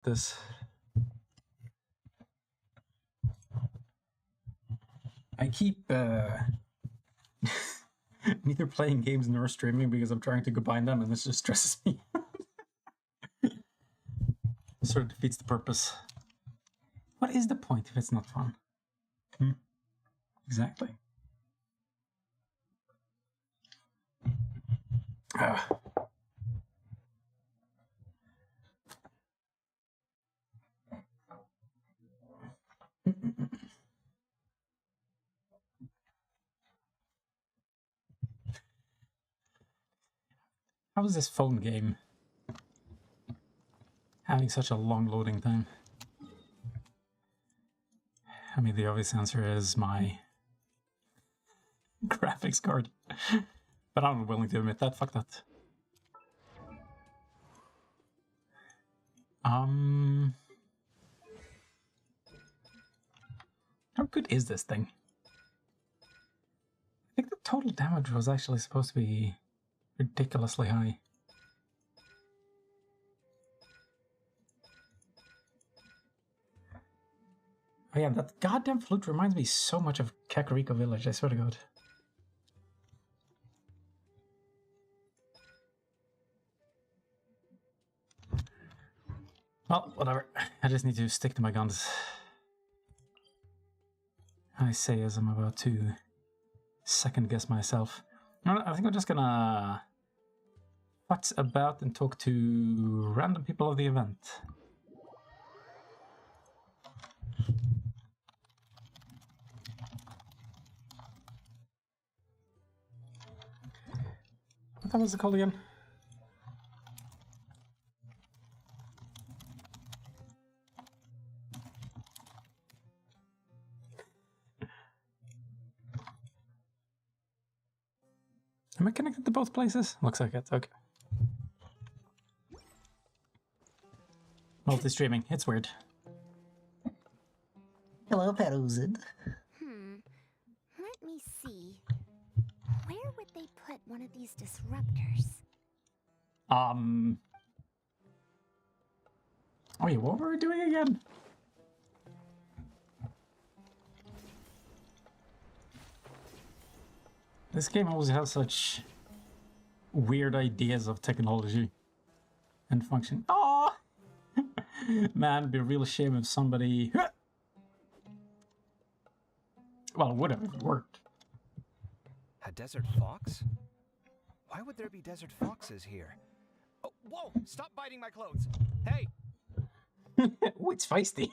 this. I keep neither playing games nor streaming because I'm trying to combine them, and this just stresses me. Sort of defeats the purpose. What is the point if it's not fun? Exactly. How is this phone game having such a long loading time? I mean, the obvious answer is my graphics card. But I'm not willing to admit that. Fuck that. How good is this thing? I think the total damage was actually supposed to be ridiculously high. Oh yeah, that goddamn flute reminds me so much of Kakariko Village, I swear to God. Well, whatever. I just need to stick to my guns. I say as I'm about to second guess myself. I think I'm just gonna futz about and talk to random people of the event. What was it called again? Am I connected to both places? Looks like it, okay. Multi-streaming, it's weird. Hello, Peruzid. Let me see. Where would they put one of these disruptors? Oh yeah, what were we doing again? This game always has such weird ideas of technology and function. Oh, man, it'd be a real shame if somebody. Well, it would have if it worked. A desert fox? Why would there be desert foxes here? Oh, whoa! Stop biting my clothes! Hey! Oh, it's feisty.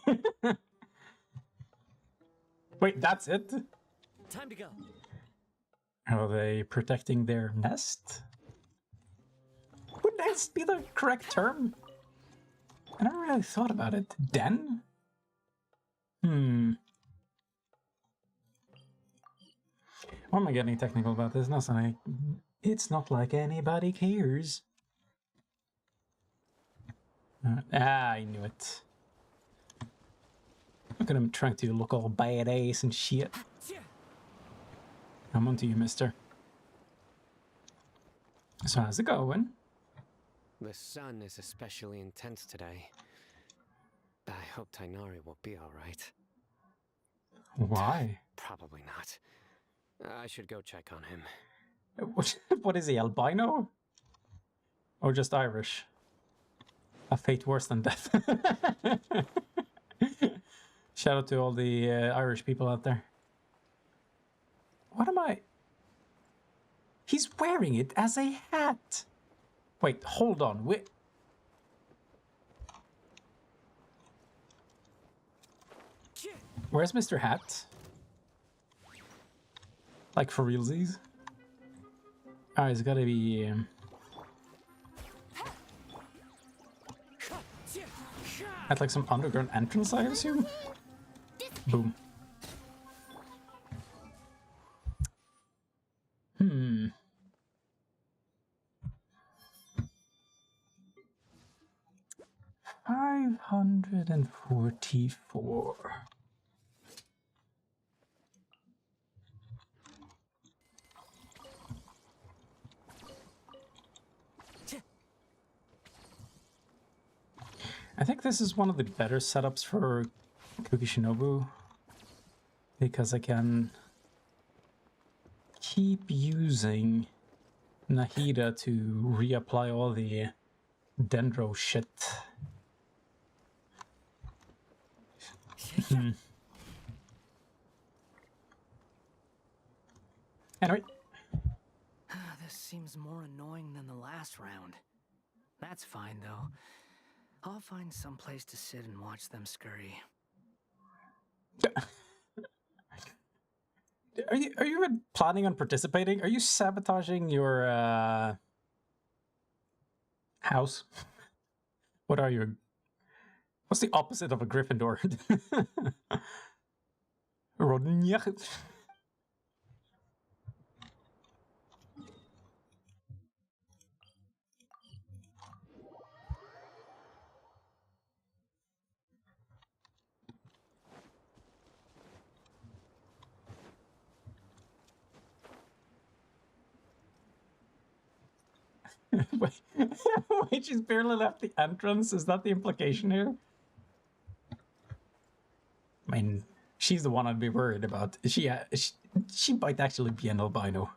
Wait, that's it? Time to go. Are they protecting their nest? Would nest be the correct term? I never really thought about it. Den? Why am I getting technical about this? No, it's not like anybody cares. I knew it. Look at him trying to look all badass and shit. I'm onto you, mister. So how's it going? The sun is especially intense today. I hope Tainari will be alright. Why? Probably not. I should go check on him. What is he, albino? Or just Irish? A fate worse than death. Shout out to all the Irish people out there. What am I? He's wearing it as a hat. Wait, hold on. Where's Mr. Hat? Like for realsies? Oh, it's gotta be... at like some underground entrance, I assume? Boom. 544. I think this is one of the better setups for Kukishinobu, because I can keep using Nahida to reapply all the dendro shit. Anyway. This seems more annoying than the last round. That's fine, though. I'll find some place to sit and watch them scurry. Are you even planning on participating? Are you sabotaging your house? What are you? What's the opposite of a Gryffindor? Rodnjach. Wait, she's barely left the entrance? Is that the implication here? I mean, she's the one I'd be worried about. She might actually be an albino.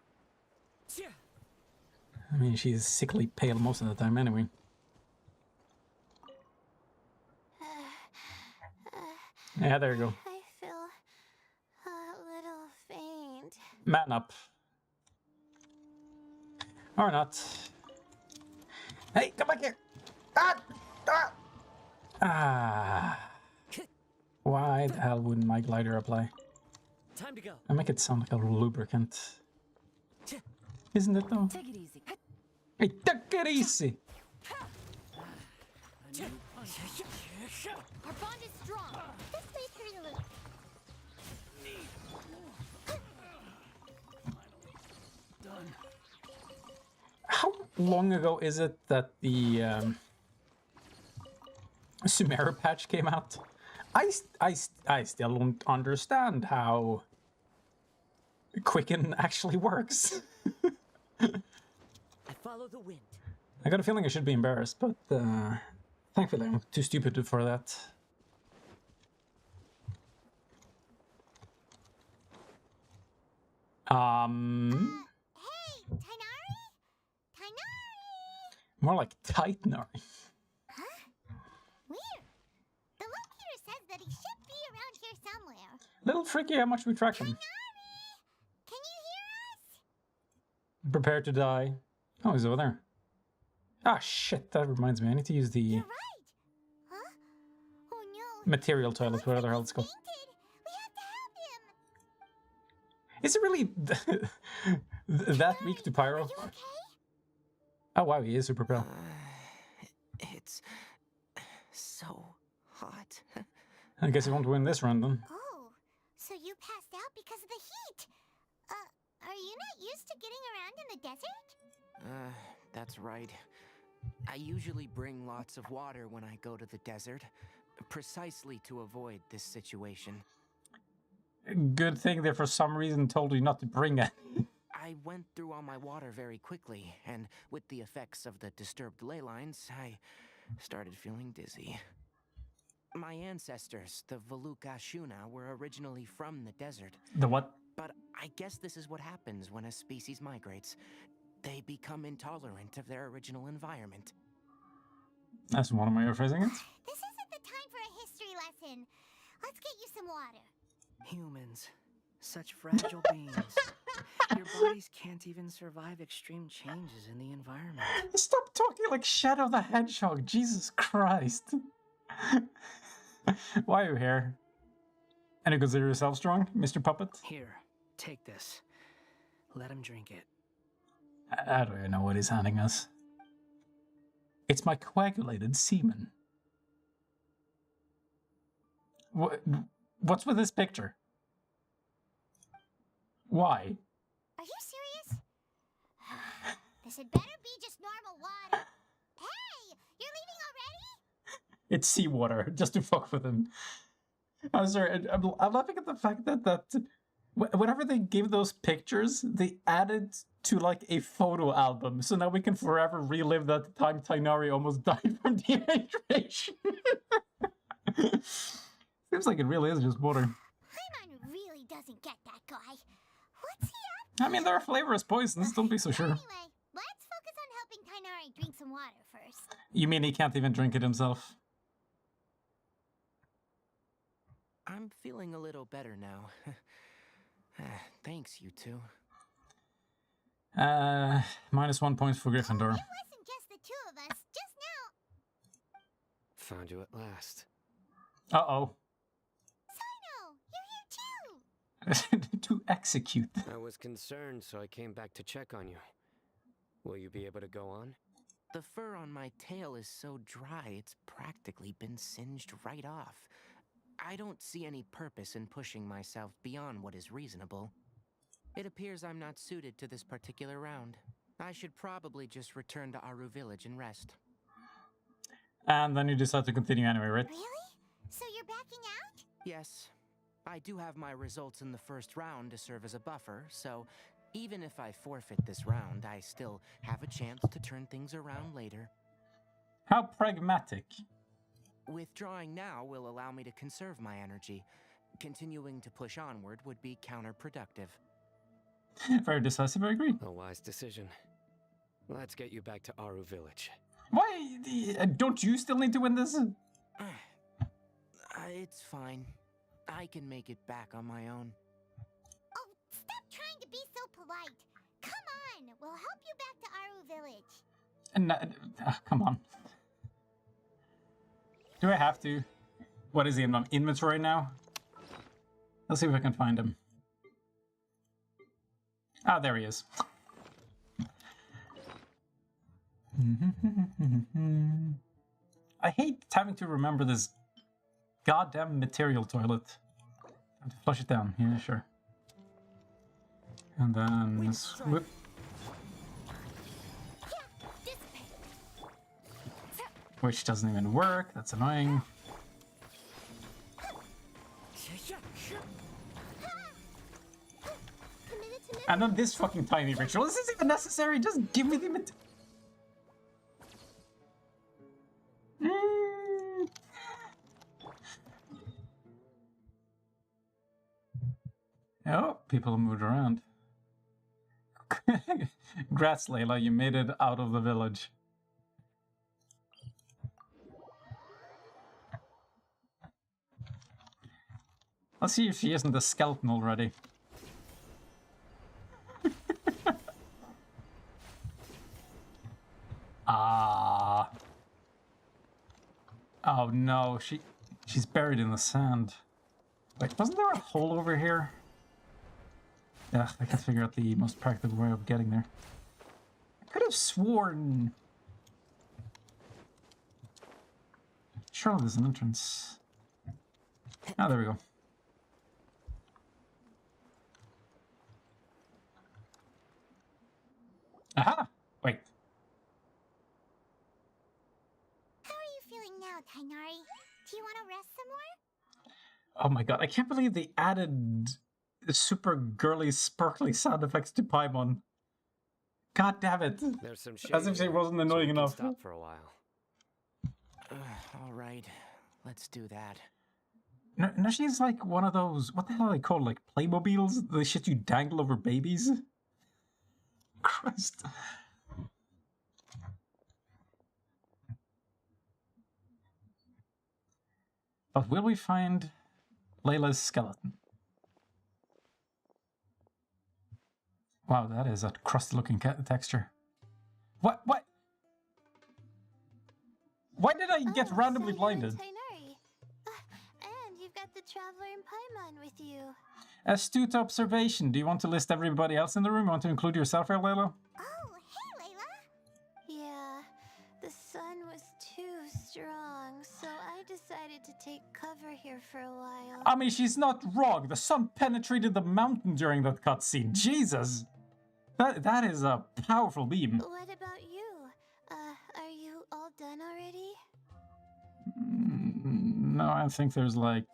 I mean, she's sickly pale most of the time anyway. Yeah, there you go. I feel a little faint. Man up. Or not. Hey, come back here! Why the hell wouldn't my glider apply? Time to go. I make it sound like a lubricant. Isn't it though? Take it easy. Hey, take it easy! Our bond is strong. This way through the loop. How long ago is it that the Sumeru patch came out? I still don't understand how Quicken actually works. I follow the wind. I got a feeling I should be embarrassed, but thankfully I'm too stupid for that. Hey, Tainari? Tainari? More like Titanari. Huh? Weird. The locator says that he should be around here somewhere. Little tricky how much we track him. Tainari! Can you hear us? Prepare to die. Oh, he's over there. Ah, shit, that reminds me. I need to use the You're right. Huh? Oh no. material toilet, whatever the hell it's called. Fainted. We have to help him. Is it really that weak to Pyro? Are you okay? Oh wow, he is super pro. It's so hot. I guess he won't win this round then. Oh, so you passed out because of the heat. Are you not used to getting around in the desert? That's right. I usually bring lots of water when I go to the desert, precisely to avoid this situation. Good thing they for some reason told you not to bring it. I went through all my water very quickly, and with the effects of the disturbed ley lines, I started feeling dizzy. My ancestors, the Valukashuna, were originally from the desert. The what? But I guess this is what happens when a species migrates. They become intolerant of their original environment. That's one of my way of phrasing it. This isn't the time for a history lesson. Let's get you some water. Humans. Such fragile beings. Your bodies can't even survive extreme changes in the environment. Stop talking like Shadow the Hedgehog, Jesus Christ. Why are you here? And you consider yourself strong, Mr. Puppet? Here, take this. Let him drink it. I don't even know what he's handing us. It's my coagulated semen. What's with this picture? Why? Are you serious? This had better be just normal water. Hey, you're leaving already? It's seawater, just to fuck with him. I'm sorry, I'm laughing at the fact that whenever they gave those pictures, they added to like a photo album, so now we can forever relive that time Tainari almost died from dehydration. Seems like it really is just water. Paimon really doesn't get that guy. What's he up? I mean, there are flavorless poisons, don't be so sure. Anyway, let's focus on helping Tainari drink some water first. You mean he can't even drink it himself? I'm feeling a little better now. Thanks, you two. -1 point for Gryffindor. It wasn't just the two of us. Just now. Found you at last. Uh-oh. Sino, you're here too. To execute. I was concerned, so I came back to check on you. Will you be able to go on? The fur on my tail is so dry, it's practically been singed right off. I don't see any purpose in pushing myself beyond what is reasonable. It appears I'm not suited to this particular round. I should probably just return to Aru Village and rest. And then you decide to continue anyway, right? Really? So you're backing out? Yes, I do have my results in the first round to serve as a buffer, so even if I forfeit this round, I still have a chance to turn things around later. How pragmatic. Withdrawing now will allow me to conserve my energy. Continuing to push onward would be counterproductive. Very decisive, I agree. A wise decision. Let's get you back to Aru Village. Why? Don't you still need to win this? It's fine. I can make it back on my own. Oh, stop trying to be so polite. Come on, we'll help you back to Aru Village. Come on. Do I have to? What is he in my inventory now? Let's see if I can find him. Ah, there he is. I hate having to remember this goddamn material toilet. I have to flush it down. Yeah, sure. And then this whip. Which doesn't even work. That's annoying. And then this fucking tiny ritual. Is this even necessary? Just give me the Oh, people moved around. Congrats, Layla. You made it out of the village. Let's see if she isn't a skeleton already. Ah. Oh no, she's buried in the sand. Wait, wasn't there a hole over here? Yeah, I can't figure out the most practical way of getting there. I could have sworn. Surely there's an entrance. Oh, there we go. Aha! Wait. How are you feeling now, Tainari? Do you want to rest some more? Oh my god, I can't believe they added super girly, sparkly sound effects to Paimon. God damn it. There's some shade As if she here, wasn't so annoying we can enough. Stop for a while. All right, let's do that. No, she's like one of those, what the hell are they called? Like Playmobiles? The shit you dangle over babies? Christ. But will we find Layla's skeleton? Wow, that is a crusty looking texture. What? Why did I get randomly blinded? Tainari. And you've got the Traveler and Paimon with you. Astute observation. Do you want to list everybody else in the room? You want to include yourself here, Layla? Oh, hey, Layla. Yeah, the sun was too strong, so I decided to take cover here for a while. I mean, she's not wrong. The sun penetrated the mountain during that cutscene. Jesus. That is a powerful beam. What about you? Are you all done already? No, I think there's like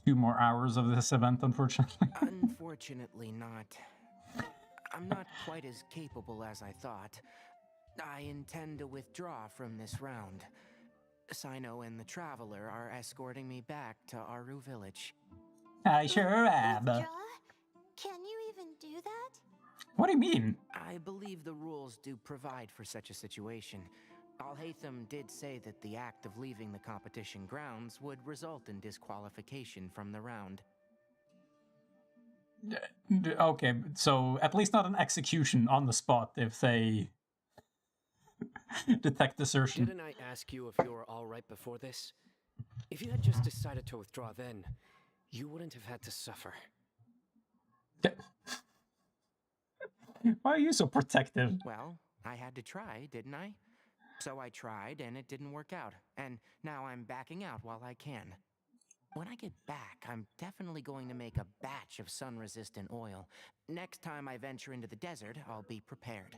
2 more hours of this event, unfortunately. Unfortunately not. I'm not quite as capable as I thought. I intend to withdraw from this round. Sino and the Traveler are escorting me back to Aru Village. I sure am. Withdraw? Can you even do that? What do you mean? I believe the rules do provide for such a situation. Al-Haytham did say that the act of leaving the competition grounds would result in disqualification from the round. Okay, so at least not an execution on the spot if they detect desertion. Didn't I ask you if you were all right before this? If you had just decided to withdraw then, you wouldn't have had to suffer. Why are you so protective? Well, I had to try, didn't I? So I tried, and it didn't work out. And now I'm backing out while I can. When I get back, I'm definitely going to make a batch of sun-resistant oil. Next time I venture into the desert, I'll be prepared.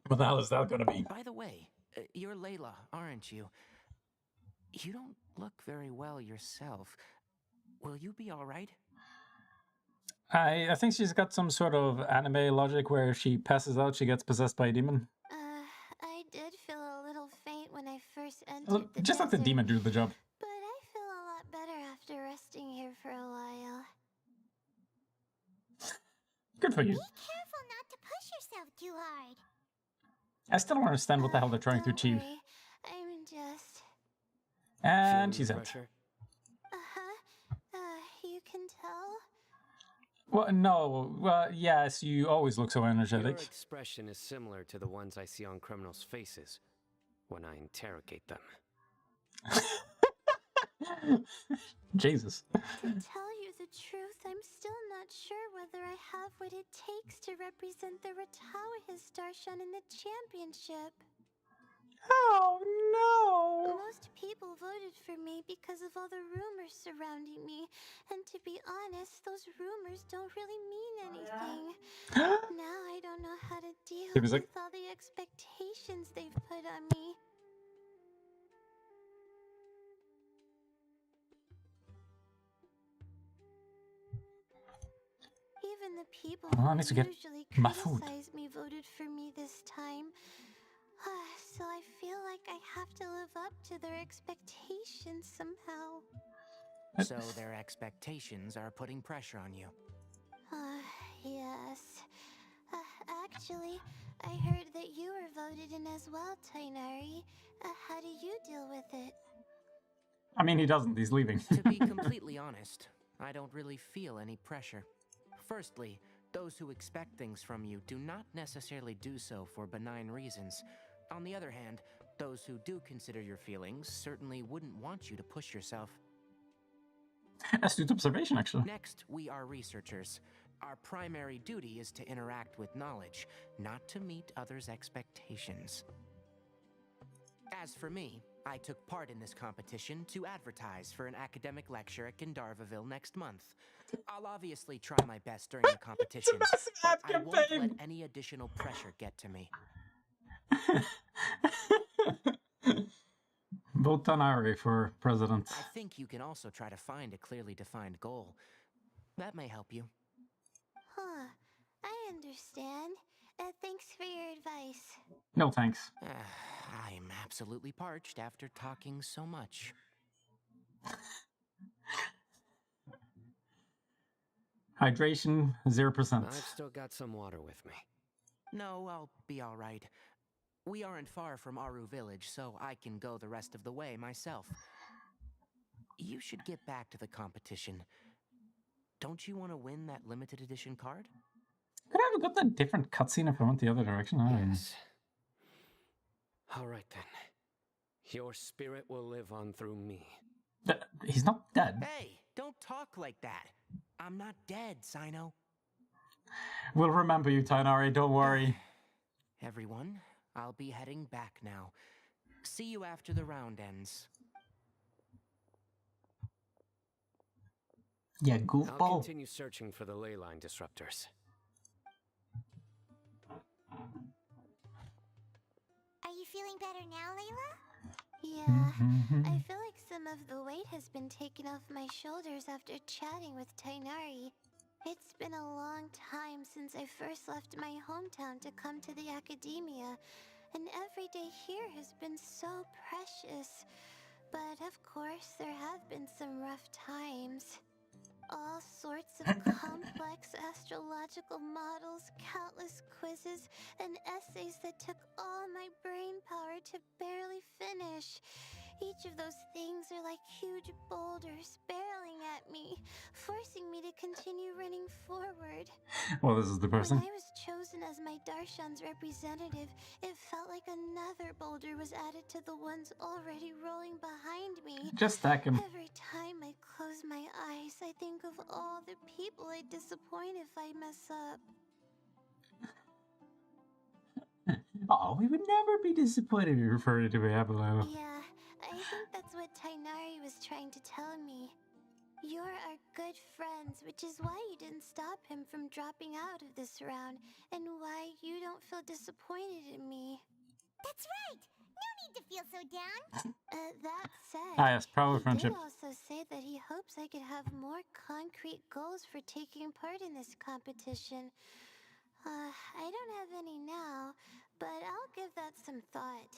What the hell is that gonna be? By the way, you're Layla, aren't you? You don't look very well yourself. Will you be all right? I think she's got some sort of anime logic where if she passes out, she gets possessed by a demon. I did feel a little faint when I first entered Look, the just let the desert, demon do the job. but I feel a lot better after resting here for a while. Good for you. Be careful not to push yourself too hard. I still don't understand what the hell they're trying to Don't achieve. worry. I'm just... And Feeling she's the out. pressure? You can tell? Well, no. Well, yes, you always look so Your energetic. expression is similar to the ones I see on criminals' faces when I interrogate them. Jesus. To tell you the truth, I'm still not sure whether I have what it takes to represent the Ratawa Histarshan in the championship. Oh, no. Most people voted for me because of all the rumors surrounding me, and to be honest, those rumors don't really mean anything. Now I don't know how to deal He was with like- all the expectations they've put on me. Even the people Oh, I who need to get usually my food. criticize me voted for me this time. So I feel like I have to live up to their expectations somehow. So their expectations are putting pressure on you. Yes. Actually, I heard that you were voted in as well, Tainari. How do you deal with it? I mean, he doesn't. He's leaving. To be completely honest, I don't really feel any pressure. Firstly, those who expect things from you do not necessarily do so for benign reasons. On the other hand, those who do consider your feelings certainly wouldn't want you to push yourself. Astute observation, actually. Next, we are researchers. Our primary duty is to interact with knowledge, not to meet others' expectations. As for me, I took part in this competition to advertise for an academic lecture at Gandharvaville next month. I'll obviously try my best during the competition, massive but ad I won't let campaign. any additional pressure get to me. Vote Tanari for president. I think you can also try to find a clearly defined goal. That may help you. Huh. I understand. Thanks for your advice. No thanks. I'm absolutely parched after talking so much. Hydration, 0%. I've still got some water with me. No, I'll be all right. We aren't far from Aru Village, so I can go the rest of the way myself. You should get back to the competition. Don't you want to win that limited edition card? Could I have gotten a different cutscene if I went the other direction? I don't know. Yes. All right then. Your spirit will live on through me. He's not dead. Hey, don't talk like that. I'm not dead, Sino. We'll remember you, Tainari, don't worry. Everyone, I'll be heading back now. See you after the round ends. Yeah, I'll goofball. continue searching for the ley line disruptors. Are you feeling better now, Layla? Yeah, I feel like some of the weight has been taken off my shoulders after chatting with Tainari. It's been a long time since I first left my hometown to come to the academia, and every day here has been so precious. But of course, there have been some rough times. All sorts of complex astrological models, countless quizzes, and essays that took all my brain power to barely finish. Each of those things are like huge boulders barreling at me, forcing me to continue running forward. Well, this is depressing. When I was chosen as my Darshan's representative, it felt like another boulder was added to the ones already rolling behind me. Just stack him. Every time I close my eyes, I think of all the people I'd disappoint if I mess up. Oh, we would never be disappointed if you referred to Diablo. Yeah, I think that's what Tainari was trying to tell me. You're our good friends, which is why you didn't stop him from dropping out of this round, and why you don't feel disappointed in me. That's right! No need to feel so down! That said, Ah, yes, probably he friendship. did also say that he hopes I could have more concrete goals for taking part in this competition. I don't have any now, but I'll give that some thought.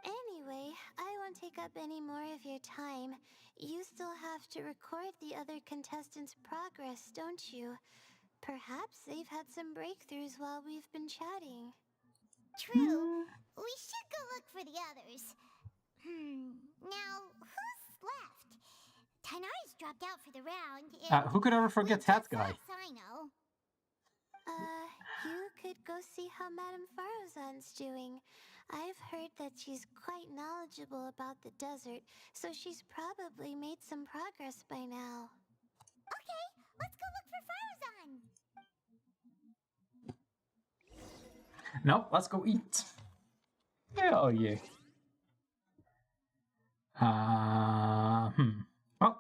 Anyway, I won't take up any more of your time. You still have to record the other contestants' progress, don't you? Perhaps they've had some breakthroughs while we've been chatting. True. We should go look for the others. Now, who's left? Tainari's dropped out for the round, and Who could ever forget that guy? as I know. You could go see how Madame Farozan's doing. I've heard that she's quite knowledgeable about the desert, so she's probably made some progress by now. Okay, let's go look for Farozan. No, let's go eat. Hell yeah. Well.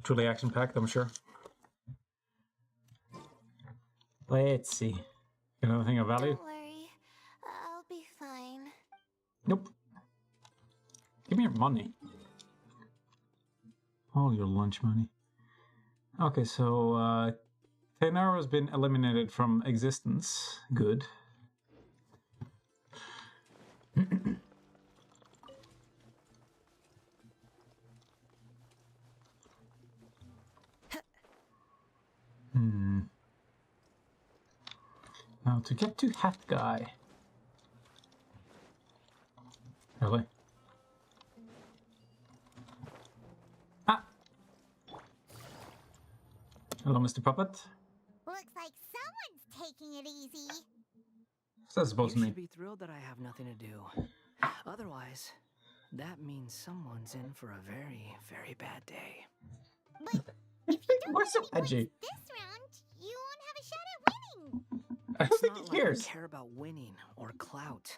truly action-packed, I'm sure. Let's see. Got anything of value? Don't worry, I'll be fine. Nope. Give me your money. All your lunch money. Okay, so Tenaro has been eliminated from existence. Good. Now to get to Hat Guy. Really? Ah! Hello, Mr. Puppet. Looks like someone's taking it easy. What's that supposed to You mean? should be thrilled that I have nothing to do. Otherwise, that means someone's in for a very, very bad day. But if you don't Why get so any points edgy? this round, you won't have a shot at winning. I don't It's think not he like cares. I care about winning or clout.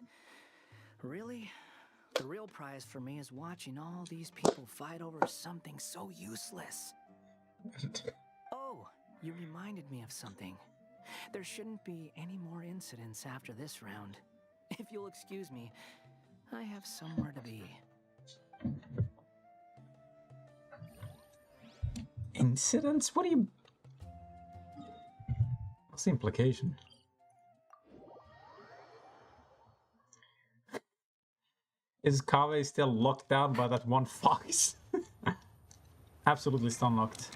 Really? The real prize for me is watching all these people fight over something so useless. Oh, you reminded me of something. There shouldn't be any more incidents after this round. If you'll excuse me, I have somewhere to be. Incidents? What do you... What's the implication? Is Kaveh still locked down by that one fox? Absolutely stun locked.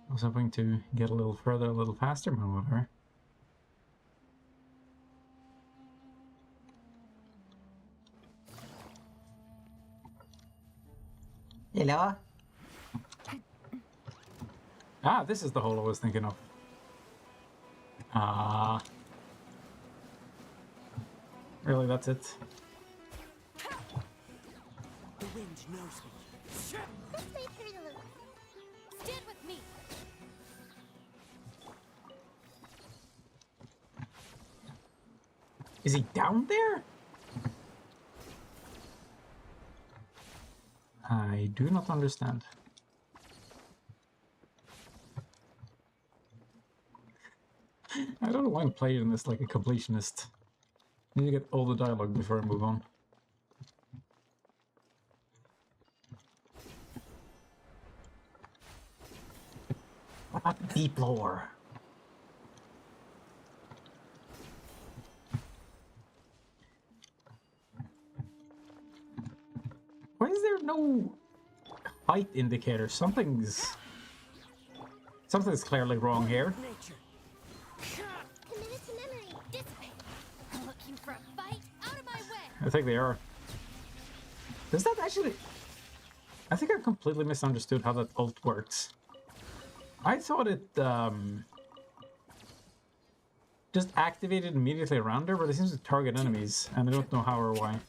I was hoping to get a little further, a little faster, but whatever. Hello? Ah, this is the hole I was thinking of. Ah. Really, that's it? The wind knows me. This way through the loop. Stand with me. Is he down there? I do not understand. I don't know why I'm playing this like a completionist. I need to get all the dialogue before I move on. What about the deep lore? Why is there no height indicator? Something's clearly wrong here. Nature. Committed to memory. This way. Looking for a fight? Out of my way. I think they are. Does that actually... I think I completely misunderstood how that ult works. I thought it just activated immediately around her, but it seems to target enemies, and I don't know how or why.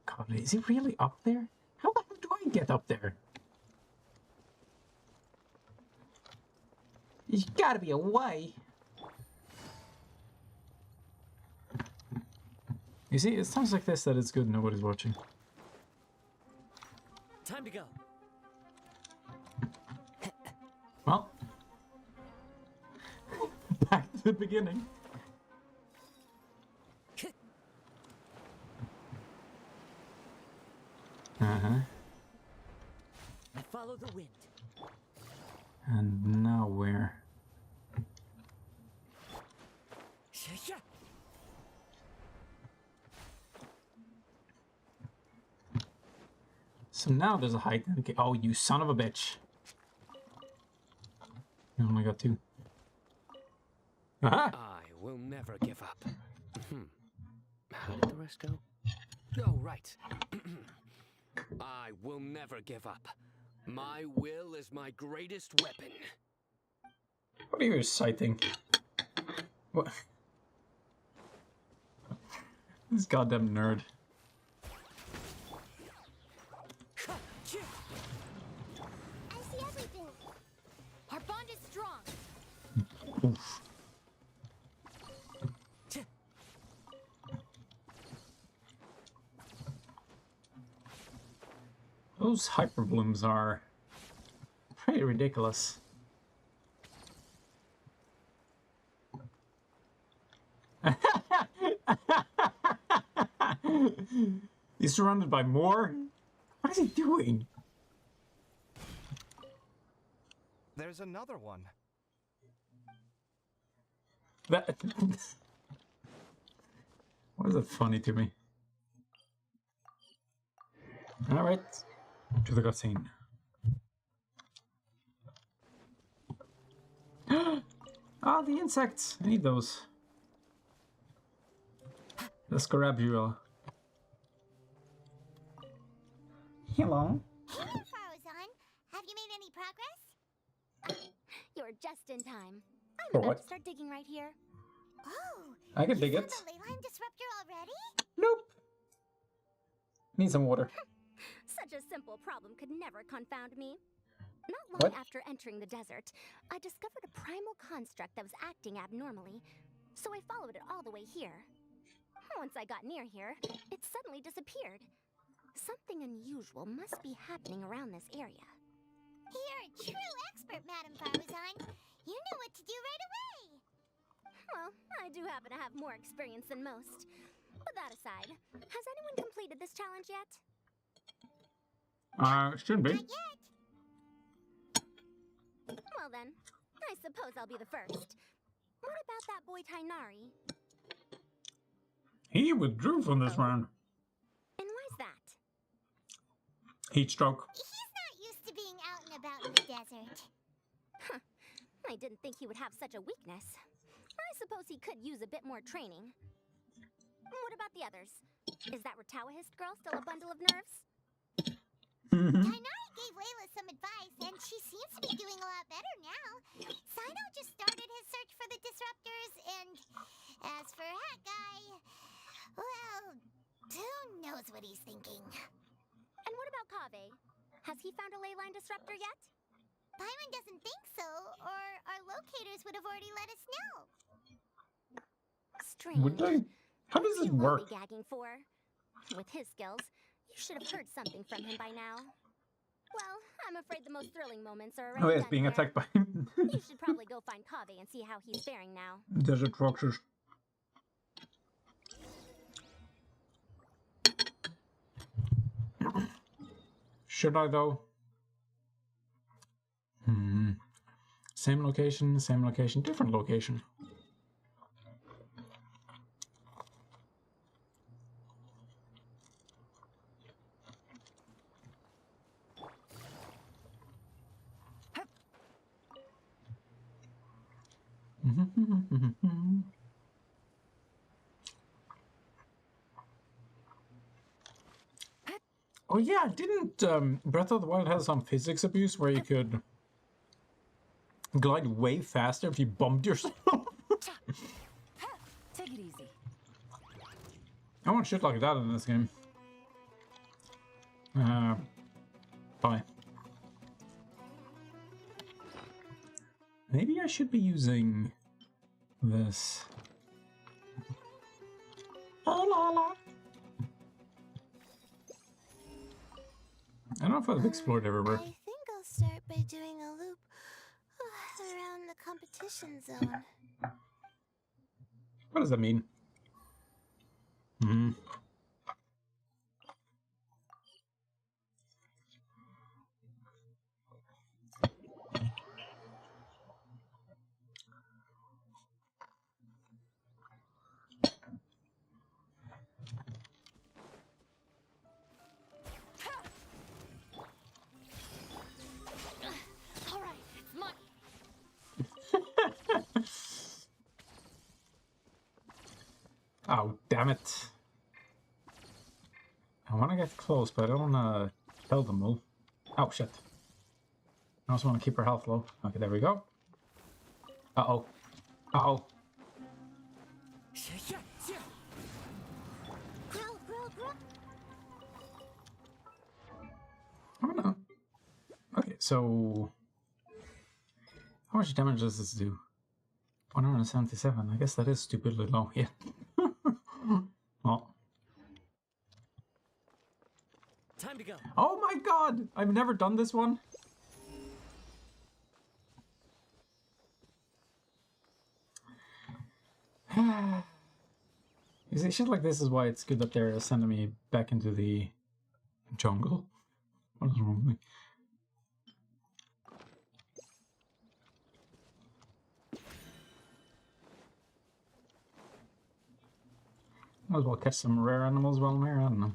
God, is he really up there? How the hell do I get up there? There's gotta be a way. You see, it's times like this that it's good nobody's watching. Time to go. Well, back to the beginning. Follow the wind. And now where? So now there's a height indicator. Oh, you son of a bitch. You only got 2. Aha! I will never give up. How did the rest go? Oh, right. I will never give up. My will is my greatest weapon. What are you reciting? What? This goddamn nerd. I see everything. Our bond is strong. Those hyper blooms are pretty ridiculous. He's surrounded by more? What is he doing? There's another one. That... Why is that funny to me? Alright, to the cutscene. Ah, the insects! I need those. The Scarabula. Hello. Hey, Faruzan. Have you made any progress? You're just in time. I'm For about what? to start digging right here. Oh, I can you dig found it. the leyline disruptor already? Nope. Need some water. Such a simple problem could never confound me. Not long What? after entering the desert, I discovered a primal construct that was acting abnormally, so I followed it all the way here. Once I got near here, it suddenly disappeared. Something unusual must be happening around this area. You're a true expert, Madam Faruzan. You knew what to do right away. Well, I do happen to have more experience than most. But that aside, has anyone completed this challenge yet? Shouldn't be. Not yet. Well then, I suppose I'll be the first. What about that boy Tainari? He withdrew from this Oh. round. And why's that? Heat stroke. He's not used to being out and about in the desert. Huh. I didn't think he would have such a weakness. I suppose he could use a bit more training. What about the others? Is that Ratawahist girl still a bundle of nerves? Tainari gave Layla some advice, and she seems to be doing a lot better now. Sino just started his search for the disruptors, and as for Hat Guy, well, who knows what he's thinking. And what about Kaveh? Has he found a ley line disruptor yet? Paimon doesn't think so, or our locators would have already let us know. Strange. Would they? How does What's it he work? lollygagging for? With his skills, you should have heard something from him by now. Well, I'm afraid the most thrilling moments are already Oh, yes, done being here. attacked by You should probably go find Kaveh and see how he's faring now. desert foxes. Should I though? Same location, different location. Oh yeah, didn't Breath of the Wild have some physics abuse where you could glide way faster if you bumped yourself? Take it easy. I want shit like that in this game. Bye. Maybe I should be using this. La la la. I don't know if I've explored everywhere. I think I'll start by doing a loop around the competition zone. What does that mean? All right, it's mine. Oh, damn it. I want to get close, but I don't want to kill them all. Oh, shit. I also want to keep her health low. Okay, there we go. Uh-oh. Uh-oh. Growl, growl, growl. I don't know. Okay, so... How much damage does this do? 177. I guess that is stupidly low. Yeah. Well. Time Time to go. Oh my god! I've never done this one. You see, shit like this is why it's good that they're sending me back into the jungle. What is wrong with me? Might as well catch some rare animals while I'm here, I don't know.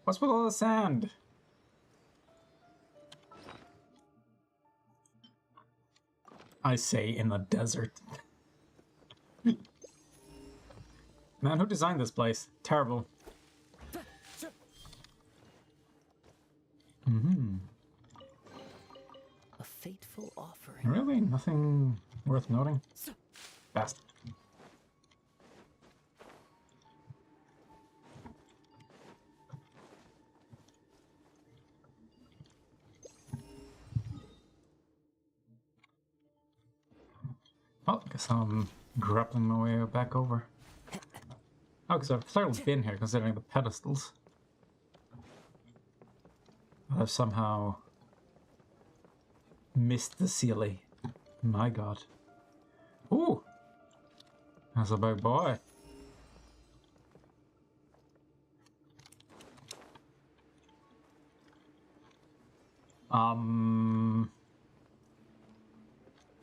What's with all the sand? I say in the desert. Man, who designed this place? Terrible. Mm-hmm. A fateful offering. Really? Nothing worth noting? Best. Oh, guess I'm grappling my way back over. Oh, because I've clearly been here considering the pedestals. I've somehow missed the ceiling. My god. Ooh! That's a big boy.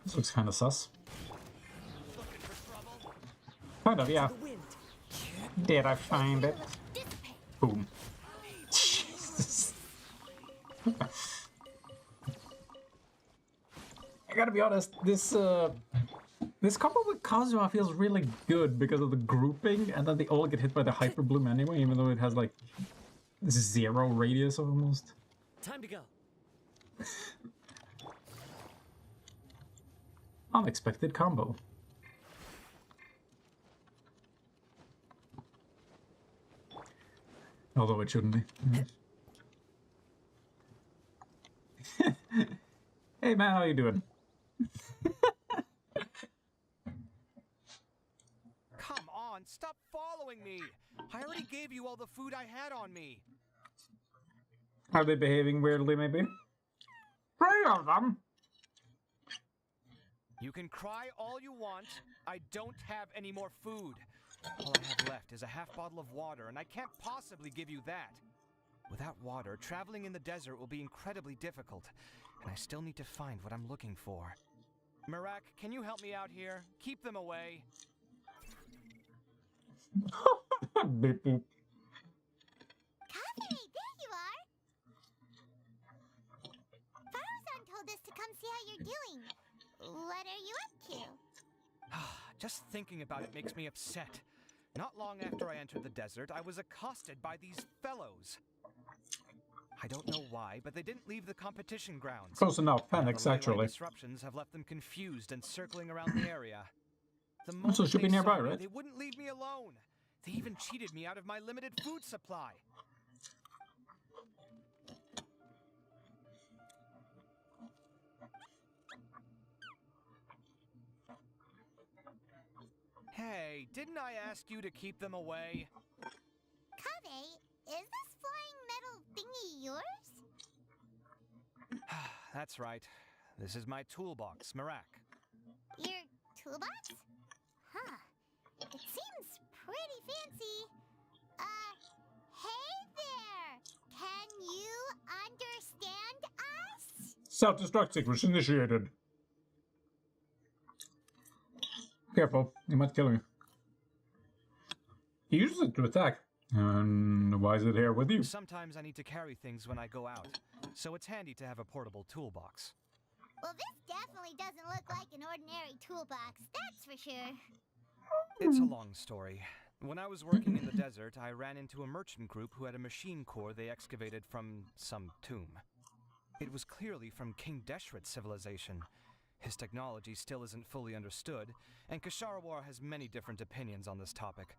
This looks kind of sus. Kind of, yeah. Did I find it? Boom. Jesus. I gotta be honest, this combo with Kazuma feels really good because of the grouping, and then they all get hit by the hyper bloom anyway, even though it has like 0 radius almost. Time to go. Unexpected combo. Although it shouldn't be. Hey man, how you doing? Come on, stop following me! I already gave you all the food I had on me. Are they behaving weirdly, maybe? 3 of them! You can cry all you want. I don't have any more food. All I have left is a half bottle of water, and I can't possibly give you that. Without water, traveling in the desert will be incredibly difficult, and I still need to find what I'm looking for. Marak, can you help me out here? Keep them away. Beep, beep. Kaveh, there you are! Farozan told us to come see how you're doing. What are you up to? Just thinking about it makes me upset. Not long after I entered the desert, I was accosted by these fellows. I don't know why, but they didn't leave the competition grounds. Close enough, Now, Panics, the ley line actually. disruptions have left them confused and circling around the area. The So it moment should be they nearby, saw me, right? they wouldn't leave me alone. They even cheated me out of my limited food supply. Hey, didn't I ask you to keep them away? Kaveh, is this flying metal thingy yours? That's right. This is my toolbox, Marak. Your toolbox? Huh. It seems pretty fancy. Hey there! Can you understand us? Self-destruct sequence initiated. Careful, you might kill me. He uses it to attack. And why is it here with you? Sometimes I need to carry things when I go out, so it's handy to have a portable toolbox. Well, this definitely doesn't look like an ordinary toolbox, that's for sure. It's a long story. When I was working in the desert, I ran into a merchant group who had a machine core they excavated from some tomb. It was clearly from King Deshret's civilization. His technology still isn't fully understood, and Kasharawar has many different opinions on this topic.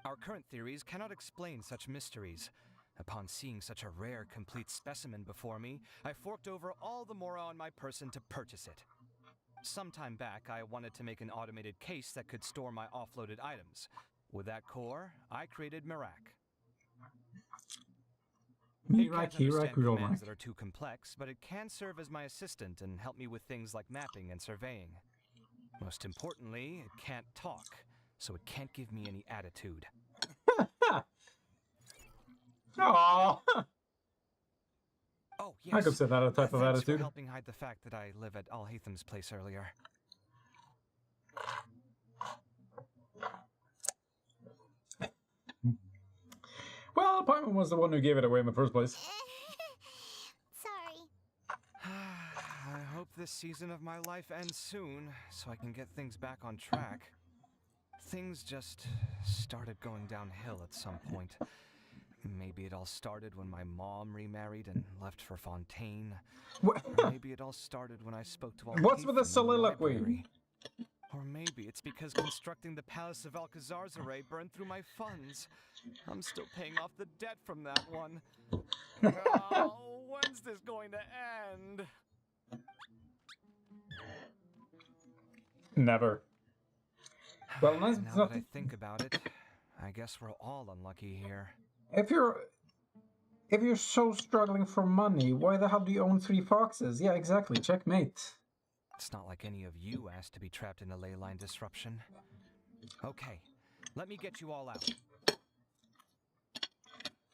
Our current theories cannot explain such mysteries. Upon seeing such a rare, complete specimen before me, I forked over all the mora on my person to purchase it. Some time back, I wanted to make an automated case that could store my offloaded items. With that core, I created Mirak. It can't understand commands that are too complex, but it can serve as my assistant and help me with things like mapping and surveying. Most importantly, it can't talk, so it can't give me any attitude. Aww. Oh, yes. I could say that a type of Thanks attitude. for helping hide the fact that I live at Al-Haytham's place earlier. Well, Paimon was the one who gave it away in the first place. Sorry. I hope this season of my life ends soon, so I can get things back on track. Things just started going downhill at some point. Maybe it all started when my mom remarried and left for Fontaine. What? Or maybe it all started when I spoke to What's with the Al-Haytham in soliloquy? library. Or maybe it's because constructing the Palace of Alcazar's array burned through my funds. I'm still paying off the debt from that one. Oh, when's this going to end? Never. Well, nice. Now that I think about it, I guess we're all unlucky here. If you're so struggling for money, why the hell do you own 3 foxes? Yeah, exactly. Checkmate. It's not like any of you asked to be trapped in a ley line disruption. Okay, let me get you all out.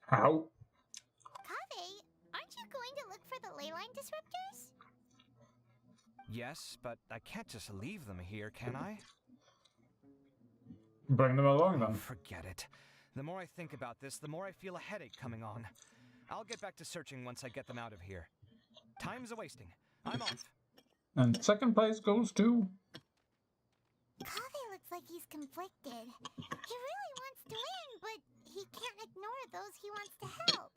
How? Kaveh, aren't you going to look for the ley line disruptors? Yes, but I can't just leave them here, can I? Bring them along Oh, then. forget it. The more I think about this, the more I feel a headache coming on. I'll get back to searching once I get them out of here. Time's a-wasting. I'm off. And second place goes to... Kaveh looks like he's conflicted. He really wants to win, but he can't ignore those he wants to help.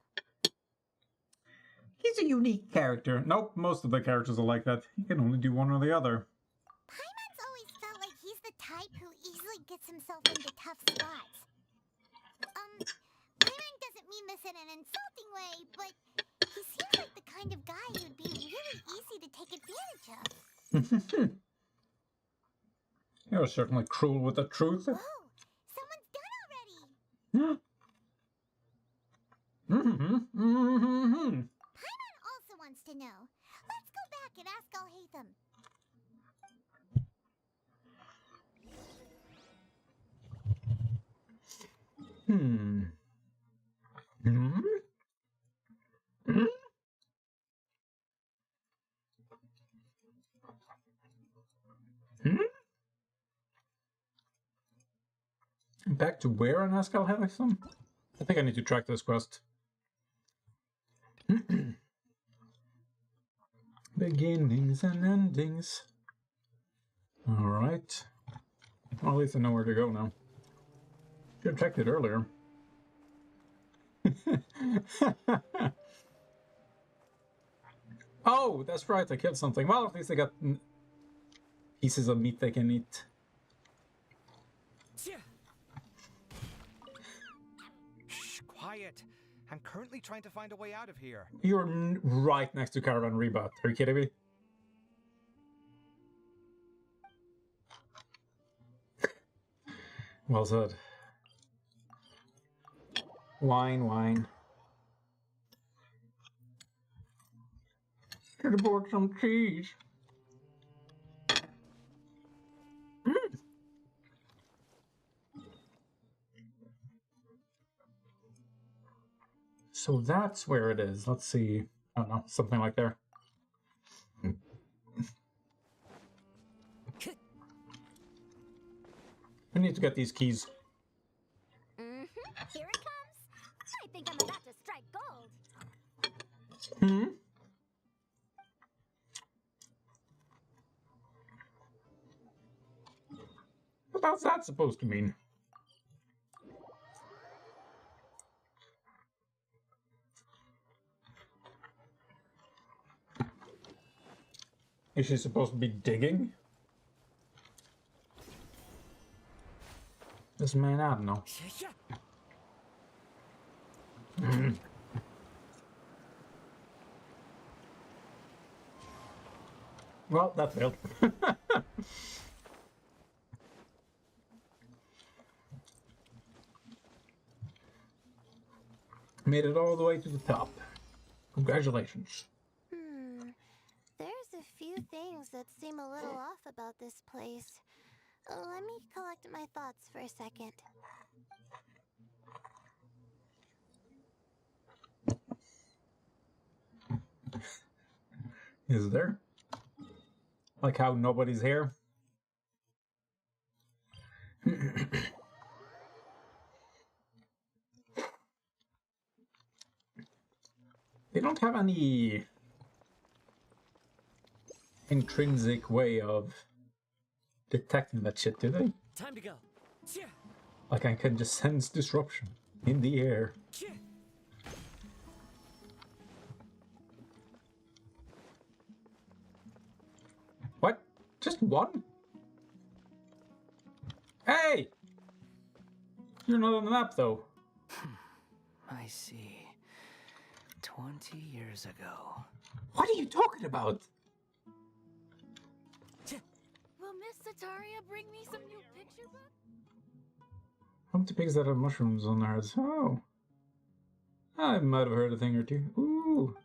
He's a unique character. Nope, most of the characters are like that. He can only do one or the other. Paimon's always felt like he's the type who easily gets himself into tough spots. Paimon doesn't mean this in an insulting way, but he seems like the kind of guy who'd be really easy to take advantage of. You're certainly cruel with the truth. Whoa! Someone's done already! Paimon also wants to know. Let's go back and ask Al-Haytham. Back to where on Ask Al-Haytham? I think I need to track this quest. Beginnings and endings. Alright. Well, at least I know where to go now. Should have checked it earlier. Oh, that's right, I killed something. Well, at least I got pieces of meat they can eat. Shh, quiet. I'm currently trying to find a way out of here. You're right next to Caravan Rebat. Are you kidding me? Well said. Wine, wine. Should have bought some cheese. So that's where it is. Let's see. I don't know, something like there. We need to get these keys. Here it comes. I think I'm about to strike gold. What's that supposed to mean? Is she supposed to be digging? This man, I don't know. Well, that failed. Made it all the way to the top. Congratulations. There's a few things that seem a little off about this place. Let me collect my thoughts for a second. Is there? Like how nobody's here? They don't have any intrinsic way of detecting that shit, do they? Time to go. Like I can just sense disruption in the air. What? Just one? Hey! You're not on the map, though. I see. 20 years ago. What are you talking about? Will Miss Sataria bring me some new picture book? How many pigs that have mushrooms on their heads? Oh. I might have heard a thing or two. Ooh.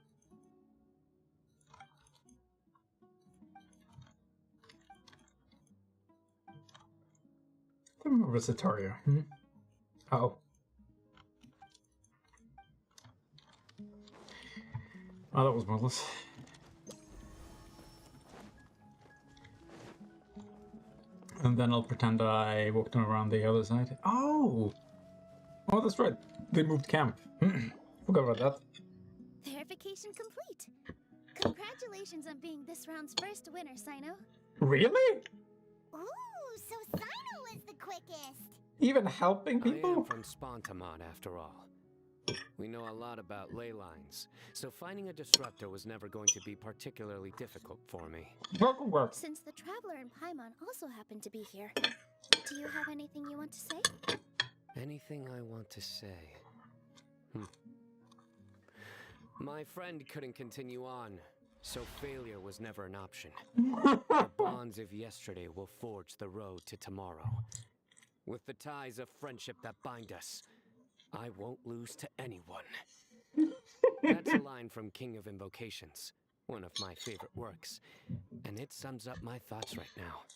I remember Sataria. Oh. Oh, that was marvelous. And then I'll pretend I walked around the other side. Oh! Oh, that's right. They moved camp. Forgot about that. Verification complete. Congratulations on being this round's first winner, Sino. Really? Ooh, so Sino was the quickest. Even helping I am people? from Spontamon, after all. We know a lot about ley lines, so finding a disruptor was never going to be particularly difficult for me. Work. Since the Traveler and Paimon also happen to be here, do you have anything you want to say? Anything I want to say? My friend couldn't continue on, so failure was never an option. The bonds of yesterday will forge the road to tomorrow. With the ties of friendship that bind us, I won't lose to anyone. That's a line from King of Invocations, one of my favorite works, and it sums up my thoughts right now.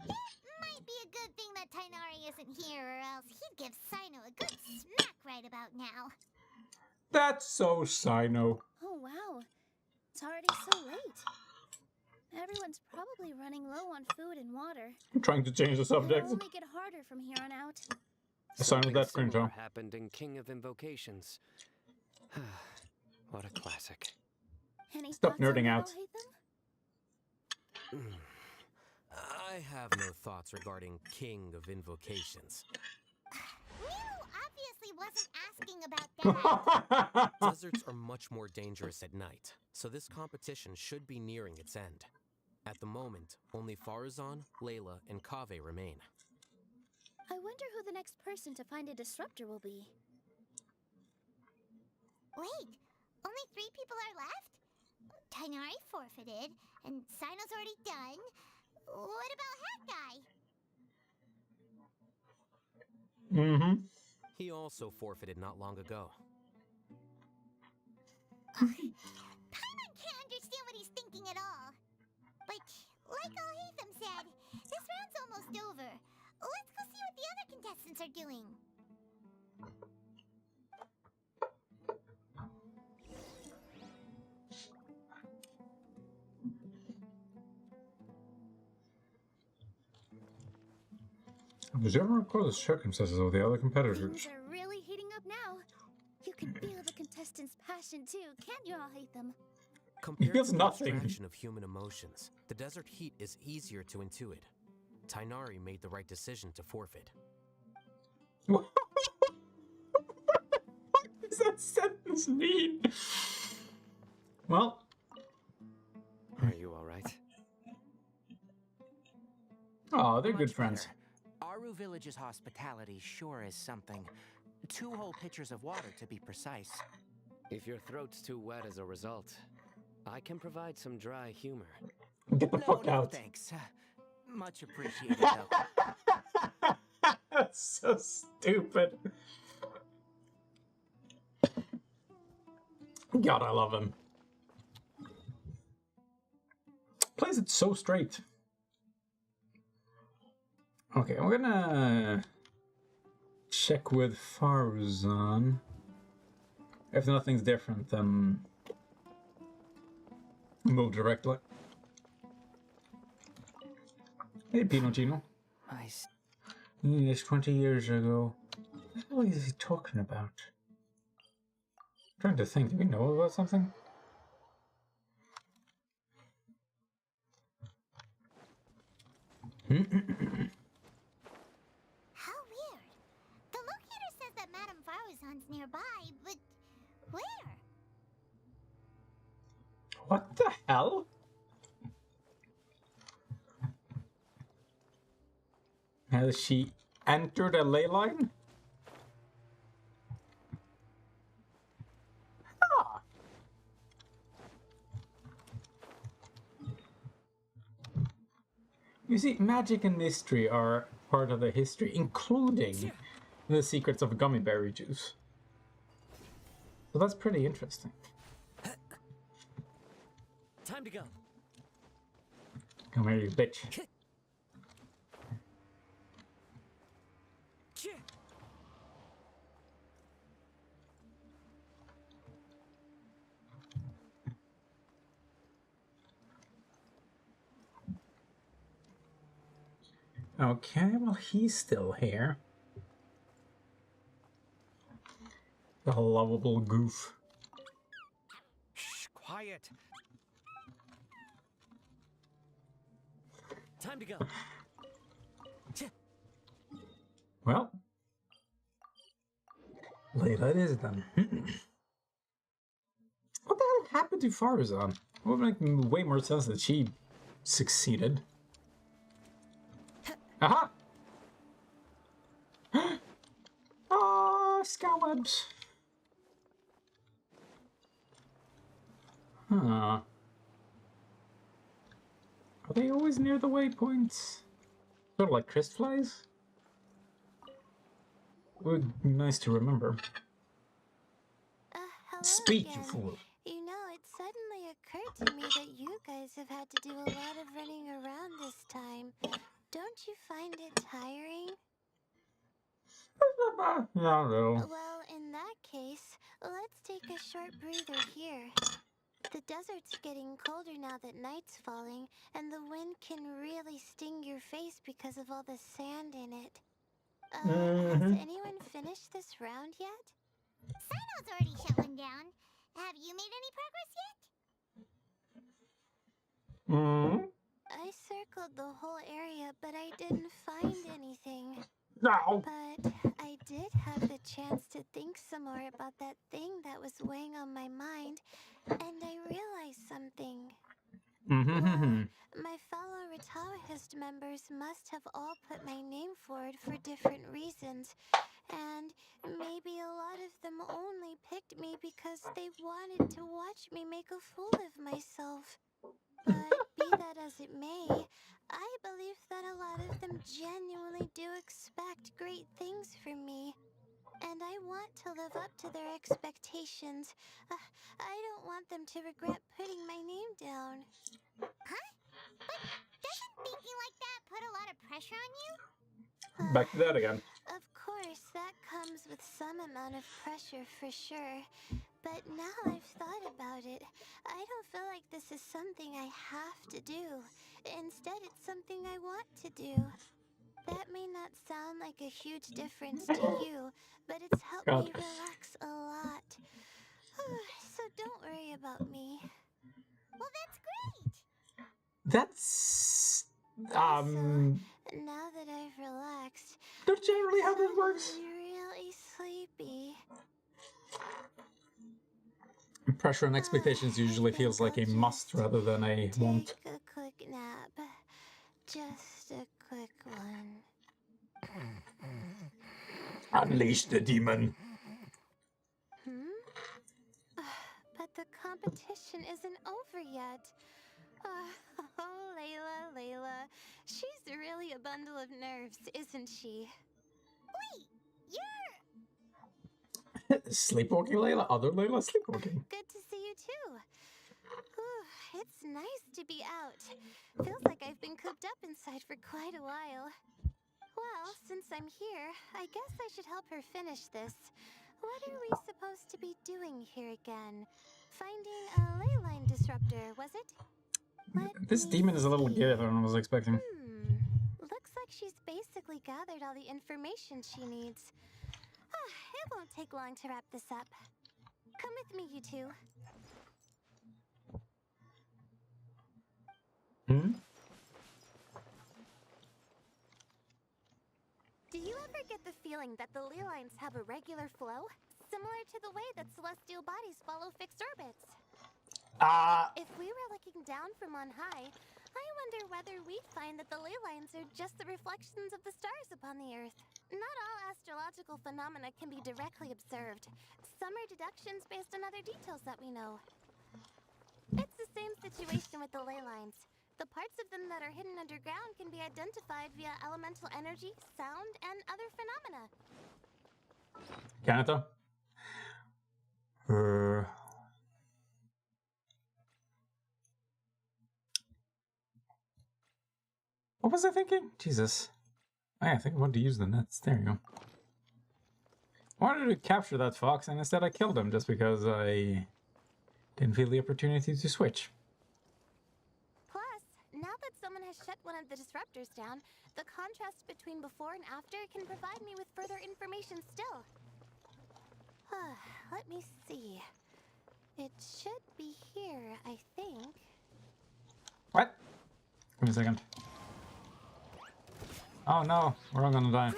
Might be a good thing that Tainari isn't here, or else he'd give Sino a good smack right about now. That's so Sino. Oh wow, it's already so late. Everyone's probably running low on food and water. I'm trying to change the subject. It'll only get harder from here on out. The sign of that screen Similar tone. happened in King of Invocations. What a classic. Any Stop thoughts on nerding that, out. Alhaitham? I have no thoughts regarding King of Invocations. Miru obviously wasn't asking about that. Deserts are much more dangerous at night, so this competition should be nearing its end. At the moment, only Farazan, Layla, and Kaveh remain. I wonder who the next person to find a disruptor will be. Wait, only 3 people are left? Tainari forfeited, and Sino's already done. What about Hat Guy? He also forfeited not long ago. Paimon can't understand what he's thinking at all. But, like Alhaitham said, this round's almost over. Let's go see what the other contestants are doing. Did you ever recall the circumstances of the other competitors? Things are really heating up now. You can feel the contestants' passion too, can't you, Alhaitham? Compared feels to the nothing. abstraction of human emotions, the desert heat is easier to intuit. Tainari made the right decision to forfeit. What does that sentence mean? Well, Are you alright? oh, they're Much good friends. better. Aru Village's hospitality sure is something. 2 whole pitchers of water, to be precise. If your throat's too wet as a result, I can provide some dry humor. Get the fuck No, out. thanks. Much appreciated, though. That's so stupid. God, I love him. Plays it so straight. Okay, I'm gonna check with Faruzan. If nothing's different, then move directly. Hey, Pinocchino. Nice. It's 20 years ago. What the hell is he talking about? I'm trying to think. Do we know about something? How weird. The locator says that Madame Faruzan's nearby, but where? What the hell? Has she entered a ley line? Ah. You see, magic and mystery are part of the history, including the secrets of gummy berry juice. So that's pretty interesting. Time to go. Come here, you bitch. Okay, well, he's still here. The lovable goof. Shh, quiet. Time to go. Well, Layla it is then. What the hell happened to Faruzan? It would make way more sense that she succeeded. Aha! Ah, scallops. Huh. Are they always near the waypoints? Sort of like crest flies? Would be nice to remember. Hello Speak, again. you fool. You know, it suddenly occurred to me that you guys have had to do a lot of running around this time. Don't you find it tiring? No. Well, in that case, let's take a short breather here. The desert's getting colder now that night's falling, and the wind can really sting your face because of all the sand in it. Has anyone finished this round yet? Sino's already shut one down. Have you made any progress yet? I circled the whole area, but I didn't find anything. No. But I did have the chance to think some more about that thing that was weighing on my mind, and I realized something. Well, my fellow Retawahist members must have all put my name forward for different reasons, and maybe a lot of them only picked me because they wanted to watch me make a fool of myself. But be that as it may, I believe that a lot of them genuinely do expect great things from me. And I want to live up to their expectations. I don't want them to regret putting my name down. Huh? But doesn't thinking like that put a lot of pressure on you? Back to that again. Of course, that comes with some amount of pressure for sure. But now I've thought about it, I don't feel like this is something I have to do. Instead, it's something I want to do. That may not sound like a huge difference to you, but it's helped me relax a lot. So don't worry about me. Well, that's great. That's Now that I've relaxed, that's generally how this works. I'm really sleepy. Pressure and expectations usually feels like a must rather than a want. Take a quick nap. Just a quick one. Unleash the demon. But the competition isn't over yet. Oh, Layla. She's really a bundle of nerves, isn't she? Wait, you're... Sleepwalking Layla? Other Layla sleepwalking. Good to see you too. Whew, it's nice to be out. Feels like I've been cooped up inside for quite a while. Well, since I'm here, I guess I should help her finish this. What are we supposed to be doing here again? Finding a ley line disruptor, was it? This demon is a little gayer than I was expecting. Looks like she's basically gathered all the information she needs. It won't take long to wrap this up. Come with me, you two. Do you ever get the feeling that the ley lines have a regular flow? Similar to the way that celestial bodies follow fixed orbits? If we were looking down from on high, I wonder whether we'd find that the ley lines are just the reflections of the stars upon the Earth. Not all astrological phenomena can be directly observed. Some are deductions based on other details that we know. It's the same situation with the ley lines. The parts of them that are hidden underground can be identified via elemental energy, sound, and other phenomena. Can it though? What was I thinking? Jesus. I think I wanted to use the nets. There you go. I wanted to capture that fox, and instead I killed him just because I didn't feel the opportunity to switch. Plus, now that someone has shut one of the disruptors down, the contrast between before and after can provide me with further information still. Let me see. It should be here, I think. What? Give me a second. Oh no, we're all gonna die.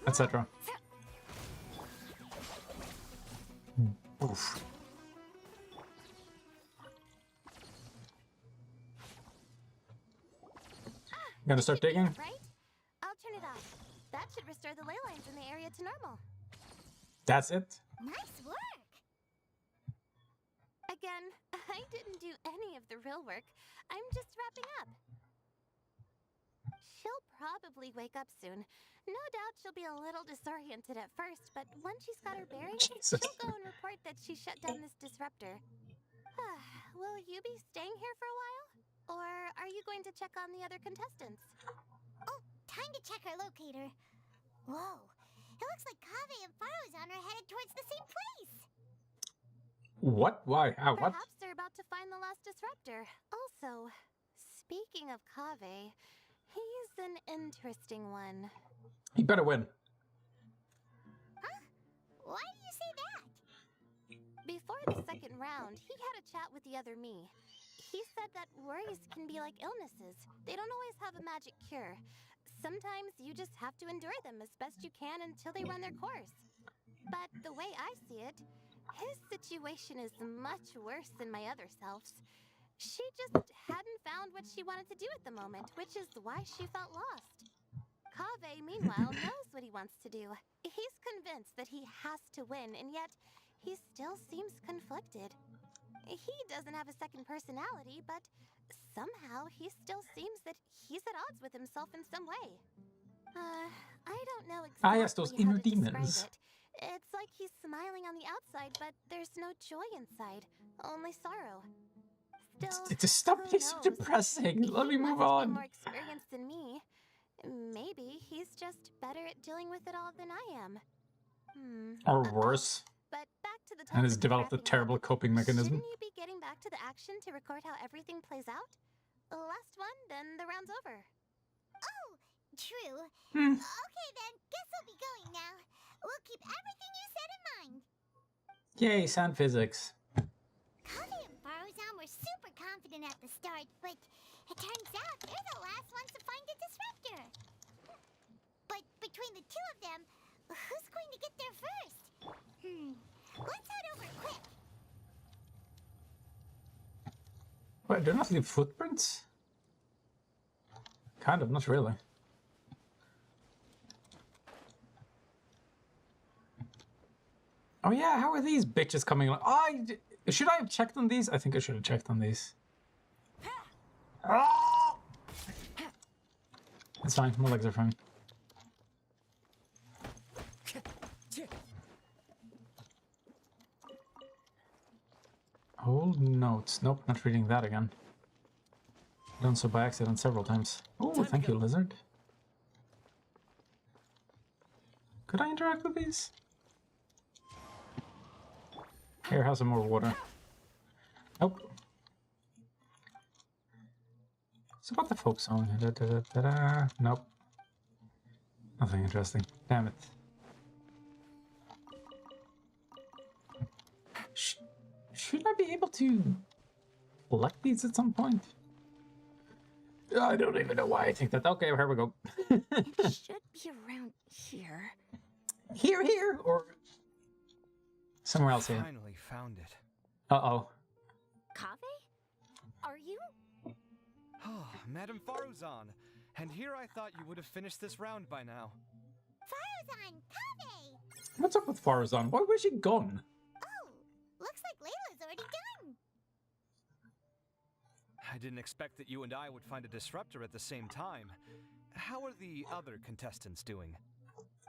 Etc. Oof. Gonna start digging? Right? I'll turn it off. That should restore the ley lines in the area to normal. That's it? Nice work! Again, I didn't do any of the real work. I'm just wrapping up. She'll probably wake up soon. No doubt she'll be a little disoriented at first, but once she's got her bearings, she'll go and report that she shut down this disruptor. Will you be staying here for a while? Or are you going to check on the other contestants? Oh, time to check our locator. Whoa, it looks like Kaveh and Farozan are headed towards the same place. What? Why? How? What? Perhaps they're about to find the last disruptor. Also, speaking of Kaveh, he's an interesting one. He better win. Huh? Why do you say that? Before the second round, he had a chat with the other me. He said that worries can be like illnesses. They don't always have a magic cure. Sometimes you just have to endure them as best you can until they run their course. But the way I see it, his situation is much worse than my other self's. She just hadn't found what she wanted to do at the moment, which is why she felt lost. Kaveh, meanwhile, knows what he wants to do. He's convinced that he has to win, and yet he still seems conflicted. He doesn't have a second personality, but somehow he still seems that he's at odds with himself in some way. I don't know exactly yes, those how inner to describe demons. it. It's like he's smiling on the outside, but there's no joy inside, only sorrow. Still, Stop who being so knows? depressing. Let me He move must be on. more experienced than me. Maybe he's just better at dealing with it all than I am. Or worse. But back to the And has topic of developed a wrapping terrible up. coping mechanism. Shouldn't you be getting back to the action to record how everything plays out? Last one, then the round's over. Oh, true. Hmm. Okay then, guess I'll be going now. We'll keep everything you said in mind. Yay, sound physics. Kaveh and Farozan were super confident at the start, but it turns out they're the last ones to find a disruptor. But between the two of them, who's going to get there first? Let's head over quick. Wait, do not leave footprints? Kind of, not really. Oh yeah, how are these bitches coming along? Should I have checked on these? I think I should have checked on these. It's fine. My legs are fine. Old notes. Nope, not reading that again. Done so by accident several times. Oh, thank you, lizard. Could I interact with these? Here, have some more water. Nope. So what the folk song? Da, da, da, da, da. Nope. Nothing interesting. Damn it. Should I be able to collect these at some point? I don't even know why I think that. Okay, here we go. It should be around here. Here, or somewhere else here. Finally found it. Uh-oh. Kaveh? Are you? Oh, Madame Faruzan. And here I thought you would have finished this round by now. Faruzan, Kaveh! What's up with Faruzan? Why was she gone? Oh, looks like Layla's already done. I didn't expect that you and I would find a disruptor at the same time. How are the other contestants doing?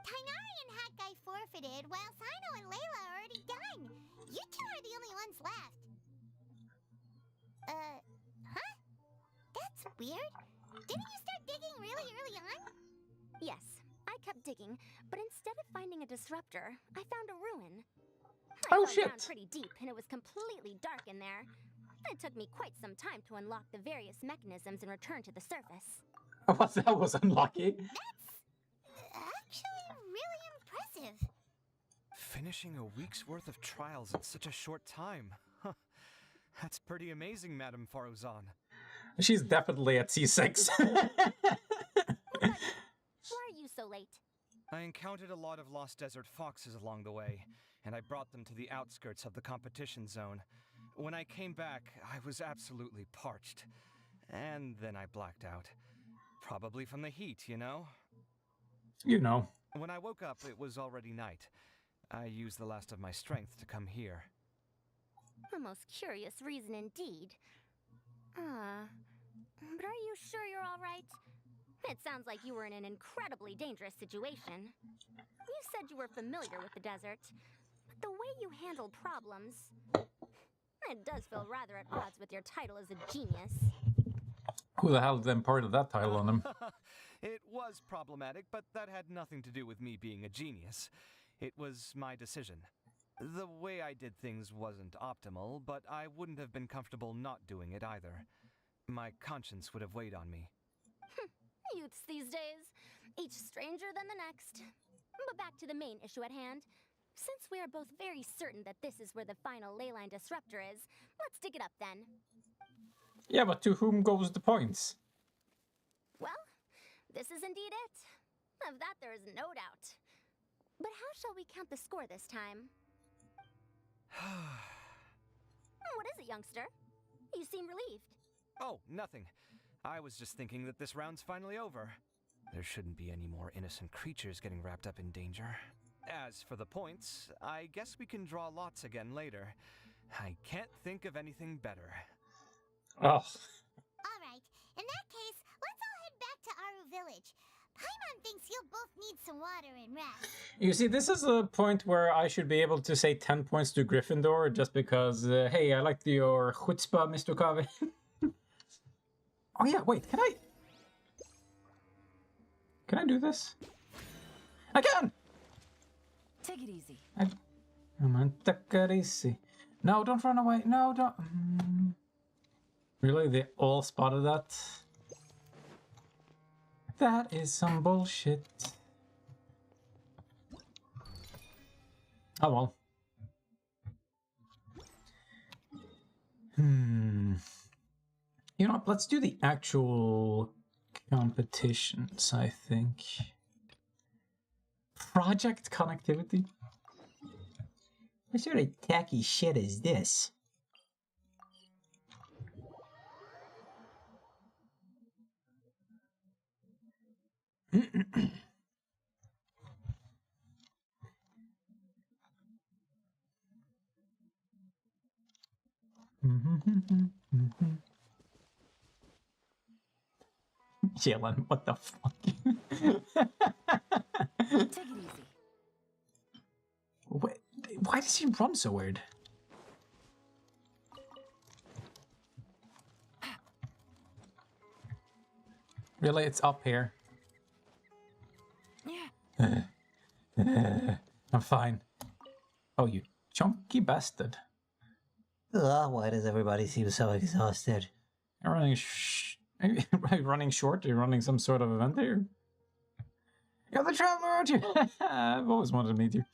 Tainari and Hawkeye forfeited, while Sino and Layla are already done. You two are the only ones left. Huh? That's weird. Didn't you start digging really early on? Yes, I kept digging, but instead of finding a disruptor, I found a ruin. I Oh, dug shit. down pretty deep, and it was completely dark in there. It took me quite some time to unlock the various mechanisms and return to the surface. That was unlucky. That's actually really impressive. Finishing a week's worth of trials in such a short time. Huh. That's pretty amazing, Madame Faruzan. She's definitely at C6. Why are you so late? I encountered a lot of lost desert foxes along the way, and I brought them to the outskirts of the competition zone. When I came back, I was absolutely parched. And then I blacked out. Probably from the heat, you know? You know. When I woke up, it was already night. I used the last of my strength to come here. A most curious reason indeed. But are you sure you're all right? It sounds like you were in an incredibly dangerous situation. You said you were familiar with the desert, but the way you handled problems... It does feel rather at odds with your title as a genius. Who the hell then part of that title on him? It was problematic, but that had nothing to do with me being a genius. It was my decision. The way I did things wasn't optimal, but I wouldn't have been comfortable not doing it either. My conscience would have weighed on me. Youths these days, each stranger than the next. But back to the main issue at hand. Since we are both very certain that this is where the final leyline disruptor is, let's dig it up then. Yeah, but to whom goes the points? Well, this is indeed it. Of that there is no doubt. But how shall we count the score this time? What is it, youngster? You seem relieved. Oh, nothing. I was just thinking that this round's finally over. There shouldn't be any more innocent creatures getting wrapped up in danger. As for the points, I guess we can draw lots again later. I can't think of anything better. Oh. Alright, in that case, let's all head back to Aru Village. Paimon thinks you'll both need some water and rest. You see, this is a point where I should be able to say 10 points to Gryffindor just because, hey, I liked your chutzpah, Mr. Kaveh. Oh yeah, wait, can I do this? I can! Take it easy. Come on, take it easy. No, don't run away. No, don't. Really? They all spotted that? That is some bullshit. Oh well. You know what? Let's do the actual competitions, I think. Project connectivity? What sort of tacky shit is this? Jalen, what the fuck? Take it easy. Wait, why does he run so weird? Really, it's up here. I'm fine. Oh, you chunky bastard. Why does everybody seem so exhausted? You're running are you running short? Are you running some sort of event here? You're the traveler, aren't you? I've always wanted to meet you.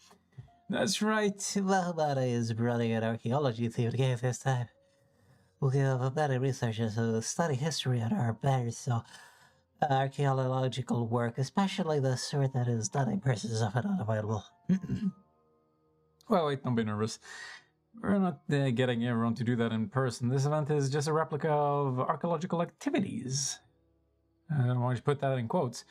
That's right. Lahmana is running an archaeology themed game this time. We have many researchers who study history at our base, so archaeological work, especially the sort that is done in person, is often unavailable. Well, wait, don't be nervous. We're not getting everyone to do that in person. This event is just a replica of archaeological activities. I don't want you to put that in quotes.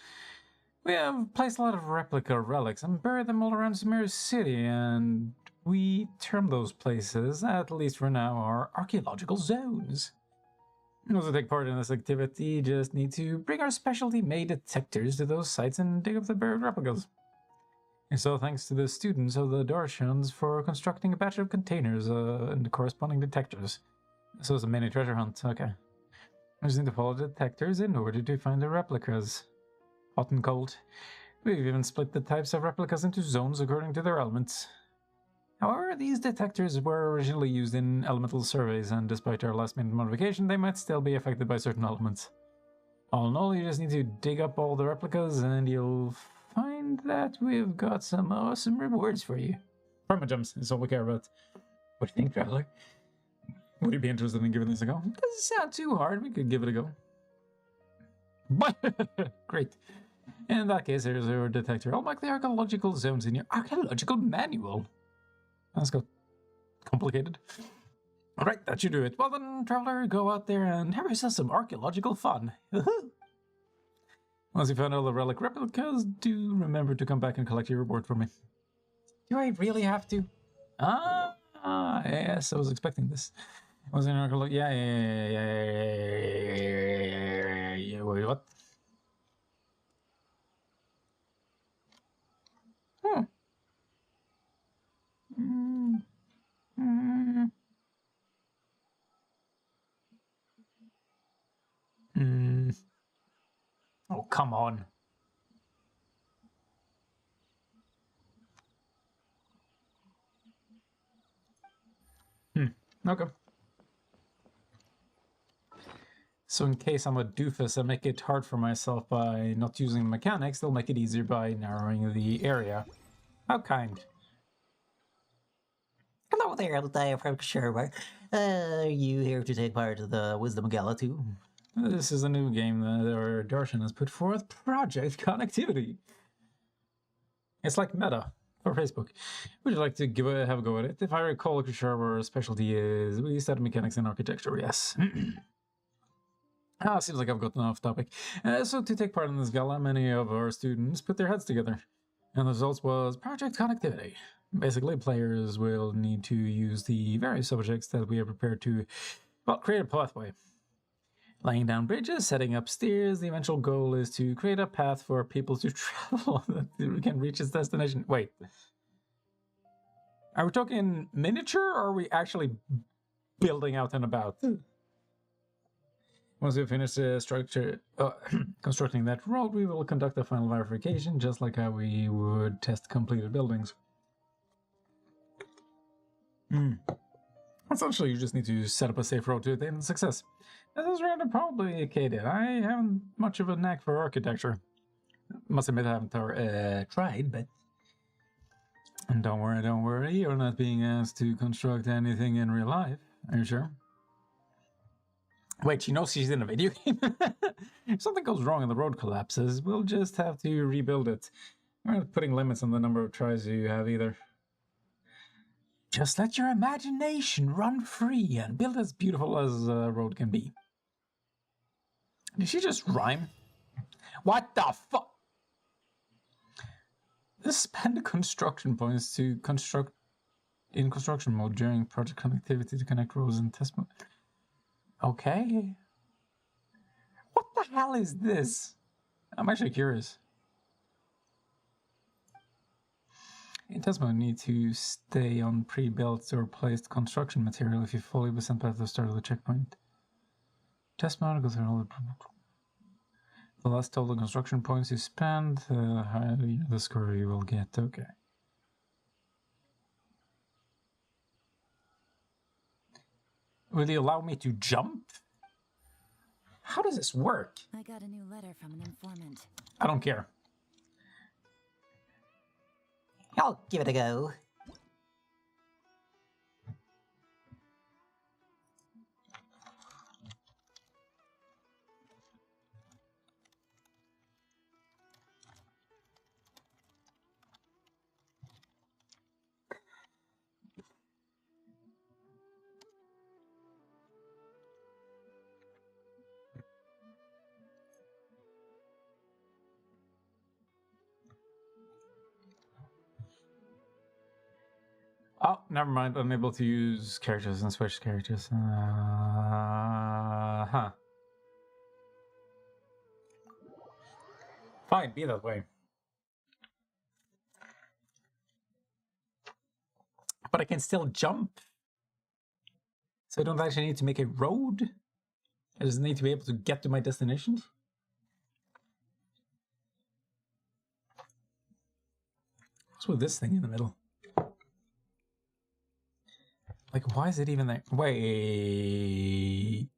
We have placed a lot of replica relics and buried them all around Sumeru City, and we term those places, at least for now, our archaeological zones. Those who take part in this activity just need to bring our specialty-made detectors to those sites and dig up the buried replicas. And so thanks to the students of the Darshans for constructing a batch of containers and the corresponding detectors. So it's a mini treasure hunt, okay. I just need to follow the detectors in order to find the replicas. Hot and cold. We've even split the types of replicas into zones according to their elements. However, these detectors were originally used in elemental surveys, and despite our last-minute modification, they might still be affected by certain elements. All in all, you just need to dig up all the replicas, and you'll find that we've got some awesome rewards for you. Perma jumps is all we care about. What do you think, traveler? Would you be interested in giving this a go? It doesn't sound too hard. We could give it a go. Great. In that case, here's your detector. I'll mark the archaeological zones in your archaeological manual. Let's go. Complicated. Alright, that should do it. Well then, traveler, go out there and have yourself some archaeological fun. Once you find all the relic replicas, do remember to come back and collect your reward for me. Do I really have to? Yes, I was expecting this. Was it an archaeological? Yeah. Wait, what? Oh, come on. Okay. So in case I'm a doofus, I make it hard for myself by not using mechanics, they'll make it easier by narrowing the area. How kind. Hello there, I am from Sherwood. Are you here to take part in the Wisdom Gala too? This is a new game that our Darshan has put forth, Project Connectivity. It's like Meta for Facebook. Would you like to have a go at it? If I recall, our specialty is we study mechanics and architecture, yes. Seems like I've gotten off topic. So to take part in this gala, many of our students put their heads together. And the result was Project Connectivity. Basically, players will need to use the various subjects that we have prepared to, well, create a pathway. Laying down bridges, setting up stairs, the eventual goal is to create a path for people to travel that can reach its destination. Wait. Are we talking miniature, or are we actually building out and about? Once we finish constructing that road, we will conduct a final verification, just like how we would test completed buildings. Essentially, you just need to set up a safe road to attain success. This is rather complicated. I haven't much of a knack for architecture. Must admit I haven't tried, but... And don't worry, you're not being asked to construct anything in real life. Are you sure? Wait, she knows she's in a video game? If something goes wrong and the road collapses, we'll just have to rebuild it. We're not putting limits on the number of tries you have either. Just let your imagination run free and build as beautiful as a road can be. Did she just rhyme? What the fuck? Spend construction points to construct in construction mode during project connectivity to connect roads and test mode. Okay. What the hell is this? I'm actually curious. In Tesmo, you need to stay on pre-built or placed construction material if you fully be sent back to the start of the checkpoint. Test mode goes through all the last total construction points you spend, higher the score you will get. Okay. Will they allow me to jump? How does this work? I got a new letter from an informant. I don't care. I'll give it a go. Oh, never mind. Unable to use characters and switch characters. Huh. Fine, be that way. But I can still jump. So I don't actually need to make a road. I just need to be able to get to my destination. What's with this thing in the middle? Like, why is it even there? Wait.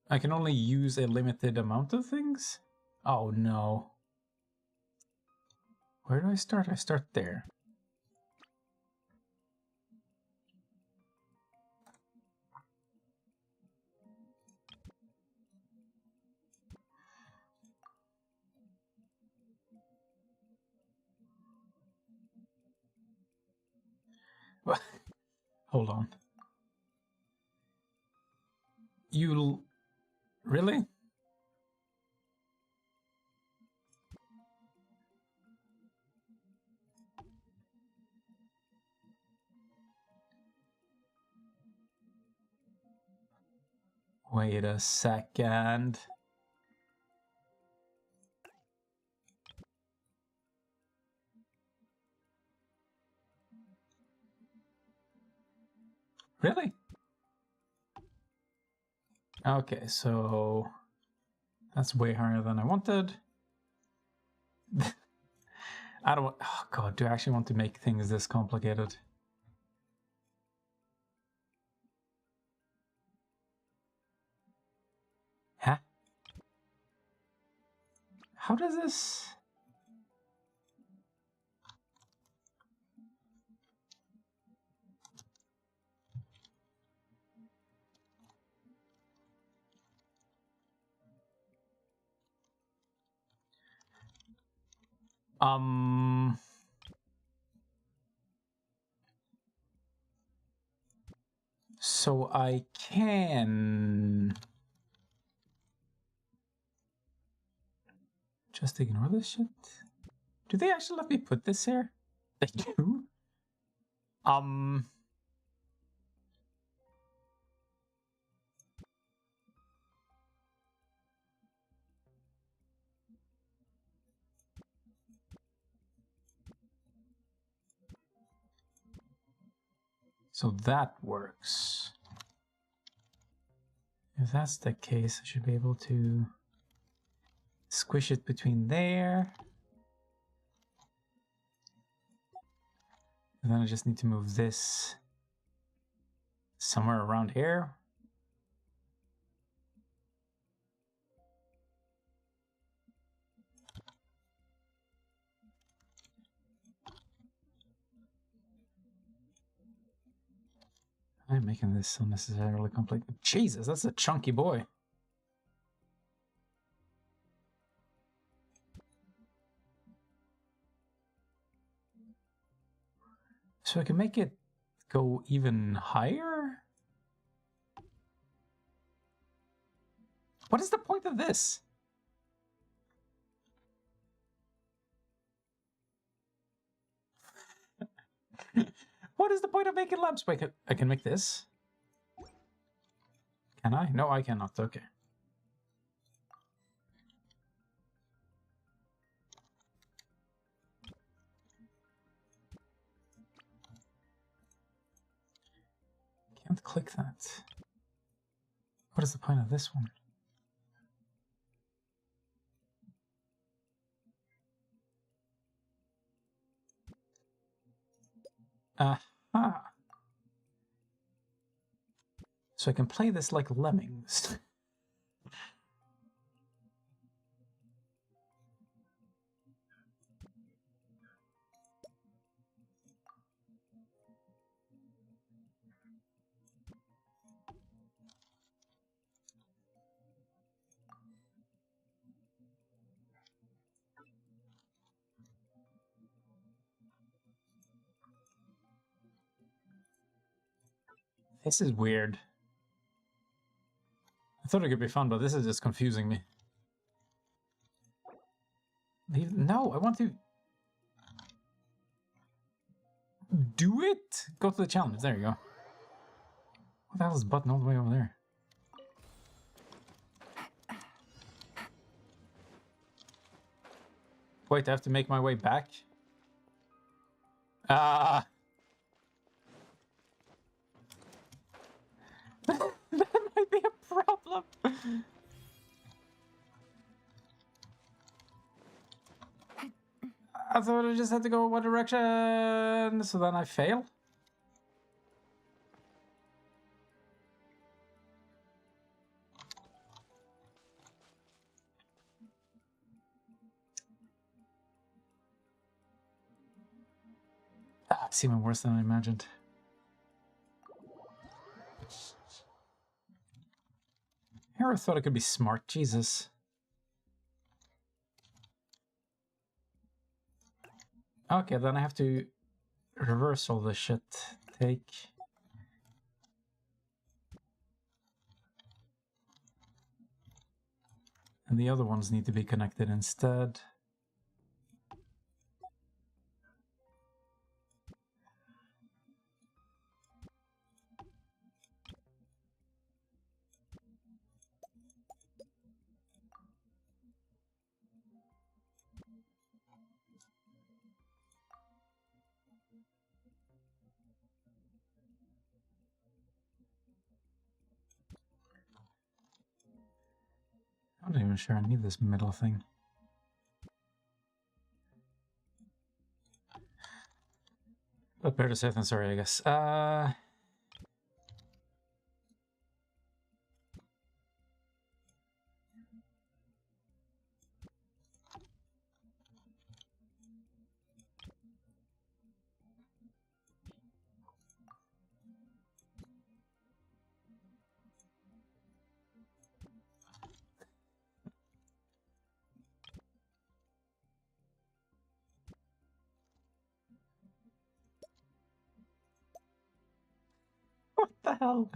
I can only use a limited amount of things? Oh no. Where do I start? I start there. Hold on. You really? Wait a second. Really? Okay, so that's way higher than I wanted. I don't. Oh god, do I actually want to make things this complicated? Huh? How does this? So I can just ignore this shit. Do they actually let me put this here? They do? So that works. If that's the case, I should be able to squish it between there. And then I just need to move this somewhere around here. I'm making this unnecessarily complicated. Jesus, that's a chunky boy. So I can make it go even higher? What is the point of this? What is the point of making lamps? Wait, I can make this? Can I? No, I cannot. Okay. Can't click that. What is the point of this one? Aha! So I can play this like lemmings. This is weird. I thought it could be fun, but this is just confusing me. No, I want to... do it! Go to the challenge. There you go. What the hell is the button all the way over there? Wait, I have to make my way back? Ah! That might be a problem. I thought I just had to go one direction, so then I fail. Ah, it's even worse than I imagined. Here I thought I could be smart, Jesus. Okay, then I have to reverse all this shit. Take... and the other ones need to be connected instead. I'm not even sure I need this middle thing. But better safe than sorry, I guess. What the hell?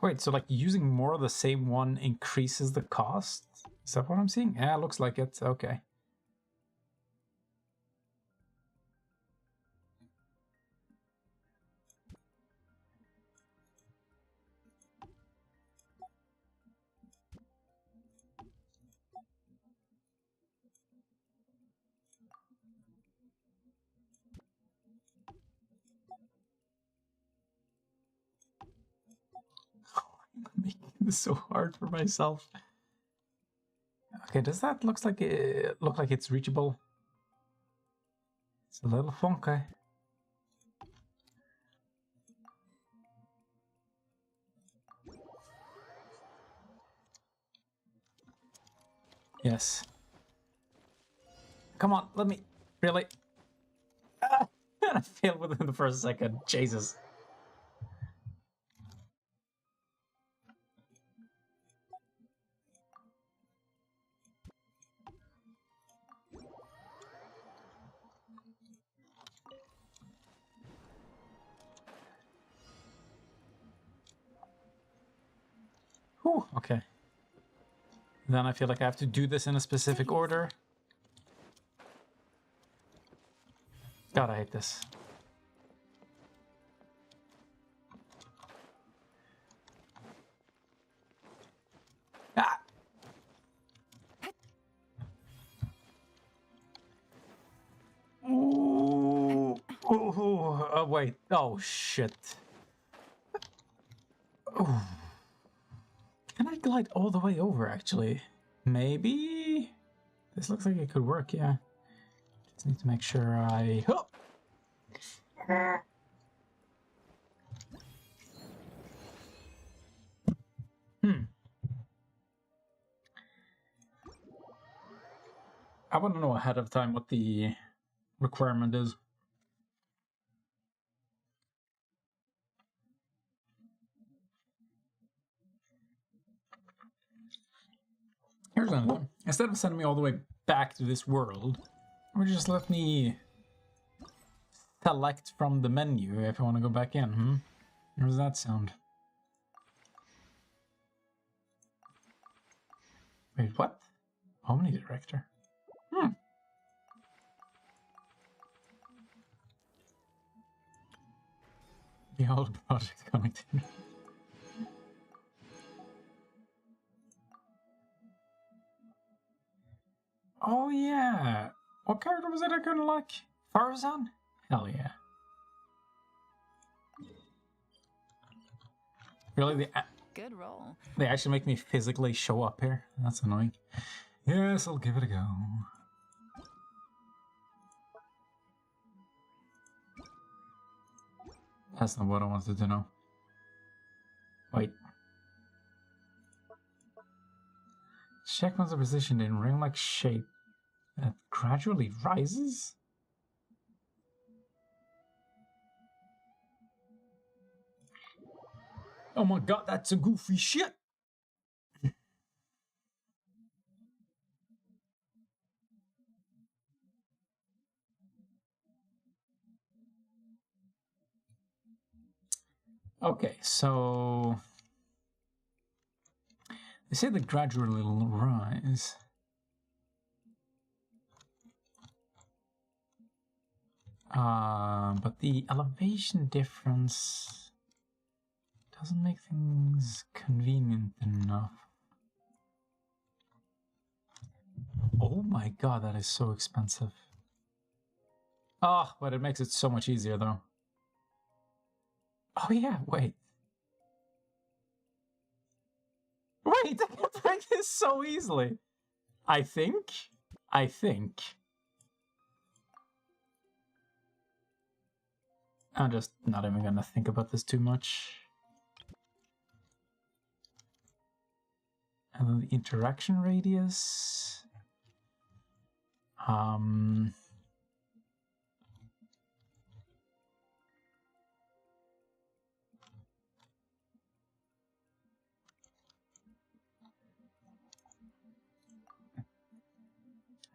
Wait, so like using more of the same one increases the cost? Is that what I'm seeing? Yeah, looks like it. Okay. I'm making this so hard for myself. Okay, does that look like it's reachable? It's a little funky. Yes. Come on, let me... really? Ah, I failed within the first second. Jesus. Whew, okay. Then I feel like I have to do this in a specific order. God, I hate this. Oh, wait. Oh, shit. Oh. Can I glide all the way over, actually? Maybe? This looks like it could work, yeah. Just need to make sure I... Oh! I want to know ahead of time what the requirement is. Here's another one. Instead of sending me all the way back to this world, or just let me select from the menu if I want to go back in, How does that sound? Wait, what? Omni Director? The old project connectivity. Oh yeah! What character was it I couldn't like? Farazan? Hell yeah. Really? Good roll. They actually make me physically show up here? That's annoying. Yes, I'll give it a go. That's not what I wanted to know. Wait. Check once a position in ring-like shape that gradually rises? Oh my god, that's a goofy shit! Okay, so... They say the gradually rise. But the elevation difference doesn't make things convenient enough. Oh my god, that is so expensive. Oh, but it makes it so much easier though. Oh yeah, wait. Wait, I can break this so easily. I think. I'm just not even gonna think about this too much. And then the interaction radius.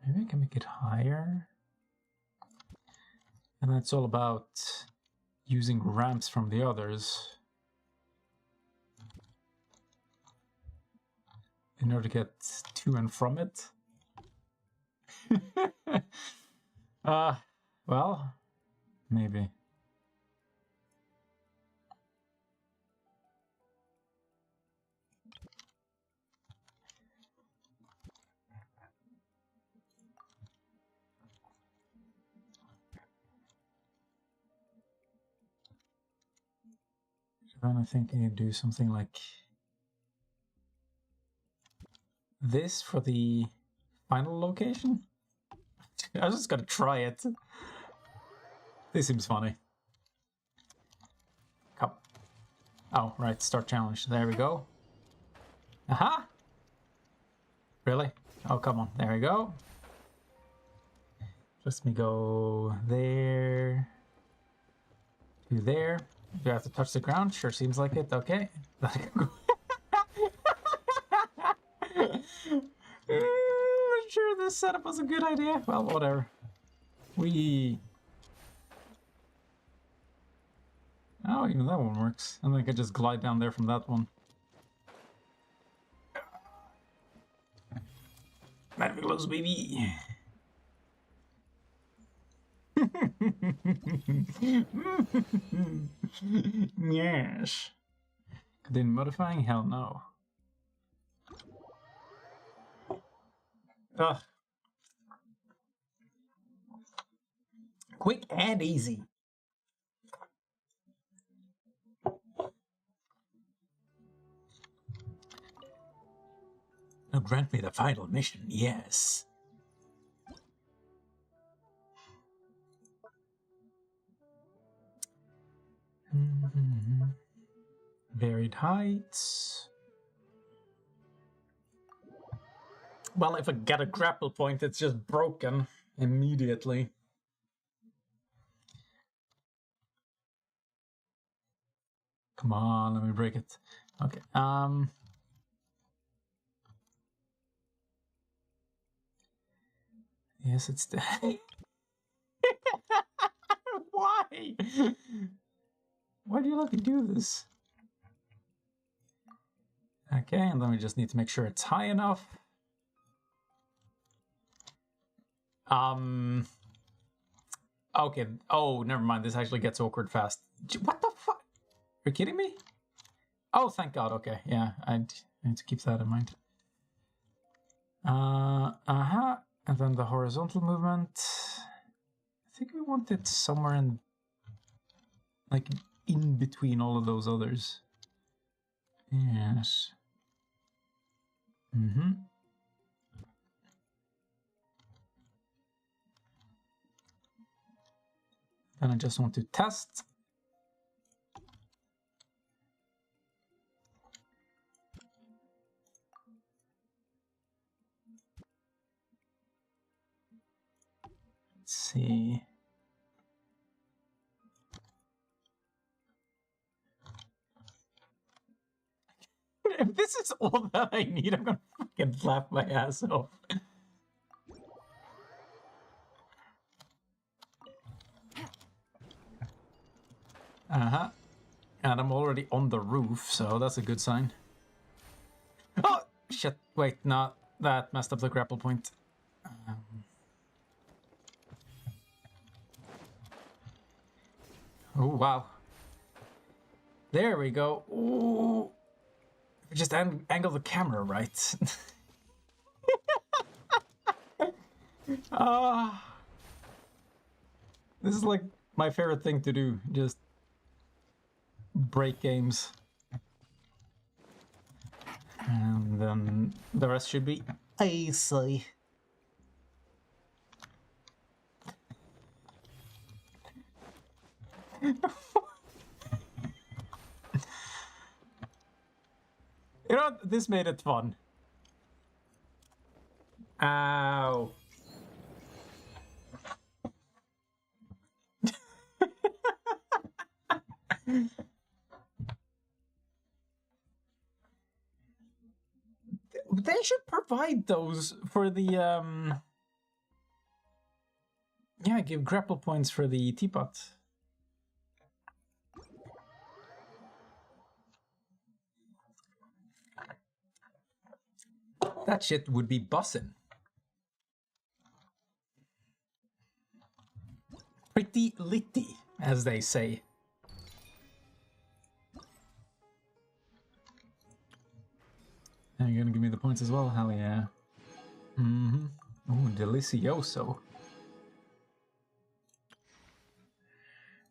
Maybe I can make it higher. And that's all about using ramps from the others in order to get to and from it. Well, maybe. Then I think I can do something like this for the final location. I just gotta try it. This seems funny. Come. Oh, right, start challenge. There we go. Aha! Really? Oh, come on. There we go. Just me go there. To there. Do I have to touch the ground? Sure seems like it. Okay. I'm sure this setup was a good idea. Well, whatever. Oh, even that one works. And then I can just glide down there from that one. Marvelous, baby. Yes. Continue modifying? Hell no. Ugh. Quick and easy. Now grant me the final mission, yes. Varied heights. Well, if I get a grapple point, it's just broken immediately. Come on, let me break it. Okay, yes, it's the... Why? Why do you let me do this? Okay, and then we just need to make sure it's high enough. Okay, oh, never mind, this actually gets awkward fast. What the fuck? Are you kidding me? Oh, thank God, okay, yeah, I need to keep that in mind. And then the horizontal movement. I think we want it somewhere in, like, in between all of those others. Yes. Mm-hmm. Then I just want to test. Let's see. If this is all that I need, I'm gonna fucking laugh my ass off. Uh-huh. And I'm already on the roof, so that's a good sign. Oh! Shit, wait, no. That messed up the grapple point. Oh, wow. There we go. Ooh. Just angle the camera right. This is like my favorite thing to do. Just break games. And then the rest should be easy. You know what? This made it fun. Ow. They should provide those for the, yeah, give grapple points for the teapot. That shit would be bussin'. Pretty litty, as they say. Are you gonna give me the points as well? Hell yeah. Mm-hmm. Ooh, delicioso.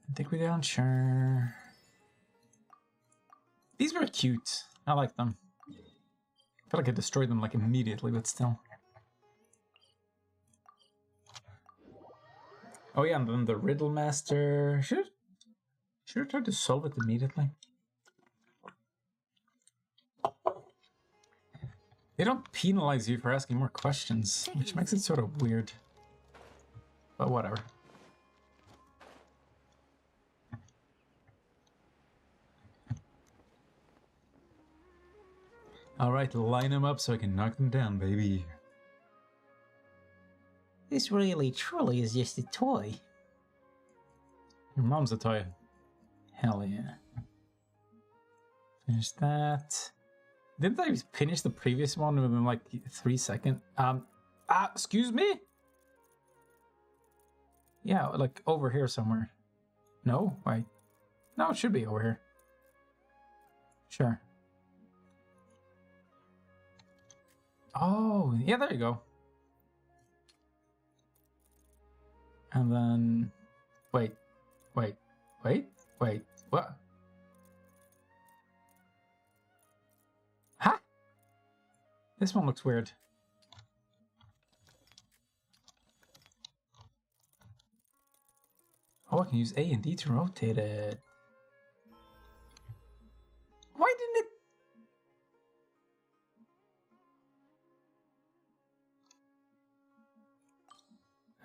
I think we don't, sure. These were cute. I like them. I feel like I destroyed them like immediately, but still. Oh yeah, and then the Riddle Master. Should have tried to solve it immediately. They don't penalize you for asking more questions, which makes it sort of weird. But whatever. Alright, line them up so I can knock them down, baby. This really, truly is just a toy. Your mom's a toy. Hell yeah. Finish that. Didn't I finish the previous one within like 3 seconds? Excuse me? Yeah, like over here somewhere. No? Wait. No, it should be over here. Sure. Oh, yeah, there you go. And then... Wait. What? Huh? This one looks weird. Oh, I can use A and D to rotate it. Why didn't it?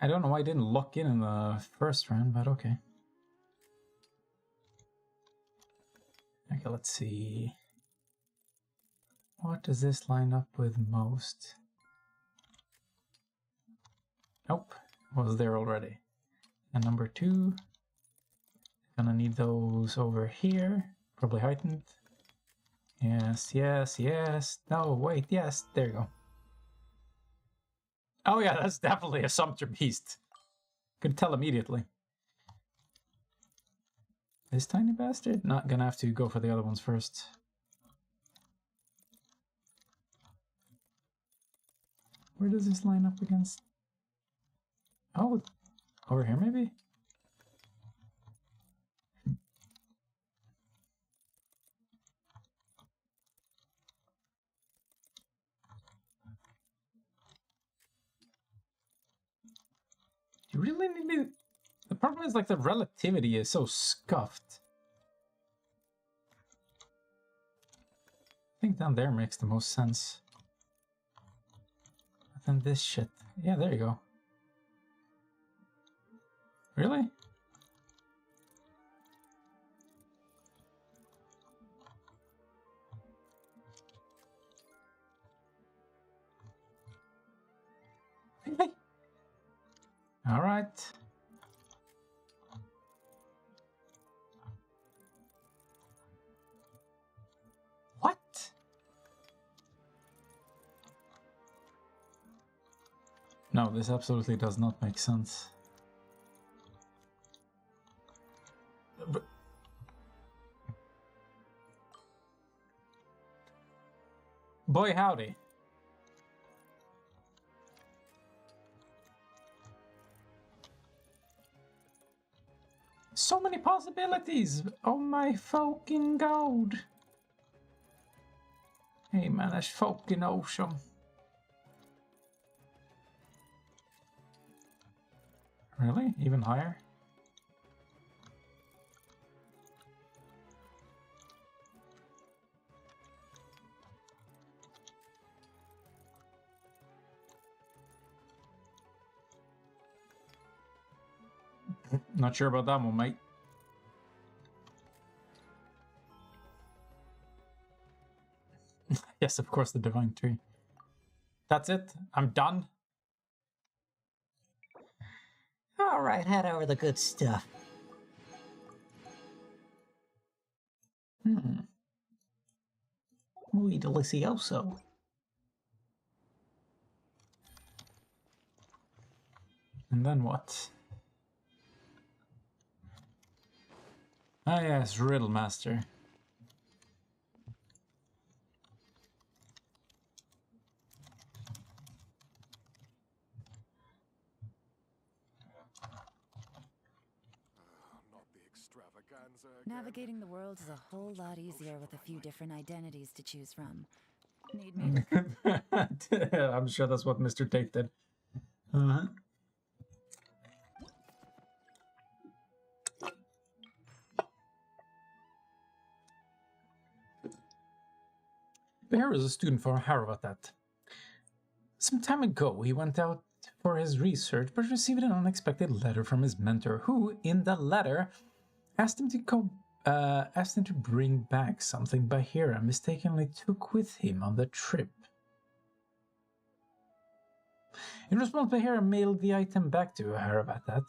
I don't know why I didn't lock in the first round, but okay. Okay, let's see. What does this line up with most? Nope, was there already. And number 2, gonna need those over here, probably heightened. Yes, yes, yes. No, wait, yes, there you go. Oh yeah, that's definitely a Sumpter Beast. Could tell immediately. This tiny bastard? Not gonna have to go for the other ones first. Where does this line up against? Oh, over here maybe? You really need me? The problem is like the relativity is so scuffed. I think down there makes the most sense. But then this shit. Yeah, there you go. Really? Really? All right. What? No, this absolutely does not make sense. But boy howdy. So many possibilities! Oh my fucking god! Hey man, that's fucking awesome. Really? Even higher? Not sure about that one, mate. Yes, of course, the Divine Tree. That's it? I'm done? Alright, head over the good stuff. Muy delicioso. And then what? Ah yes, Riddle Master. Navigating the world is a whole lot easier with a few different identities to choose from. Need me to... I'm sure that's what Mr. Tate did. Uh-huh. Bear is a student for Haravatat. Some time ago, he went out for his research, but received an unexpected letter from his mentor, who, in the letter, asked him to bring back something Bahira mistakenly took with him on the trip. In response, Bahira mailed the item back to Haravatat.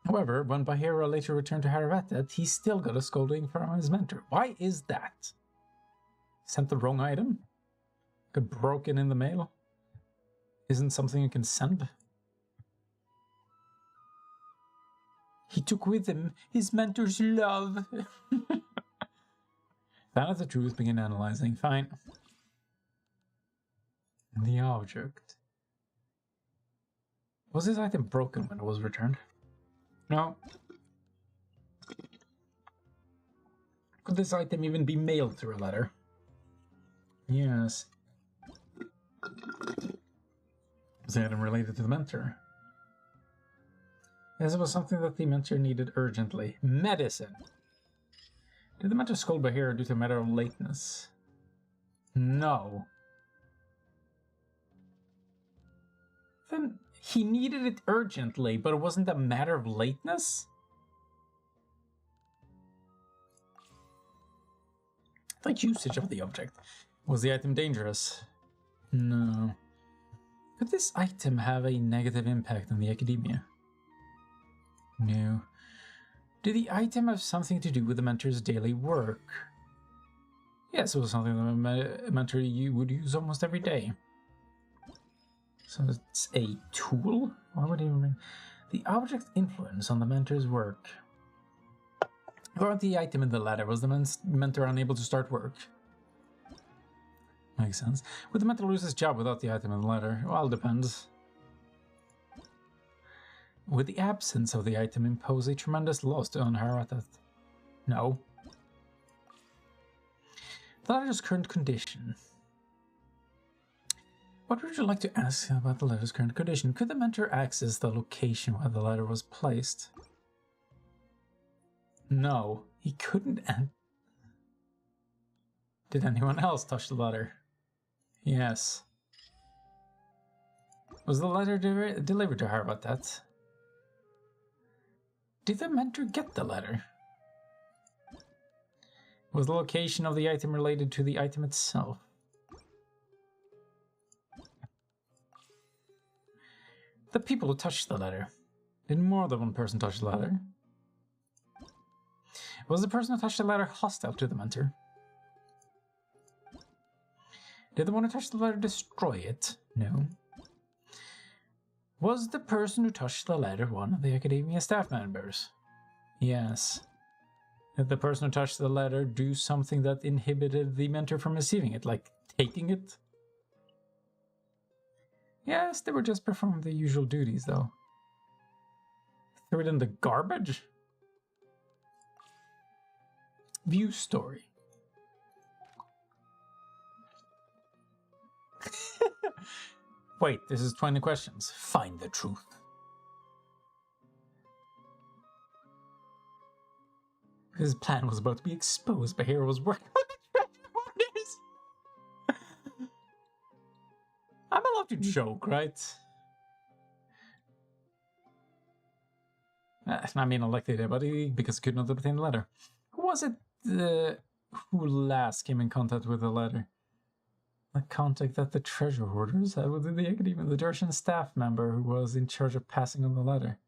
However, when Bahira later returned to Haravatat, he still got a scolding from his mentor. Why is that? Sent the wrong item? Got broken in the mail? Isn't something you can send? He took with him his mentor's love. Found out the truth, began analyzing. Fine. The object. Was this item broken when it was returned? No. Could this item even be mailed through a letter? Yes. Was the item related to the mentor? Yes, it was something that the mentor needed urgently. Medicine! Did the mentor scold Bahira due to a matter of lateness? No. Then he needed it urgently, but it wasn't a matter of lateness? Like usage of the object. Was the item dangerous? No. Could this item have a negative impact on the academia? No. Did the item have something to do with the mentor's daily work? Yes, it was something that a mentor you would use almost every day. So it's a tool? Why would he even... The object influence on the mentor's work. Without the item in the letter, was the mentor unable to start work? Makes sense. Would the mentor lose his job without the item in the letter? Well, depends. Would the absence of the item impose a tremendous loss to Unharatat? No. The letter's current condition. What would you like to ask about the letter's current condition? Could the mentor access the location where the letter was placed? No, he couldn't. Did anyone else touch the letter? Yes. Was the letter delivered to Haratat? Did the mentor get the letter? Was the location of the item related to the item itself? The people who touched the letter. Did more than one person touch the letter? Was the person who touched the letter hostile to the mentor? Did the one who touched the letter destroy it? No. Was the person who touched the letter one of the Academia staff members? Yes. Did the person who touched the letter do something that inhibited the mentor from receiving it, like taking it? Yes, they were just performing the usual duties, though. Threw it in the garbage? View story. Wait, this is 20 questions. Find the truth. His plan was about to be exposed, but Hero was working on the treasure hoarders. I'm allowed to joke, right? I mean, unlikely there, but because he could not obtain the letter. Who was it who last came in contact with the letter? The contact that the treasure hoarders had within the Academy, the Darshan staff member who was in charge of passing on the letter.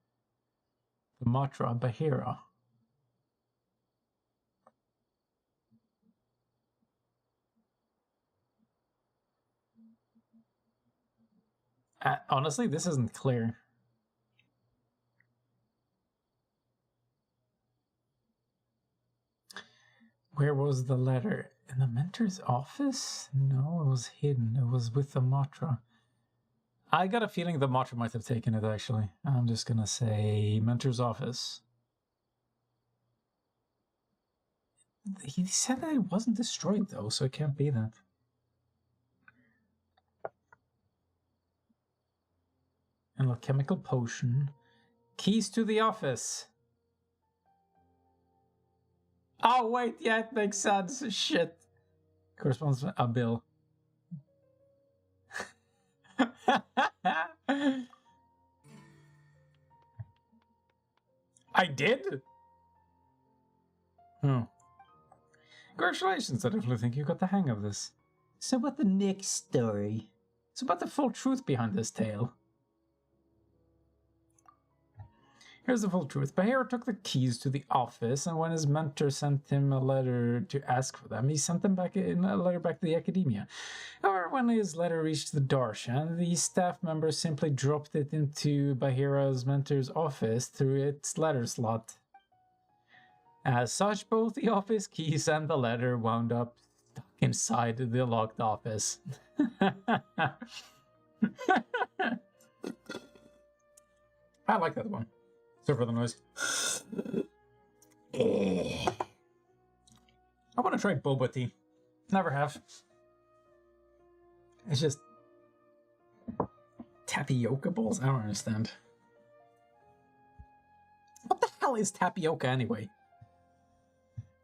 The Matra Bahira. Honestly, this isn't clear. Where was the letter? In the mentor's office? No, it was hidden. It was with the Matra. I got a feeling the Matra might have taken it, actually. I'm just gonna say mentor's office. He said that it wasn't destroyed, though, so it can't be that. And a chemical potion. Keys to the office. Oh, wait, yeah, it makes sense. Shit. Corresponds to a bill. I did? Oh. Congratulations, I definitely think you got the hang of this. So what the next story? So about the full truth behind this tale. Here's the full truth. Bahira took the keys to the office, and when his mentor sent him a letter to ask for them, he sent them back in a letter back to the Academia. However, when his letter reached the Darshan, the staff member simply dropped it into Bahira's mentor's office through its letter slot. As such, both the office keys and the letter wound up stuck inside the locked office. I like that one. Sorry for the noise. I want to try boba tea. Never have. It's just Tapioca balls? I don't understand. What the hell is tapioca anyway?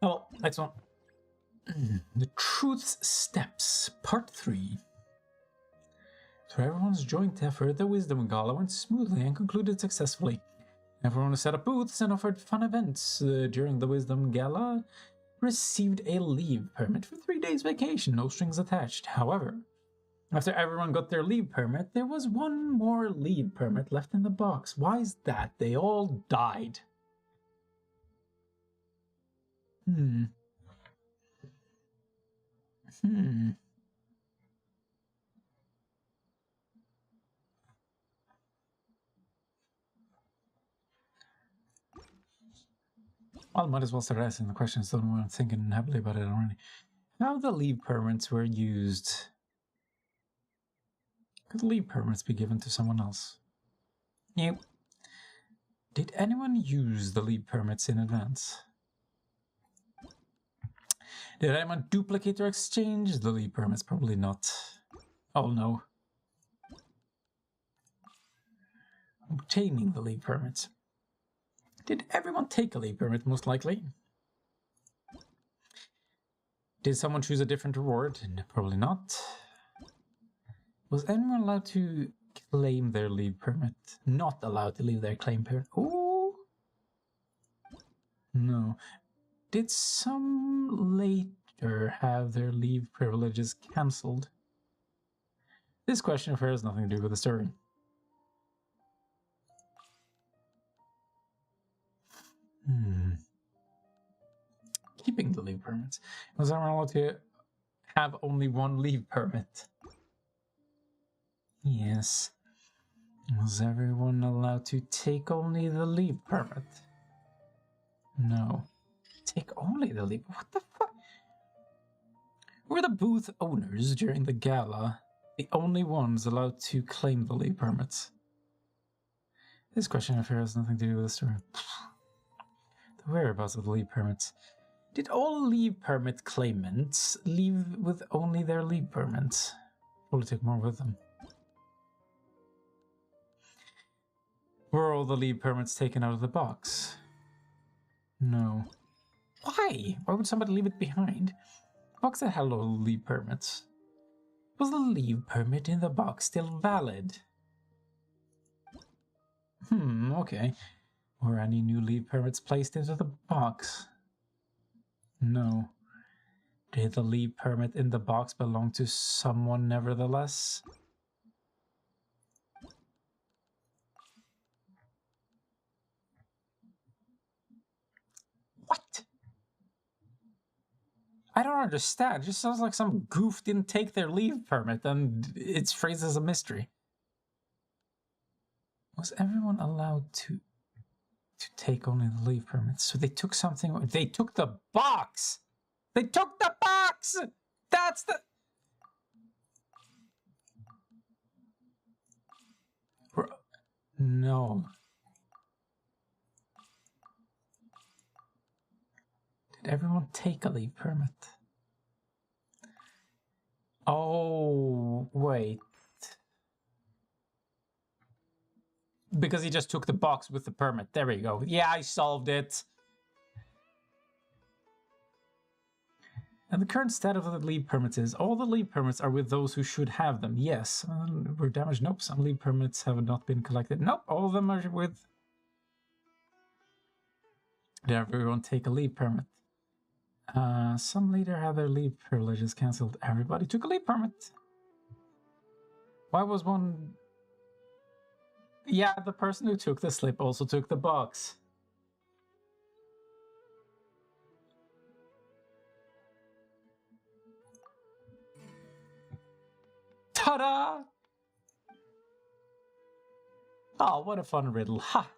Oh, next one. The Truth's Steps, Part 3. Through everyone's joint effort, the Wisdom Gala went smoothly and concluded successfully. Everyone set up booths and offered fun events during the Wisdom Gala. Received a leave permit for 3 days vacation, no strings attached. However, after everyone got their leave permit, there was one more leave permit left in the box. Why is that? They all died. Well, might as well start asking the questions, so I'm thinking heavily about it already. How the leave permits were used. Could leave permits be given to someone else? Yep. Did anyone use the leave permits in advance? Did anyone duplicate or exchange the leave permits? Probably not. Oh no. Obtaining the leave permits. Did everyone take a leave permit, most likely? Did someone choose a different reward? Probably not. Was anyone allowed to claim their leave permit? Not allowed to leave their claim permit. Ooh. No. Did some later have their leave privileges cancelled? This question affair has nothing to do with the story. Keeping the leave permits. Was everyone allowed to have only one leave permit? Yes. Was everyone allowed to take only the leave permit? No. Take only the leave. What the fuck? Were the booth owners during the gala the only ones allowed to claim the leave permits? This question affair has nothing to do with the story. The whereabouts of the leave permits. Did all leave permit claimants leave with only their leave permits? Probably took more with them. Were all the leave permits taken out of the box? No. Why? Why would somebody leave it behind? Box that had all leave permits. Was the leave permit in the box still valid? Okay. Were any new leave permits placed into the box? No. Did the leave permit in the box belong to someone nevertheless? What? I don't understand. It just sounds like some goof didn't take their leave permit and it's phrased as a mystery. Was everyone allowed to take only the leave permits? So they took something. They took the box. They took the box. That's the. No. Did everyone take a leave permit? Oh, wait. Because he just took the box with the permit. There we go. Yeah, I solved it. And the current status of the leave permits is all the leave permits are with those who should have them. Yes. Were damaged? Nope. Some leave permits have not been collected. Nope. All of them are with. Did everyone take a leave permit? Some later had their leave privileges cancelled. Everybody took a leave permit. Why was one... Yeah, the person who took the slip also took the box. Ta-da! Oh, what a fun riddle. Ha!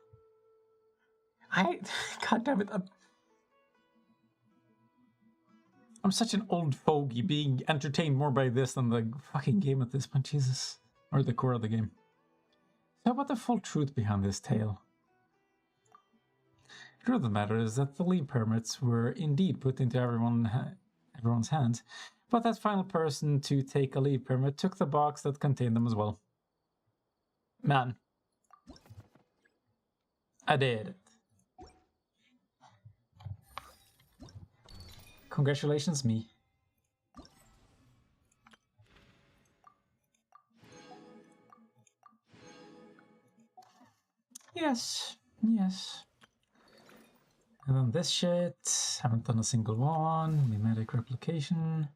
God damn it. I'm such an old fogey being entertained more by this than the fucking game at this point. Jesus. Or the core of the game. So about the full truth behind this tale? The truth of the matter is that the leave permits were indeed put into everyone's hands, but that final person to take a leave permit took the box that contained them as well. Man. I did it. Congratulations, me. Yes, yes. And then this shit. Haven't done a single one. Mimetic replication.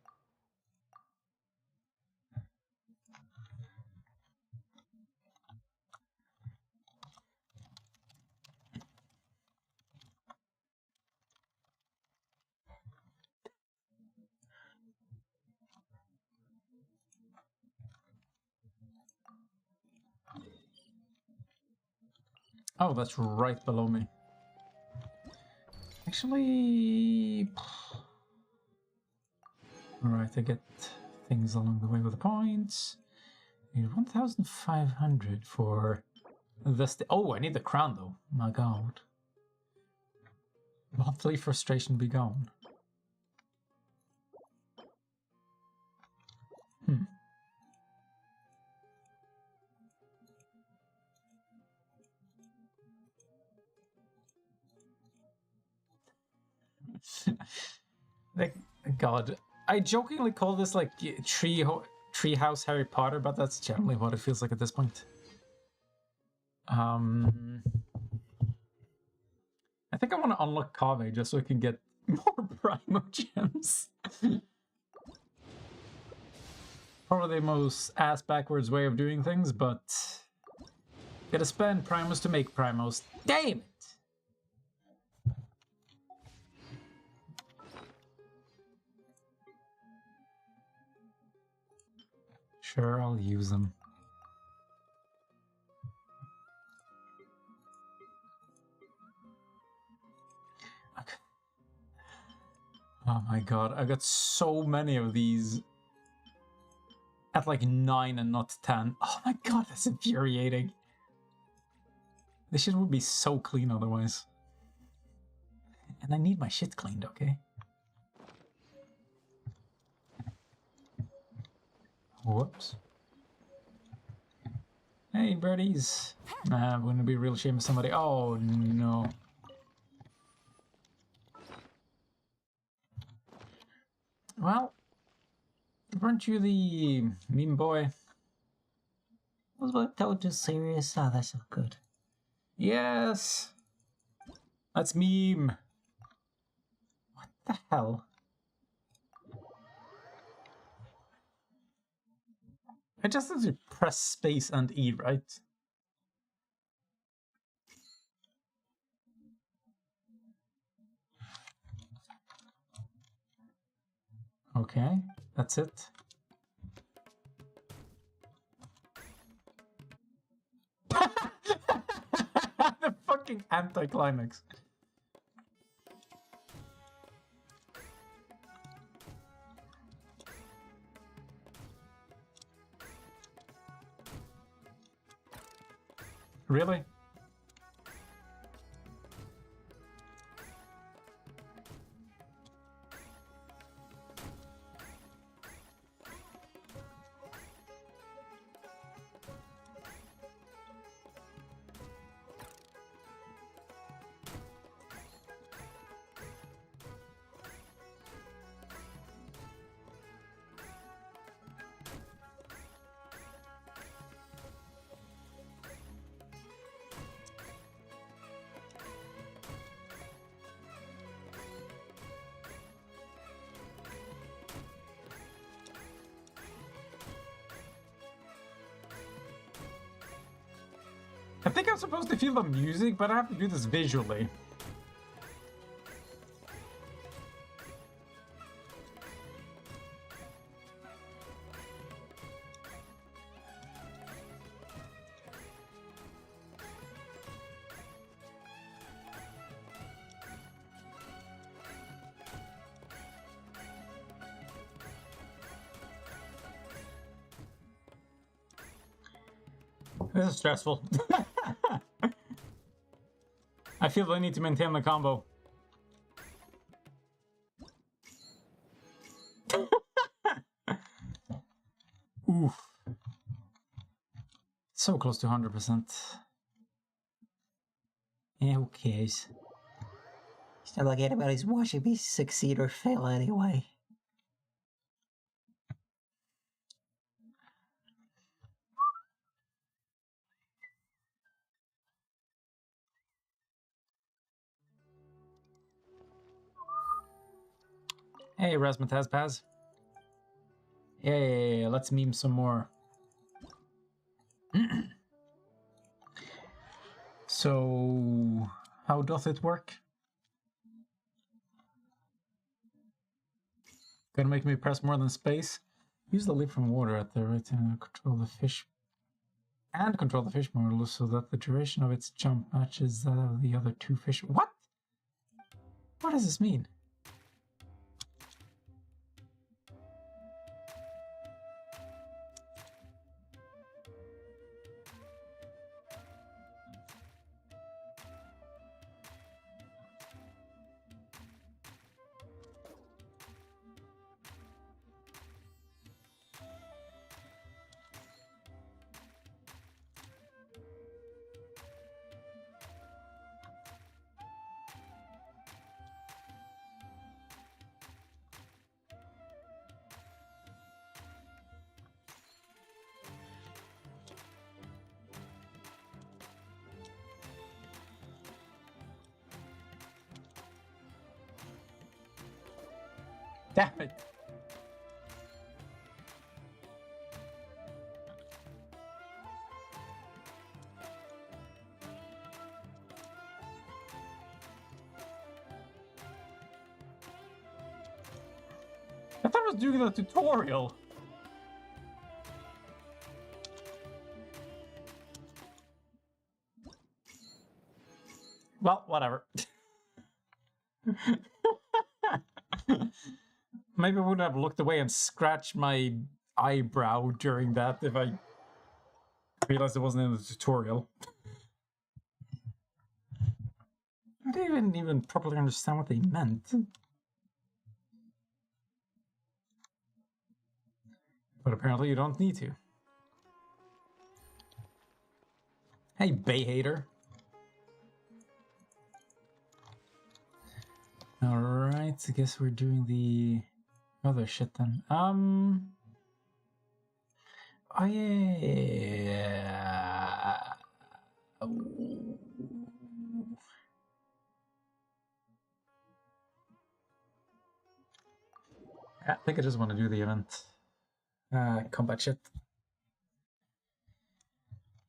Oh, that's right below me. Actually... Alright, I get things along the way with the points. I need 1,500 for this. Oh, I need the crown though. My god. Monthly frustration be gone. Hmm. Like, god. I jokingly call this like Treehouse Harry Potter, but that's generally what it feels like at this point. I think I want to unlock Kaveh just so I can get more Primo Gems. Probably the most ass-backwards way of doing things, but... Gotta spend Primos to make Primos. Damn it! Sure, I'll use them. Okay. Oh my god, I got so many of these at like 9 and not 10. Oh my god, that's infuriating. This shit would be so clean otherwise. And I need my shit cleaned, okay? Whoops. Hey, birdies. Wouldn't it be a real shame if somebody... Oh, no. Well, weren't you the meme boy? Was what told you serious? Oh, that's not good. Yes! That's meme. What the hell? I just have to press space and E, right? Okay, that's it. The fucking anticlimax. Really? I think I'm supposed to feel the music, but I have to do this visually. This is stressful. I feel I need to maintain the combo. Oof. so close to 100%. Yeah, who cares? It's not like anybody's watching me succeed or fail anyway. Hey, Razmatazpaz. Yeah, let's meme some more. So, how doth it work? Gonna make me press more than space? Use the leap from water at the right time to control the fish and control the fish model so that the duration of its jump matches that of the other two fish. What? What does this mean? Damn it. I thought I was doing the tutorial. Well, whatever. Maybe I would have looked away and scratched my eyebrow during that if I realized it wasn't in the tutorial. I didn't even properly understand what they meant. But apparently you don't need to. Hey, Bay Hater. Alright, I guess we're doing the other shit then. Oh yeah. I think I just want to do the event. Combat shit.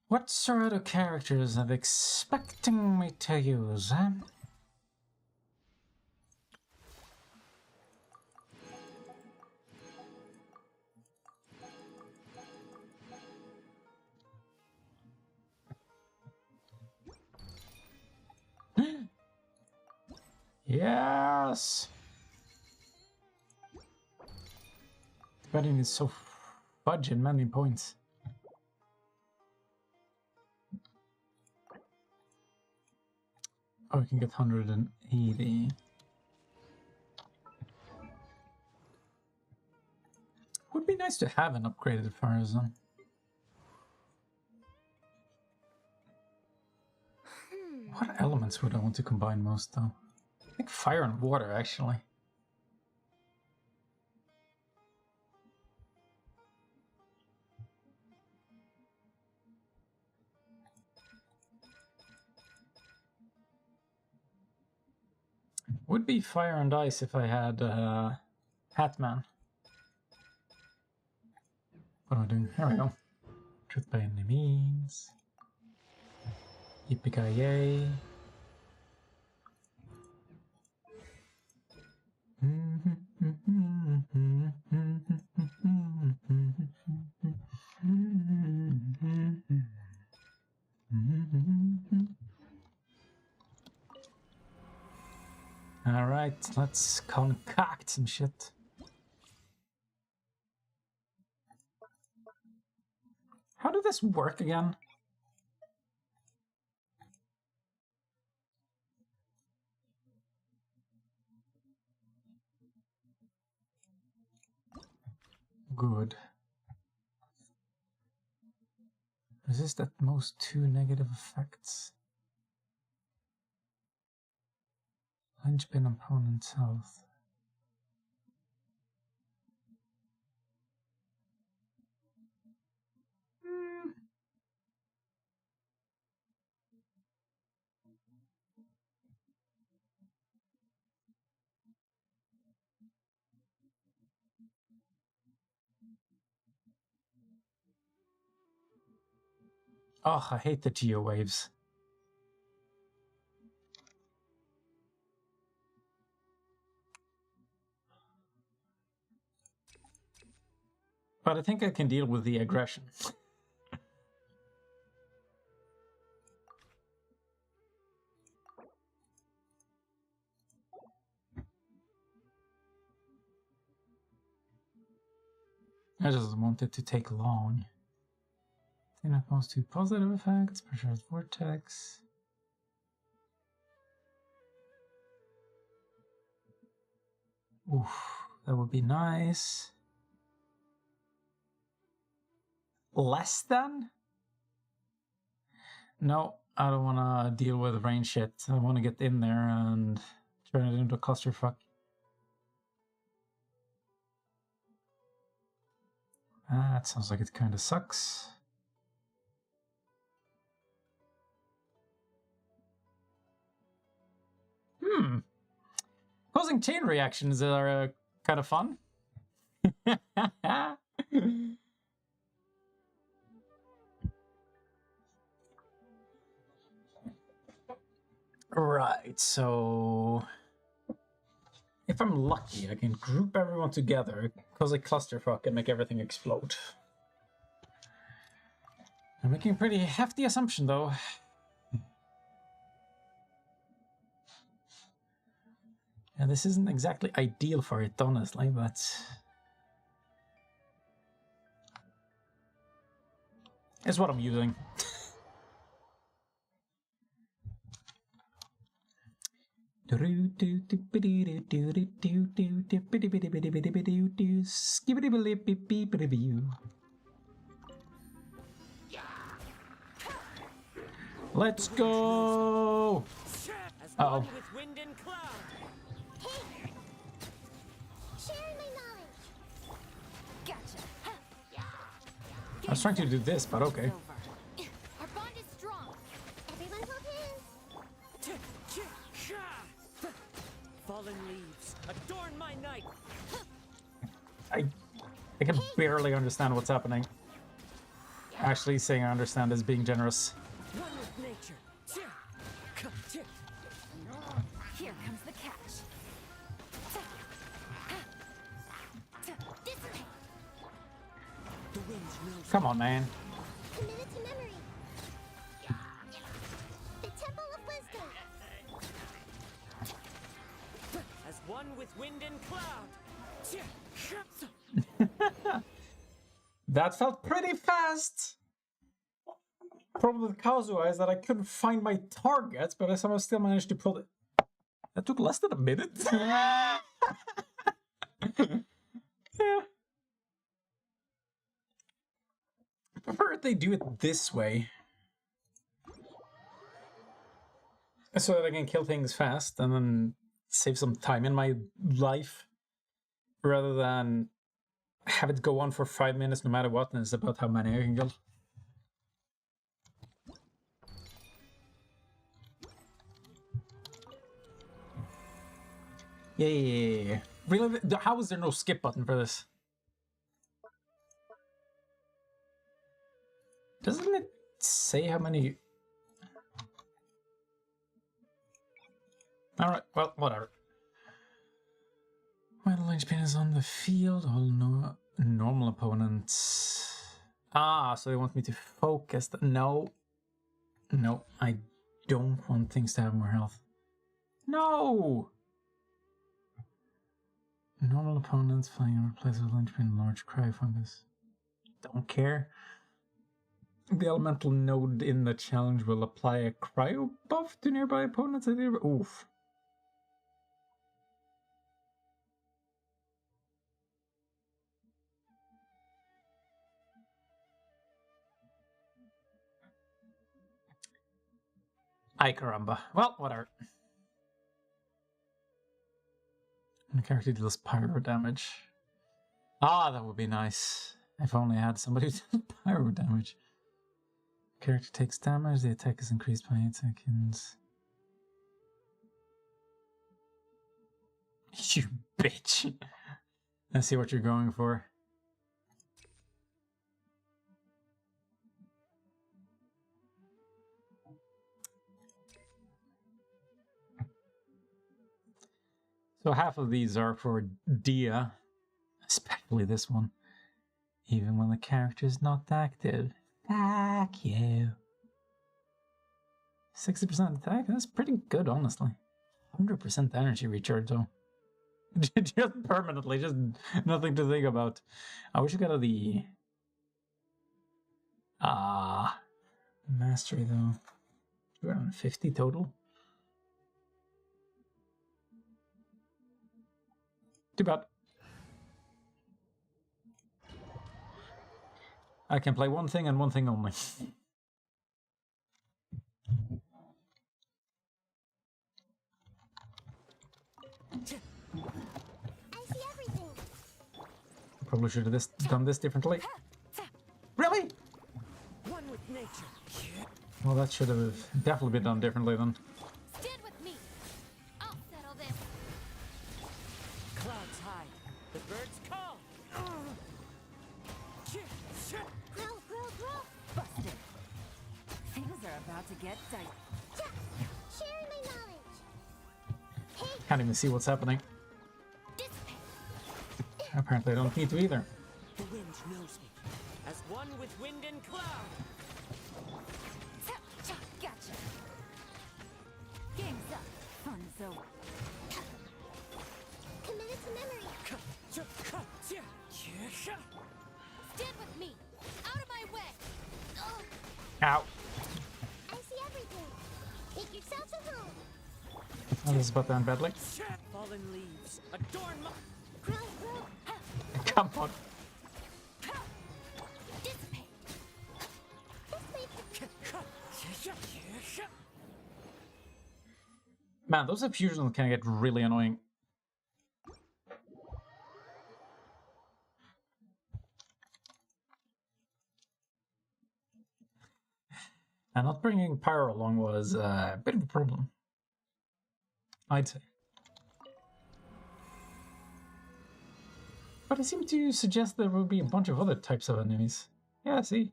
What sort of characters are they expecting me to use, huh? Yes! Betting is so fudging many points. Oh, we can get 180. Would be nice to have an upgraded fire zone. What elements would I want to combine most, though? I think fire and water, actually. Would be fire and ice if I had Hatman. What am I doing? There we go. Truth by any means. Yippee-ki-yay. Alright, let's concoct some shit. How did this work again? Good. Resist at most 2 negative effects. Linchpin opponent's health. Oh, I hate the geo waves. But I think I can deal with the aggression. I just want it to take long. Then it goes to positive effects, pressurized vortex. Oof, that would be nice. Less than? No, I don't want to deal with rain shit. I want to get in there and turn it into a clusterfuck. That sounds like it kind of sucks. Causing chain reactions are kind of fun. Right, so if I'm lucky, I can group everyone together, cause a clusterfuck, and make everything explode. I'm making a pretty hefty assumption, though. And this isn't exactly ideal for it, honestly, but it's what I'm using. Let's go! Uh-oh. I was trying to do this, but okay. Our bond is strong. Everyone hold hands. Fallen leaves, adorn my night. I can barely understand what's happening. Actually, saying I understand is being generous. One with nature. Here comes the catch. Come on, man. Commit it to memory. The Temple of Wisdom. As one with wind and cloud. That felt pretty fast. Problem with Kazuha is that I couldn't find my targets, but I somehow still managed to pull it. That took less than a minute. Yeah. I prefer if they do it this way. So that I can kill things fast and then save some time in my life. Rather than have it go on for 5 minutes no matter what, and it's about how many I can kill. Yeah. Really? How is there no skip button for this? Doesn't it say how many? Alright, well, whatever. When the linchpin is on the field, all normal opponents. Ah, so they want me to focus. No, I don't want things to have more health. No! Normal opponents flying and replace with linchpin large cry fungus. Don't care. The elemental node in the challenge will apply a cryo buff to nearby opponents. Oof. Ay caramba. Well, whatever. The character deals pyro damage. Ah, that would be nice. If only I had somebody who did pyro damage. Character takes damage, the attack is increased by 8 seconds. You bitch. I see what you're going for. So half of these are for Dia, especially this one. Even when the character is not active. Fuck you. 60% attack? That's pretty good, honestly. 100% energy recharge, though. Just permanently, just nothing to think about. I wish I got the... mastery, though. Around 50 total. Too bad. I can play one thing and one thing only. I see everything. Probably should have done this differently. Really? One with nature. Well, that should have definitely been done differently then. Stand with me. I'll settle this. Clouds high. The birds call. Grow, grow, grow. Busted. Things are about to get tight. Sharing my knowledge. Can't even see what's happening. Apparently I don't need to either. The wind knows me. As one with wind and cloud. Gotcha. Game's up. Fun's over. Committed to memory. Stand with me. Out of my way. Ow. I see everything. Make yourself at home. Oh, this is about to end badly. Fallen leaves. Adorn my... Grow, grow. Come on. Dissipate. Man, those infusions can get really annoying. And not bringing Pyro along was a bit of a problem, I'd say. But it seemed to suggest there would be a bunch of other types of enemies. Yeah, see?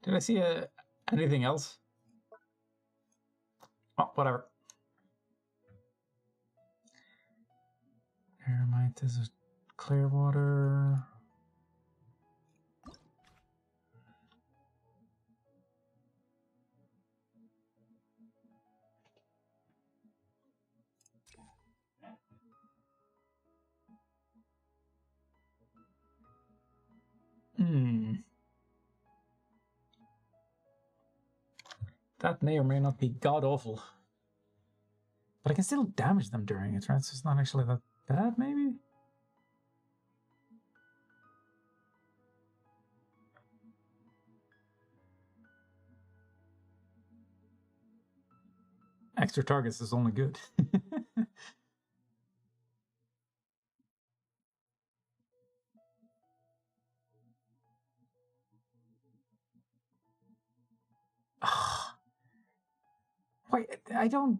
Did I see anything else? Oh, whatever. Aramite is a clear water. That may or may not be god-awful. But I can still damage them during it, right? So it's not actually that bad, maybe? Extra targets is only good. Wait, I don't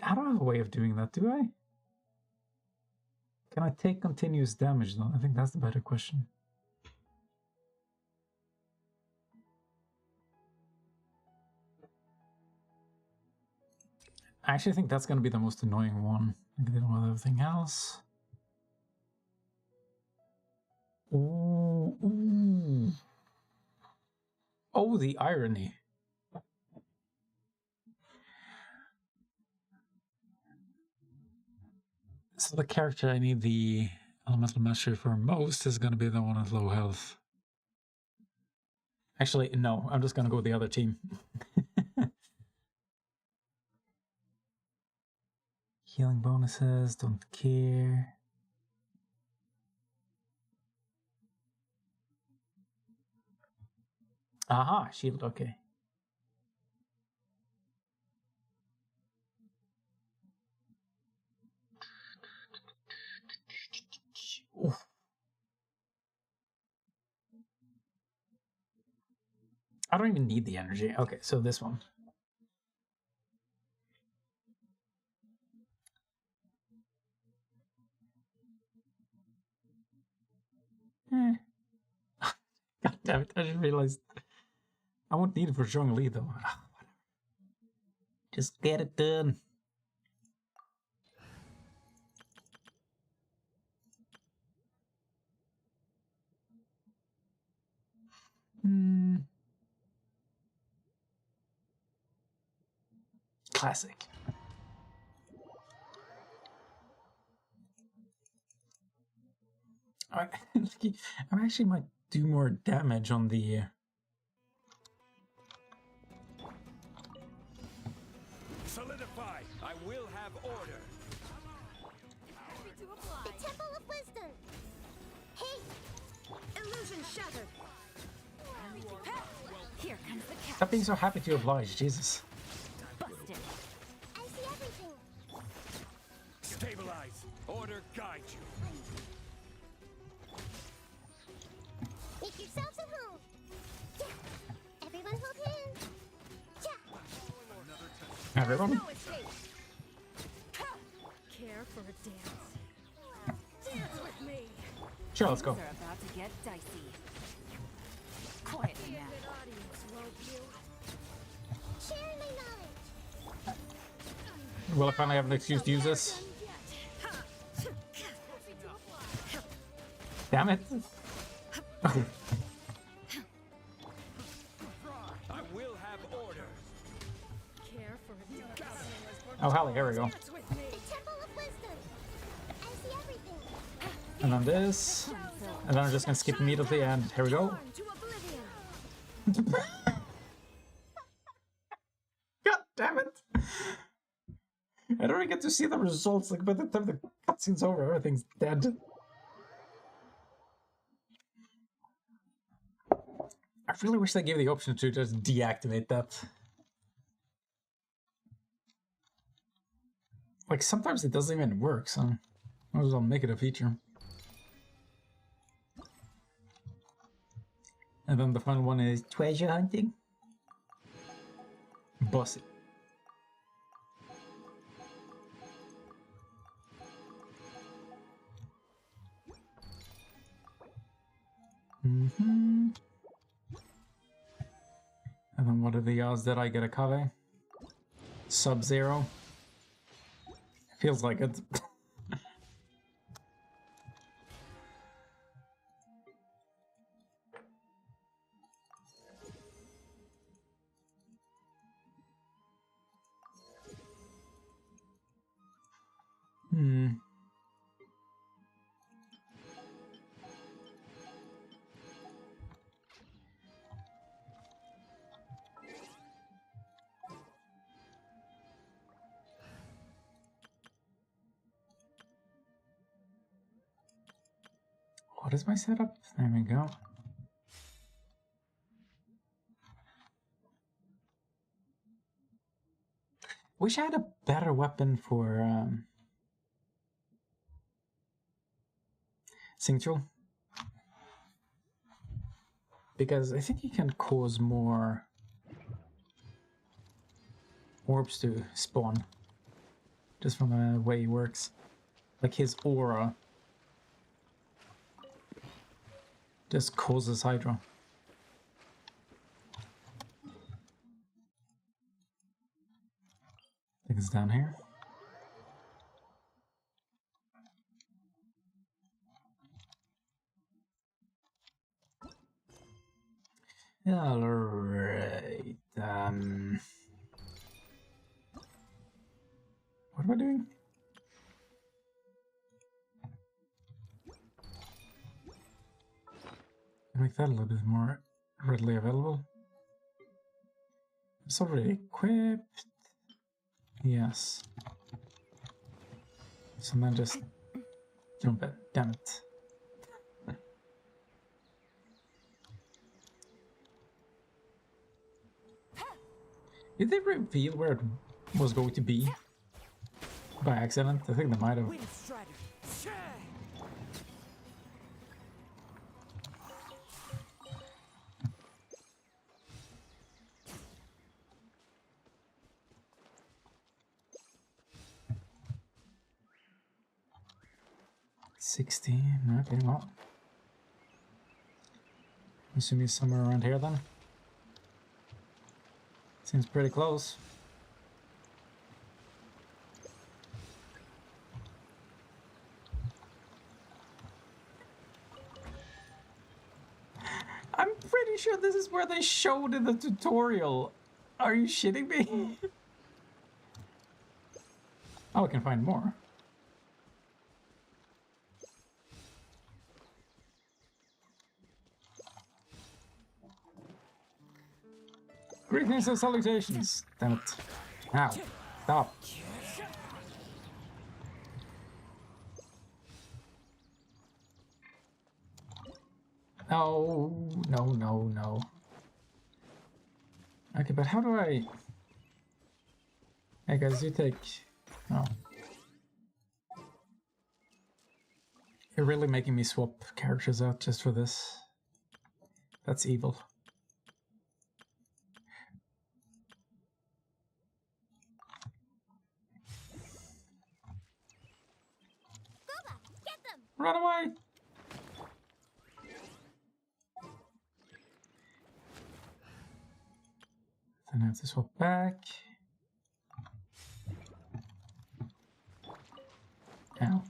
have a way of doing that, do I? Can I take continuous damage though? I think that's the better question. I actually think that's going to be the most annoying one. I did with everything else. Ooh, ooh. Oh, the irony. So the character I need the elemental mastery for most is going to be the one with low health. Actually, no, I'm just going to go with the other team. Healing bonuses, don't care. Aha, shield, okay. I don't even need the energy. Okay, so this one. God damn it, I just realized I won't need it for showing a lead though. Just get it done. Classic. I actually might do more damage on the. Solidify. I will have order. The Temple of Wisdom. Hey, illusion shattered. Here comes the cat. Stop being so happy to oblige, Jesus. Busted. I see everything. Stabilize. Order guide you. Make yourselves at home. Yeah. Everyone hold hands. Yeah. Everyone? No escape. Care for a dance. Dance with me. Sure, let's go. Things are about to get dicey. Quiet in that. Sharing my knowledge. Will I finally have an excuse to use this? Damn it. I will have order. Care for a dance. Oh, hell, here we go. The Temple of Wisdom. I see everything. And then this. And then I'm just gonna skip immediately, and here we go. To oblivion. God damn it! I don't even get to see the results. Like by the time the cutscene's over, everything's dead. I really wish they gave the option to just deactivate that. Like sometimes it doesn't even work, so might as well make it a feature. And then the final one is treasure hunting. Boss it. And then what are the odds that I get a Kaveh? Sub-zero. Feels like it. What is my setup? There we go. Wish I had a better weapon for Singchul. Because I think he can cause more orbs to spawn. Just from the way he works. Like his aura just causes Hydra. I think it's down here. Alright. What am I doing? Make that a little bit more readily available. It's already equipped. Yes. So then just jump it. Damn it. Did they reveal where it was going to be? By accident? I think they might have. 16. Okay, well. I'm assuming somewhere around here then. Seems pretty close. I'm pretty sure this is where they showed in the tutorial. Are you shitting me? Oh, I can find more. Greetings and salutations. Damn it. Ow. Stop. No, no, no, no. Okay, but how do I... Hey guys, you take... Oh. You're really making me swap characters out just for this. That's evil. Get them! Run away! Then I have to swap back. Ow.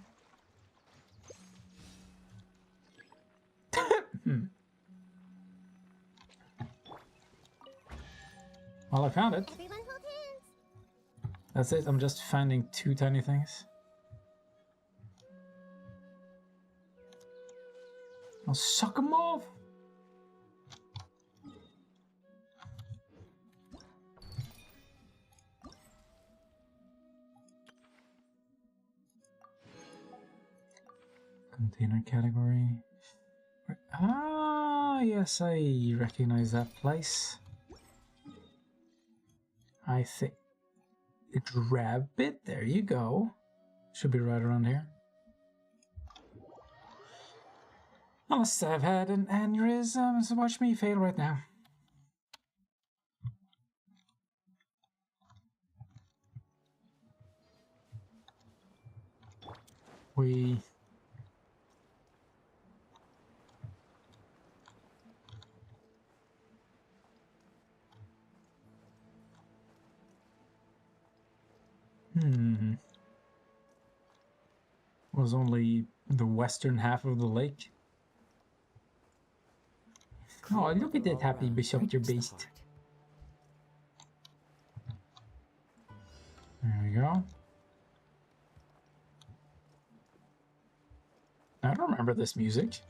Well, I found it. Everyone hold hands. That's it. I'm just finding 2 tiny things. I'll suck them off. Container category. Ah, yes, I recognize that place. I think grab it. There you go. Should be right around here. Unless I've had an aneurysm, so watch me fail right now. We... Was only the western half of the lake. Oh, look at that happy beshelter beast. There we go. I don't remember this music.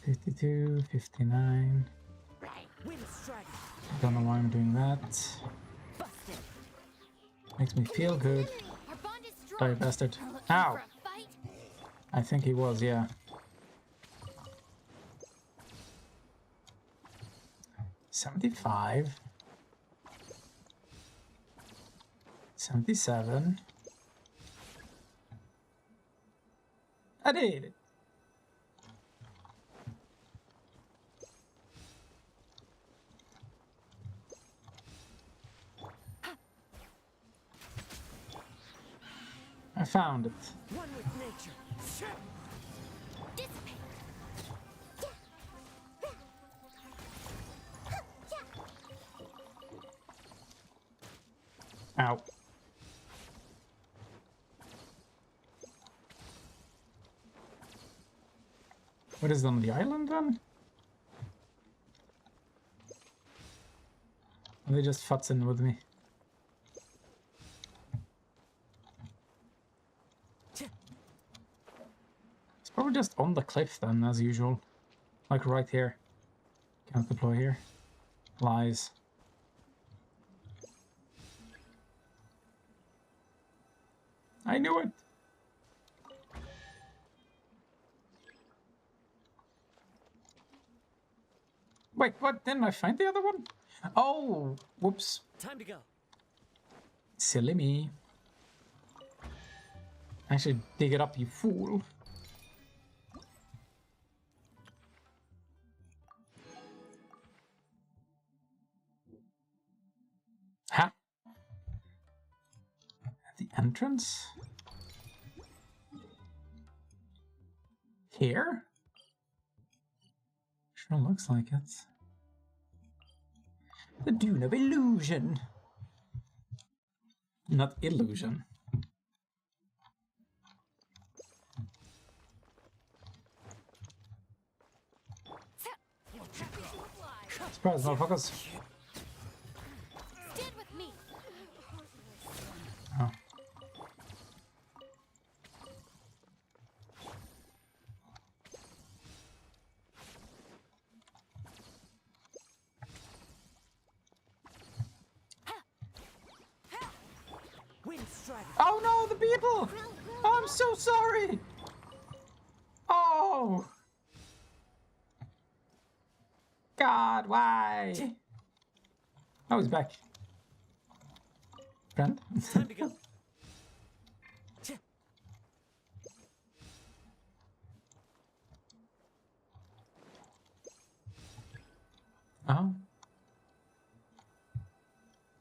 $52, $59. Don't know why I'm doing that. Makes me feel good. Die, bastard. Ow! I think he was, yeah. $75. $77. I did it. I found it. One with nature. Ow. What is on the island then? Are they just futzing with me? It's probably just on the cliff then, as usual. Like right here. Can't deploy here. Lies. I knew it! Wait, what? Didn't I find the other one? Oh, whoops. Time to go. Silly me. I should dig it up, you fool. entrance? Here? Sure looks like it. The Dune of Illusion. Not illusion. Surprise, motherfuckers. Stand with me. Oh. Oh no, the people! Oh, I'm so sorry! Oh! God, why? Oh, he's back. Friend? Time to go. Oh.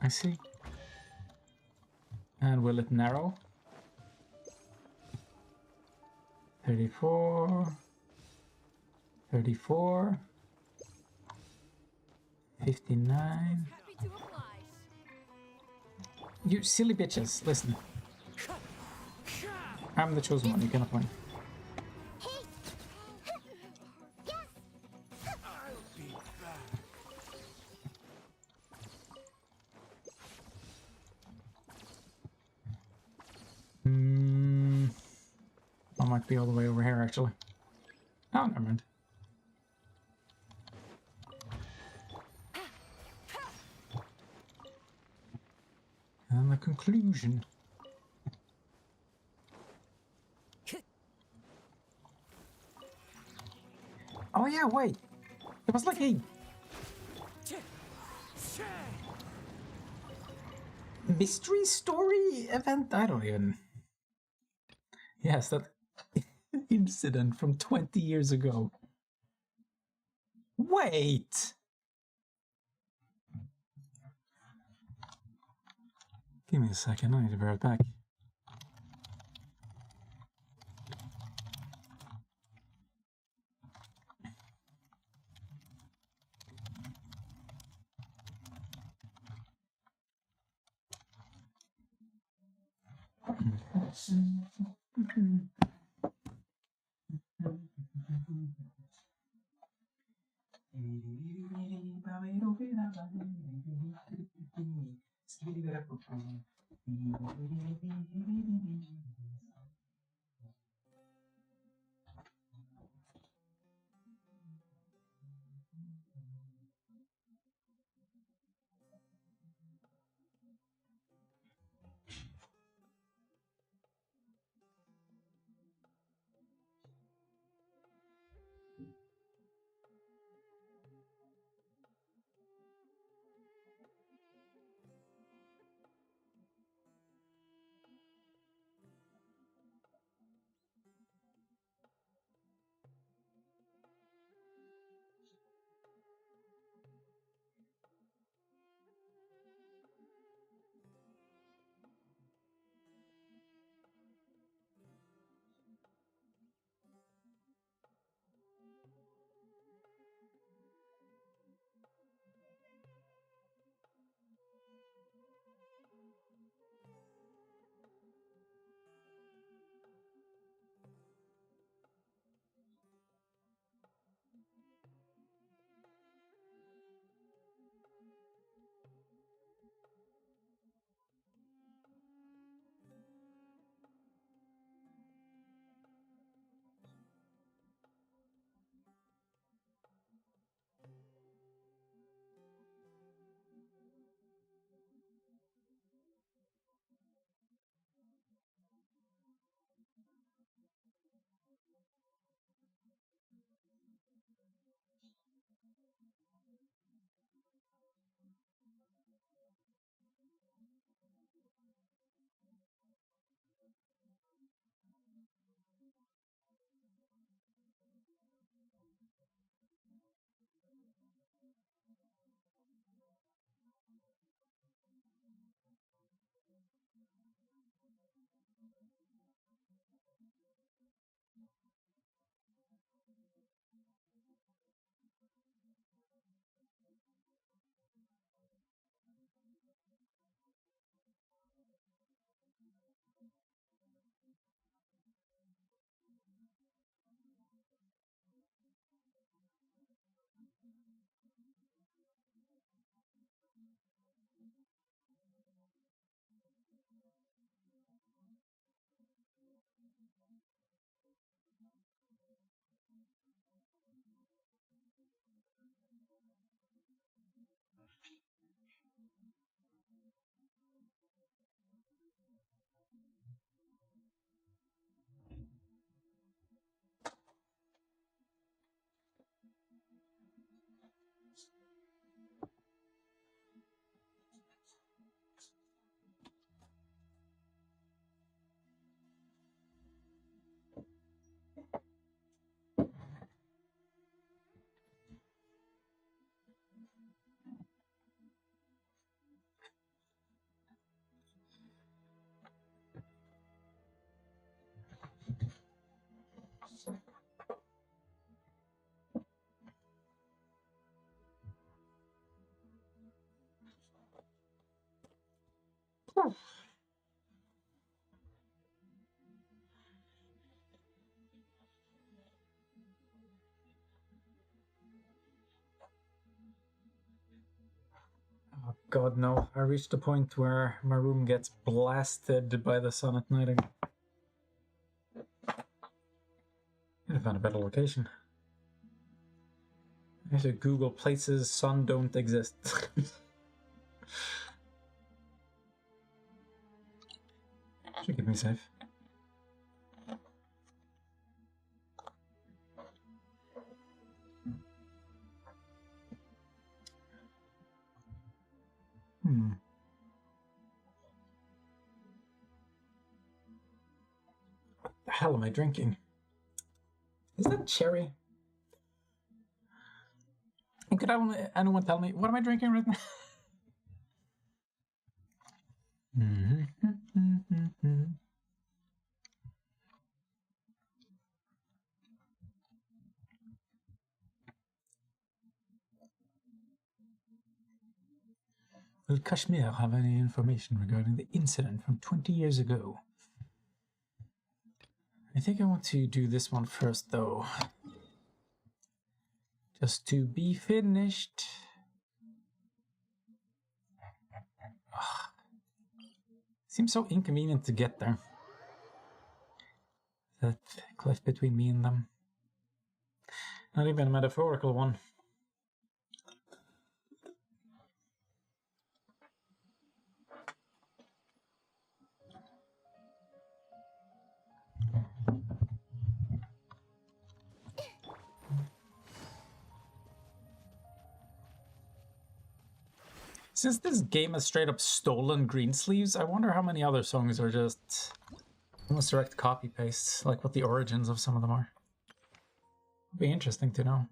I see. And will it narrow? 34. 34. 59. You silly bitches, listen. I'm the chosen one, you cannot win. I might be all the way over here, actually. Oh, never mind. And the conclusion. Oh yeah, wait. It was like a mystery story event? I don't even... Yes, that incident from 20 years ago. Wait! Give me a second, I need to be right back. Oh god, no. I reached the point where my room gets blasted by the sun at night again. I found a better location. I have to Google places sun don't exist. Should keep me safe. What the hell am I drinking? Is that cherry? And could anyone tell me, what am I drinking right now? Will Kashmir have any information regarding the incident from 20 years ago? I think I want to do this one first, though. Just to be finished. Ugh. Seems so inconvenient to get there. That cliff between me and them. Not even a metaphorical one. Since this game has straight up stolen Greensleeves, I wonder how many other songs are just almost direct copy pastes, like what the origins of some of them are. It'd be interesting to know.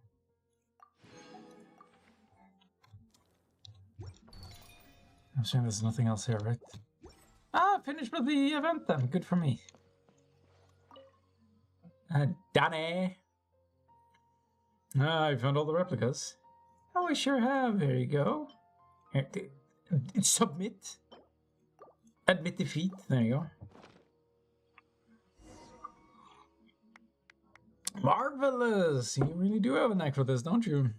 I'm assuming there's nothing else here, right? Ah, finished with the event then. Good for me. Danny! I found all the replicas. Oh, I sure have. There you go. Here, submit. Admit defeat. There you go. Marvelous! You really do have a knack for this, don't you?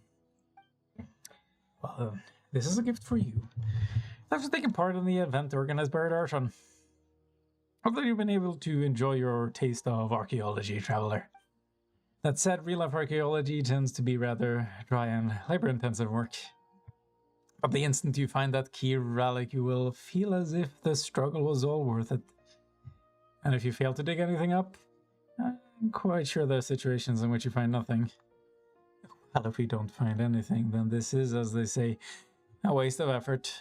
Well, this is a gift for you. Thanks for taking part in the event organized by Darshan. Hope that you've been able to enjoy your taste of archaeology, traveler. That said, real-life archaeology tends to be rather dry and labor-intensive work. But the instant you find that key relic, you will feel as if the struggle was all worth it. And if you fail to dig anything up, I'm quite sure there are situations in which you find nothing. Well, if we don't find anything, then this is, as they say, a waste of effort.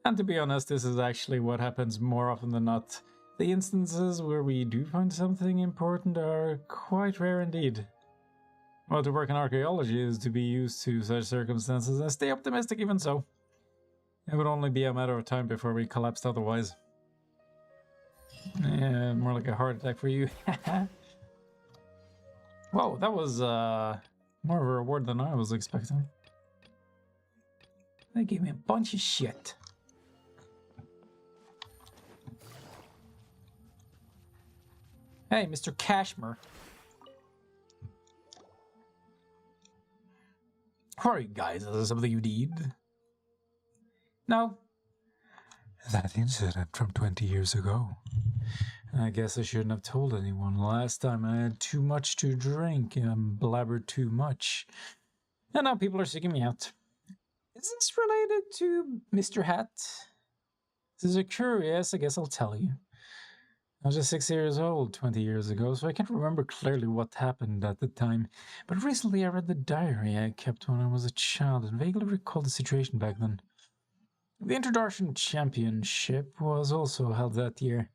And to be honest, this is actually what happens more often than not. The instances where we do find something important are quite rare indeed. Well, to work in archaeology is to be used to such circumstances, and stay optimistic even so. It would only be a matter of time before we collapsed otherwise. Yeah, more like a heart attack for you. Whoa, that was more of a reward than I was expecting. They gave me a bunch of shit. Hey, Mr. Cashmere. How are you guys? Is there something you need? No. That incident from 20 years ago. I guess I shouldn't have told anyone. Last time I had too much to drink and blabbered too much. And now people are seeking me out. Is this related to Mr. Hat? Is Since you're curious, I guess I'll tell you. I was just 6 years old 20 years ago, so I can't remember clearly what happened at the time. But recently I read the diary I kept when I was a child and vaguely recalled the situation back then. The Introduction Championship was also held that year.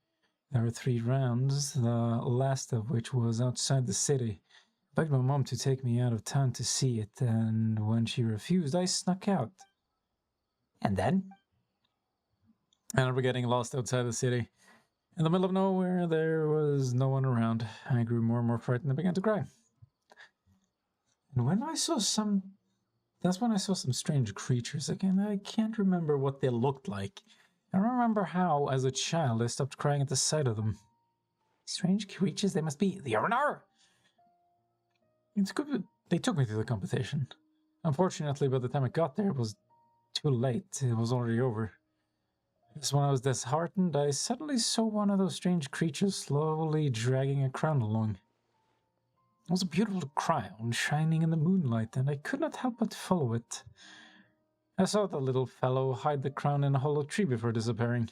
There were 3 rounds, the last of which was outside the city. I begged my mom to take me out of town to see it, and when she refused, I snuck out. And then? I remember getting lost outside the city. In the middle of nowhere, there was no one around. I grew more and more frightened and began to cry. And when I saw that's when I saw some strange creatures again. I can't remember what they looked like. I remember how, as a child, I stopped crying at the sight of them. Strange creatures? They must be the Arnar! They took me to the competition. Unfortunately, by the time I got there, it was too late. It was already over. Just when I was disheartened, I suddenly saw one of those strange creatures slowly dragging a crown along. It was a beautiful crown, shining in the moonlight, and I could not help but follow it. I saw the little fellow hide the crown in a hollow tree before disappearing.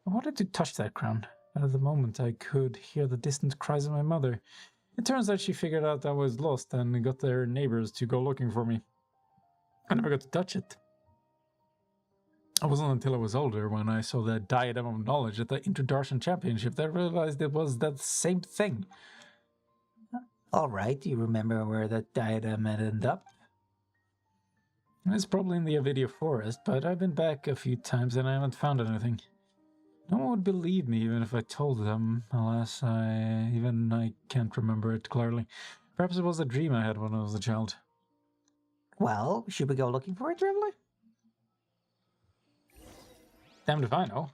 I wanted to touch that crown, but at the moment I could hear the distant cries of my mother. It turns out she figured out I was lost and got their neighbors to go looking for me. I never got to touch it. It wasn't until I was older, when I saw that diadem of knowledge at the Introduction Championship, that I realized it was that same thing. Alright, do you remember where that diadem ended up? It's probably in the Avidia forest, but I've been back a few times and I haven't found anything. No one would believe me even if I told them. Alas, I can't remember it clearly. Perhaps it was a dream I had when I was a child. Well, should we go looking for it, Traveler? Damned if I know.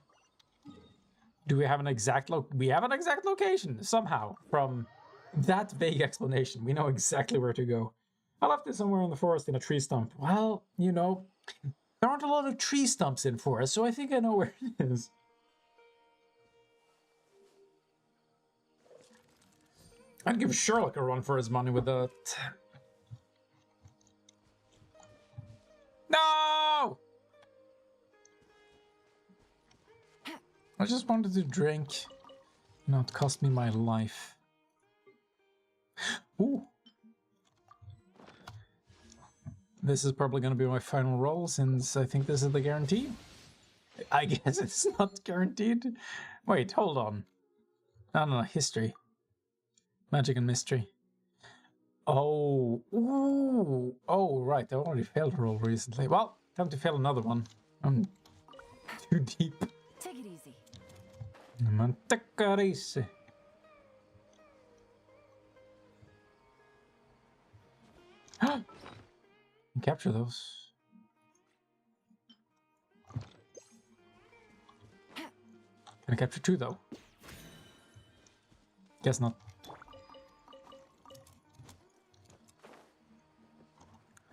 Do we have an exact we have an exact location, somehow, from that vague explanation. We know exactly where to go. I left it somewhere in the forest in a tree stump. Well, you know, there aren't a lot of tree stumps in forest, so I think I know where it is. I'd give Sherlock a run for his money with that. No! I just wanted to drink. You know, it cost me my life. Ooh. This is probably going to be my final roll, since I think this is the guarantee. I guess it's not guaranteed. Wait, hold on. I don't know, history. Magic and mystery. Oh, ooh. Oh, right, I already failed a roll recently. Well, time to fail another one. I'm too deep. Take it easy. Take it easy. Capture those. Can I capture 2 though? Guess not.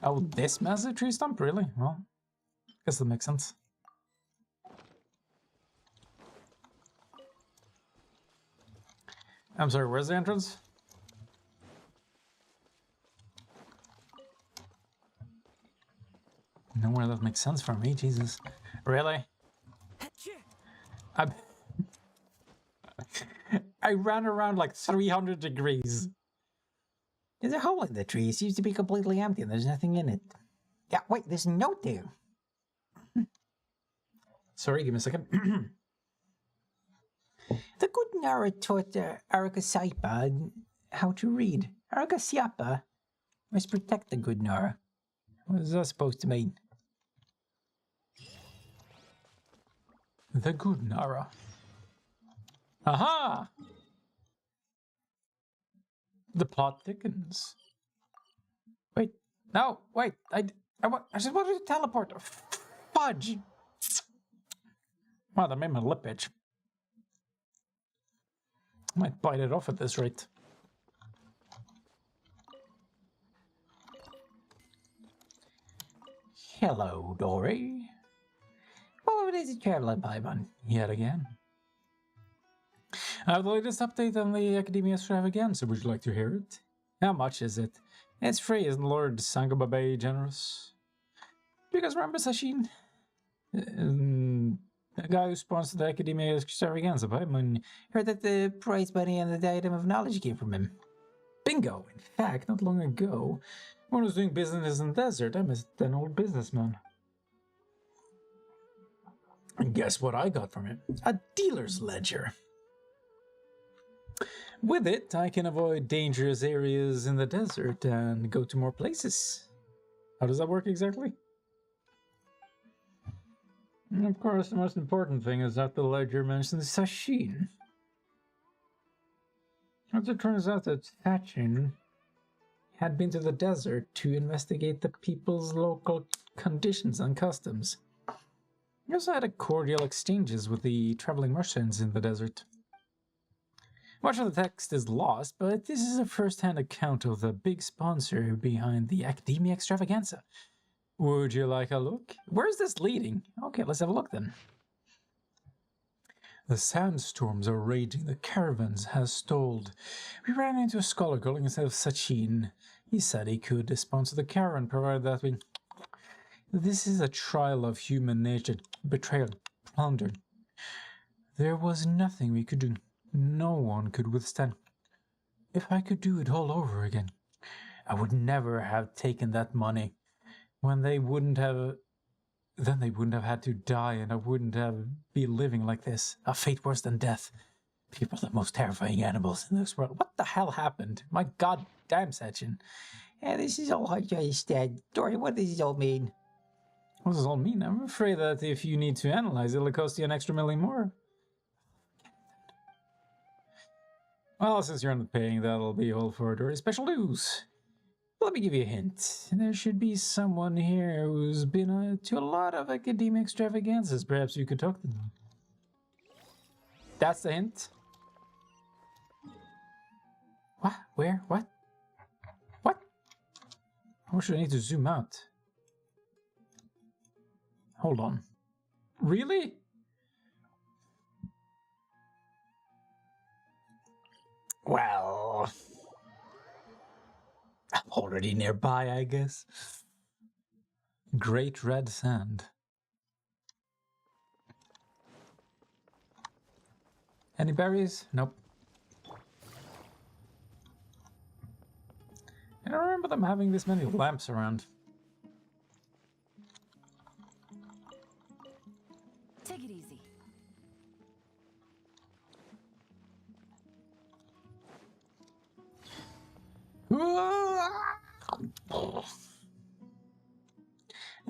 Oh, this massive tree stump? Really? Well, guess that makes sense. I'm sorry, where's the entrance? Nowhere that makes sense for me, Jesus. Really? I ran around like 300 degrees. There's a hole in the tree. It seems to be completely empty and there's nothing in it. Yeah, wait, there's a note there. Sorry, give me a second. The good Nara taught Arakasaipa how to read. Arakasiapa must protect the good Nara. What is that supposed to mean? The good Nara. Aha! The plot thickens. Wait, no, wait, I just wanted to teleport. Fudge! Wow, that made my lip itch. I might bite it off at this rate. Hello, Dory. What is it traveling by, man? Yet again. I have the latest update on the Academia Extravaganza. Would you like to hear it? How much is it? It's free, isn't Lord Sangobabe generous? Because remember, Sashin? The guy who sponsored the Academia Extravaganza, Paimon. Heard that the prize money and the Diadem of Knowledge came from him. Bingo! In fact, not long ago, when I was doing business in the desert, I met an old businessman. And guess what I got from him? A dealer's ledger. With it, I can avoid dangerous areas in the desert and go to more places. How does that work exactly? And of course, the most important thing is that the ledger mentions Sachin. As it turns out that Sachin had been to the desert to investigate the people's local conditions and customs. He also had a cordial exchanges with the traveling merchants in the desert. Much of the text is lost, but this is a first-hand account of the big sponsor behind the Academia Extravaganza. Would you like a look? Where's this leading? Okay, let's have a look then. The sandstorms are raging, the caravans has stalled. We ran into a scholar calling himself Sachin. He said he could sponsor the caravan, provided that we... This is a trial of human nature, betrayal, plunder. There was nothing we could do. No one could withstand. If I could do it all over again, I would never have taken that money. Then they wouldn't have had to die, and I wouldn't have been living like this. A fate worse than death. People are the most terrifying animals in this world. What the hell happened? My god damn, Sachin. Yeah, this is all hard to understand. Dory, what does this all mean? What does this all mean? I'm afraid that if you need to analyze, it'll cost you an extra $1 million more. Well, since you're not paying, that'll be all for Dory's special news. Let me give you a hint. There should be someone here who's been to a lot of academic extravaganzas. Perhaps you could talk to them. That's the hint? What? Where? What? What? How should I need to zoom out? Hold on. Really? Well... I'm already nearby, I guess. Great red sand. Any berries? Nope. I don't remember them having this many lamps around. Take it easy.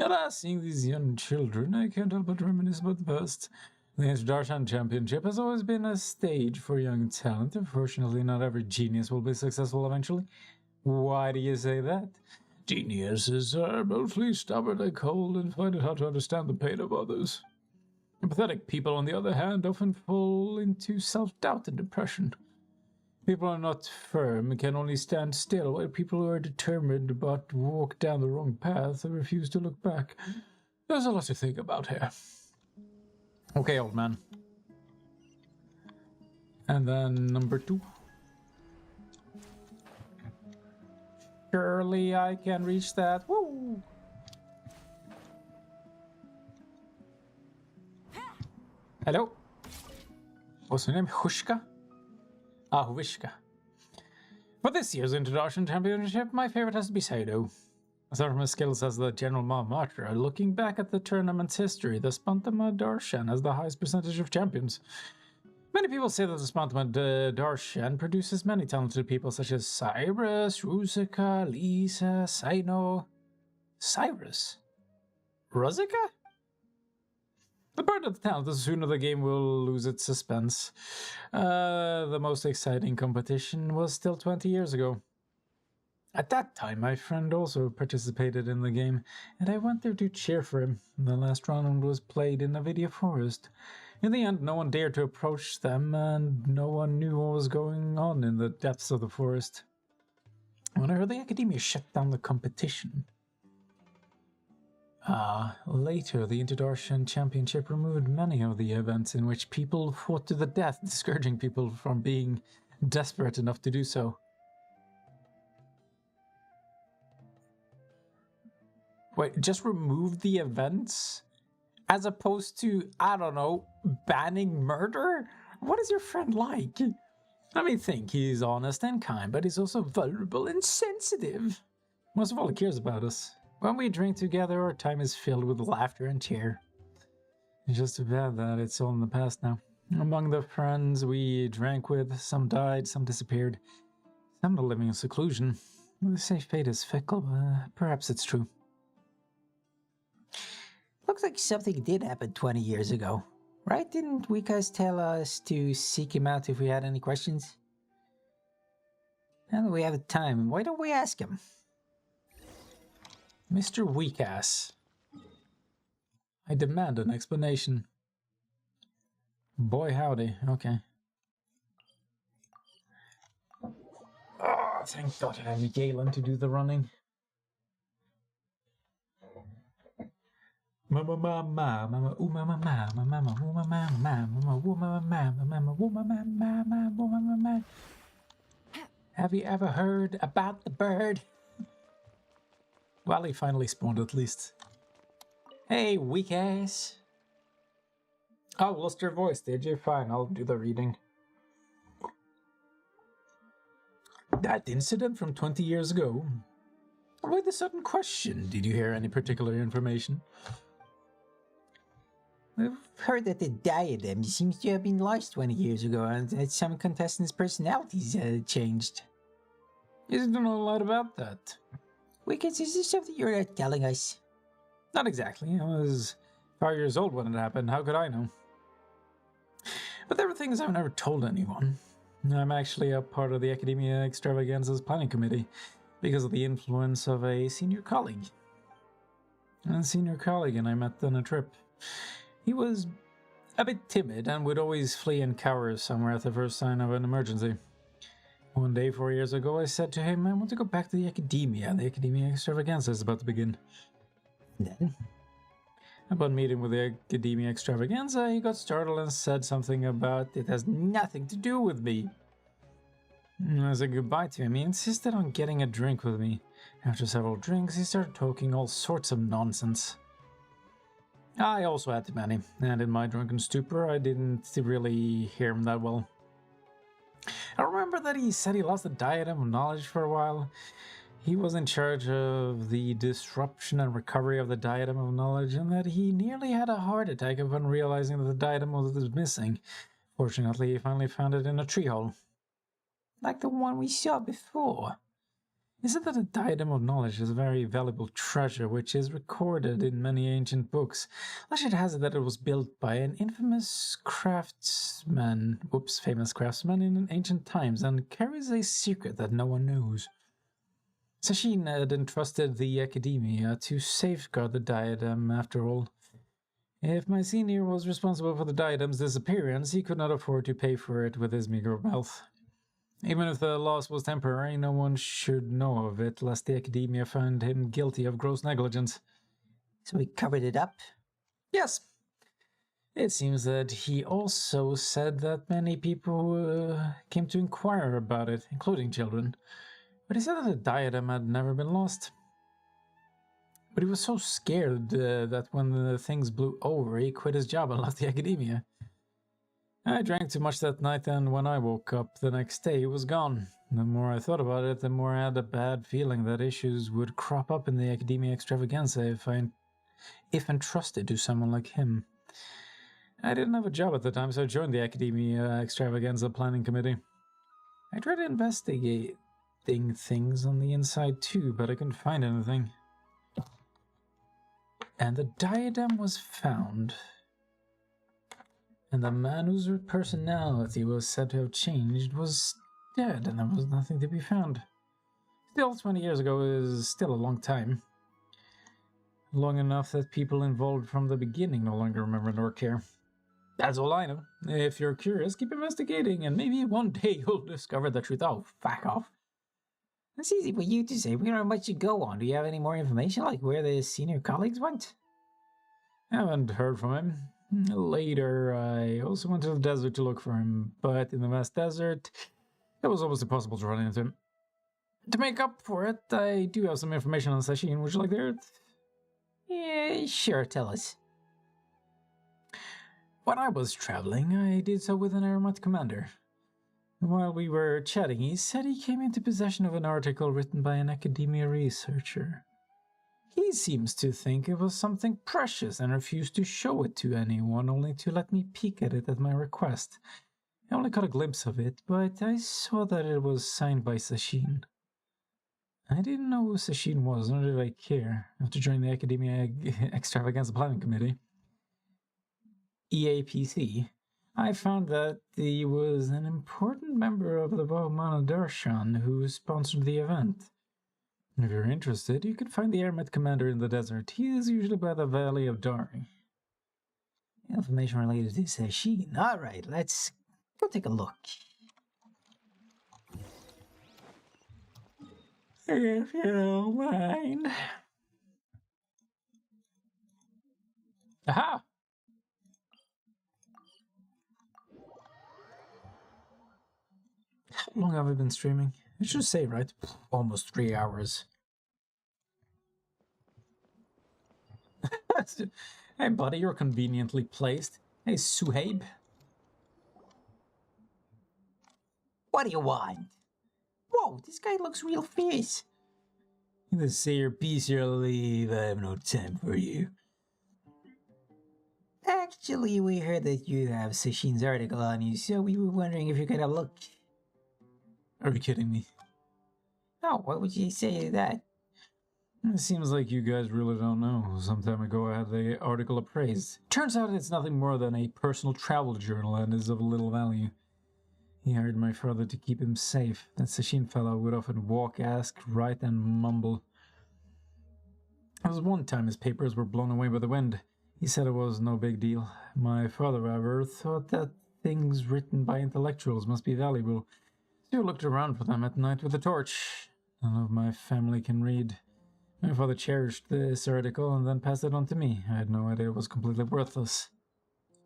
And seeing these young children, I can't help but reminisce about the past. The Darshan Championship has always been a stage for young talent. Unfortunately, not every genius will be successful eventually. Why do you say that? Geniuses are mostly stubborn and cold and find it hard to understand the pain of others. Empathetic people, on the other hand, often fall into self-doubt and depression. People who are not firm can only stand still, while people who are determined but walk down the wrong path and refuse to look back. There's a lot to think about here. Okay, old man. And then number 2. Surely I can reach that. Woo! Hello? What's her name? Hushka? Ah, Huvishka. For this year's Introduction Championship, my favorite has to be Saido. Aside from his skills as the general Mahamatra, looking back at the tournament's history, the Spantama Darshan has the highest percentage of champions. Many people say that the Spantama Darshan produces many talented people such as Cyrus, Rusika, Lisa, Saino... Cyrus? Ruzika? The part of the talent, the sooner the game will lose its suspense. The most exciting competition was still 20 years ago. At that time, my friend also participated in the game, and I went there to cheer for him. The last round was played in a video forest. In the end, no one dared to approach them, and no one knew what was going on in the depths of the forest. When I heard the Academia shut down the competition... later, the Introdarshan Championship removed many of the events in which people fought to the death, discouraging people from being desperate enough to do so. Wait, just removed the events As opposed to, I don't know, banning murder? What is your friend like? I mean, think he's honest and kind, but he's also vulnerable and sensitive. Most of all, he cares about us. When we drink together, our time is filled with laughter and cheer. It's just too bad that it's all in the past now. Among the friends we drank with, some died, some disappeared. Some are living in seclusion. The safe fate is fickle, but perhaps it's true. Looks like something did happen 20 years ago. Right? Didn't Wikas tell us to seek him out if we had any questions? Now that we have the time, why don't we ask him? Mr. Weakass. I demand an explanation. Boy howdy, okay. Oh, thank God I have Galen to do the running. Mama, mama, mama, ooh, mama, mama, mama, ooh, mama, mama, mama, ooh, mama, mama, mama, ooh, mama, mama, ooh, mama, mama. Have you ever heard about the bird? Well, he finally spawned at least. Hey, weak ass. Oh, lost your voice, did you? Fine, I'll do the reading. That incident from 20 years ago. With a sudden question, did you hear any particular information? We've heard that the diadem seems to have been lost 20 years ago and that some contestants' personalities changed. You don't know a lot about that. Wickets, is this something you're not telling us? Not exactly. I was 5 years old when it happened. How could I know? But there were things I've never told anyone. I'm actually a part of the Academia Extravaganza's planning committee because of the influence of a senior colleague. A senior colleague and I met on a trip. He was a bit timid and would always flee and cower somewhere at the first sign of an emergency. One day 4 years ago, I said to him, I want to go back to the Academia. The Academia Extravaganza is about to begin. Then? Upon meeting with the Academia Extravaganza, he got startled and said something about it has nothing to do with me. I said goodbye to him. He insisted on getting a drink with me. After several drinks, he started talking all sorts of nonsense. I also had too many, and in my drunken stupor, I didn't really hear him that well. I remember that he said he lost the diadem of knowledge for a while. He was in charge of the disruption and recovery of the diadem of knowledge, and that he nearly had a heart attack upon realizing that the diadem was missing. Fortunately, he finally found it in a tree hole. Like the one we saw before. He said that the diadem of knowledge is a very valuable treasure which is recorded in many ancient books. Legend has it that it was built by an famous craftsman in ancient times and carries a secret that no one knows. Sashin had entrusted the Academia to safeguard the diadem after all. If my senior was responsible for the diadem's disappearance, he could not afford to pay for it with his meager wealth. Even if the loss was temporary, no one should know of it, lest the Academia found him guilty of gross negligence. So he covered it up? Yes. It seems that he also said that many people came to inquire about it, including children. But he said that the diadem had never been lost. But he was so scared that when the things blew over, he quit his job and left the Academia. I drank too much that night, and when I woke up the next day, he was gone. The more I thought about it, the more I had a bad feeling that issues would crop up in the Academia Extravaganza if entrusted to someone like him. I didn't have a job at the time, so I joined the Academia Extravaganza Planning Committee. I tried to investigate things on the inside too, but I couldn't find anything. And the diadem was found. And the man whose personality was said to have changed was dead, and there was nothing to be found. Still, 20 years ago is still a long time. Long enough that people involved from the beginning no longer remember nor care. That's all I know. If you're curious, keep investigating, and maybe one day you'll discover the truth. Oh, fuck off. That's easy for you to say. We don't have much to go on. Do you have any more information, like where the senior colleagues went? I haven't heard from him. Later, I also went to the desert to look for him, but in the vast desert, it was almost impossible to run into him. To make up for it, I do have some information on Sashin. Would you like to hear it? Yeah, sure, tell us. When I was traveling, I did so with an airmat commander. While we were chatting, he said he came into possession of an article written by an academia researcher. He seems to think it was something precious and refused to show it to anyone, only to let me peek at it at my request. I only caught a glimpse of it, but I saw that it was signed by Sashin. I didn't know who Sashin was, nor did I care, after joining the Academia Extravaganza Planning Committee. EAPC. I found that he was an important member of the Bhagmana Darshan who sponsored the event. If you're interested, you can find the Airmet commander in the desert. He is usually by the Valley of Dari. Information related to Sashin. Alright, let's go take a look. If you don't mind. Aha! How long have I been streaming? It should say, right? Almost 3 hours. Hey, buddy, you're conveniently placed. Hey, Suhaib. What do you want? Whoa, this guy looks real fierce. You just say your piece or leave. I have no time for you. Actually, we heard that you have Sashin's article on you, so we were wondering if you could have a look. Are you kidding me? Oh, what would you say to that? It seems like you guys really don't know. Some time ago I had the article appraised. Turns out it's nothing more than a personal travel journal and is of little value. He hired my father to keep him safe. That Sashin fellow would often walk, ask, write, and mumble. There was one time his papers were blown away by the wind. He said it was no big deal. My father, however, thought that things written by intellectuals must be valuable. So he looked around for them at night with a torch. None of my family can read. My father cherished this article and then passed it on to me. I had no idea it was completely worthless.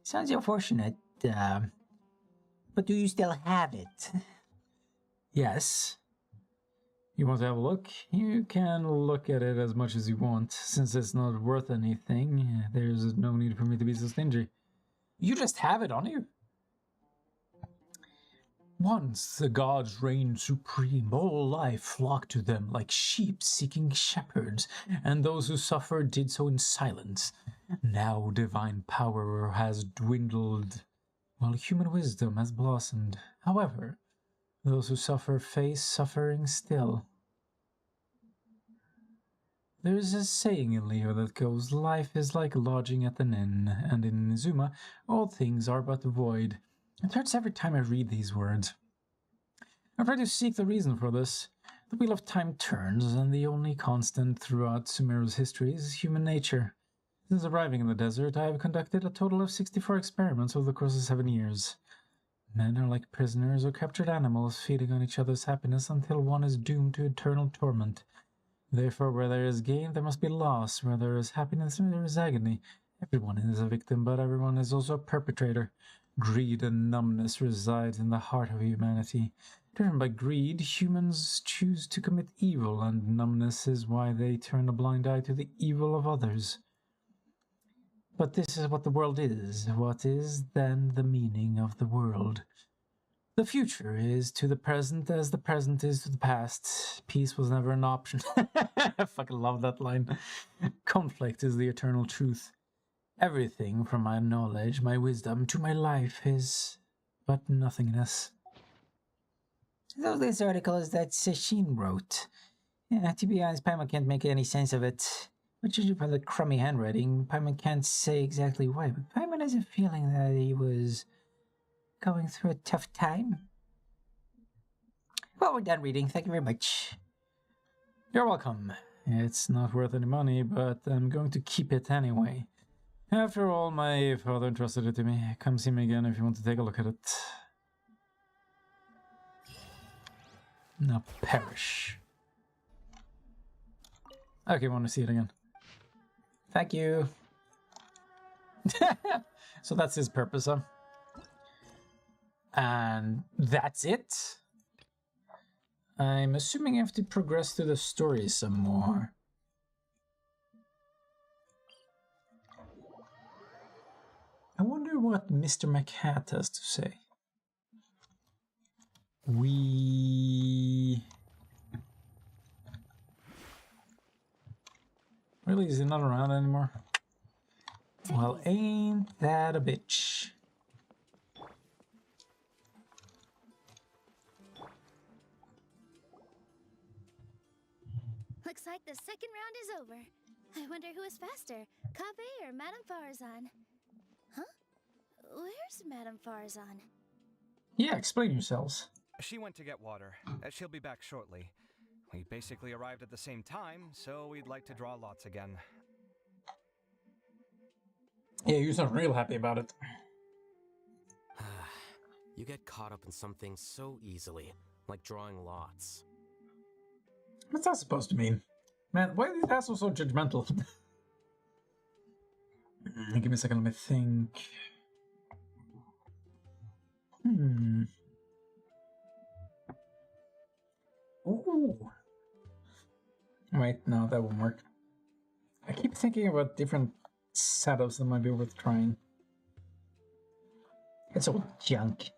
Sounds unfortunate, but do you still have it? Yes. You want to have a look? You can look at it as much as you want. Since it's not worth anything, there's no need for me to be so stingy. You just have it on you. Once the gods reigned supreme, all life flocked to them like sheep seeking shepherds, and those who suffered did so in silence. Now divine power has dwindled, while human wisdom has blossomed. However, those who suffer face suffering still. There is a saying in Leo that goes, life is like lodging at an inn, and in Inazuma, all things are but void. It hurts every time I read these words. I try to seek the reason for this. The wheel of time turns, and the only constant throughout Sumeru's history is human nature. Since arriving in the desert, I have conducted a total of 64 experiments over the course of 7 years. Men are like prisoners or captured animals, feeding on each other's happiness until one is doomed to eternal torment. Therefore, where there is gain, there must be loss. Where there is happiness, there is agony. Everyone is a victim, but everyone is also a perpetrator. Greed and numbness reside in the heart of humanity. Driven by greed, humans choose to commit evil, and numbness is why they turn a blind eye to the evil of others. But this is what the world is. What is, then, the meaning of the world? The future is to the present as the present is to the past. Peace was never an option. I fucking love that line. Conflict is the eternal truth. Everything from my knowledge, my wisdom, to my life is but nothingness. So this article is that Sashin wrote. Yeah, to be honest, Paimon can't make any sense of it. But judging by the crummy handwriting, Paimon can't say exactly why, but Paimon has a feeling that he was going through a tough time. Well, we're done reading. Thank you very much. You're welcome. It's not worth any money, but I'm going to keep it anyway. After all, my father entrusted it to me. Come see me again if you want to take a look at it. Now perish. Okay, I want to see it again. Thank you. So that's his purpose, huh? And that's it? I'm assuming I have to progress through the story some more. I wonder what Mr. McHat has to say. Really, is he not around anymore? Well, ain't that a bitch? Looks like the second round is over. I wonder who is faster, Kaveh or Madame Farzan? Huh? Where's Madame Farzan? Yeah, explain yourselves. She went to get water. She'll be back shortly. We basically arrived at the same time, so we'd like to draw lots again. Yeah, you sound real happy about it. You get caught up in some things so easily, like drawing lots. What's that supposed to mean? Man, why are these assholes so judgmental? Give me a second, let me think. Ooh. Wait, no, that won't work. I keep thinking about different setups that might be worth trying. It's all junk.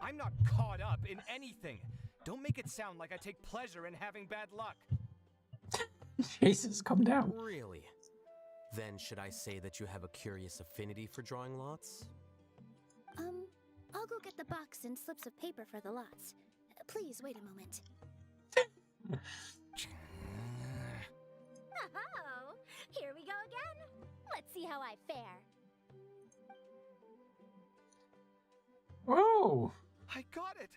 I'm not caught up in anything. Don't make it sound like I take pleasure in having bad luck. Jesus, calm down. Really? Then should I say that you have a curious affinity for drawing lots? I'll go get the box and slips of paper for the lots. Please wait a moment. Oh, here we go again. Let's see how I fare. Whoa! I got it!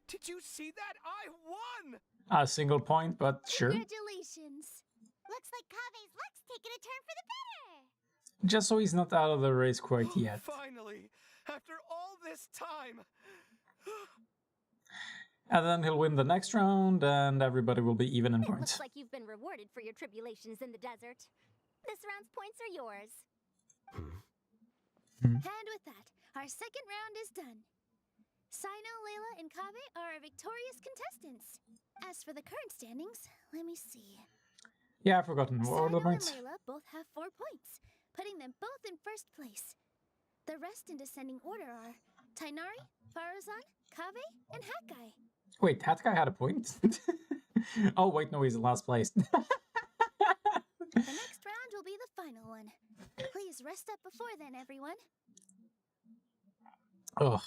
Did you see that? I won! A single point, but sure. Congratulations. Looks like Kaveh's luck's taking a turn for the better. Just so he's not out of the race quite yet. Finally! After all this time! And then he'll win the next round, and everybody will be even in It points. looks like you've been rewarded for your tribulations in the desert. This round's points are yours. And with that, our second round is done. Sino, Layla, and Kaveh are our victorious contestants. As for the current standings, let me see. Yeah, I've forgotten. What are the Sino and points? Layla both have 4 points, putting them both in first place. The rest in descending order are Tainari, Farazan, Kaveh, and Hakai. Wait, that guy had a point? Oh, wait, no, he's in last place. The next round will be the final one. Please rest up before then, everyone. Ugh.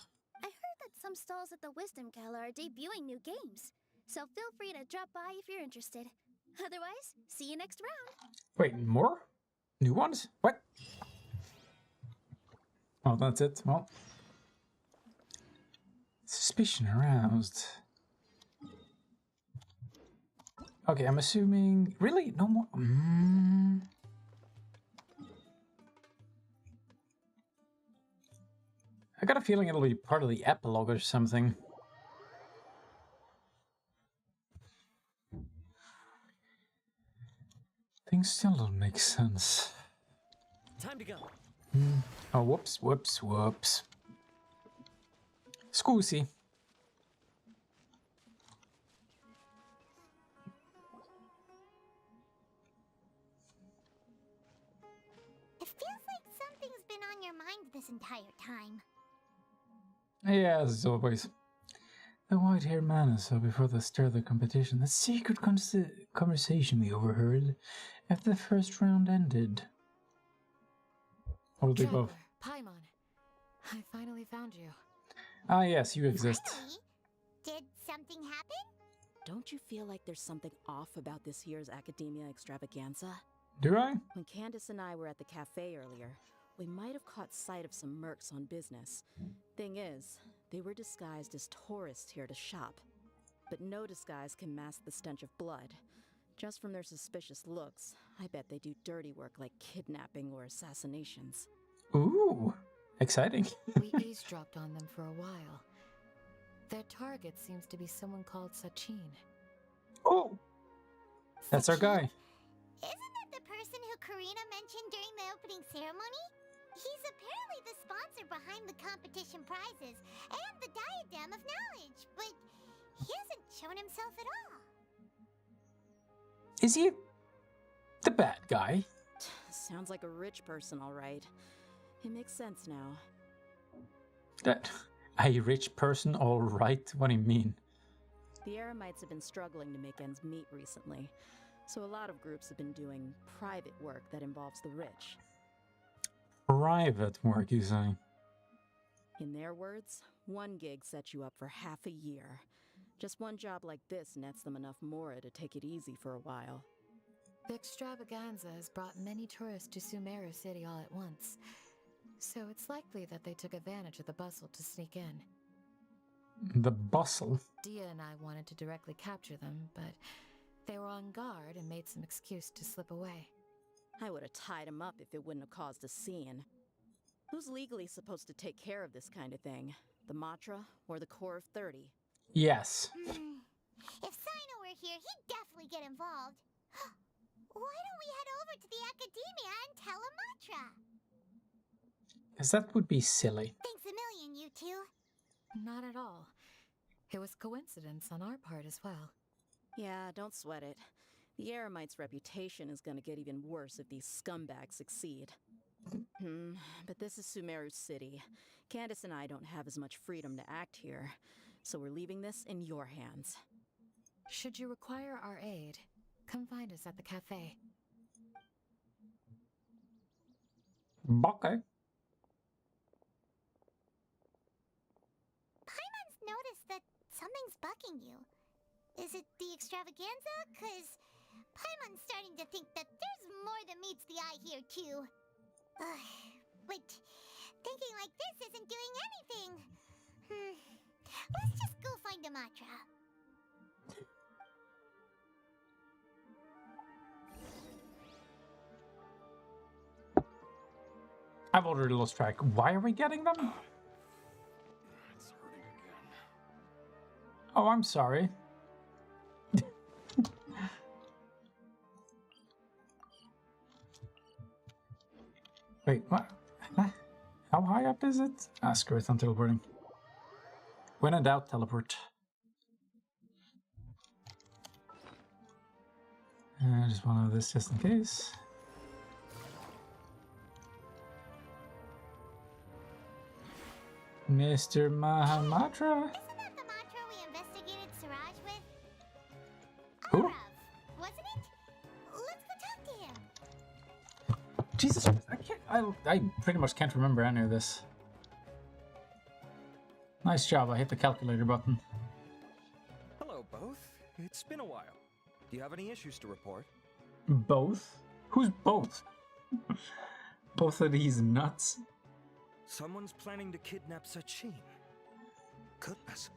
I heard that some stalls at the Wisdom Gala are debuting new games, so feel free to drop by if you're interested. Otherwise, see you next round. Wait, more? New ones? What? Oh, that's it. Well. Suspicion aroused. Okay, I'm assuming... Really? No more? I got a feeling it'll be part of the epilogue or something. Things still don't make sense. Time to go. Oh, whoops, whoops, whoops. Scusi. It feels like something's been on your mind this entire time. Yeah, as always. The white-haired man saw before the start of the competition the secret conversation we overheard after the first round ended. Or they both. Paimon, I finally found you. Ah, yes, you exist. Finally? Did something happen? Don't you feel like there's something off about this year's Academia Extravaganza? Do I? When Candace and I were at the cafe earlier, we might have caught sight of some mercs on business. Thing is, they were disguised as tourists here to shop. But no disguise can mask the stench of blood. Just from their suspicious looks, I bet they do dirty work like kidnapping or assassinations. Ooh, exciting. We eavesdropped on them for a while. Their target seems to be someone called Sachin. Oh, that's our guy. Isn't that the person who Karina mentioned during the opening ceremony? He's apparently the sponsor behind the competition prizes and the Diadem of Knowledge, but he hasn't shown himself at all. Is he the bad guy? Sounds like a rich person, all right. It makes sense now. That a rich person, all right? What do you mean? The Eremites have been struggling to make ends meet recently, so a lot of groups have been doing private work that involves the rich. Private work, you say? In their words, one gig sets you up for half a year. Just one job like this nets them enough mora to take it easy for a while. The extravaganza has brought many tourists to Sumeru City all at once, so it's likely that they took advantage of the bustle to sneak in. The bustle? Dia and I wanted to directly capture them, but they were on guard and made some excuse to slip away. I would have tied him up if it wouldn't have caused a scene. Who's legally supposed to take care of this kind of thing? The Matra or the Core of 30? Yes. If Sino were here, he'd definitely get involved. Why don't we head over to the Academia and tell a Matra? Because that would be silly. Thanks a million, you two. Not at all. It was coincidence on our part as well. Yeah, don't sweat it. The Eremites' reputation is gonna get even worse if these scumbags succeed. But this is Sumeru City. Candace and I don't have as much freedom to act here, so we're leaving this in your hands. Should you require our aid, come find us at the cafe. Okay. Paimon's noticed that something's bugging you. Is it the extravaganza? 'Cause Paimon's starting to think that there's more than meets the eye here, too. But thinking like this isn't doing anything. Let's just go find a Matra. I've already lost track. Why are we getting them? It's hurting again. Oh, I'm sorry. Wait, what? How high up is it? Ah, screw it, I'm teleporting. When in doubt, teleport. Just one of this just in case. Mr. Mahamatra? Isn't that the Matra we investigated Siraj with? Who? Arav, wasn't it? Let's go talk to him. Jesus, I pretty much can't remember any of this. Nice job, I hit the calculator button. Hello, both. It's been a while. Do you have any issues to report? Both? Who's both? Both of these nuts? Someone's planning to kidnap Sachin. Goodness.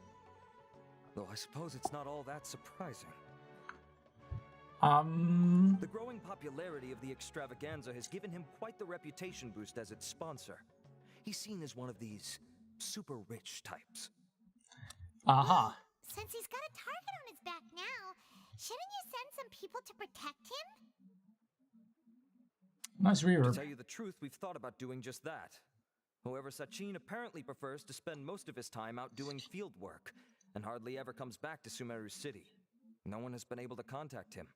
Though I suppose it's not all that surprising. The growing popularity of the extravaganza has given him quite the reputation boost as its sponsor. He's seen as one of these super rich types. Aha. Since he's got a target on his back now, shouldn't you send some people to protect him? Nice reverb. To tell you the truth, we've thought about doing just that. However, Sachin apparently prefers to spend most of his time out doing field work, and hardly ever comes back to Sumeru City. No one has been able to contact him.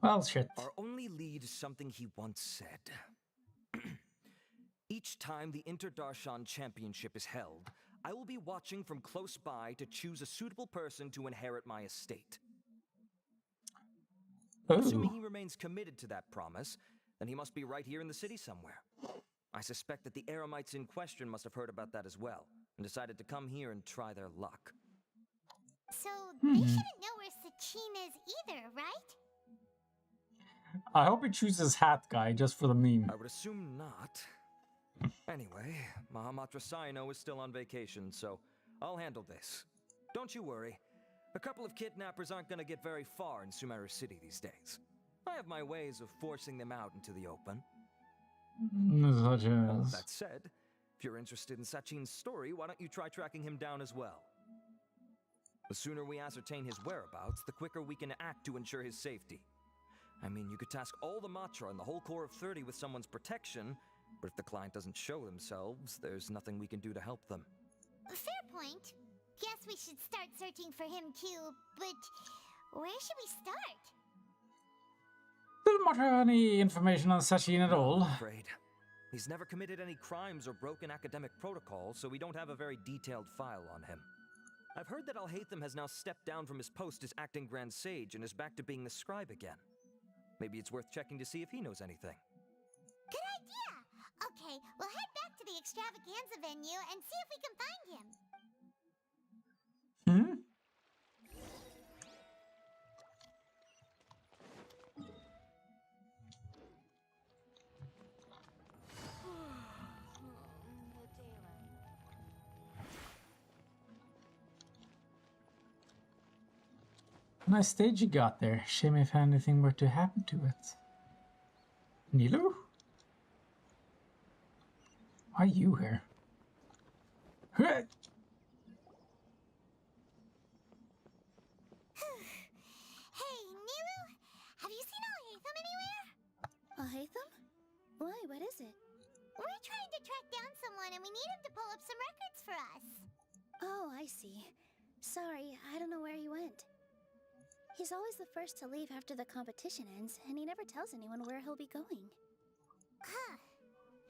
Well, shit. Our only lead is something he once said. Each time the Inter-Darshan Championship is held, I will be watching from close by to choose a suitable person to inherit my estate. Assuming he remains committed to that promise, then he must be right here in the city somewhere. I suspect that the Eremites in question must have heard about that as well, and decided to come here and try their luck. So, they shouldn't know where Sachin is either, right? I hope he chooses Hat Guy just for the meme. I would assume not. Anyway, Mahamatra Saino is still on vacation, so I'll handle this. Don't you worry. A couple of kidnappers aren't gonna get very far in Sumeru City these days. I have my ways of forcing them out into the open. Such All as... that said, if you're interested in Sachin's story, why don't you try tracking him down as well? The sooner we ascertain his whereabouts, the quicker we can act to ensure his safety. I mean, you could task all the Matra and the whole Core of 30 with someone's protection, but if the client doesn't show themselves, there's nothing we can do to help them. Fair point. Guess we should start searching for him too, but where should we start? Doesn't much have any information on Sachin at all. I'm afraid. He's never committed any crimes or broken academic protocol, so we don't have a very detailed file on him. I've heard that Al-Haytham has now stepped down from his post as acting Grand Sage and is back to being the scribe again. Maybe it's worth checking to see if he knows anything. Good idea! Okay, we'll head back to the extravaganza venue and see if we can find him. Hmm? Nice stage you got there. Shame if anything were to happen to it. Nilu? Why are you here? Hey, Nilu! Have you seen Al-Haytham anywhere? Al-Haytham? Why, what is it? We're trying to track down someone and we need him to pull up some records for us. Oh, I see. Sorry, I don't know where he went. He's always the first to leave after the competition ends, and he never tells anyone where he'll be going. Huh.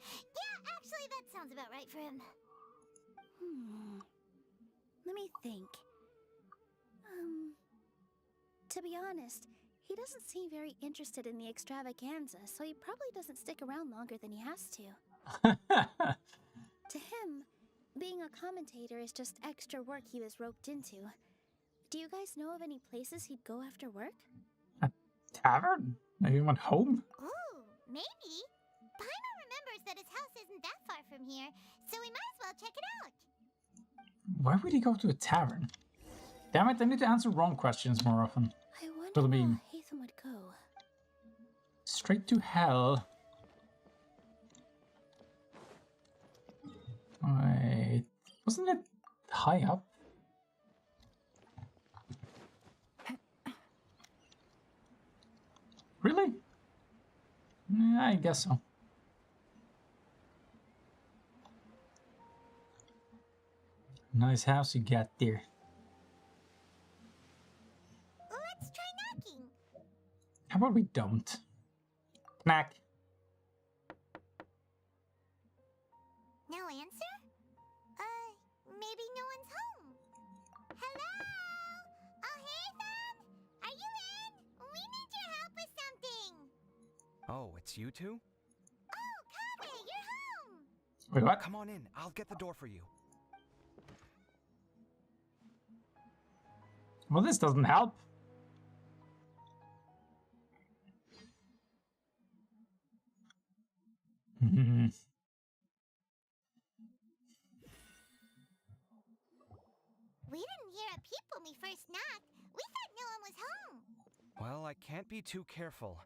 Yeah, actually, that sounds about right for him. Let me think. To be honest, he doesn't seem very interested in the extravaganza, so he probably doesn't stick around longer than he has to. To him, being a commentator is just extra work he was roped into. Do you guys know of any places he'd go after work? A tavern? Maybe he went home? Ooh, maybe. Paimon remembers that his house isn't that far from here, so we might as well check it out. Why would he go to a tavern? Damn it, I need to answer wrong questions more often. I wonder For the where meme. Haytham would go. Straight to hell. Wait, wasn't it high up? Really? Yeah, I guess so. Nice house you got there. Let's try knocking. How about we don't? Knack. No answer? Maybe no one's home. Hello? Al-Haytham? Are you in? We need your help with something. Oh, it's you two? Oh, Kaveh, you're home. Wait, what? Come on in. I'll get the door for you. Well, this doesn't help. We didn't hear a peep when we first knocked. We thought no one was home. Well, I can't be too careful.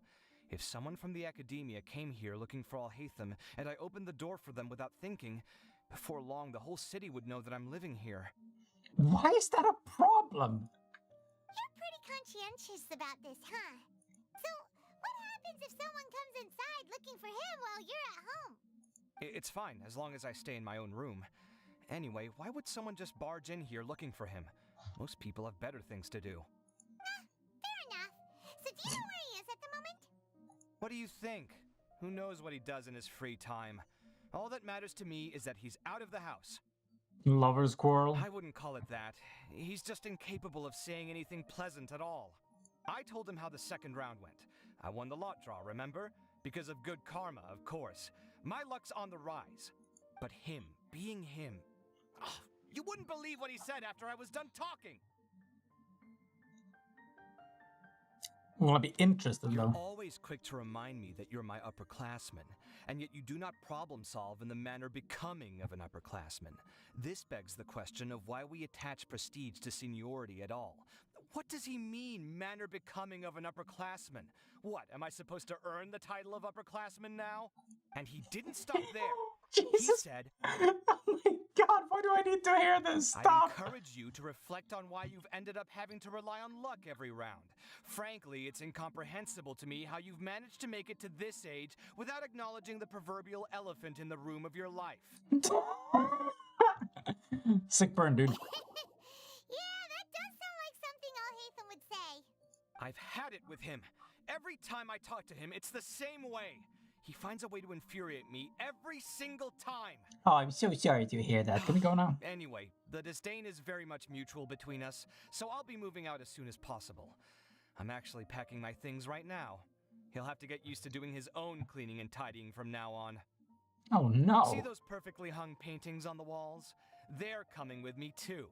If someone from the academia came here looking for Al-Haytham, and I opened the door for them without thinking, before long the whole city would know that I'm living here. Why is that a problem? You're pretty conscientious about this, huh? So, what happens if someone comes inside looking for him while you're at home? It's fine, as long as I stay in my own room. Anyway, why would someone just barge in here looking for him? Most people have better things to do. Fair enough. So do you know where he is at the moment? What do you think? Who knows what he does in his free time? All that matters to me is that he's out of the house. Lover's quarrel? I wouldn't call it that. He's just incapable of saying anything pleasant at all. I told him how the second round went. I won the lot draw, remember? Because of good karma, of course. My luck's on the rise. But him, being him... Oh, you wouldn't believe what he said after I was done talking! Well, I'd be interested, You're though. always quick to remind me that you're my upperclassman, and yet you do not problem solve in the manner becoming of an upperclassman. This begs the question of why we attach prestige to seniority at all. What does he mean, manner becoming of an upperclassman? What, am I supposed to earn the title of upperclassman now? And he didn't stop there. Jesus. He said, Oh my god, why do I need to hear this? Stop! I'd encourage you to reflect on why you've ended up having to rely on luck every round. Frankly, it's incomprehensible to me how you've managed to make it to this age without acknowledging the proverbial elephant in the room of your life. Sick burn, dude. Yeah, that does sound like something Al-Haytham would say. I've had it with him. Every time I talk to him, it's the same way. He finds a way to infuriate me every single time. Oh, I'm so sorry to hear that. Can we go now? Anyway, the disdain is very much mutual between us, so I'll be moving out as soon as possible. I'm actually packing my things right now. He'll have to get used to doing his own cleaning and tidying from now on. Oh no! See those perfectly hung paintings on the walls? They're coming with me too.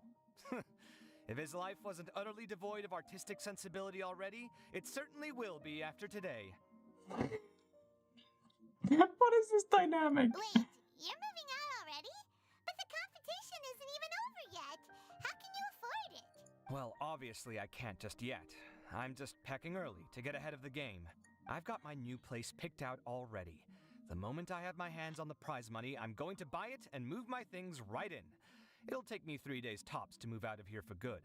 If his life wasn't utterly devoid of artistic sensibility already, it certainly will be after today. What is this dynamic? Wait, you're moving out already? But the competition isn't even over yet. How can you afford it? Well, obviously I can't just yet. I'm just packing early to get ahead of the game. I've got my new place picked out already. The moment I have my hands on the prize money, I'm going to buy it and move my things right in. It'll take me 3 days tops to move out of here for good.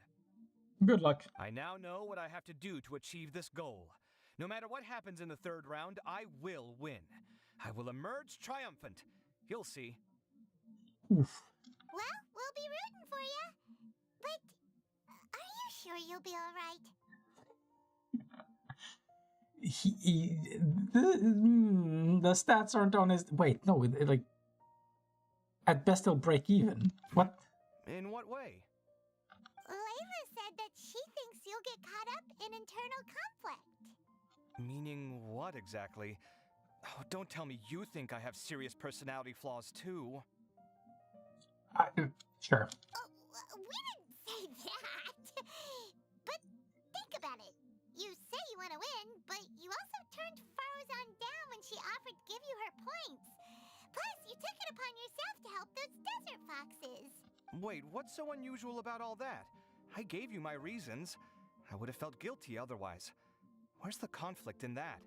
Good luck. I now know what I have to do to achieve this goal. No matter what happens in the third round, I will win. I will emerge triumphant. You'll see. Oof. Well, we'll be rooting for you. But are you sure you'll be alright? The stats aren't on his... Wait, no, like... At best he'll break even. What? In what way? Layla said that she thinks you'll get caught up in internal conflict. Meaning what exactly? Oh, don't tell me you think I have serious personality flaws too. Sure. Oh, we didn't say that. But think about it. You say you want to win, but you also turned Farozan down when she offered to give you her points. Plus, you took it upon yourself to help those desert foxes. Wait, what's so unusual about all that? I gave you my reasons. I would have felt guilty otherwise. Where's the conflict in that?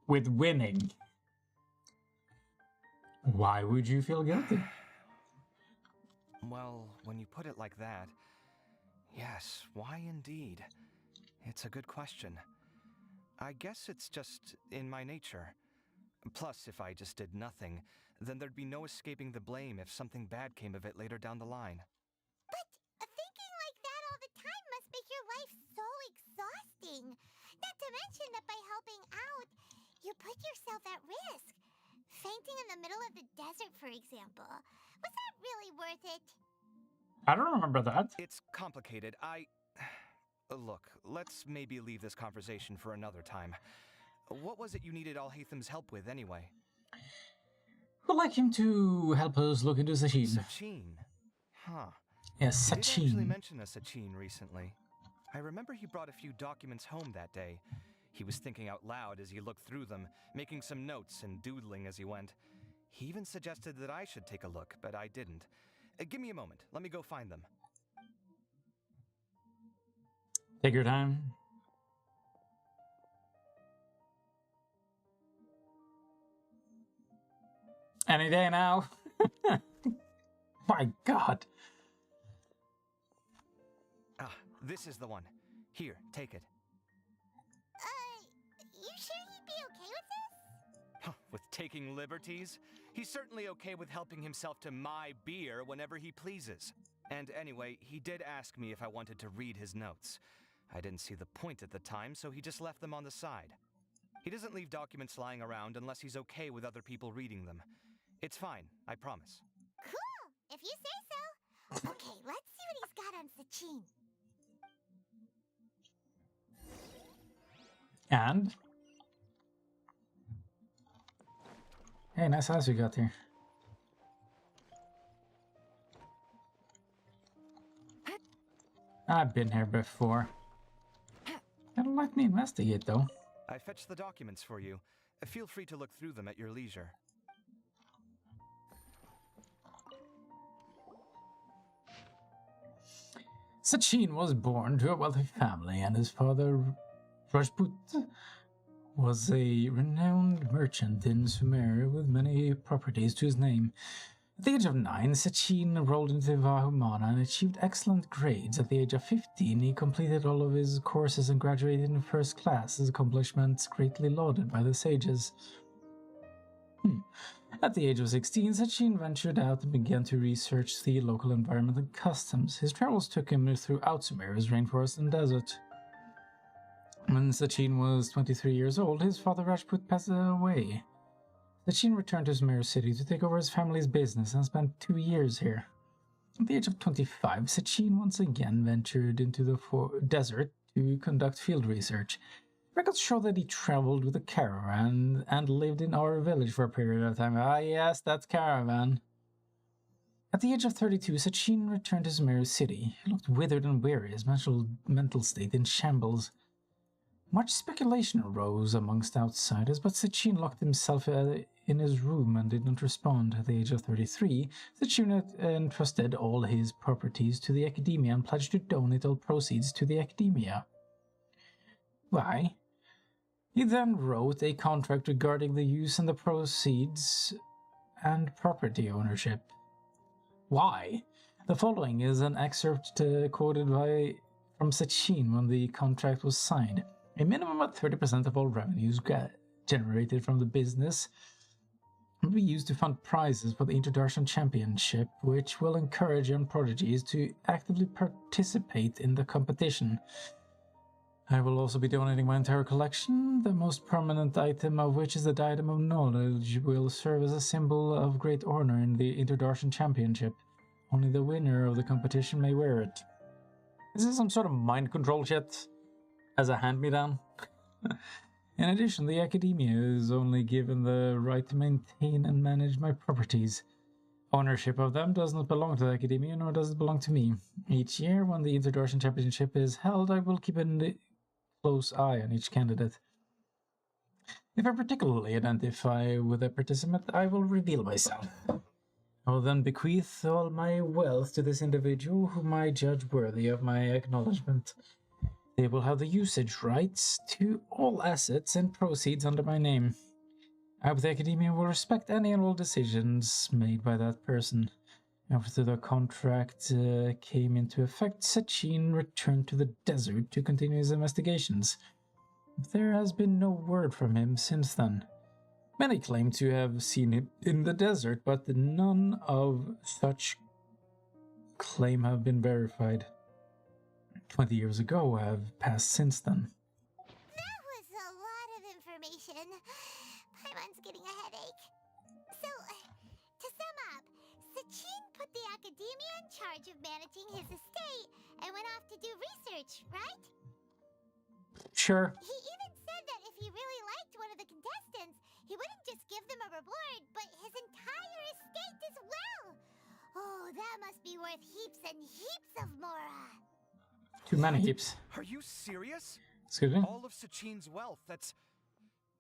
With winning. Why would you feel guilty? Well, when you put it like that, yes, why indeed? It's a good question. I guess it's just in my nature. Plus, if I just did nothing, then there'd be no escaping the blame if something bad came of it later down the line. But thinking like that all the time must make your life so exhausting. Not to mention that by helping out, you put yourself at risk. Fainting in the middle of the desert, for example. Was that really worth it? I don't remember that. It's complicated. Look, let's maybe leave this conversation for another time. What was it you needed Alhaitham's help with, anyway? We'd like him to help us look into Sachin. Sachin? Huh. Yes, He did actually Sachin. mention a Sachin recently. I remember he brought a few documents home that day. He was thinking out loud as he looked through them, making some notes and doodling as he went. He even suggested that I should take a look, but I didn't. Give me a moment. Let me go find them. Take your time. Any day now. My God. Ah, this is the one. Here, take it. You sure he'd be okay with this? Huh, with taking liberties? He's certainly okay with helping himself to my beer whenever he pleases. And anyway, he did ask me if I wanted to read his notes. I didn't see the point at the time, so he just left them on the side. He doesn't leave documents lying around unless he's okay with other people reading them. It's fine, I promise. Cool, if you say so. Okay, let's see what he's got on Sachin. And? Hey, nice house you got here. I've been here before. I don't let me investigate, though. I fetched the documents for you. Feel free to look through them at your leisure. Sachin was born to a wealthy family, and his father, Rajput, was a renowned merchant in Sumer with many properties to his name. At the age of 9, Sachin enrolled into Vahumana and achieved excellent grades. At the age of 15, he completed all of his courses and graduated in first class, his accomplishments greatly lauded by the sages. At the age of 16, Sachin ventured out and began to research the local environment and customs. His travels took him throughout Sumeria's rainforest and desert. When Sachin was 23 years old, his father Rajput passed away. Sachin returned to Sumeru City to take over his family's business and spent 2 years here. At the age of 25, Sachin once again ventured into the desert to conduct field research. Records show that he traveled with a caravan and lived in our village for a period of time. Ah, yes, that's caravan. At the age of 32, Sachin returned to Sumeru City. He looked withered and weary, his mental state in shambles. Much speculation arose amongst outsiders, but Sachin locked himself in his room and did not respond. At the age of 33, Sachin entrusted all his properties to the academia and pledged to donate all proceeds to the academia. Why? He then wrote a contract regarding the use and the proceeds and property ownership. Why? The following is an excerpt quoted from Sachin when the contract was signed. A minimum of 30% of all revenues generated from the business will be used to fund prizes for the Introduction Championship, which will encourage young prodigies to actively participate in the competition. I will also be donating my entire collection. The most prominent item of which is the Diadem of Knowledge will serve as a symbol of great honor in the Introduction Championship. Only the winner of the competition may wear it. Is this some sort of mind control shit? As a hand-me-down? In addition, the academia is only given the right to maintain and manage my properties. Ownership of them does not belong to the academia, nor does it belong to me. Each year, when the Introduction Championship is held, I will keep a close eye on each candidate. If I particularly identify with a participant, I will reveal myself. I will then bequeath all my wealth to this individual whom I judge worthy of my acknowledgement. They will have the usage rights to all assets and proceeds under my name. I, with the Academia, will respect any and all decisions made by that person. After the contract came into effect, Sachin returned to the desert to continue his investigations. There has been no word from him since then. Many claim to have seen him in the desert, but none of such claim have been verified. 20 years ago have passed since then. That was a lot of information. Paimon's getting a headache. So, to sum up, Sachin put the academia in charge of managing his estate and went off to do research, right? Sure. He even said that if he really liked one of the contestants, he wouldn't just give them a reward, but his entire estate as well. Oh, that must be worth heaps and heaps of mora. Too many heaps. Are you serious? Excuse me? All of Sachin's wealth, that's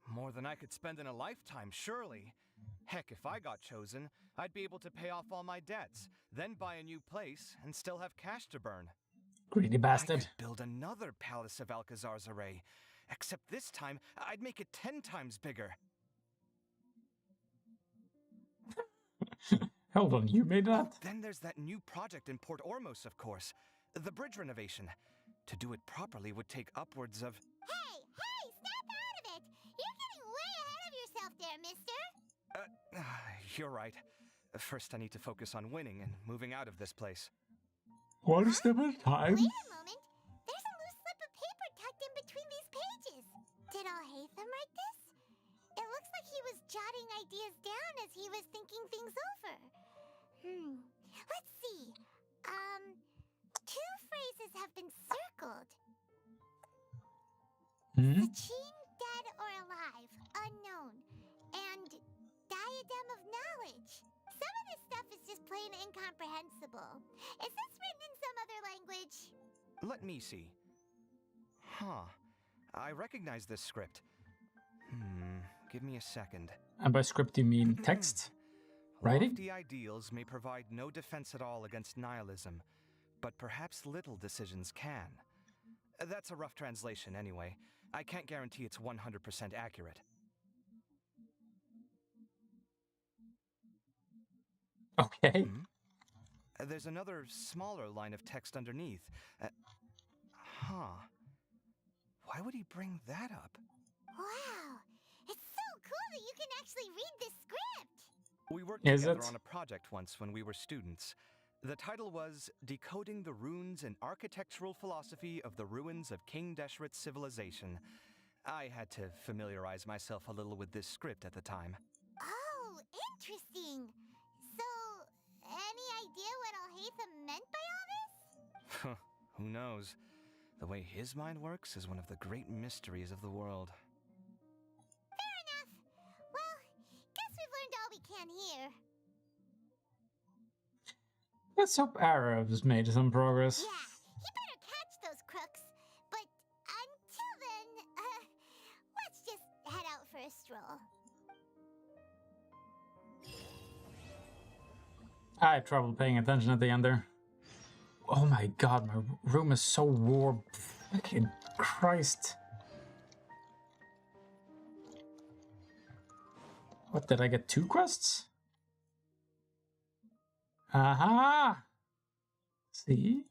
more than I could spend in a lifetime, surely. Heck, if I got chosen, I'd be able to pay off all my debts, then buy a new place, and still have cash to burn. Greedy bastard. I could build another palace of Alcazar's array, except this time, I'd make it 10 times bigger. Hold on, you made that? Oh, then there's that new project in Port Ormos, of course. The bridge renovation. To do it properly would take upwards of... Hey, snap out of it! You're getting way ahead of yourself there, mister! You're right. First I need to focus on winning and moving out of this place. One step at a time. Wait a moment. There's a loose slip of paper tucked in between these pages. Did Alhaitham write this? It looks like he was jotting ideas down as he was thinking things over. Let's see. Two phrases have been circled. Sachin, dead or alive, unknown. And diadem of knowledge. Some of this stuff is just plain incomprehensible. Is this written in some other language? Let me see. Huh. I recognize this script. Give me a second. And by script you mean text? Writing? Lofty ideals may provide no defense at all against nihilism, but perhaps little decisions can. That's a rough translation anyway. I can't guarantee it's 100% accurate. Okay. There's another smaller line of text underneath. Why would he bring that up? Wow! It's so cool that you can actually read this script! We worked together on a project once when we were students. The title was Decoding the Runes and Architectural Philosophy of the Ruins of King Deshret's Civilization. I had to familiarize myself a little with this script at the time. Oh, interesting. So, any idea what Alhaitham meant by all this? Who knows? The way his mind works is one of the great mysteries of the world. Fair enough. Well, guess we've learned all we can here. Let's hope Arabs made some progress. Yeah, he better catch those crooks. But until then, let's just head out for a stroll. I had trouble paying attention at the end there. Oh my god, my room is so warm. Fucking Christ. What, did I get 2 quests? Aha! See?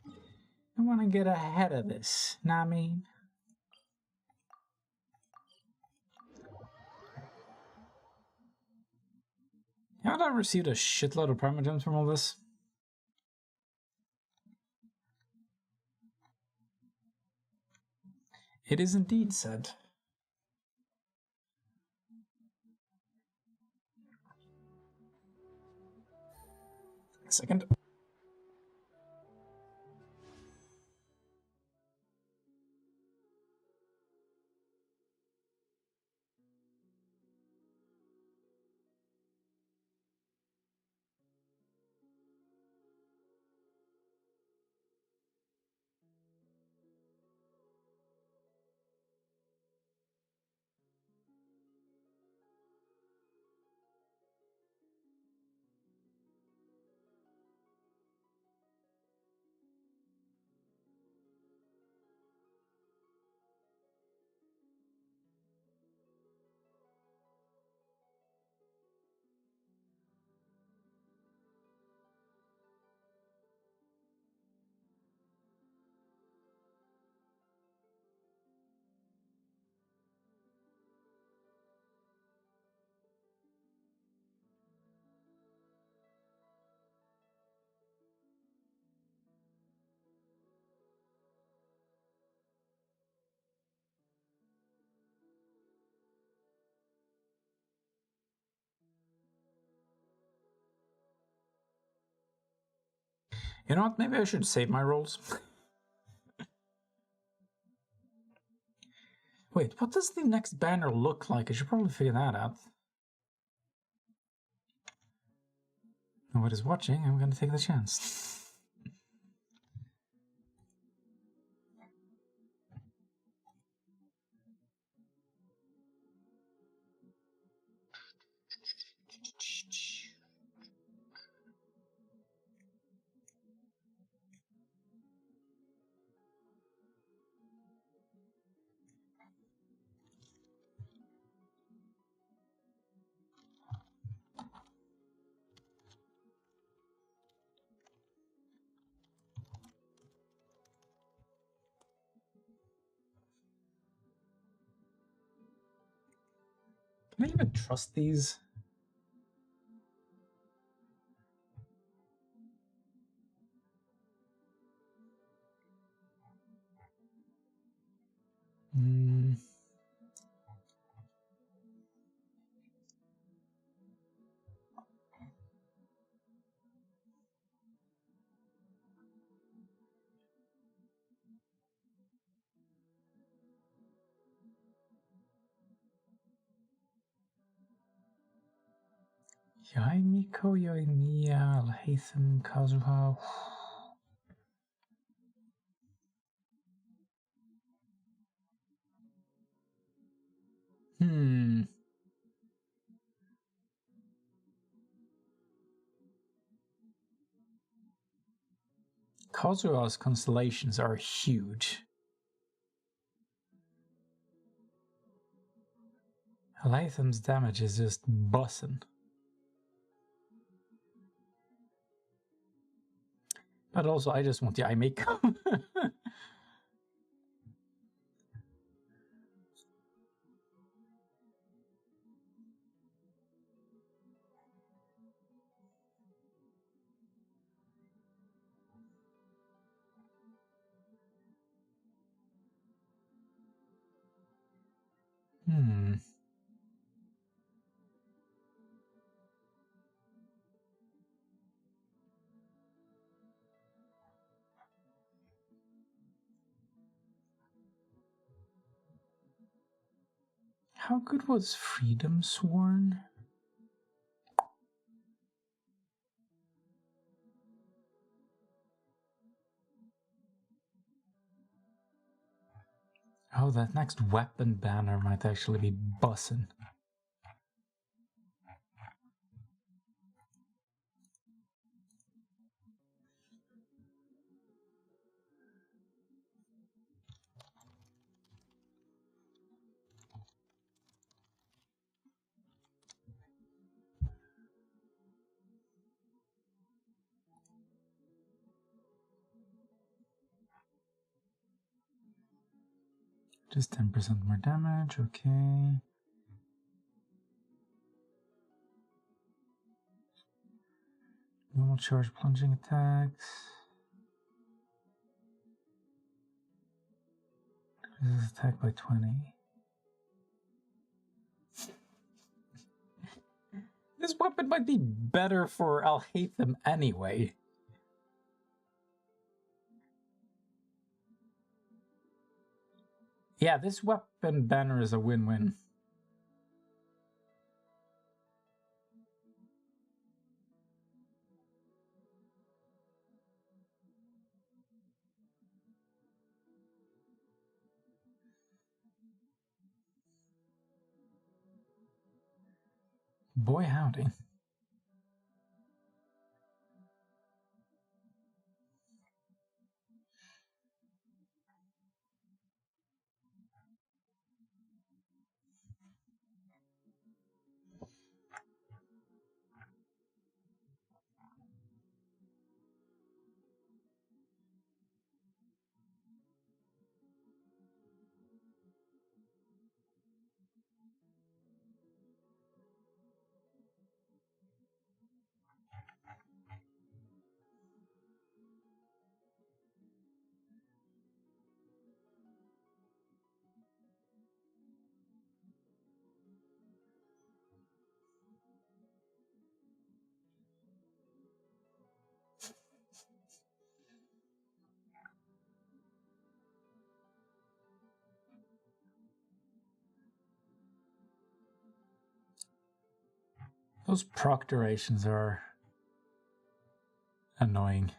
I want to get ahead of this, know what I mean? Haven't I received a shitload of primogems from all this? It is indeed said. A second. You know what? Maybe I should save my rolls. Wait, what does the next banner look like? I should probably figure that out. Nobody's watching. I'm gonna take the chance. Can I even trust these? Hmm. Yaimiko, Yoimiya, Alhaitham, Kazuha. Hmm. Kazuha's constellations are huge. Alhaitham's damage is just bussin'. But also, I just want the Yaimiko. Hmm. How good was Freedom Sworn? Oh, that next weapon banner might actually be bussin'. Just 10% more damage, okay. Normal charge plunging attacks. This is attack by 20. This weapon might be better for I'll hate them anyway. Yeah, this weapon banner is a win-win. Boy howdy. Those proctorations are annoying.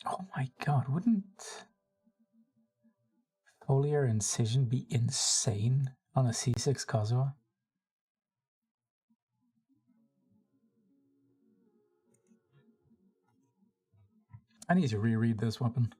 Oh my god, wouldn't foliar incision be insane on a C6 Kazuha? I need to reread this weapon.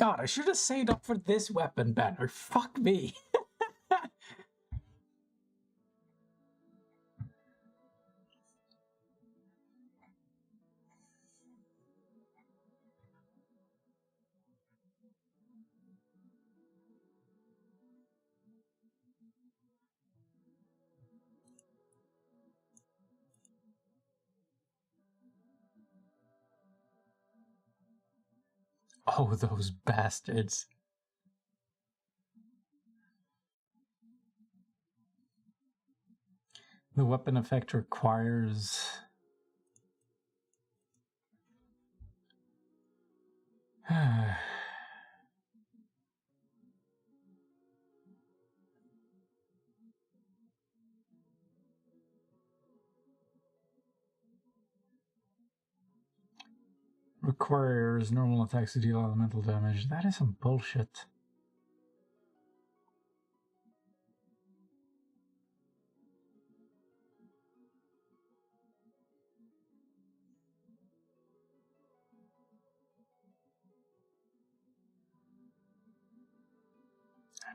God, I should have saved up for this weapon banner. Fuck me. Oh, those bastards. The weapon effect requires... requires normal attacks to deal elemental damage. That is some bullshit.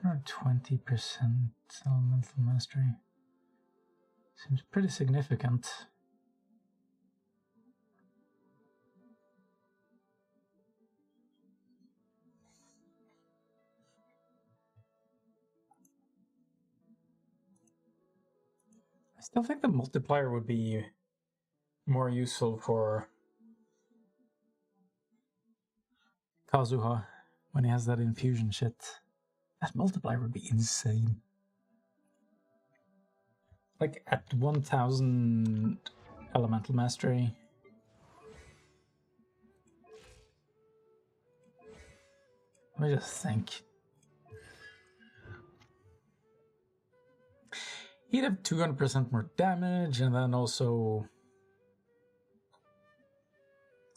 Around 20% elemental mastery. Seems pretty significant. I still think the multiplier would be more useful for Kazuha when he has that infusion shit. That multiplier would be insane. Like at 1000 elemental mastery. Let me just think. He'd have 200% more damage and then also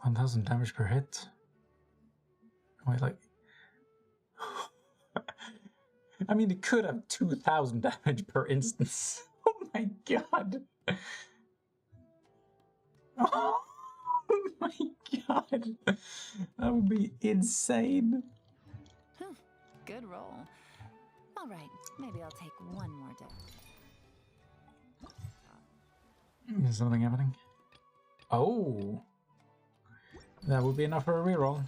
1000 damage per hit. Wait, like... I mean, it could have 2000 damage per instance. Oh my god. Oh my god. That would be insane. Good roll. All right, maybe I'll take one more day. Is something happening? Oh. That would be enough for a reroll.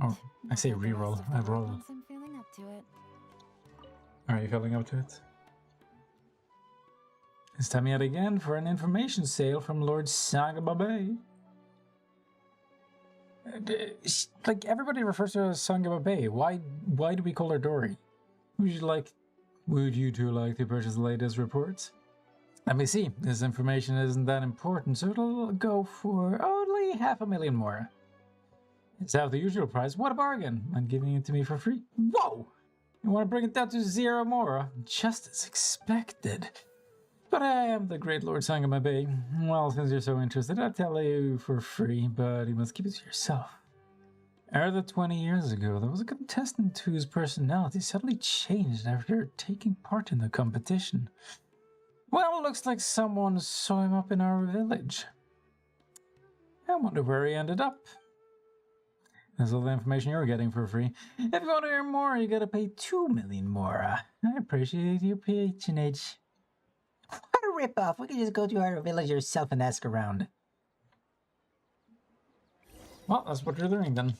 Oh, I say reroll. I roll. I'm feeling up to it. Are you feeling up to it? It's time yet again for an information sale from Lord Sangababe. Like, everybody refers to her as Sangababe. Why do we call her Dory? Would you two like to purchase the latest reports? Let me see. This information isn't that important, so it'll go for only 500,000 more. It's half the usual price. What a bargain! I'm giving it to me for free. Whoa! You want to bring it down to 0 more? Just as expected. But I am the great Lord Sangamabe. Well, since you're so interested, I'll tell you for free, but you must keep it to yourself. Over 20 years ago, there was a contestant whose personality suddenly changed after taking part in the competition. Well, it looks like someone saw him up in our village. I wonder where he ended up. That's all the information you're getting for free. If you want to hear more, you gotta pay 2 million more. I appreciate your patronage. What a ripoff! We could just go to our village yourself and ask around. Well, that's what you're doing then.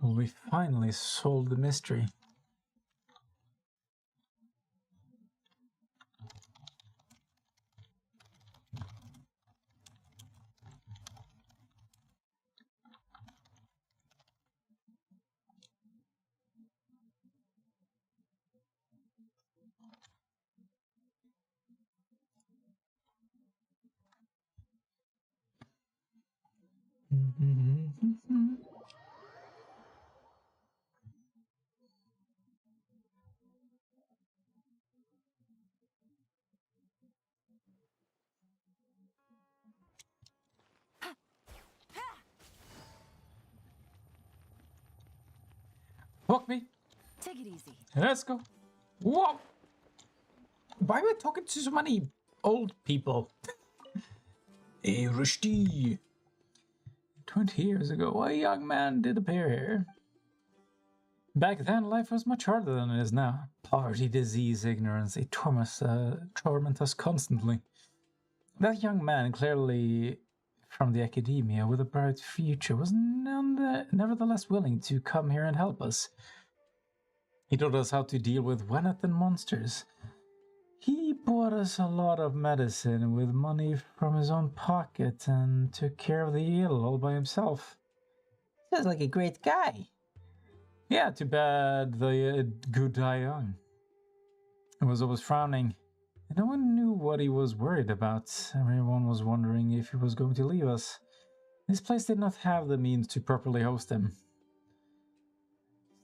Well, we finally solved the mystery. Walk me. Take it easy. Let's go. Whoa! Why am I talking to so many old people? Hey, Rushdie. 20 years ago, a young man did appear here. Back then, life was much harder than it is now. Poverty, disease, ignorance, they torment us constantly. That young man, clearly from the academia with a bright future, was nevertheless willing to come here and help us. He taught us how to deal with Wennet and monsters. He bought us a lot of medicine with money from his own pocket and took care of the ill all by himself. Sounds like a great guy. Yeah, too bad the good die young. He was always frowning, and no one knew what he was worried about. Everyone was wondering if he was going to leave us. This place did not have the means to properly host him.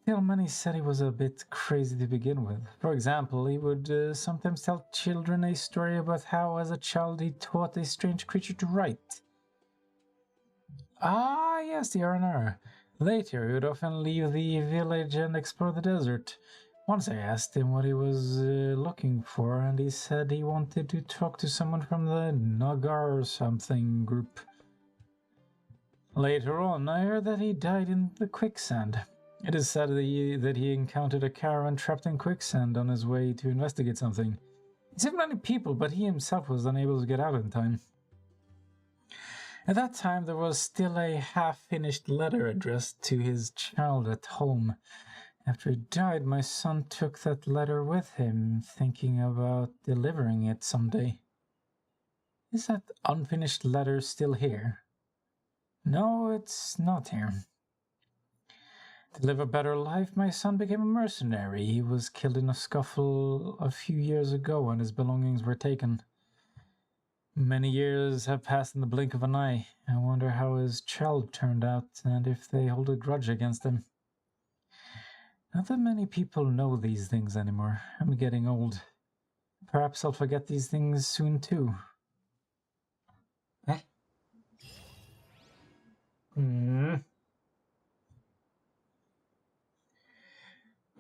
Still, many said he was a bit crazy to begin with. For example, he would sometimes tell children a story about how, as a child, he taught a strange creature to write. Ah, yes, the R&R. Later, he would often leave the village and explore the desert. Once I asked him what he was looking for, and he said he wanted to talk to someone from the Nagar or something group. Later on, I heard that he died in the quicksand. It is said that he encountered a caravan trapped in quicksand on his way to investigate something. He saved many people, but he himself was unable to get out in time. At that time, there was still a half-finished letter addressed to his child at home. After he died, my son took that letter with him, thinking about delivering it someday. Is that unfinished letter still here? No, it's not here. To live a better life, my son became a mercenary. He was killed in a scuffle a few years ago and his belongings were taken. Many years have passed in the blink of an eye. I wonder how his child turned out and if they hold a grudge against him. Not that many people know these things anymore. I'm getting old. Perhaps I'll forget these things soon too. Eh?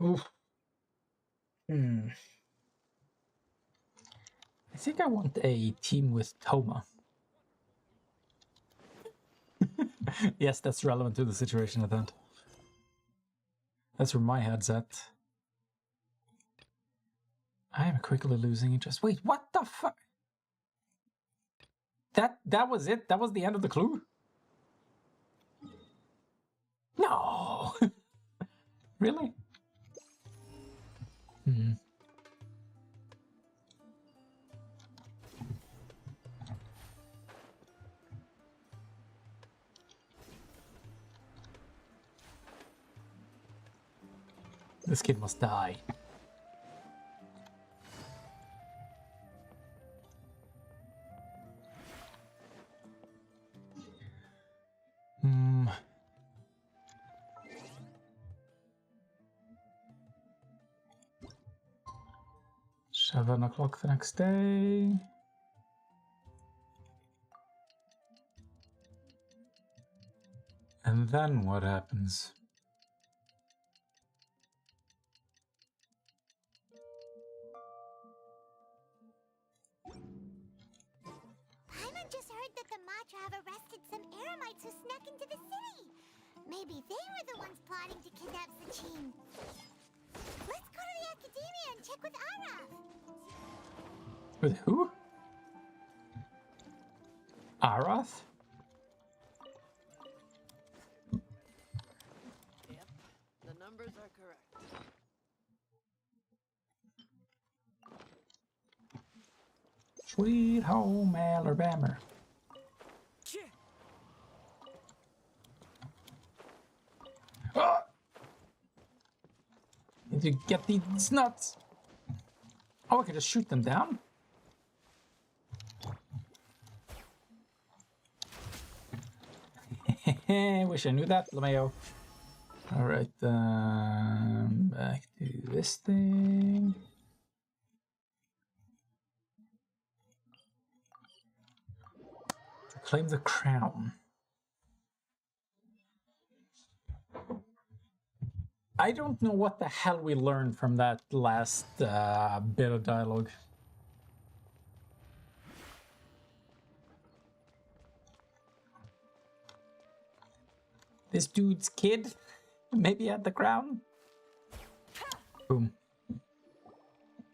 Oof. I think I want a team with Toma. Yes, that's relevant to the situation at hand. That's where my head's at. I am quickly losing interest. Wait, what the fuck? That was it? That was the end of the clue? No! Really? This kid must die. Seven o'clock the next day. And then what happens? Paimon just heard that the Matra have arrested some Eremites who snuck into the city. Maybe they were the ones plotting to kidnap Sachin. Let's go to the Academia and check with Araf. With who? Arath? Yep, the numbers are correct. Sweet home Alabama. Ah! Did you get these nuts? Oh, I can just shoot them down? Wish I knew that, LeMayo. Alright, back to this thing. Claim the crown. I don't know what the hell we learned from that last bit of dialogue. This dude's kid maybe had the crown? Boom.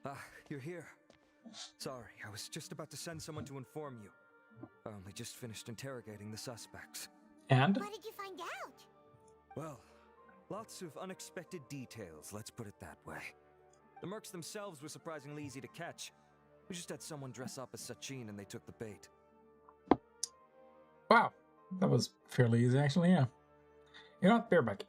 Ah, you're here. Sorry, I was just about to send someone to inform you. I only just finished interrogating the suspects. And? What did you find out? Well, lots of unexpected details, let's put it that way. The mercs themselves were surprisingly easy to catch. We just had someone dress up as Sachin and they took the bait. Wow, that was fairly easy actually, yeah. You know what, bear back.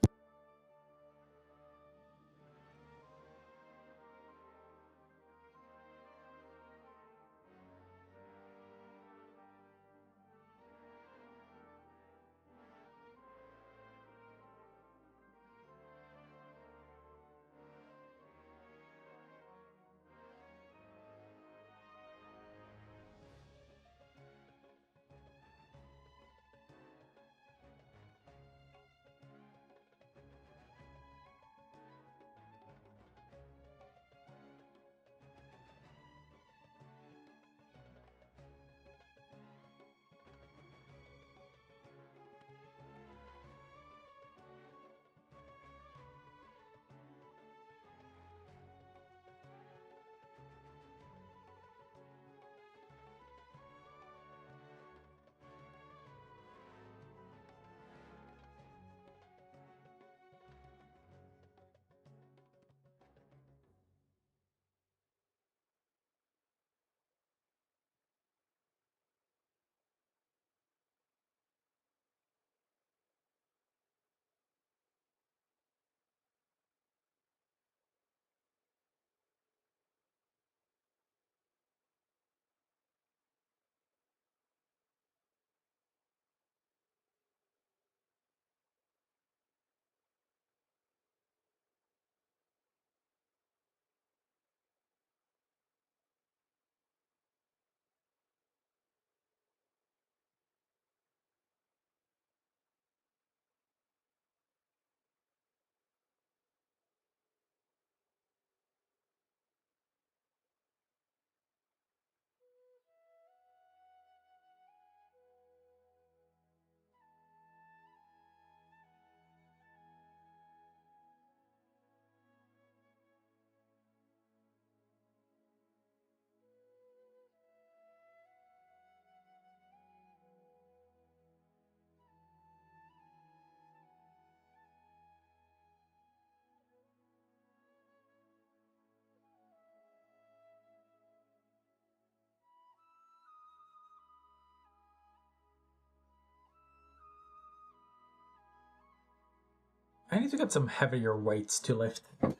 I need to get some heavier weights to lift. I'm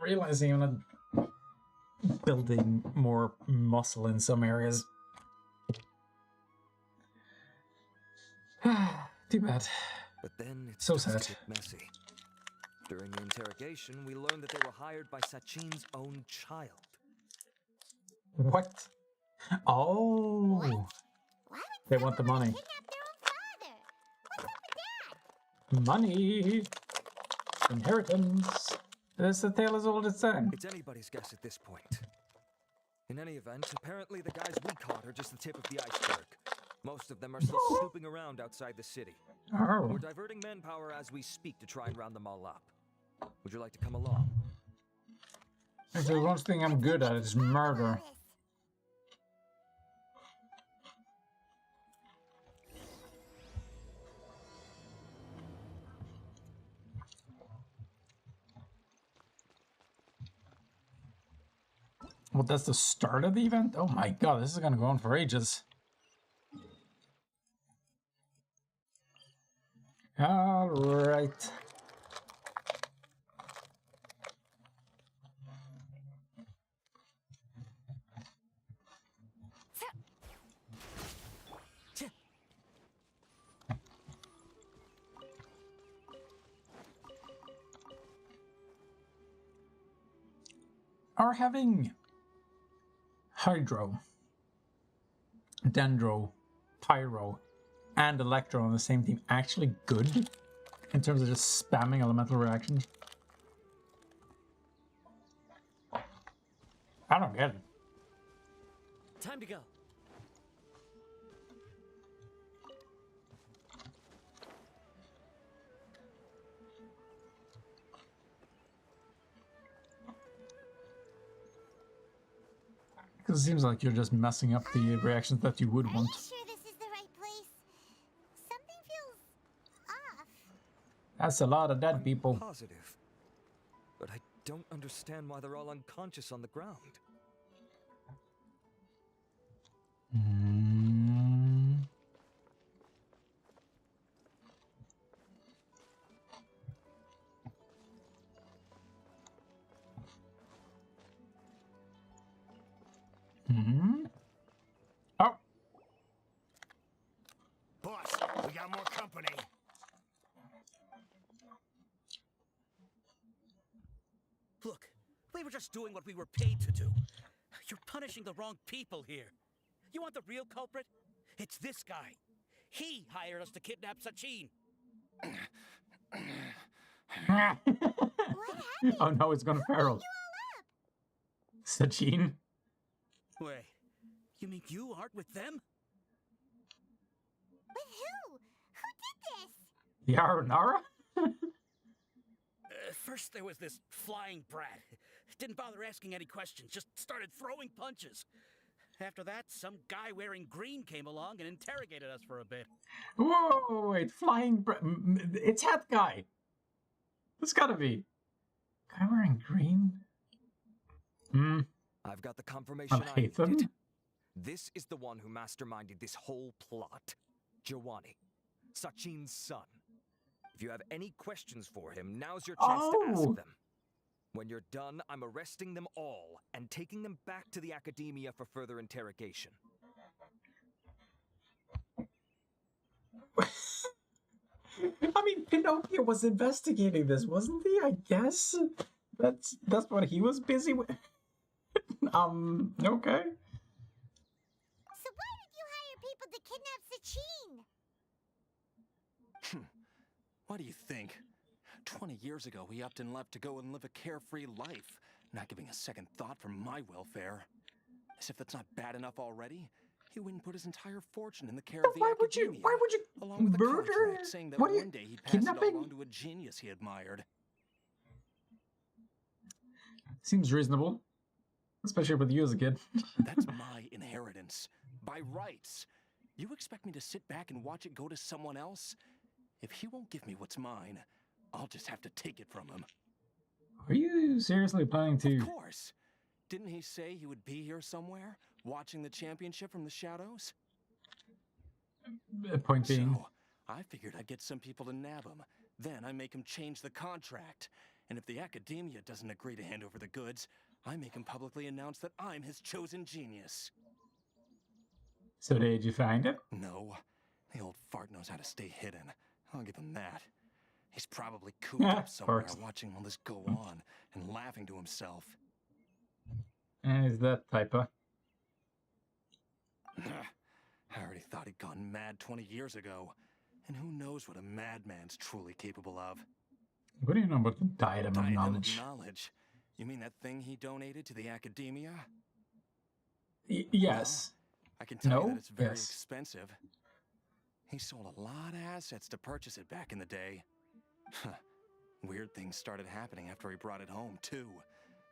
realizing I'm not building more muscle in some areas. Too bad. But then it's So just sad. a bit messy. During the interrogation, we learned that they were hired by Sachin's own child. What? Oh. Why would They want the money. kidnap their own father? What's up with that? Money. Inheritance. That's the tale as old as time. It's anybody's guess at this point. In any event, apparently the guys we caught are just the tip of the iceberg. Most of them are still snooping around outside the city. Oh. We're diverting manpower as we speak to try and round them all up. Would you like to come along? If there's one thing I'm good at, it's murder. Well, that's the start of the event? Oh my god, this is gonna go on for ages. Alright. Are having Hydro, Dendro, Pyro, and Electro on the same team actually good in terms of just spamming elemental reactions? I don't get it. Time to go. Because it seems like you're just messing up the reactions that you would want. Are you sure this is the right place? Something feels off. That's a lot of dead people. Positive. But I don't understand why they're all unconscious on the ground. Oh. Boss, we got more company. Look, we were just doing what we were paid to do. You're punishing the wrong people here. You want the real culprit? It's this guy. He hired us to kidnap Sachin. Oh no, it's gonna feral. Sachin? Wait, you mean you aren't with them? With who? Who did this? Yaronara? First there was this flying brat. Didn't bother asking any questions, just started throwing punches. After that, some guy wearing green came along and interrogated us for a bit. Whoa, wait, flying it's that guy. It's gotta be. Guy wearing green? I've got the confirmation I hate them. needed. This is the one who masterminded this whole plot. Jawani, Sachin's son. If you have any questions for him, now's your chance to ask them. When you're done, I'm arresting them all and taking them back to the academia for further interrogation. I mean, Pinocchio was investigating this, wasn't he? I guess that's what he was busy with. Okay. So why did you hire people to kidnap Sachin? What do you think? 20 years ago, he upped and left to go and live a carefree life, not giving a second thought for my welfare. As if that's not bad enough already, he went and put his entire fortune in the care of the academia. Why would you along with murder? a contract saying that one day he'd pass it all on to a genius he admired. Seems reasonable. Especially with you as a kid. That's my inheritance. By rights. You expect me to sit back and watch it go to someone else? If he won't give me what's mine, I'll just have to take it from him. Are you seriously planning to... Of course. Didn't he say he would be here somewhere, watching the championship from the shadows? Point being. So, I figured I'd get some people to nab him. Then I make him change the contract. And if the academia doesn't agree to hand over the goods, I make him publicly announce that I'm his chosen genius. So did you find it? No. The old fart knows how to stay hidden. I'll give him that. He's probably cooped up somewhere watching all this go on and laughing to himself. Is that typo? I already thought he'd gone mad 20 years ago. And who knows what a madman's truly capable of. What do you know about the diadem of knowledge? Knowledge? You mean that thing he donated to the academia? Yes. Well, I can tell you that it's very expensive. He sold a lot of assets to purchase it back in the day. Weird things started happening after he brought it home, too.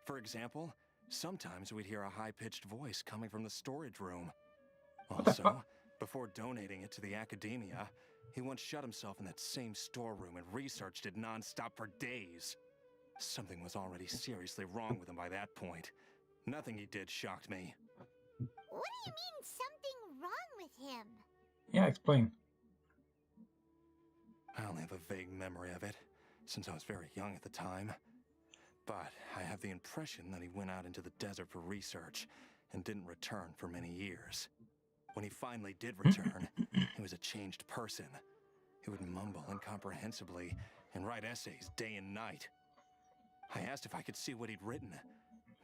For example, sometimes we'd hear a high-pitched voice coming from the storage room. Also, before donating it to the academia, he once shut himself in that same storeroom and researched it non-stop for days. Something was already seriously wrong with him by that point. Nothing he did shocked me. What do you mean, something wrong with him? Yeah, explain. I only have a vague memory of it, since I was very young at the time. But I have the impression that he went out into the desert for research and didn't return for many years. When he finally did return, he was a changed person. He would mumble incomprehensibly and write essays day and night. I asked if I could see what he'd written,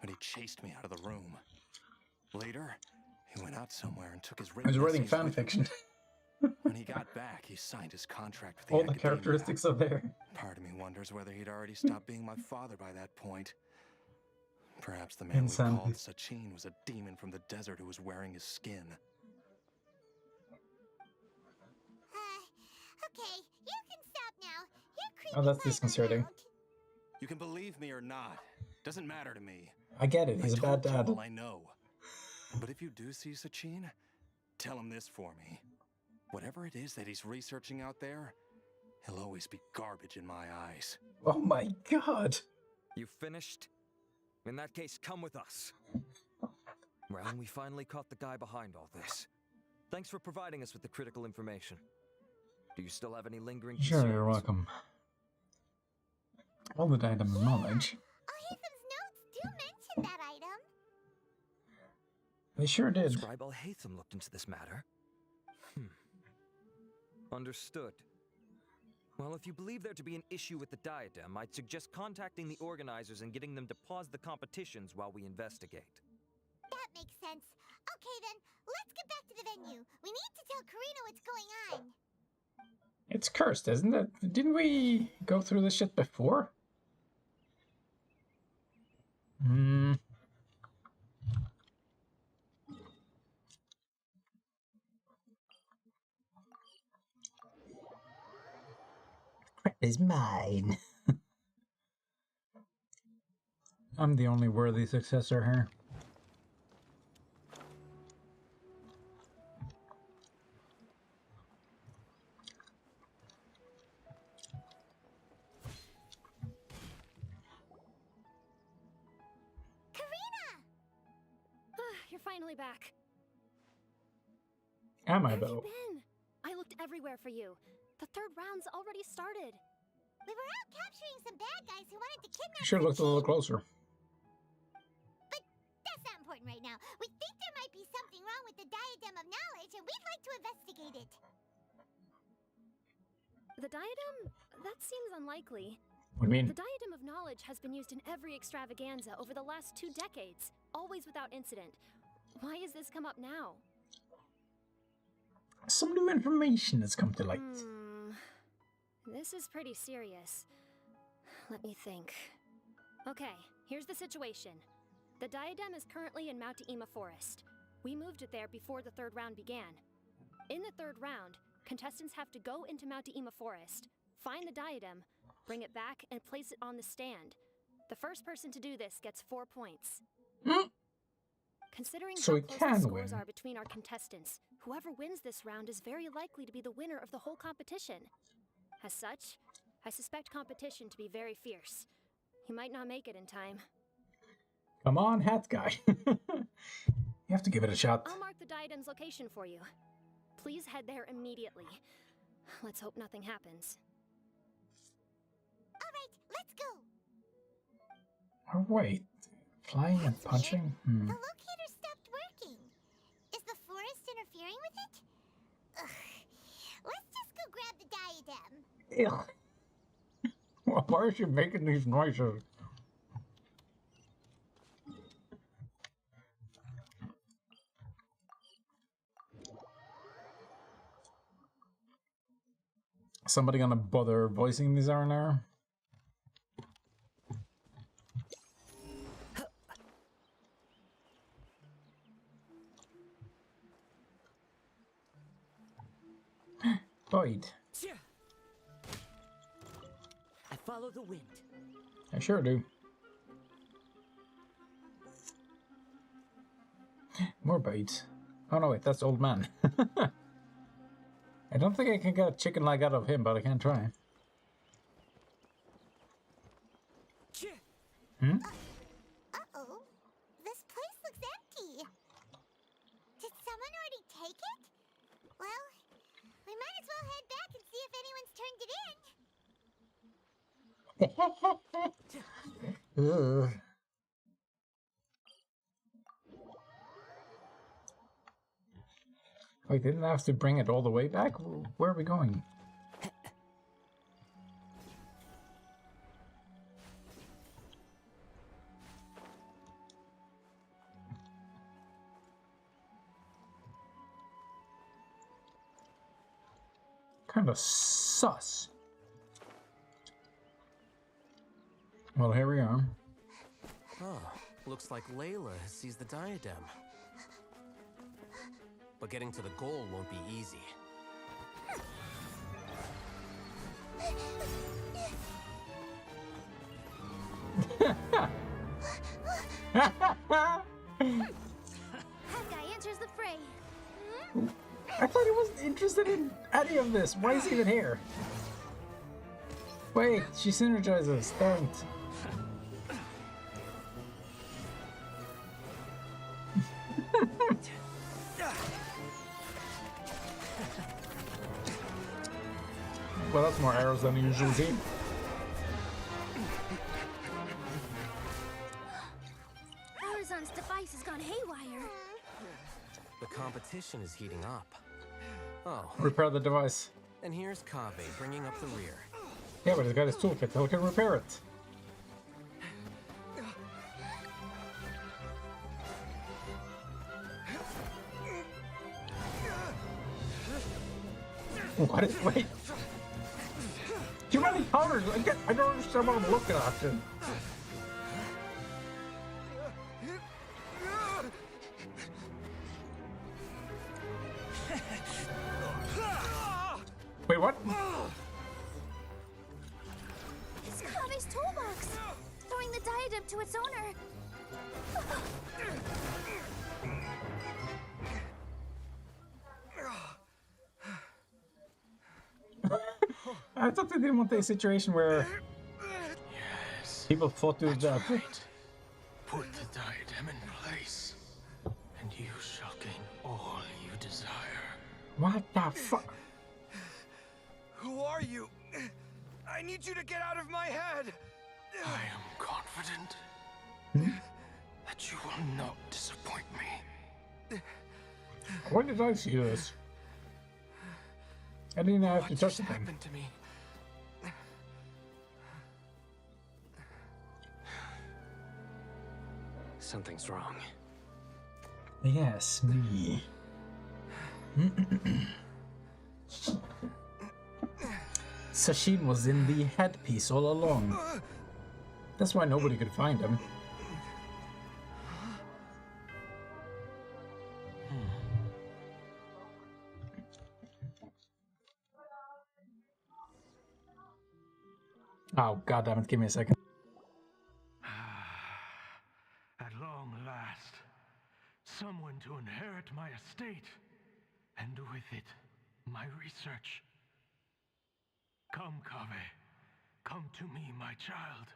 but he chased me out of the room. Later, he went out somewhere and took his written He was writing essays fan with him. fiction. When he got back, he signed his contract with the All the academia. characteristics are there. Part of me wonders whether he'd already stopped being my father by that point. Perhaps the man we called Sachin was a demon from the desert who was wearing his skin. Okay, you can stop now. You're creepy. Oh, that's disconcerting. You can believe me or not. Doesn't matter to me. I get it. He's a bad told you dad. all I know. But if you do see Sachin, tell him this for me. Whatever it is that he's researching out there, he'll always be garbage in my eyes. Oh my god. You finished? In that case, come with us. Well, we finally caught the guy behind all this. Thanks for providing us with the critical information. Do you still have any lingering concerns? Sure, you're welcome. All the diadem of knowledge. Al-Haytham's notes do mention that item. They sure did. Scribe Al-Haytham looked into this matter. Understood. Well, if you believe there to be an issue with the diadem, I'd suggest contacting the organizers and getting them to pause the competitions while we investigate. That makes sense. Okay then, let's get back to the venue. We need to tell Karina what's going on. It's cursed, isn't it? Didn't we go through this shit before? Crap is mine. I'm the only worthy successor here. You're finally back. Am I, Where have though? you been? I looked everywhere for you. The third round's already started. We were out capturing some bad guys who wanted to kidnap You should have looked a little closer. But that's not important right now. We think there might be something wrong with the Diadem of Knowledge, and we'd like to investigate it. The diadem? That seems unlikely. What do you mean? The Diadem of Knowledge has been used in every extravaganza over the last 2 decades, always without incident. Why has this come up now? Some new information has come to light. This is pretty serious. Let me think. Okay, here's the situation. The diadem is currently in Mount Ima Forest. We moved it there before the third round began. In the third round, contestants have to go into Mount Ima Forest, find the diadem, bring it back, and place it on the stand. The first person to do this gets 4 points. Considering So how we close can the scores win. are between our contestants, whoever wins this round is very likely to be the winner of the whole competition. As such, I suspect competition to be very fierce. You might not make it in time. Come on, hat guy. You have to give it a shot. I'll mark the diadem's location for you. Please head there immediately. Let's hope nothing happens. Alright, let's go! Oh, wait. Flying and punching? The locator stopped working. Is the forest interfering with it? Ugh. Let's just go grab the diadem. Ew. Why is she making these noises? Somebody gonna bother voicing these R&R? Boyd. I follow the wind. I sure do. More bites. Oh no, wait, that's old man. I don't think I can get a chicken leg out of him, but I can try. Uh-oh. This place looks empty. Did someone already take it? Well, we might as well head back and see if anyone's turned it in. Ugh. Wait, didn't I have to bring it all the way back? Where are we going? Kind of sus. Well, here we are. Oh, looks like Layla has seized the diadem. But getting to the goal won't be easy. That guy enters the fray. I thought he wasn't interested in any of this. Why is he even here? Wait, she synergizes. Don't. Well, that's more arrows than I usually see. Arizon's device has gone haywire. The competition is heating up. Oh. Repair the device. And here's Kaveh bringing up the rear. Yeah, but he's got his toolkit, so he can repair it. What is, wait. Too many colors. I don't understand what I'm looking at. Wait, what? It's Kaveh's toolbox! Throwing the diadem to its owner. I thought they didn't want a situation where people fought to death. Right. Put the diadem in place, and you shall gain all you desire. What the fuck? Who are you? I need you to get out of my head! I am confident that you will not disappoint me. When did I see this? I didn't have to touch the thing. Happened to me. Something's wrong. Yes, me. Sashin was in the headpiece all along. That's why nobody could find him. Oh, goddammit, give me a second. At long last, someone to inherit my estate, and with it, my research. Come, Kaveh. Come to me, my child.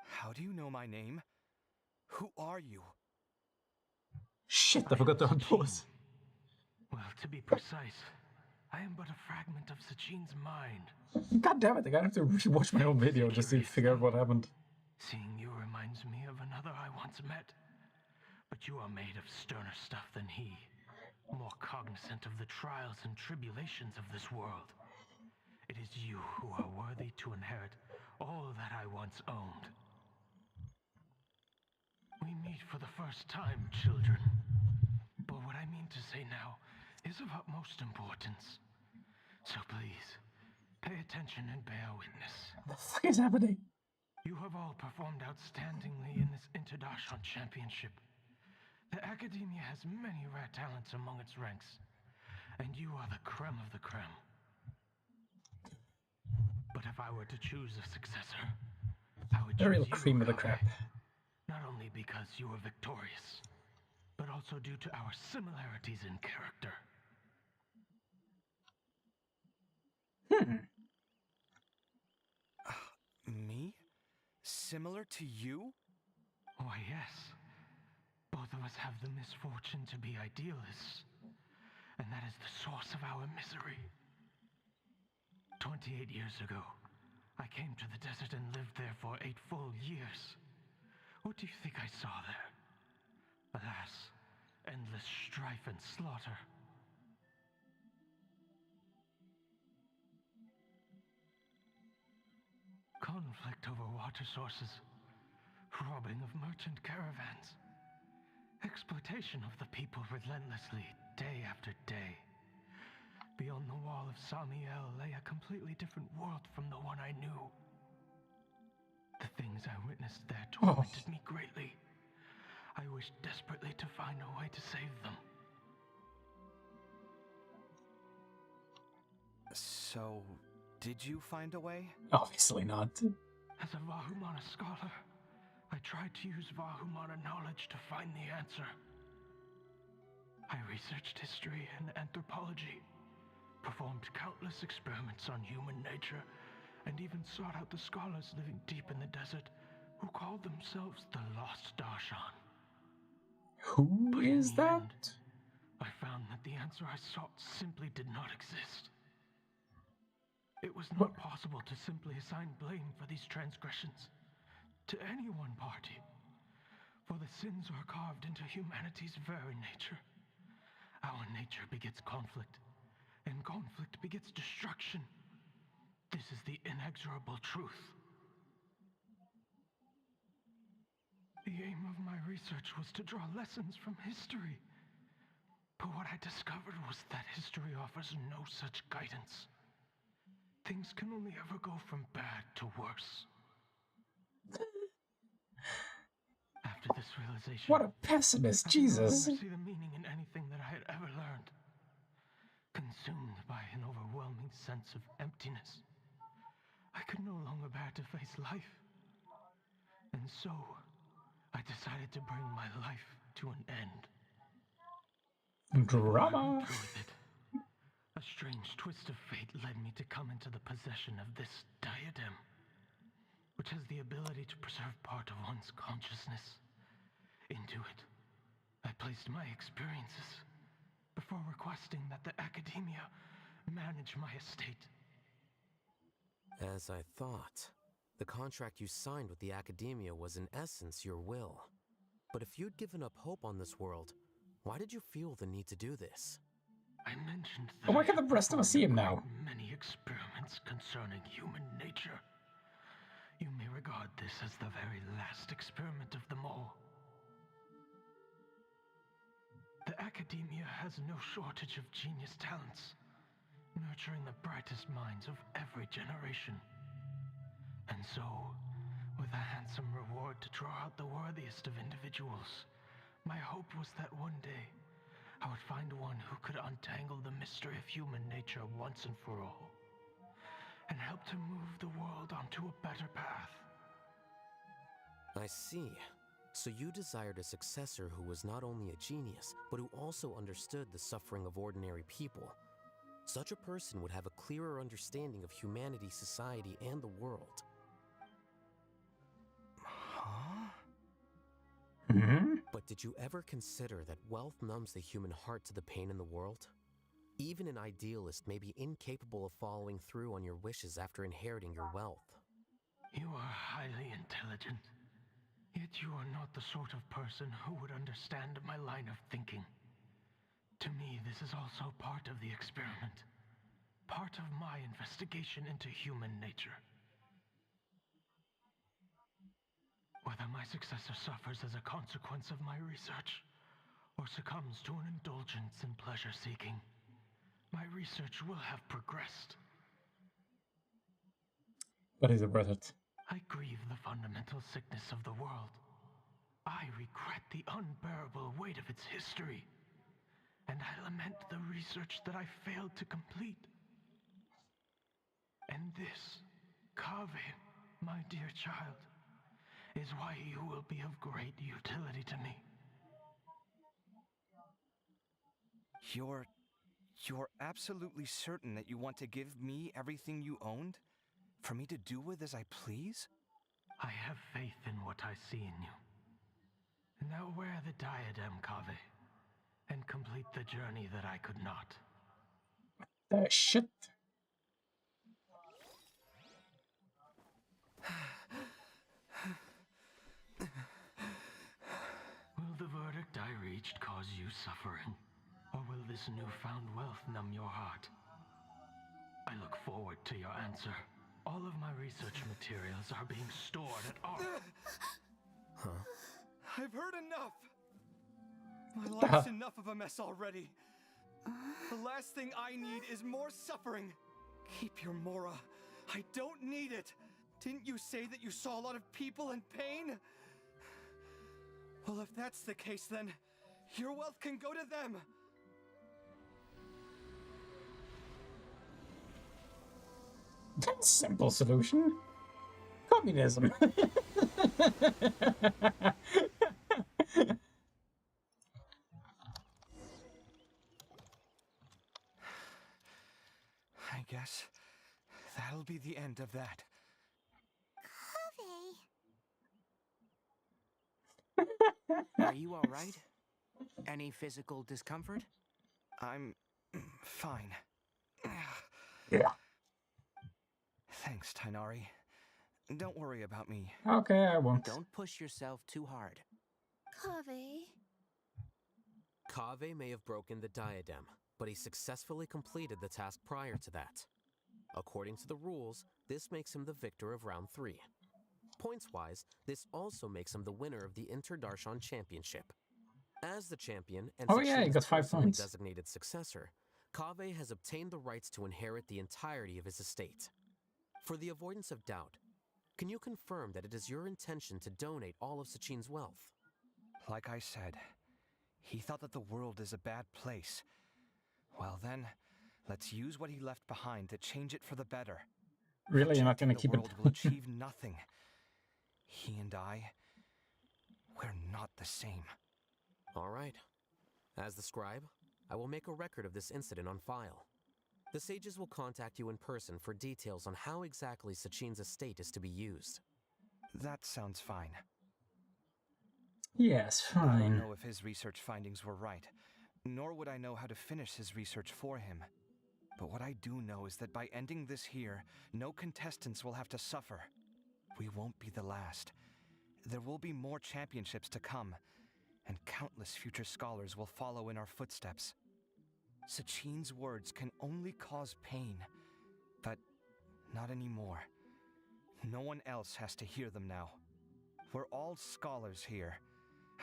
How do you know my name? Who are you? shit, I forgot to unpause. Well, to be precise, I am but a fragment of Sachine's mind. God damn it, I gotta have to rewatch my own video just to figure out what happened. Seeing you reminds me of another I once met. But you are made of sterner stuff than he. More cognizant of the trials and tribulations of this world. It is you who are worthy to inherit all that I once owned. We meet for the first time, children. But what I mean to say now is of utmost importance. So please, pay attention and bear witness. What the fuck is happening? You have all performed outstandingly in this Interdashon Championship. The Academia has many rare talents among its ranks, and you are the creme of the creme. But if I were to choose a successor, I would choose you, cream of the Kaveh. crop. Not only because you were victorious, but also due to our similarities in character. Me? Similar to you? Why, yes. Both of us have the misfortune to be idealists, and that is the source of our misery. 28 years ago, I came to the desert and lived there for 8 full years. What do you think I saw there? Alas, endless strife and slaughter. Conflict over water sources, robbing of merchant caravans, exploitation of the people relentlessly, day after day. Beyond the wall of Samiel lay a completely different world from the one I knew. The things I witnessed there tormented me greatly. I wished desperately to find a way to save them. So, did you find a way? Obviously not. As a Vahumana scholar, I tried to use Vahumana knowledge to find the answer. I researched history and anthropology, performed countless experiments on human nature, and even sought out the scholars living deep in the desert who called themselves the Lost Darshan. Who is that? I found that the answer I sought simply did not exist. It was not possible to simply assign blame for these transgressions to any one party, for the sins are carved into humanity's very nature. Our nature begets conflict, and conflict begets destruction. This is the inexorable truth. The aim of my research was to draw lessons from history. But what I discovered was that history offers no such guidance. Things can only ever go from bad to worse. After this realization, What a pessimist, I Jesus. could no longer see the meaning in anything that I had ever learned. Consumed by an overwhelming sense of emptiness, I could no longer bear to face life. And so, I decided to bring my life to an end. Drama. A strange twist of fate led me to come into the possession of this diadem, which has the ability to preserve part of one's consciousness. Into it, I placed my experiences before requesting that the Academia manage my estate. As I thought, the contract you signed with the Academia was in essence your will. But if you'd given up hope on this world, why did you feel the need to do this? I mentioned Oh, why can't the rest of us see him now? many experiments concerning human nature. You may regard this as the very last experiment of them all. The Academia has no shortage of genius talents, nurturing the brightest minds of every generation. And so, with a handsome reward to draw out the worthiest of individuals, my hope was that one day I would find one who could untangle the mystery of human nature once and for all, and help to move the world onto a better path. I see. So you desired a successor who was not only a genius, but who also understood the suffering of ordinary people. Such a person would have a clearer understanding of humanity, society, and the world. Huh? Mm-hmm. But did you ever consider that wealth numbs the human heart to the pain in the world? Even an idealist may be incapable of following through on your wishes after inheriting your wealth. You are highly intelligent, yet you are not the sort of person who would understand my line of thinking. To me, this is also part of the experiment. Part of my investigation into human nature. Whether my successor suffers as a consequence of my research, or succumbs to an indulgence in pleasure-seeking, my research will have progressed. But is it worth it? I grieve the fundamental sickness of the world. I regret the unbearable weight of its history. And I lament the research that I failed to complete. And this, Kaveh, my dear child, is why you will be of great utility to me. You're absolutely certain that you want to give me everything you owned? For me to do with as I please? I have faith in what I see in you. Now wear the diadem, Kaveh, and complete the journey that I could not. Shit. Will the verdict I reached cause you suffering? Or will this newfound wealth numb your heart? I look forward to your answer. All of my research materials are being stored at our... Huh? I've heard enough! My life's enough of a mess already. The last thing I need is more suffering. Keep your Mora. I don't need it. Didn't you say that you saw a lot of people in pain? Well, if that's the case, then your wealth can go to them. Simple solution. Communism. I guess that'll be the end of that. Are you all right? Any physical discomfort? I'm fine. Yeah. Thanks, Tainari. Don't worry about me. Okay, I won't. Don't push yourself too hard. Kaveh. Kaveh may have broken the diadem, but he successfully completed the task prior to that. According to the rules, this makes him the victor of round 3. Points-wise, this also makes him the winner of the Inter-Darshan Championship. As the champion and he got 5 personally points. designated successor, Kaveh has obtained the rights to inherit the entirety of his estate. For the avoidance of doubt, can you confirm that it is your intention to donate all of Sachin's wealth? Like I said, he thought that the world is a bad place. Well then, let's use what he left behind to change it for the better. Really, you're not going to keep the it? world will achieve nothing. He and I, we're not the same. All right. As the scribe, I will make a record of this incident on file. The sages will contact you in person for details on how exactly Sachin's estate is to be used. That sounds fine. Yes, I don't fine. know if his research findings were right, nor would I know how to finish his research for him. But what I do know is that by ending this here, no contestants will have to suffer. We won't be the last. There will be more championships to come, and countless future scholars will follow in our footsteps. Sachin's words can only cause pain, but not anymore. No one else has to hear them now. We're all scholars here.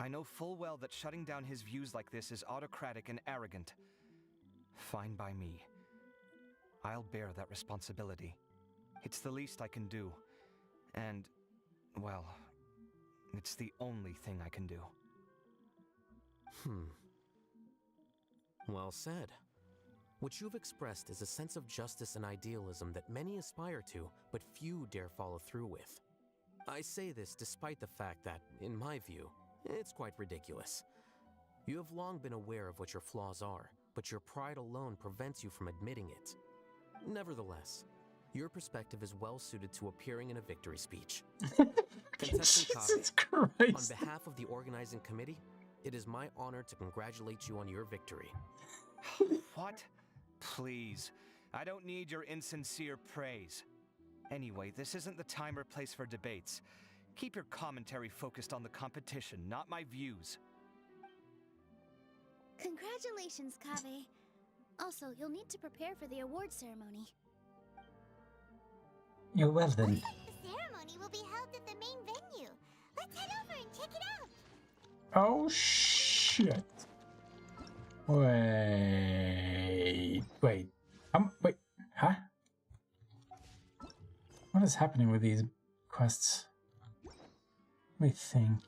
I know full well that shutting down his views like this is autocratic and arrogant. Fine by me. I'll bear that responsibility. It's the least I can do. And, well, it's the only thing I can do. Well said. What you've expressed is a sense of justice and idealism that many aspire to, but few dare follow through with. I say this despite the fact that, in my view, it's quite ridiculous. You have long been aware of what your flaws are, but your pride alone prevents you from admitting it. Nevertheless, your perspective is well suited to appearing in a victory speech. Contestant Jesus Kaveh, Christ. on behalf of the organizing committee, It is my honor to congratulate you on your victory. What? Please. I don't need your insincere praise. Anyway, this isn't the time or place for debates. Keep your commentary focused on the competition, not my views. Congratulations, Kaveh. Also, you'll need to prepare for the award ceremony. You're well then. The ceremony will be held at the main venue. Let's head over and check it out. Oh shit. Wait. Wait, huh? What is happening with these quests? Let me think.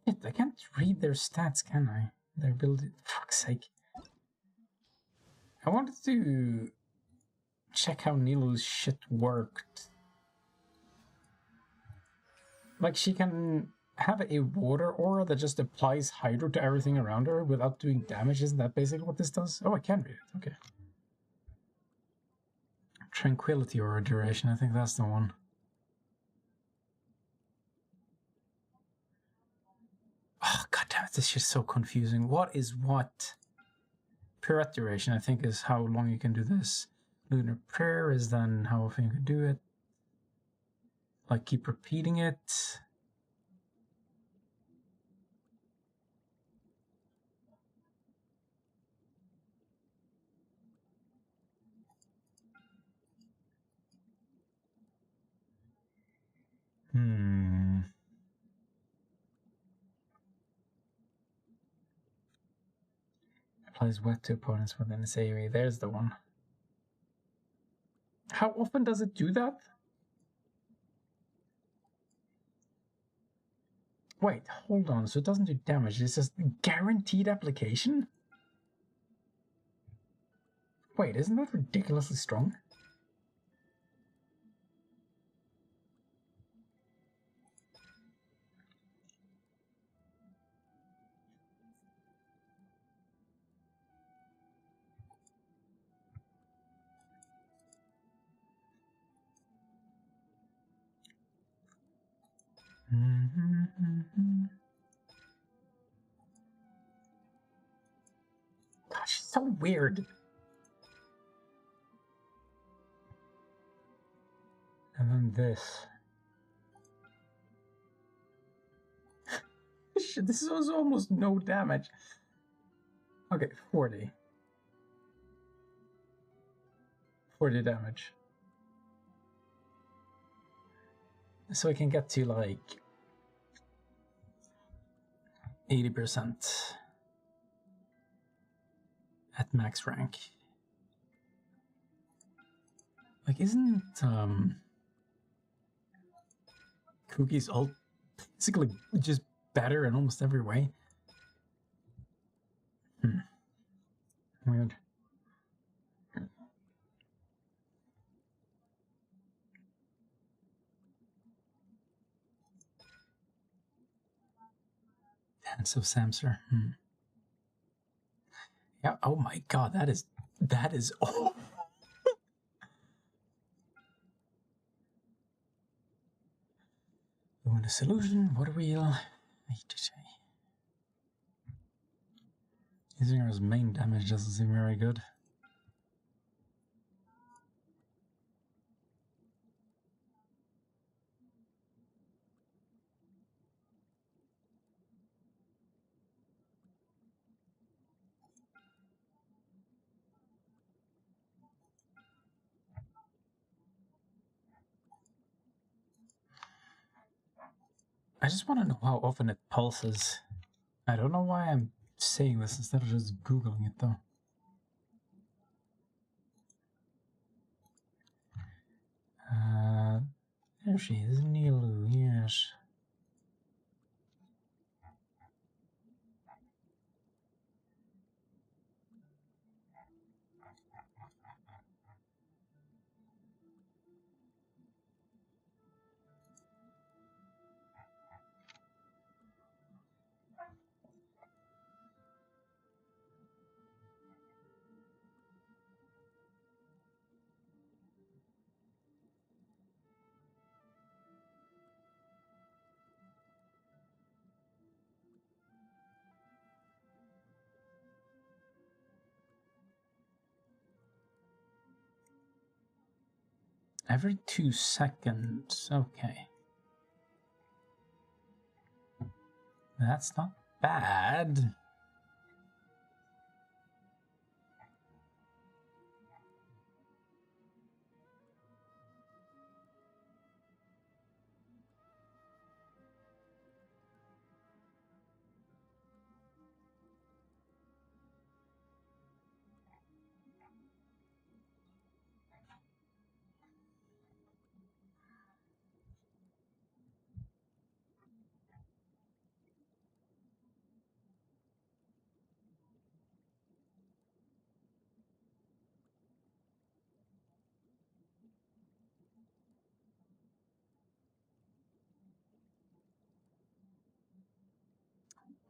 Shit, I can't read their stats, can I? Their ability, for fuck's sake. I wanted to check how Nilu's shit worked. Like, she can have a water aura that just applies hydro to everything around her without doing damage. Isn't that basically what this does? Oh, I can read it. Okay. Tranquility aura duration. I think that's the one. Oh, goddammit, this shit's so confusing. What is what? Pirate duration, I think, is how long you can do this. Lunar prayer is then how often you can do it. Like, keep repeating it. Applies wet to opponents within its area. There's the one. How often does it do that? Wait, hold on. So it doesn't do damage. It's just guaranteed application? Wait, isn't that ridiculously strong? Gosh, she's so weird. And then this. Shit, this is almost no damage. Okay, 40. 40 damage. So I can get to like 80% at max rank. Like, isn't Cookie's ult basically just better in almost every way? Weird. Dance of Samsar. Yeah, oh my god, that is oh. Doing a solution, what wheel. Using her as main damage doesn't seem very good. I just want to know how often it pulses. I don't know why I'm saying this instead of just Googling it though. There she is, Nilu, yes. Every 2 seconds. Okay. That's not bad.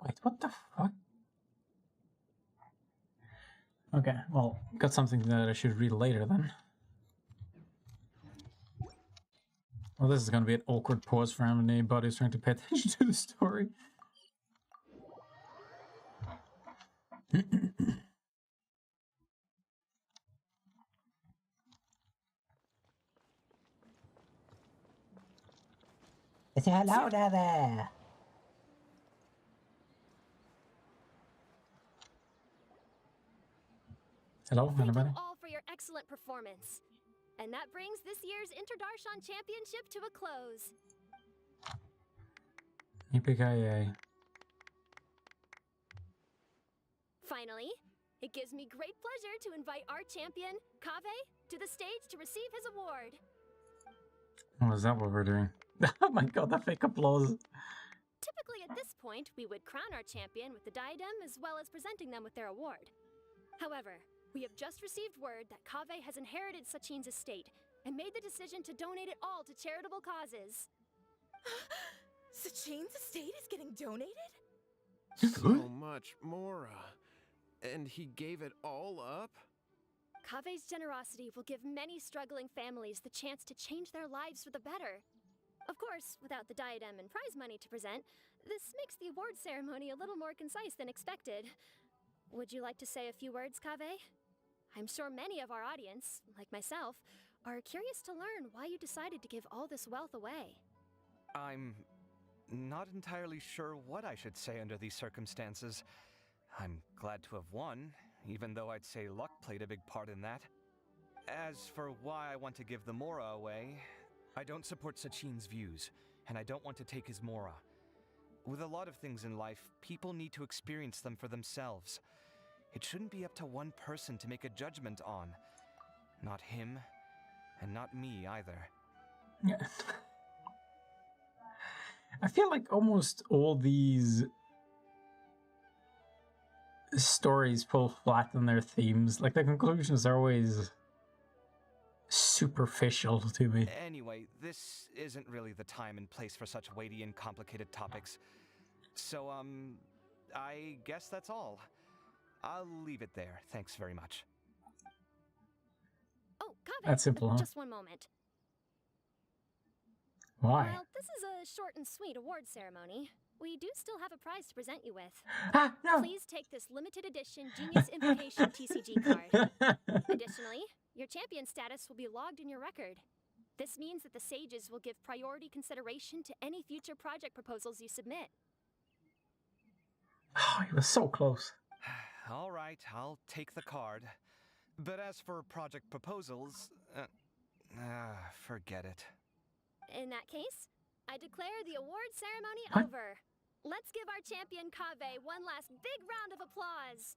Wait, what the fuck? Okay, well, got something that I should read later then. Well, this is gonna be an awkward pause for anybody who's trying to pay attention to the story. Say hello down there. Hello, Thank anybody? you all for your excellent performance. And that brings this year's Interdarshan Championship to a close. Yippee-ki-yay. Finally, it gives me great pleasure to invite our champion, Kaveh, to the stage to receive his award. Oh, is that what we're doing? Oh my god, that fake applause. Typically at this point, we would crown our champion with the diadem as well as presenting them with their award. However, we have just received word that Kaveh has inherited Sachin's estate and made the decision to donate it all to charitable causes. Sachin's estate is getting donated? So much, Mora. And he gave it all up? Kaveh's generosity will give many struggling families the chance to change their lives for the better. Of course, without the diadem and prize money to present, this makes the award ceremony a little more concise than expected. Would you like to say a few words, Kaveh? I'm sure many of our audience, like myself, are curious to learn why you decided to give all this wealth away. I'm not entirely sure what I should say under these circumstances. I'm glad to have won, even though I'd say luck played a big part in that. As for why I want to give the Mora away, I don't support Sachin's views, and I don't want to take his Mora. With a lot of things in life, people need to experience them for themselves. It shouldn't be up to one person to make a judgment on. Not him, and not me either. Yeah. I feel like almost all these stories pull flat on their themes. Like, the conclusions are always superficial to me. Anyway, this isn't really the time and place for such weighty and complicated topics. So, I guess that's all. I'll leave it there. Thanks very much. Oh, Kaveh, That's simple, huh? just one moment. Why? While this is a short and sweet award ceremony, we do still have a prize to present you with. No. Please take this limited edition Genius Invocation TCG card. Additionally, your champion status will be logged in your record. This means that the sages will give priority consideration to any future project proposals you submit. Oh, he was so close. All right, I'll take the card. But as for project proposals, forget it. In that case, I declare the award ceremony What? over. Let's give our champion Kaveh one last big round of applause.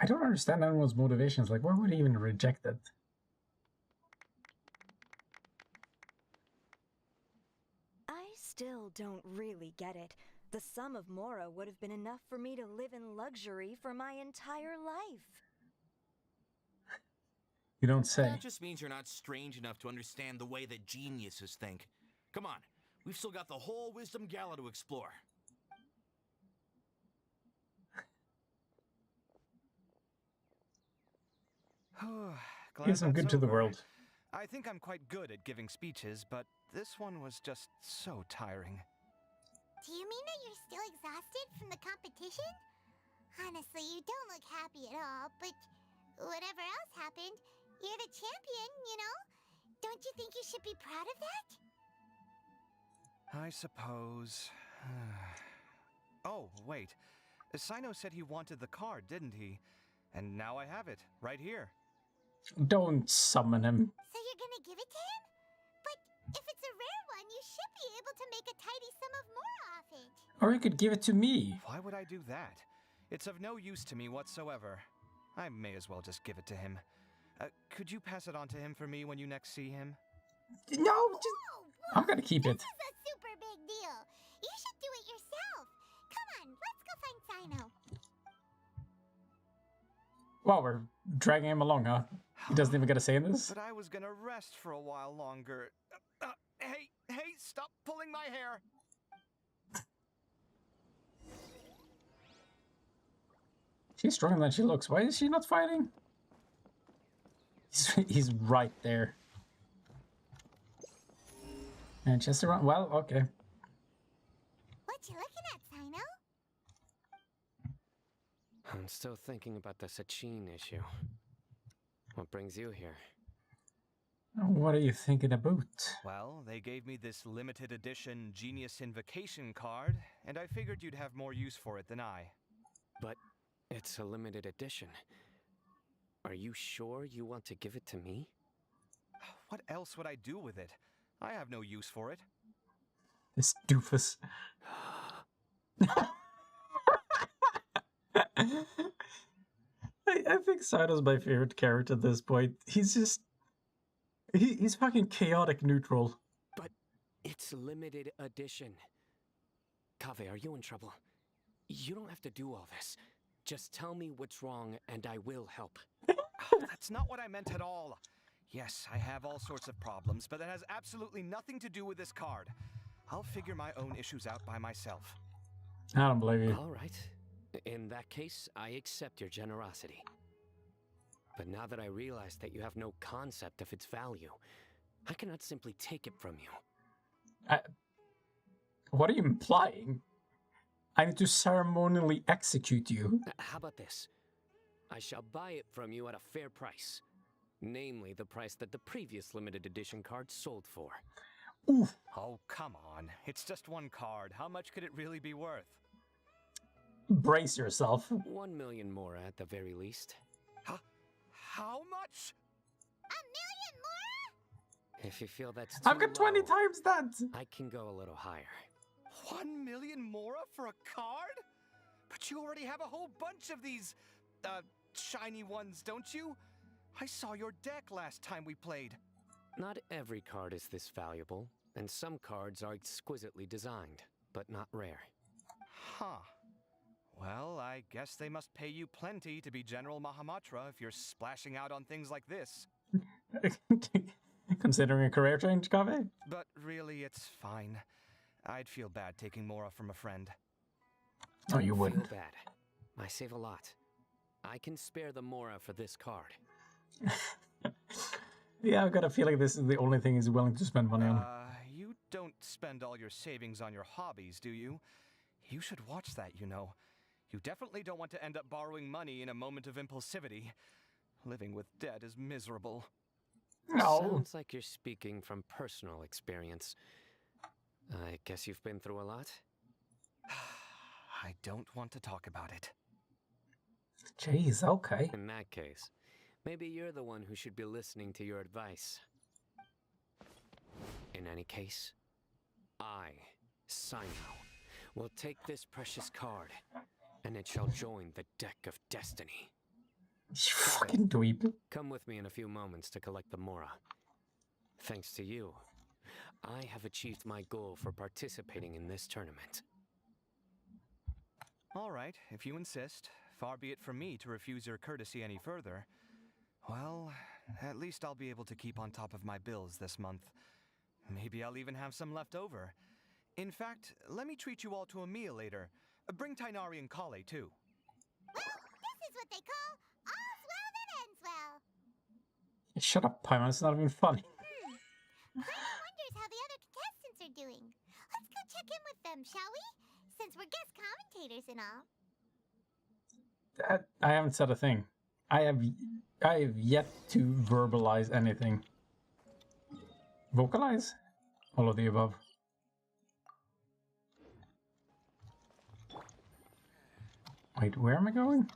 I don't understand anyone's motivations. Like, why would he even reject it? I still don't really get it. The sum of Mora would have been enough for me to live in luxury for my entire life. You don't say. That just means you're not strange enough to understand the way that geniuses think. Come on, we've still got the whole Wisdom Gala to explore. Glad Here's some that's good to the over. world. I think I'm quite good at giving speeches, but this one was just so tiring. Do you mean that you're still exhausted from the competition? Honestly, you don't look happy at all, but whatever else happened, you're the champion, you know? think you should be proud of that? I suppose. Oh, wait. Sino said he wanted the card, didn't he? And now I have it, right here. Don't summon him. So you're gonna give it to him? But if it's a rare one, you should be able to make a tidy sum of more off it. Or you could give it to me. Why would I do that? It's of no use to me whatsoever. I may as well just give it to him. Could you pass it on to him for me when you next see him? No, just... I'm gonna keep it. This is a super big deal. You should do it yourself. Come on, let's go find Sino. Wow, we're dragging him along, huh? He doesn't even get a say in this? But I was gonna rest for a while longer. Hey, stop pulling my hair! She's stronger than she looks. Why is she not fighting? He's right there. And just around. Well, okay. What you looking at, Sino? I'm still thinking about the Sachin issue. What brings you here? What are you thinking about? Well, they gave me this limited edition Genius Invocation card, and I figured you'd have more use for it than I. But it's a limited edition. Are you sure you want to give it to me? What else would I do with it? I have no use for it. This doofus. I think Sino's my favorite character at this point. He's just... He's fucking chaotic neutral. But it's limited edition. Kaveh, are you in trouble? You don't have to do all this. Just tell me what's wrong and I will help. That's not what I meant at all. Yes, I have all sorts of problems, but that has absolutely nothing to do with this card. I'll figure my own issues out by myself. I don't believe you. All right. In that case, I accept your generosity. But now that I realize that you have no concept of its value, I cannot simply take it from you. What are you implying? I need to ceremonially execute you. How about this? I shall buy it from you at a fair price. Namely, the price that the previous limited edition card sold for. Oof. Oh, come on. It's just one card. How much could it really be worth? Brace yourself. 1 million more at the very least. How much? 1 million more? If you feel that's too I've got 20 low, times that. I can go a little higher. 1 million mora for a card? But you already have a whole bunch of these, shiny ones, don't you? I saw your deck last time we played. Not every card is this valuable, and some cards are exquisitely designed, but not rare. Huh. Well, I guess they must pay you plenty to be General Mahamatra if you're splashing out on things like this. Considering a career change, Kaveh? But really, it's fine. I'd feel bad taking Mora from a friend. No, you wouldn't. Feel bad. I save a lot. I can spare the Mora for this card. Yeah, I've got a feeling this is the only thing he's willing to spend money on. You don't spend all your savings on your hobbies, do you? You should watch that, you know. You definitely don't want to end up borrowing money in a moment of impulsivity. Living with debt is miserable. No. Sounds like you're speaking from personal experience. I guess you've been through a lot? I don't want to talk about it. Jeez, okay. In that case, maybe you're the one who should be listening to your advice. In any case, I, Sino, will take this precious card, and it shall join the deck of destiny. You fucking dweeb. Come with me in a few moments to collect the Mora. Thanks to you, I have achieved my goal for participating in this tournament. All right, if you insist. Far be it from me to refuse your courtesy any further. Well, at least I'll be able to keep on top of my bills this month. Maybe I'll even have some left over. In fact, let me treat you all to a meal later. Bring Tainari and Kale, too. Well, this is what they call all's well that ends well. Shut up, Paimon. It's not even funny. Paimon wonders how the other contestants are doing. Let's go check in with them, shall we? Since we're guest commentators and all. I haven't said a thing. I have yet to verbalize anything. Vocalize? All of the above. Wait, where am I going?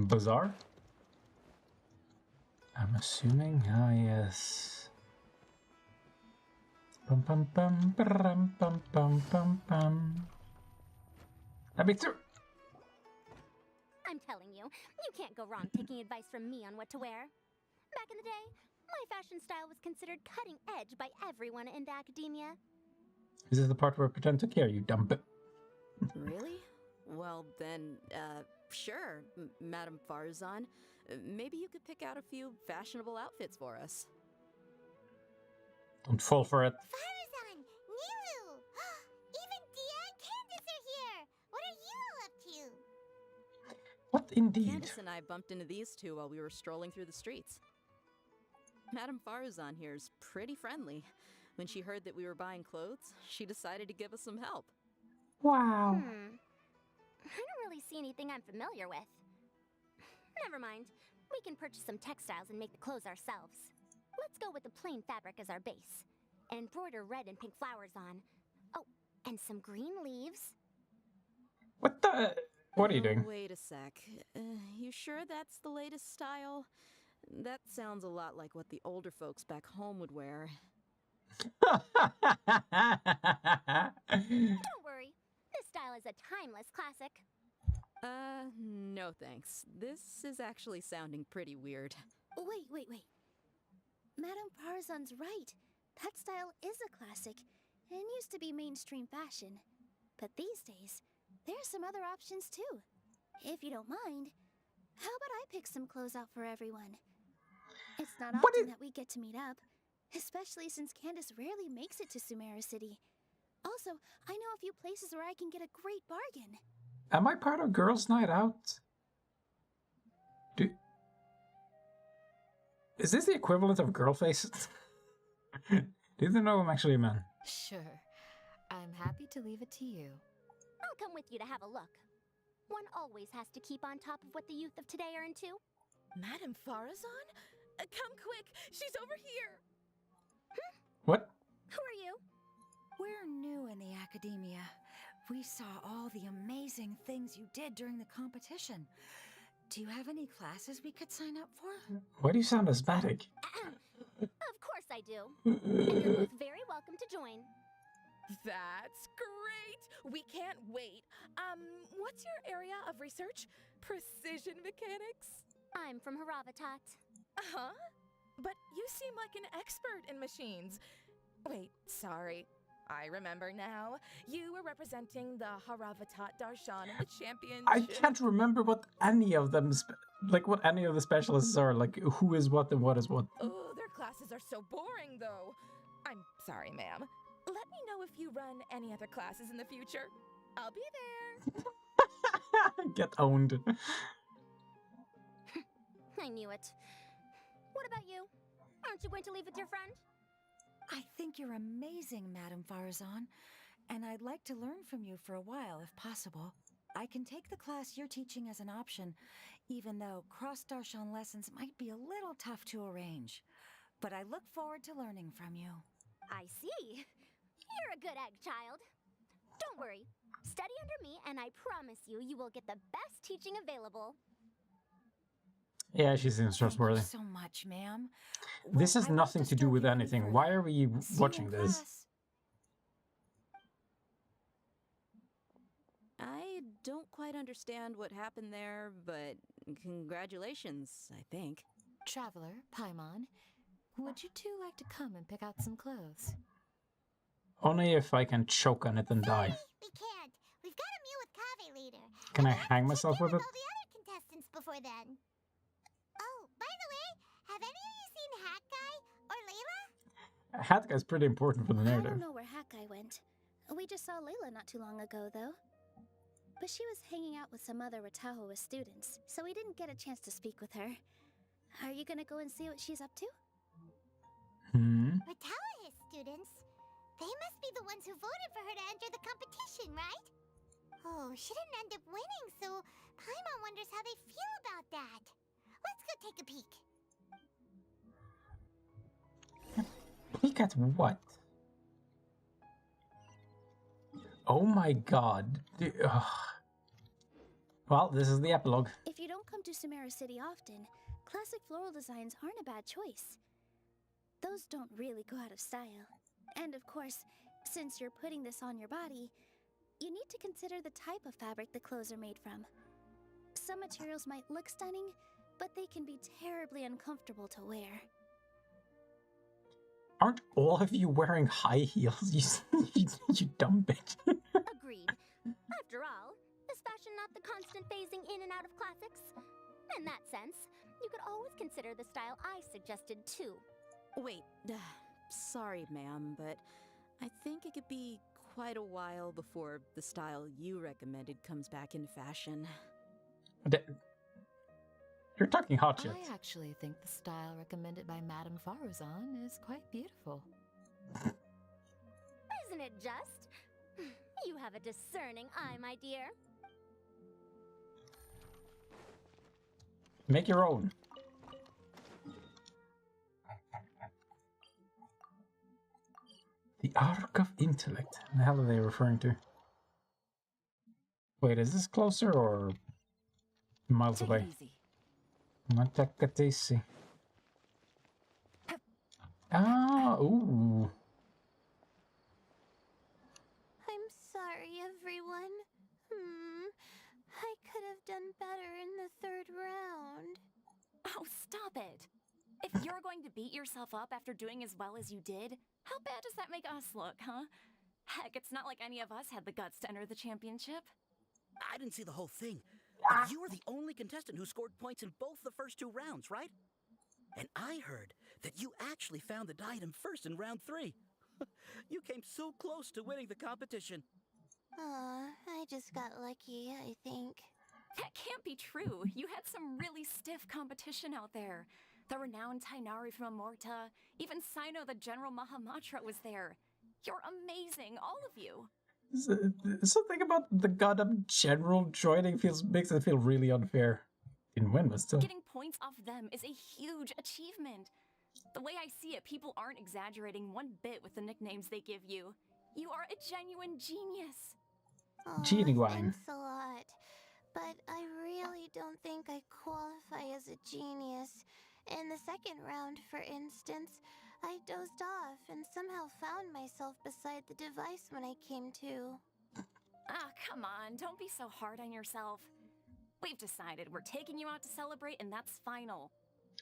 Bazaar? I'm assuming, yes. Pum pum pum pum pum pum pum pum. Let me through. I'm telling you, you can't go wrong taking advice from me on what to wear. Back in the day, my fashion style was considered cutting edge by everyone in the academia. Is this the part where I pretend to care, you dumb bit? Really? Well, then, sure, Madame Farzan. Maybe you could pick out a few fashionable outfits for us. Don't fall for it. Farazan! Nilu! Even Dia and Candace are here! What are you all up to? What indeed? Candace and I bumped into these two while we were strolling through the streets. Madame Farazan here is pretty friendly. When she heard that we were buying clothes, she decided to give us some help. Wow. I don't really see anything I'm familiar with. Never mind. We can purchase some textiles and make the clothes ourselves. Let's go with the plain fabric as our base. And embroider red and pink flowers on. Oh, and some green leaves. What the? What are you doing? Wait a sec. You sure that's the latest style? That sounds a lot like what the older folks back home would wear. Don't worry. This style is a timeless classic. No thanks. This is actually sounding pretty weird. Wait. Madame Farzan's right. That style is a classic and used to be mainstream fashion. But these days, there's some other options too. If you don't mind, how about I pick some clothes out for everyone? It's not often that we get to meet up, especially since Candace rarely makes it to Sumeru City. Also, I know a few places where I can get a great bargain. Am I part of Girls' Night Out? Is this the equivalent of girl face? Do they know I'm actually a man? Sure. I'm happy to leave it to you. I'll come with you to have a look. One always has to keep on top of what the youth of today are into. Madame Farazan? Come quick! She's over here! What? Who are you? We're new in the academia. We saw all the amazing things you did during the competition. Do you have any classes we could sign up for? Why do you sound asthmatic? Of course I do. And you're both very welcome to join. That's great! We can't wait. What's your area of research? Precision mechanics? I'm from Haravatat. Uh-huh. But you seem like an expert in machines. Wait, sorry. I remember now. You were representing the Haravatat Darshan in the championship. I can't remember what any of them, what any of the specialists are. Like, who is what and what is what. Oh, their classes are so boring, though. I'm sorry, ma'am. Let me know if you run any other classes in the future. I'll be there. Get owned. I knew it. What about you? Aren't you going to leave with your friend? I think you're amazing, Madame Farazan, and I'd like to learn from you for a while, if possible. I can take the class you're teaching as an option, even though cross-Darshan lessons might be a little tough to arrange. But I look forward to learning from you. I see. You're a good egg, child. Don't worry. Study under me, and I promise you will get the best teaching available. Yeah, she seems trustworthy. Thank you so much, ma'am. This has nothing to do with anything. Why are we watching this? I don't quite understand what happened there, but congratulations, I think. Traveler, Paimon, would you two like to come and pick out some clothes? Only if I can choke on it and die. We can't. We've got a meal with Kaveh later. Can I hang myself with it? All the other contestants before then. Oh, by the way, have any of you seen Hat Guy or Layla? Hat Guy's pretty important for the I narrative. don't know where Hat Guy went. We just saw Layla not too long ago, though. But she was hanging out with some other Ratahoa students, so we didn't get a chance to speak with her. Are you gonna go and see what she's up to? Ratahoa students? They must be the ones who voted for her to enter the competition, right? Oh, she didn't end up winning, so Paimon wonders how they feel about that. Let's go take a peek. Peek at what? Oh my god. Well, this is the epilogue. If you don't come to Samara City often, classic floral designs aren't a bad choice. Those don't really go out of style. And of course, since you're putting this on your body, you need to consider the type of fabric the clothes are made from. Some materials might look stunning, but they can be terribly uncomfortable to wear. Aren't all of you wearing high heels, you dumb bitch? Agreed. After all, is fashion not the constant phasing in and out of classics? In that sense, you could always consider the style I suggested too. Wait, sorry, ma'am, but I think it could be quite a while before the style you recommended comes back into fashion. You're talking hot shit. I actually think the style recommended by Madame Faruzan is quite beautiful. Isn't it just? You have a discerning eye, my dear. Make your own. The Arc of Intellect. What the hell are they referring to? Wait, is this closer or miles away? Not that easy. Ah, ooh. I'm sorry, everyone. I could have done better in the third round. Oh, stop it. If you're going to beat yourself up after doing as well as you did, how bad does that make us look, huh? Heck, it's not like any of us had the guts to enter the championship. I didn't see the whole thing. But you were the only contestant who scored points in both the first 2 rounds, right? And I heard that you actually found the diadem first in round 3. You came so close to winning the competition. I just got lucky, I think. That can't be true. You had some really stiff competition out there. The renowned Tainari from Amorta, even Sino the General Mahamatra was there. You're amazing, all of you. Something about the goddamn general joining makes it feel really unfair. Didn't win, but still. Getting points off them is a huge achievement. The way I see it, people aren't exaggerating one bit with the nicknames they give you. You are a genuine genius. Genuine. Thanks a lot. But I really don't think I qualify as a genius. In the second round, for instance, I dozed off and somehow found myself beside the device when I came to. Ah, come on, don't be so hard on yourself. We've decided we're taking you out to celebrate, and that's final.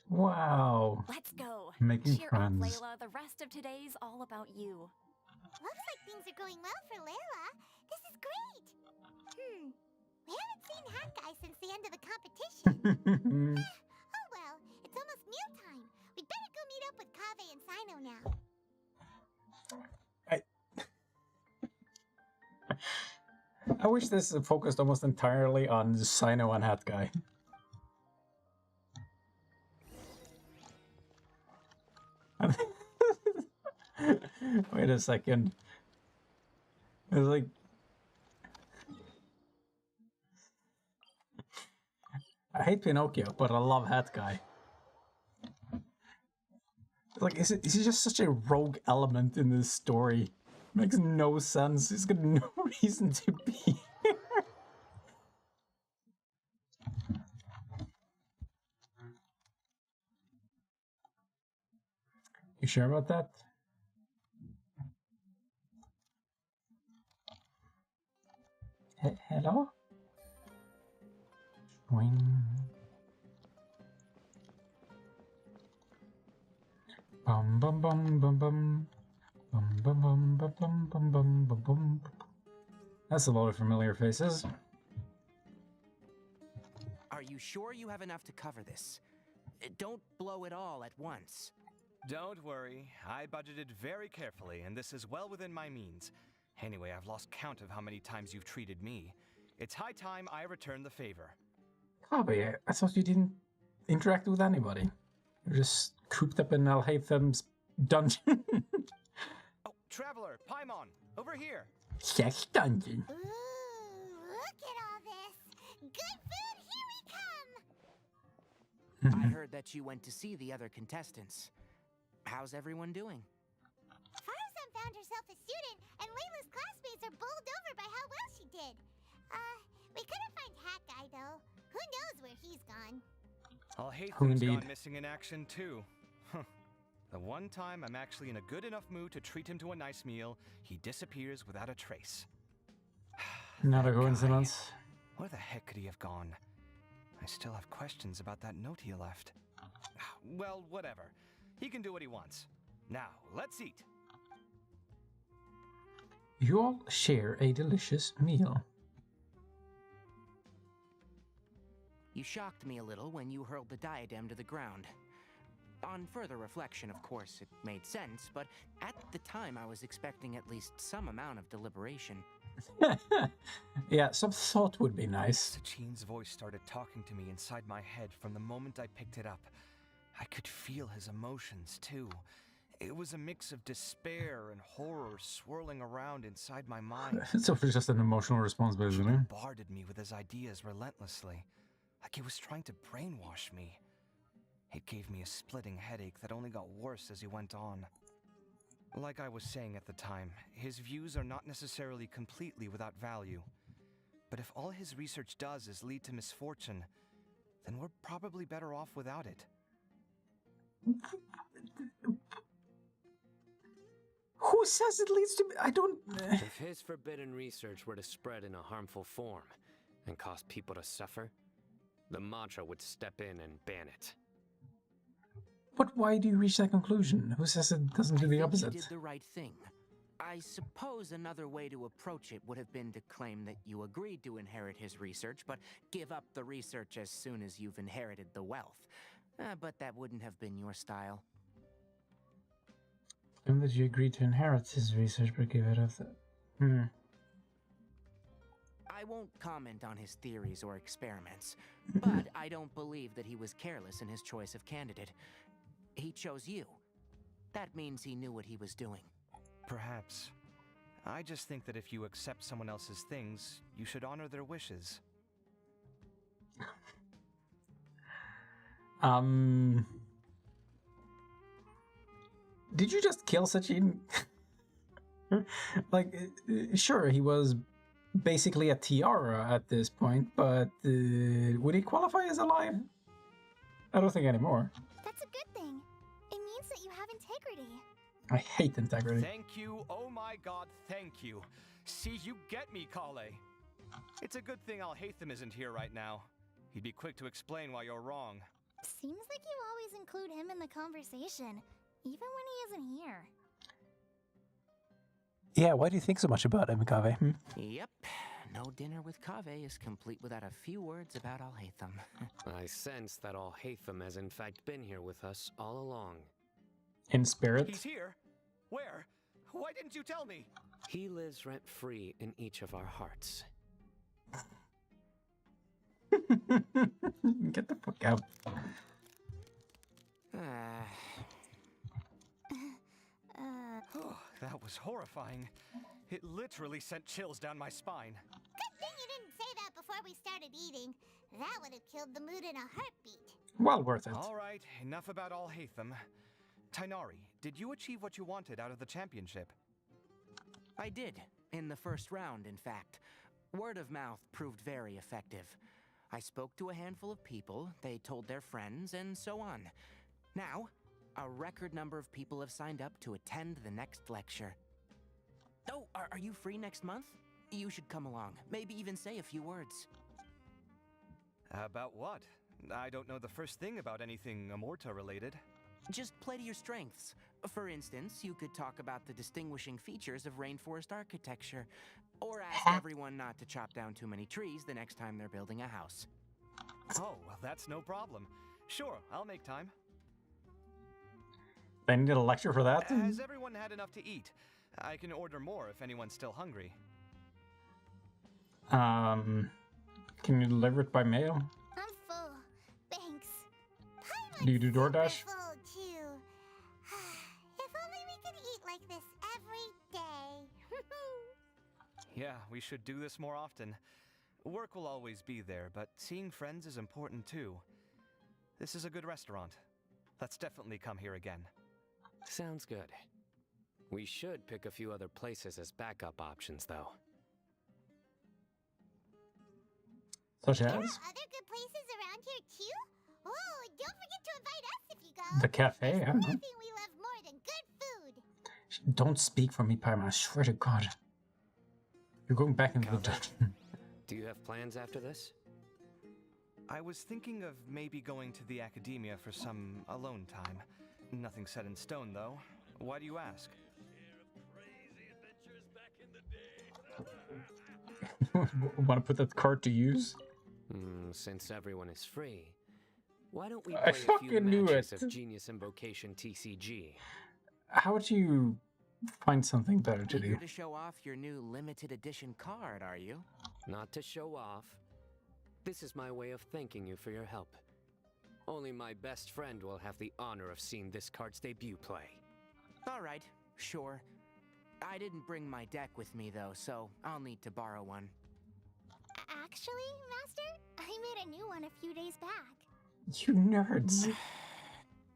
Wow. Let's go. Making Cheer friends. up, Layla. The rest of today's all about you. Looks like things are going well for Layla. This is great. We haven't seen Hat Guy since the end of the competition. Oh well, it's almost mealtime. We'd better go meet up with Kaveh and Sino now. I wish this focused almost entirely on Sino and Hat Guy. Wait a second. It's like... I hate Pinocchio, but I love Hat Guy. Like, is he just such a rogue element in this story? Makes no sense. He's got no reason to be here. You sure about that? Hello? Swing. Bum bum bum bum bum. Bum bum bum bum bum bum bum bum bum. That's a lot of familiar faces. Are you sure you have enough to cover this? Don't blow it all at once. Don't worry, I budgeted very carefully, and this is well within my means. Anyway, I've lost count of how many times you've treated me. It's high time I return the favor. Kaveh, I thought you didn't interact with anybody. You're just cooped up in Al-Haytham's dungeon. Oh, Traveler, Paimon, over here. Yes, dungeon. Ooh, look at all this. Good food, here we come. I heard that you went to see the other contestants. How's everyone doing? found herself a student, and Layla's classmates are bowled over by how well she did. We couldn't find Hat Guy, though. Who knows where he's gone? Alhaitham's gone missing in action, too. The one time I'm actually in a good enough mood to treat him to a nice meal, he disappears without a trace. Not a coincidence. Where the heck could he have gone? I still have questions about that note he left. Well, whatever. He can do what he wants. Now, let's eat. You all share a delicious meal. You shocked me a little when you hurled the diadem to the ground. On further reflection, of course, it made sense, but at the time I was expecting at least some amount of deliberation. Yeah, some thought would be nice. Sachine's voice started talking to me inside my head from the moment I picked it up. I could feel his emotions, too. It was a mix of despair and horror swirling around inside my mind. So it's just an emotional response, basically. He bombarded me with his ideas relentlessly, like he was trying to brainwash me. It gave me a splitting headache that only got worse as he went on. Like I was saying at the time, his views are not necessarily completely without value. But if all his research does is lead to misfortune, then we're probably better off without it. Who says it leads to... I don't... If his forbidden research were to spread in a harmful form and cause people to suffer, the Mantra would step in and ban it. But why do you reach that conclusion? Who says it doesn't do the opposite? You did the right thing. I suppose another way to approach it would have been to claim that you agreed to inherit his research, but give up the research as soon as you've inherited the wealth. But that wouldn't have been your style. And that you agreed to inherit his research, but give it up. I won't comment on his theories or experiments, but I don't believe that he was careless in his choice of candidate. He chose you. That means he knew what he was doing. Perhaps. I just think that if you accept someone else's things, you should honor their wishes. Did you just kill Sachin? Like, sure, he was basically a tiara at this point, but would he qualify as alive? I don't think anymore. That's a good thing. It means that you have integrity. I hate integrity. Thank you, oh my god, thank you. See, you get me, Kaveh. It's a good thing Alhaitham isn't here right now. He'd be quick to explain why you're wrong. Seems like you always include him in the conversation, even when he isn't here. Yeah, why do you think so much about him, Kaveh? Yep. No dinner with Kaveh is complete without a few words about Alhaitham. I sense that Alhaitham has in fact been here with us all along. In spirit? He's here? Where? Why didn't you tell me? He lives rent-free in each of our hearts. Get the fuck out. That was horrifying. It literally sent chills down my spine. Good thing you didn't say that before we started eating. That would have killed the mood in a heartbeat. Well worth it. All right, enough about Alhaitham. Tainari, did you achieve what you wanted out of the championship? I did. In the first round, in fact. Word of mouth proved very effective. I spoke to a handful of people, they told their friends, and so on. Now, a record number of people have signed up to attend the next lecture. Oh, are you free next month? You should come along. Maybe even say a few words. About what? I don't know the first thing about anything Amorta related. Just play to your strengths. For instance, you could talk about the distinguishing features of rainforest architecture, or ask everyone not to chop down too many trees the next time they're building a house. Oh, well, that's no problem. Sure, I'll make time. They need a lecture for that? Has everyone had enough to eat? I can order more if anyone's still hungry. Can you deliver it by mail? I'm full. Thanks. Do you do DoorDash? Full too. If only we could eat like this every day. Yeah, we should do this more often. Work will always be there, but seeing friends is important too. This is a good restaurant. Let's definitely come here again. Sounds good. We should pick a few other places as backup options, though. Such There as? are other good places around here too? Oh, and don't forget to invite us if you go. The cafe, I don't know. Nothing we love more than good food. Don't speak for me, Paimon, I swear to God. You're going back into the dungeon. Do you have plans after this? I was thinking of maybe going to the academia for some alone time. Nothing set in stone, though. Why do you ask? Want to put that card to use? Since everyone is free, why don't we I play a few fucking knew matches it. of Genius Invocation TCG? How would you find something better to Eager do? to show off your new limited edition card, are you? Not to show off. This is my way of thanking you for your help. Only my best friend will have the honor of seeing this card's debut play. All right, sure. I didn't bring my deck with me, though, so I'll need to borrow one. Actually, Master, I made a new one a few days back. You nerds.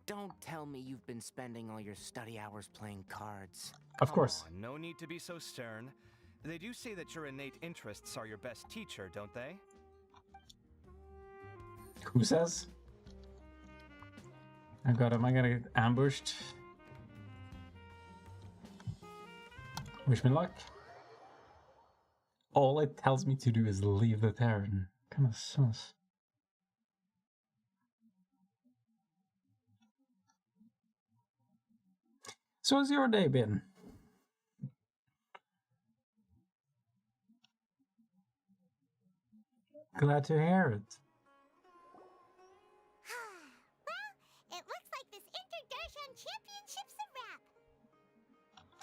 Don't tell me you've been spending all your study hours playing cards. Of course. Come on, no need to be so stern. They do say that your innate interests are your best teacher, don't they? Who says? Oh God, am I gonna get ambushed? Wish me luck. All it tells me to do is leave the tavern. Kind of sus. So how's your day been? Glad to hear it. Well, it looks like this Inter-Darshan Championship's a wrap.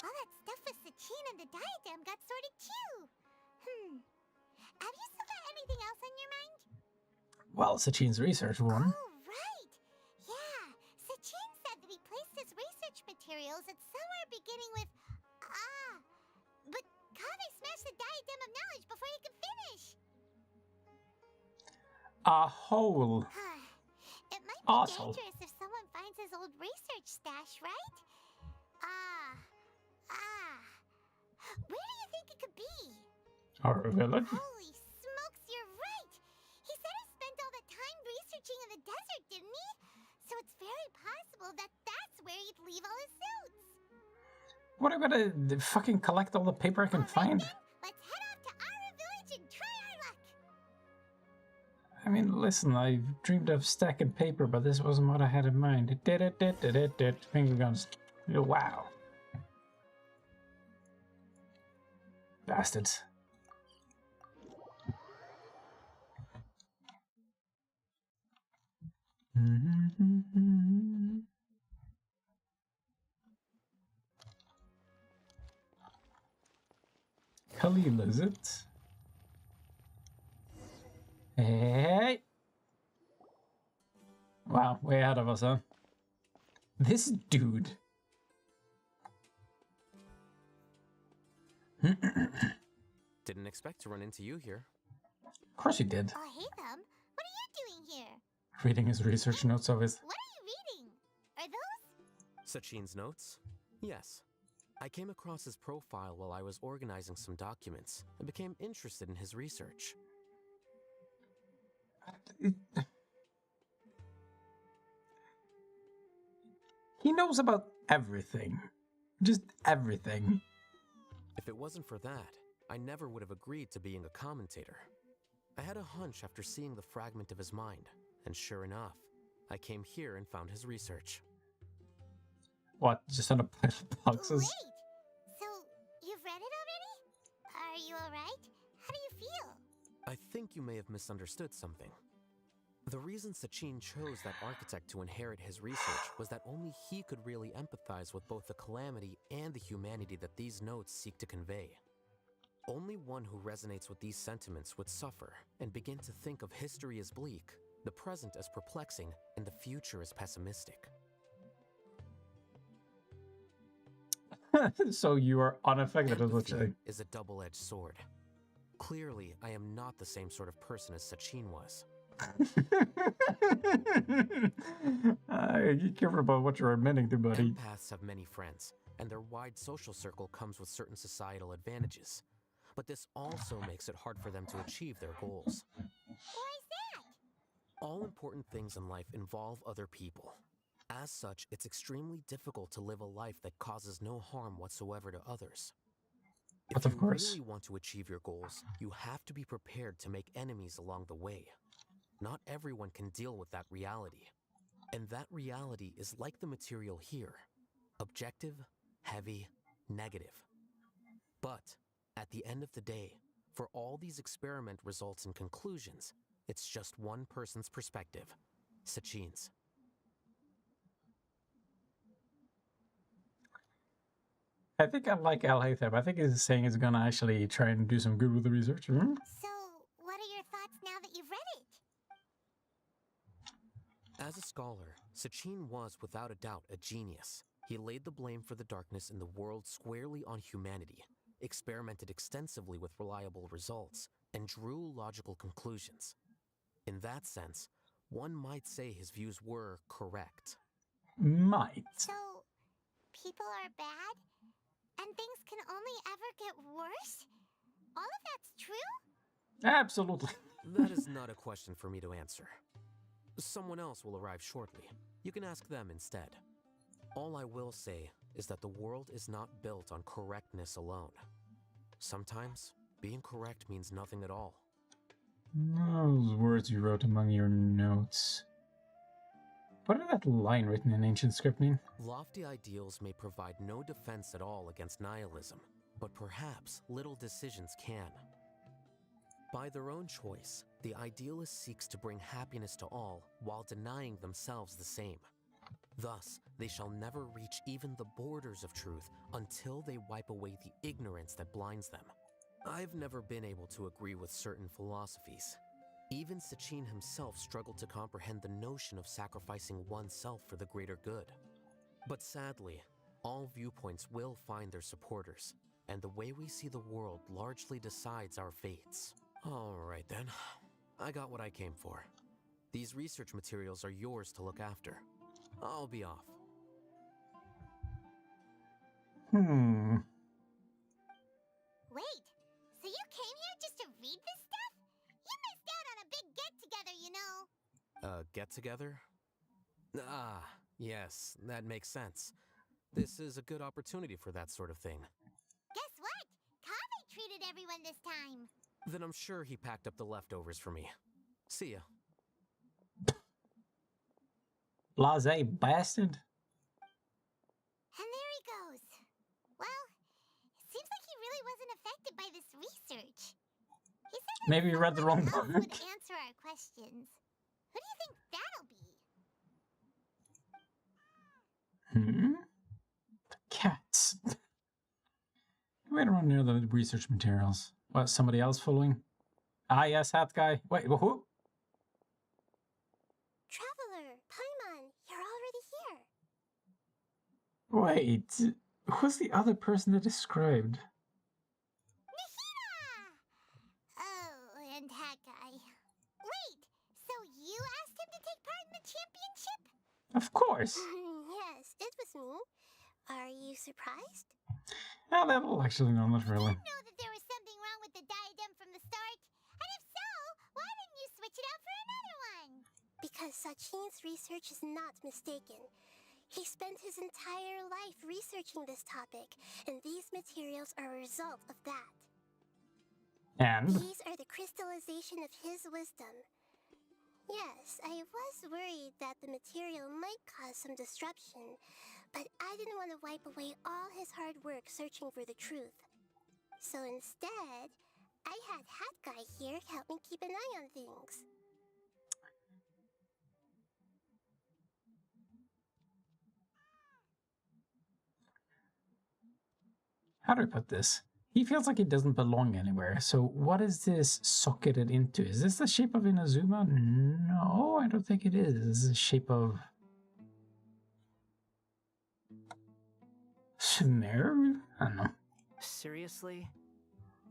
All that stuff with Sachin and the diadem got sorted too. Have you still got anything else on your mind? Well, Sachin's research won. Oh, right. Yeah, Sachin said that he placed his research materials at somewhere beginning with but Kaveh smashed the diadem of knowledge before he could finish. A hole. It might be Asshole. dangerous if someone finds his old research stash, right? Where do you think it could be? Our village? Holy smokes, you're right! He said he spent all the time researching in the desert, didn't he? So it's very possible that that's where he'd leave all his notes. What am I gonna fucking collect all the paper I can find? Let's head off to our village and try our luck. I mean, listen, I dreamed of stacking paper, but this wasn't what I had in mind. Finger guns. Wow. Bastards. Khalil, is it? Hey! Wow, way ahead of us, huh? This dude. Didn't expect to run into you here. Of course you did. Oh, hey, Thumb. What are you doing here? Reading his research notes of his. What are you reading? Are those? Sachin's notes? Yes. I came across his profile while I was organizing some documents and became interested in his research. He knows about everything. Just everything. If it wasn't for that, I never would have agreed to being a commentator. I had a hunch after seeing the fragment of his mind, and sure enough, I came here and found his research. What, just on a pile of boxes? Wait! So, you've read it already? Are you alright? How do you feel? I think you may have misunderstood something. The reason Sachin chose that architect to inherit his research was that only he could really empathize with both the calamity and the humanity that these notes seek to convey. Only one who resonates with these sentiments would suffer and begin to think of history as bleak, the present as perplexing, and the future as pessimistic. So you are unaffected, is what you're saying. Is a double-edged sword. Clearly, I am not the same sort of person as Sachin was. Be careful about what you're admitting to, buddy. Empaths have many friends, and their wide social circle comes with certain societal advantages. But this also makes it hard for them to achieve their goals. Why's that? All important things in life involve other people. As such, it's extremely difficult to live a life that causes no harm whatsoever to others. But If of you course. really want to achieve your goals, you have to be prepared to make enemies along the way. Not everyone can deal with that reality. And that reality is like the material here. Objective, heavy, negative. But, at the end of the day, for all these experiment results and conclusions, it's just one person's perspective, Sachin's. I think I like Al Haytham. I think he's saying he's gonna actually try and do some good with the research. Hmm? So, what are your thoughts now that you've read it? As a scholar, Sachin was without a doubt a genius. He laid the blame for the darkness in the world squarely on humanity, experimented extensively with reliable results, and drew logical conclusions. In that sense, one might say his views were correct. Might. So, people are bad? And things can only ever get worse? All of that's true? Absolutely. That is not a question for me to answer. Someone else will arrive shortly. You can ask them instead. All I will say is that the world is not built on correctness alone. Sometimes, being correct means nothing at all. Those words you wrote among your notes. What did that line written in ancient script mean? Lofty ideals may provide no defense at all against nihilism, but perhaps little decisions can. By their own choice, the idealist seeks to bring happiness to all while denying themselves the same. Thus, they shall never reach even the borders of truth until they wipe away the ignorance that blinds them. I've never been able to agree with certain philosophies. Even Sachin himself struggled to comprehend the notion of sacrificing oneself for the greater good. But sadly, all viewpoints will find their supporters, and the way we see the world largely decides our fates. Alright then, I got what I came for. These research materials are yours to look after. I'll be off. Wait, so you came here just to read this stuff? You missed out on a big get-together, you know. Get-together? Ah, yes, that makes sense. This is a good opportunity for that sort of thing. Guess what? Kaveh treated everyone this time. Then I'm sure he packed up the leftovers for me. See ya. Blasé bastard. And there he goes. Well, seems like he really wasn't affected by this research. He said that Maybe you read the wrong someone book. else would answer our questions. Who do you think that'll be? The cats. Wait around near the research materials. What, somebody else following? Ah, yes, that guy. Wait, who? Traveler, Paimon, you're already here. Wait, who's the other person that described? Oh, and that guy. Wait, so you asked him to take part in the championship? Of course. Yes, it was me. Are you surprised? No, that'll actually, no, not really. You know that there was something wrong with the diadem from the start? And if so, why didn't you switch it out for another one? Because Sachin's research is not mistaken. He spent his entire life researching this topic, and these materials are a result of that. And? These are the crystallization of his wisdom. Yes, I was worried that the material might cause some disruption, but I didn't want to wipe away all his hard work searching for the truth. So instead, I had Hat Guy here help me keep an eye on things. How do I put this? He feels like he doesn't belong anywhere. So what is this socketed into? Is this the shape of Inazuma? No, I don't think it is. This is the shape of... Shmer? I don't know. Seriously?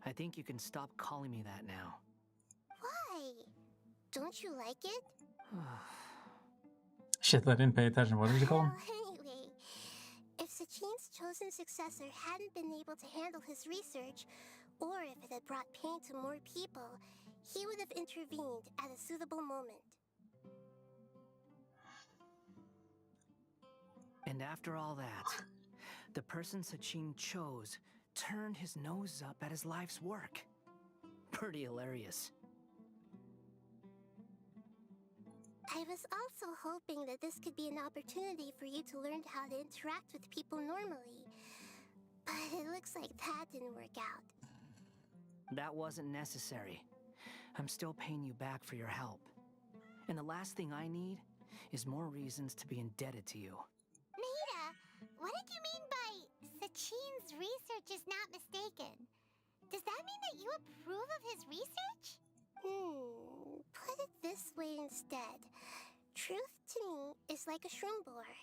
I think you can stop calling me that now. Why? Don't you like it? Shit, I didn't pay attention. What did you call him? Well, anyway, if Sachin's chosen successor hadn't been able to handle his research, or if it had brought pain to more people, he would have intervened at a suitable moment. And after all that, the person Sachin chose turned his nose up at his life's work. Pretty hilarious. I was also hoping that this could be an opportunity for you to learn how to interact with people normally. But it looks like that didn't work out. That wasn't necessary. I'm still paying you back for your help. And the last thing I need is more reasons to be indebted to you. Nita, what did you mean by Sachin's research is not mistaken? Does that mean that you approve of his research? Put it this way instead. Truth to me is like a shroom borer.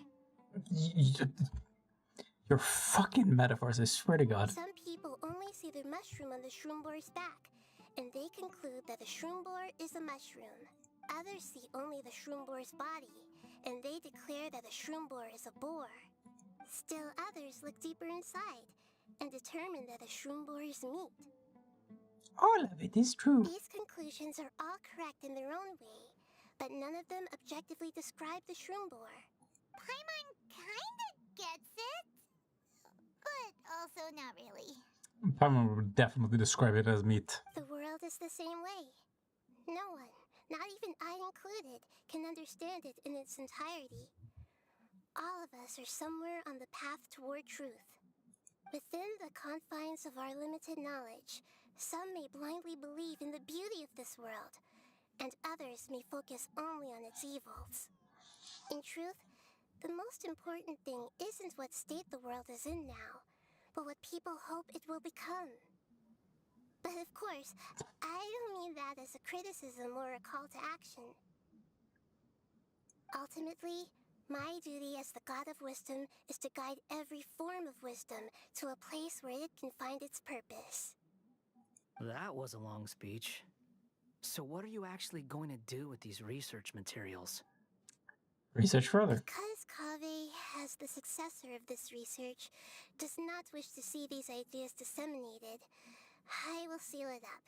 Your fucking metaphors, I swear to God. Some people only see the mushroom on the shroom borer's back, and they conclude that the shroom borer is a mushroom. Others see only the shroom borer's body, and they declare that the shroom borer is a boar. Still others look deeper inside, and determine that the shroom borer is meat. All of it is true. These conclusions are all correct in their own way, but none of them objectively describe the shroom borer. Paimon kinda gets it, but also not really. Paimon would definitely describe it as meat. The world is the same way. No one, not even I included, can understand it in its entirety. All of us are somewhere on the path toward truth. Within the confines of our limited knowledge, some may blindly believe in the beauty of this world, and others may focus only on its evils. In truth, the most important thing isn't what state the world is in now, but what people hope it will become. But of course, I don't mean that as a criticism or a call to action. Ultimately, my duty as the God of Wisdom is to guide every form of wisdom to a place where it can find its purpose. That was a long speech. So what are you actually going to do with these research materials? Research further. Because Kaveh, as the successor of this research, does not wish to see these ideas disseminated, I will seal it up.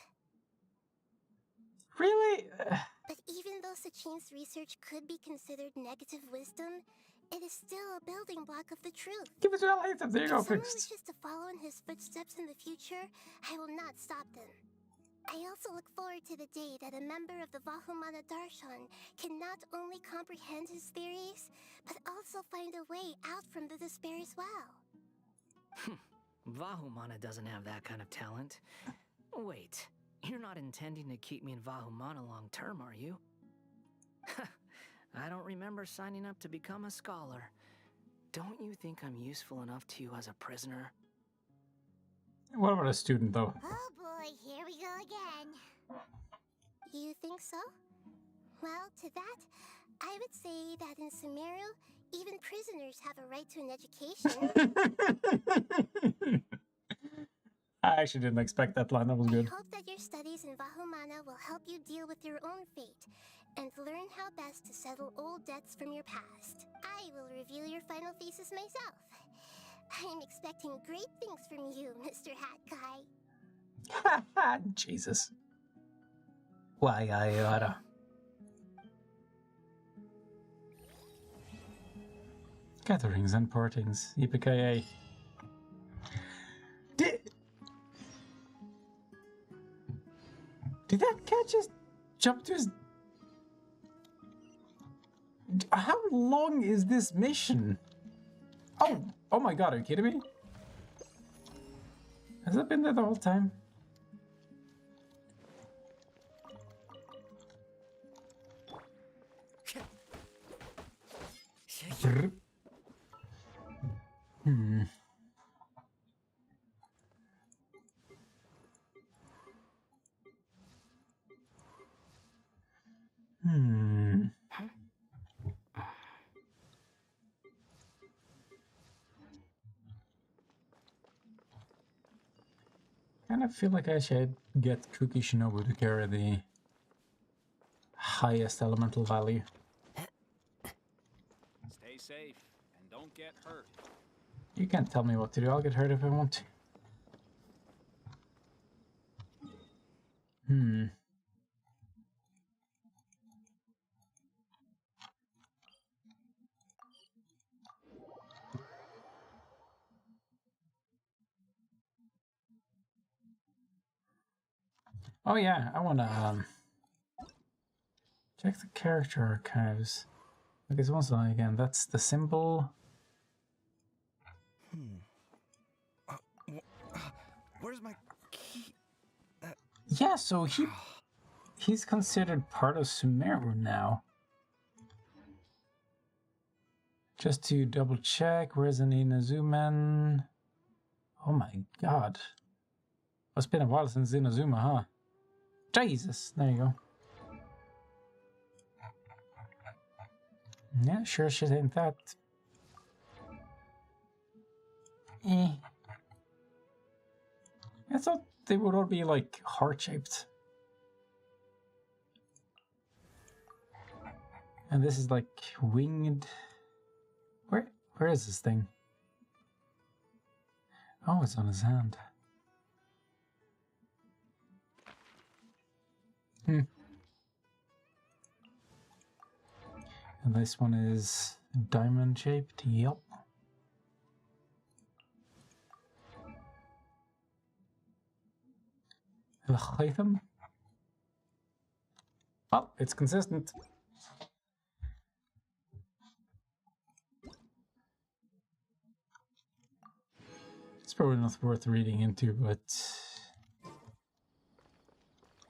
Really? But even though Sachin's research could be considered negative wisdom, it is still a building block of the truth. Give it your life, there you go, If someone fixed. wishes to follow in his footsteps in the future, I will not stop them. I also look forward to the day that a member of the Vahumana Darshan can not only comprehend his theories, but also find a way out from the despair as well. Vahumana doesn't have that kind of talent. Wait, you're not intending to keep me in Vahumana long term, are you? I don't remember signing up to become a scholar. Don't you think I'm useful enough to you as a prisoner? What about a student, though? Oh boy, here we go again. You think so? Well, to that, I would say that in Sumeru, even prisoners have a right to an education. I actually didn't expect that line, that was good. I hope that your studies in Vahumana will help you deal with your own fate, and learn how best to settle old debts from your past. I will review your final thesis myself. I'm expecting great things from you, Mr. Hat Guy. Jesus. Why, I oughta. Gatherings and partings, EPKA. Did that cat just jump to his... How long is this mission? Oh my god, are you kidding me? Has that been there the whole time? Kind of feel like I should get Cookie Shinobu to carry the highest elemental value. Stay safe and don't get hurt. You can't tell me what to do. I'll get hurt if I want to. Oh yeah, I wanna check the character archives. Okay, so once again, that's the symbol. Where's my key? Yeah, so he's considered part of Sumeru now. Just to double check, where's an Inazuman? Oh my god. It's been a while since Inazuma, huh? Jesus, there you go. Yeah, sure shit ain't that. I thought they would all be like heart-shaped. And this is like winged. Where is this thing? Oh, it's on his hand. And this one is diamond shaped. Yup. Latham. Oh, it's consistent. It's probably not worth reading into, but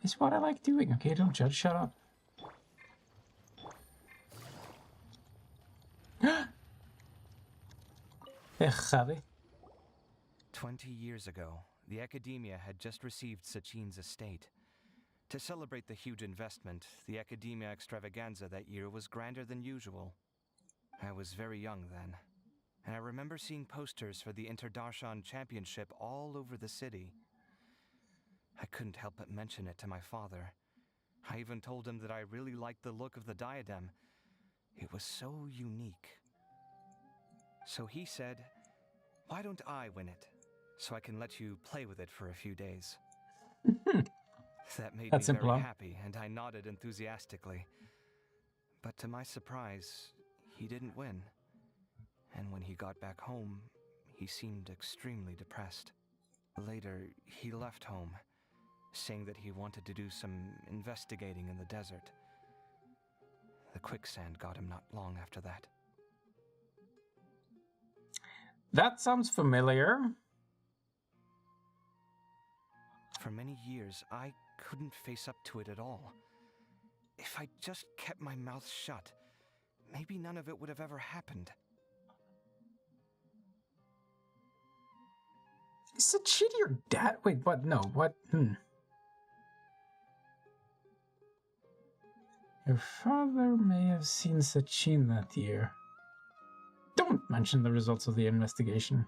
it's what I like doing. Okay, don't judge. Shut up. Kaveh. 20 years ago, the Academia had just received Sachin's estate. To celebrate the huge investment, the Academia extravaganza that year was grander than usual. I was very young then, and I remember seeing posters for the Interdarshan Championship all over the city. I couldn't help but mention it to my father. I even told him that I really liked the look of the diadem. It was so unique. So he said, "Why don't I win it, so I can let you play with it for a few days?" That made me very happy, and I nodded enthusiastically. But to my surprise, he didn't win. And when he got back home, he seemed extremely depressed. Later, he left home, saying that he wanted to do some investigating in the desert. The quicksand got him not long after that. That sounds familiar. For many years, I couldn't face up to it at all. If I just kept my mouth shut, maybe none of it would have ever happened. Is Sachin your dad? Wait, what? No, what? Your father may have seen Sachin that year. Don't mention the results of the investigation.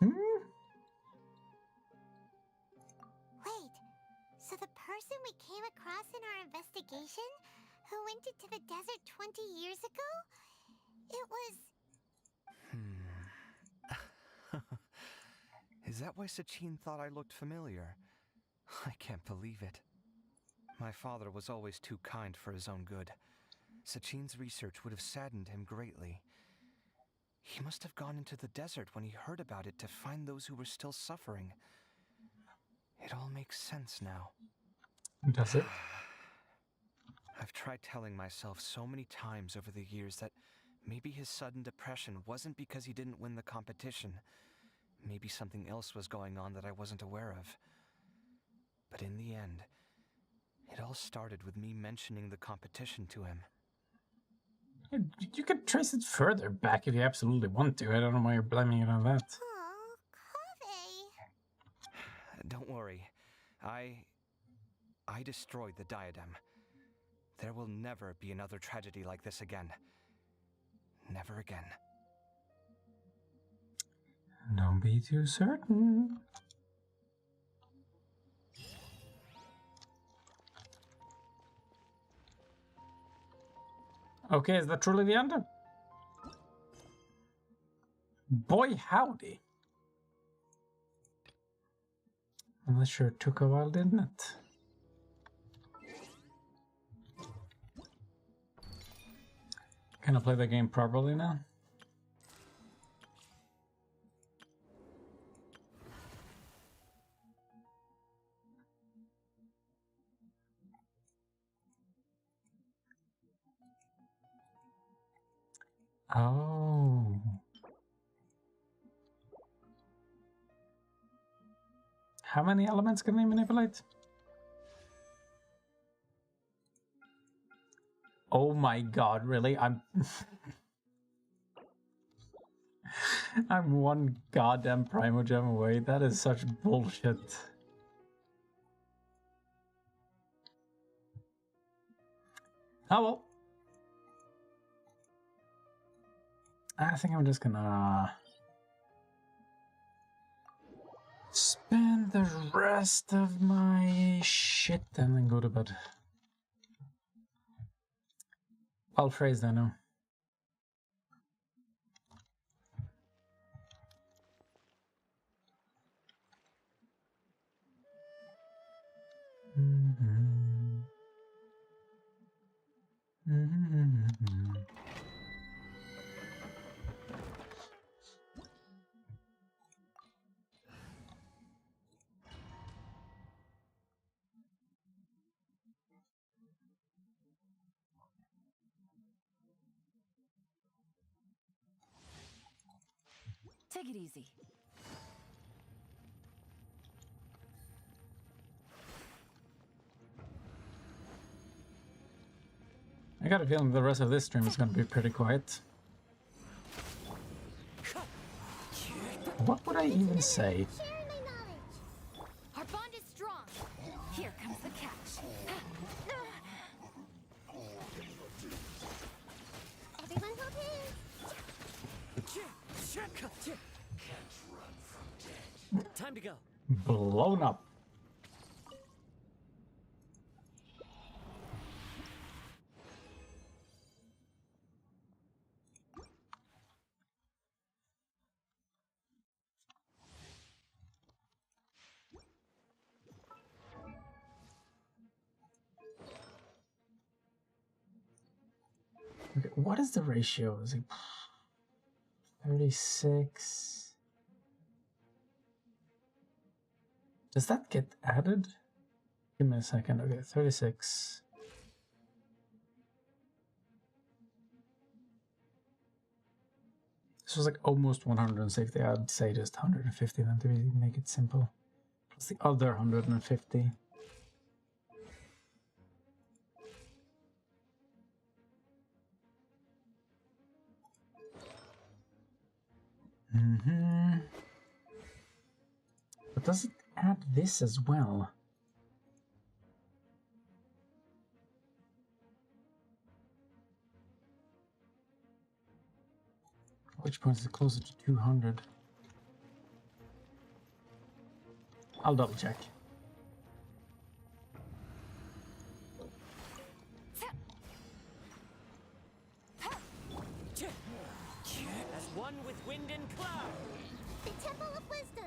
Wait, so the person we came across in our investigation, who went into the desert 20 years ago, it was... Is that why Sachin thought I looked familiar? I can't believe it. My father was always too kind for his own good. Sachin's research would have saddened him greatly. He must have gone into the desert when he heard about it to find those who were still suffering. It all makes sense now. Does it? I've tried telling myself so many times over the years that maybe his sudden depression wasn't because he didn't win the competition. Maybe something else was going on that I wasn't aware of. But in the end, it all started with me mentioning the competition to him. You could trace it further back if you absolutely want to. I don't know why you're blaming it on that. Oh, Kaveh. Don't worry. I destroyed the diadem. There will never be another tragedy like this again. Never again. Don't be too certain. Okay, is that truly the end? Boy, howdy. I'm not sure it took a while, didn't it? Can I play the game properly now? Oh. How many elements can we manipulate? Oh my god, really? I'm I'm one goddamn Primogem away. That is such bullshit. Oh well. I think I'm just gonna spend the rest of my shit and then go to bed. I'll phrase that now. Take it easy. I got a feeling the rest of this stream is going to be pretty quiet. What would I even say? Our bond is strong. Here comes the catch. Everyone hold hands. Time to go. Blown up. Okay, what is the ratio? Is it 36? Does that get added? Give me a second. Okay, 36. This was like almost 160. I'd say just 150 then to make it simple. Plus the other 150. But does it add this as well? Which point is it closer to 200? I'll double check. As one with wind and cloud. The Temple of Wisdom.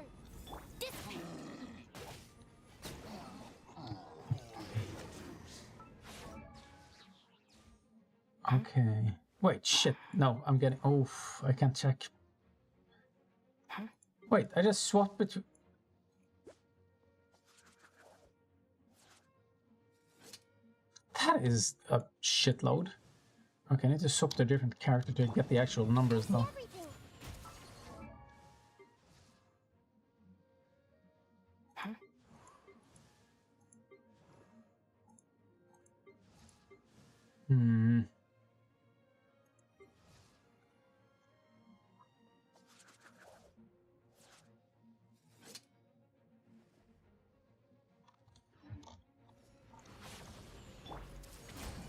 Okay. Wait, shit. No, I'm getting... Oh, I can't check. Wait, I just swapped between... That is a shitload. Okay, I need to swap to a different character to get the actual numbers, though.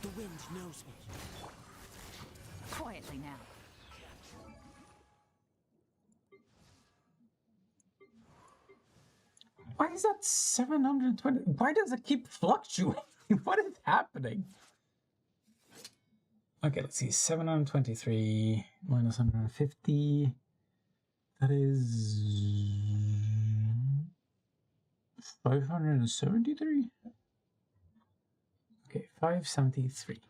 The wind knows me. Quietly now. Why is that 720? Why does it keep fluctuating? What is happening? Okay, let's see. 723 minus 150. That is 573. Okay, 573.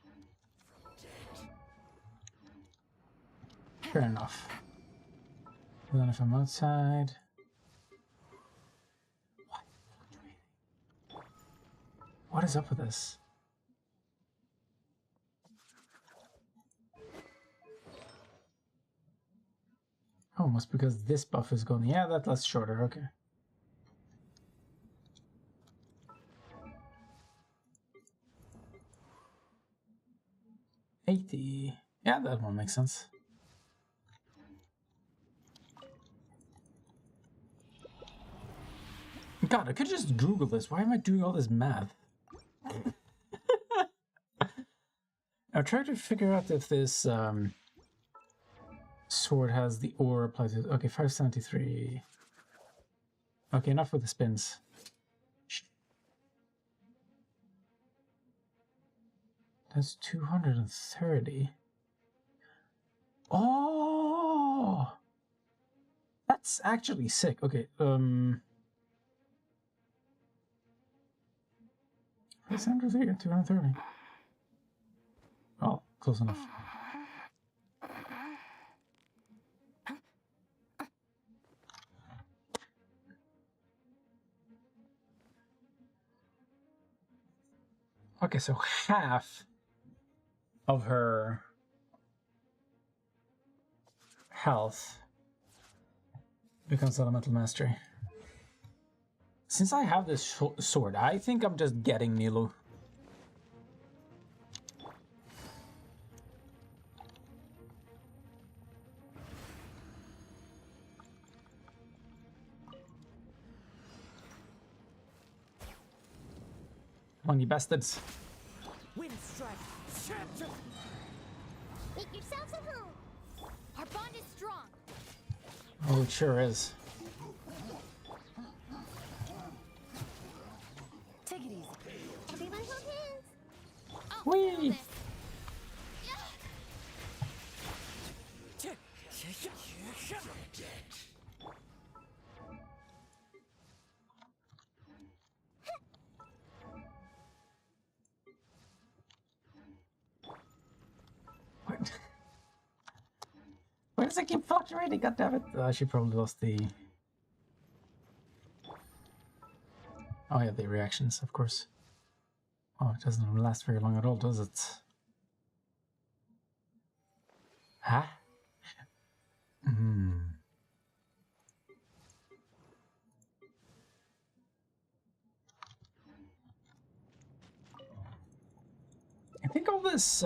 Fair enough. And then if I'm outside. What is up with this? Oh, must because this buff is gone. Yeah, that lasts shorter. Okay. $80. Yeah, that one makes sense. God, I could just Google this. Why am I doing all this math? I tried to figure out if this sword has the ore applied to it. Okay, 573. Okay, enough with the spins. That's 230. Oh! That's actually sick. Okay, 573 and 230. Oh, close enough. Okay, so half of her health becomes elemental mastery. Since I have this sword, I think I'm just getting Nilu. Come on, you bastards. Wind strike. Make yourselves at home. Our bond is strong. Oh, it sure is. Take it easy. Everyone hold hands. Whee! What? Why does it keep fluctuating? God damn it! She probably lost the. Oh yeah, the reactions, of course. Oh, it doesn't last very long at all, does it? Huh? Hmm. I think all this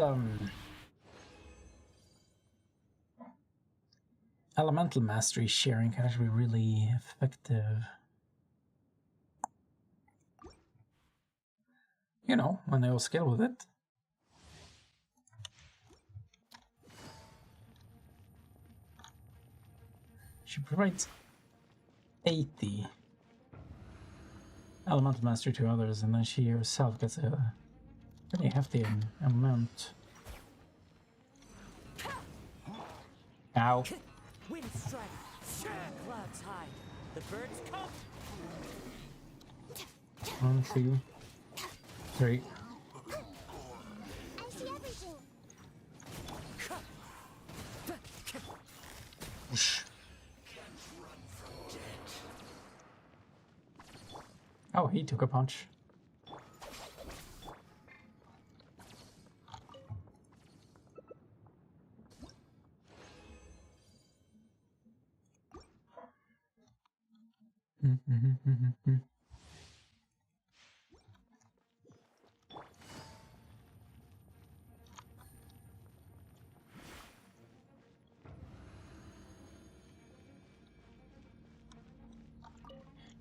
elemental mastery sharing can actually be really effective. You know, when they all scale with it. She provides 80 elemental mastery to others, and then she herself gets a pretty hefty amount. Ow. Wind strike. Clouds high. The birds come. 1, 2, 3. I see everything. Whoosh. Oh, he took a punch.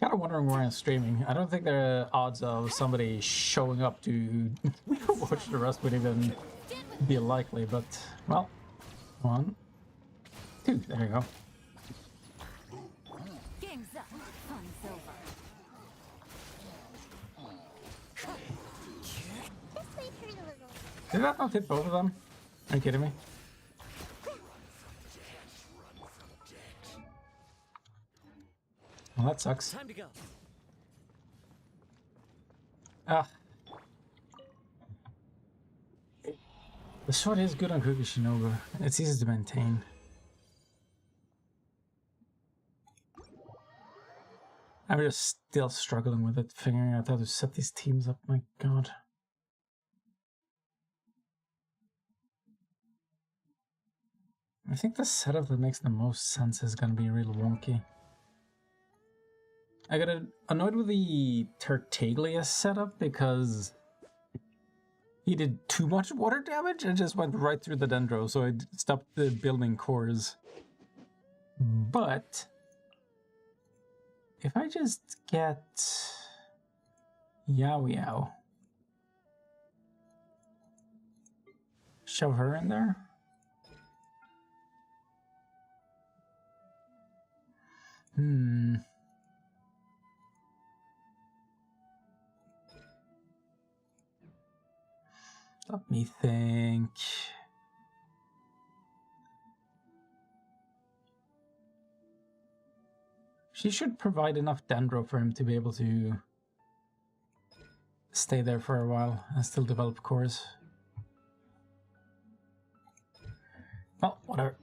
Kind of wondering where I'm streaming. I don't think there are odds of somebody showing up to watch the rest would even be likely, but well, 1, 2, there you go. Game's up. Fun's over. This might hurt a little. Did that not hit both of them? Are you kidding me? Well, that sucks. Time to go. Ah. The sword is good on Kukishinobu. It's easy to maintain. I'm just still struggling with it, figuring out how to set these teams up. My god. I think the setup that makes the most sense is gonna be real wonky. I got annoyed with the Tartaglia setup because he did too much water damage and just went right through the Dendro, so I stopped the building cores. But if I just get Yow, shove her in there. Let me think. She should provide enough Dendro for him to be able to stay there for a while and still develop cores. Well, whatever.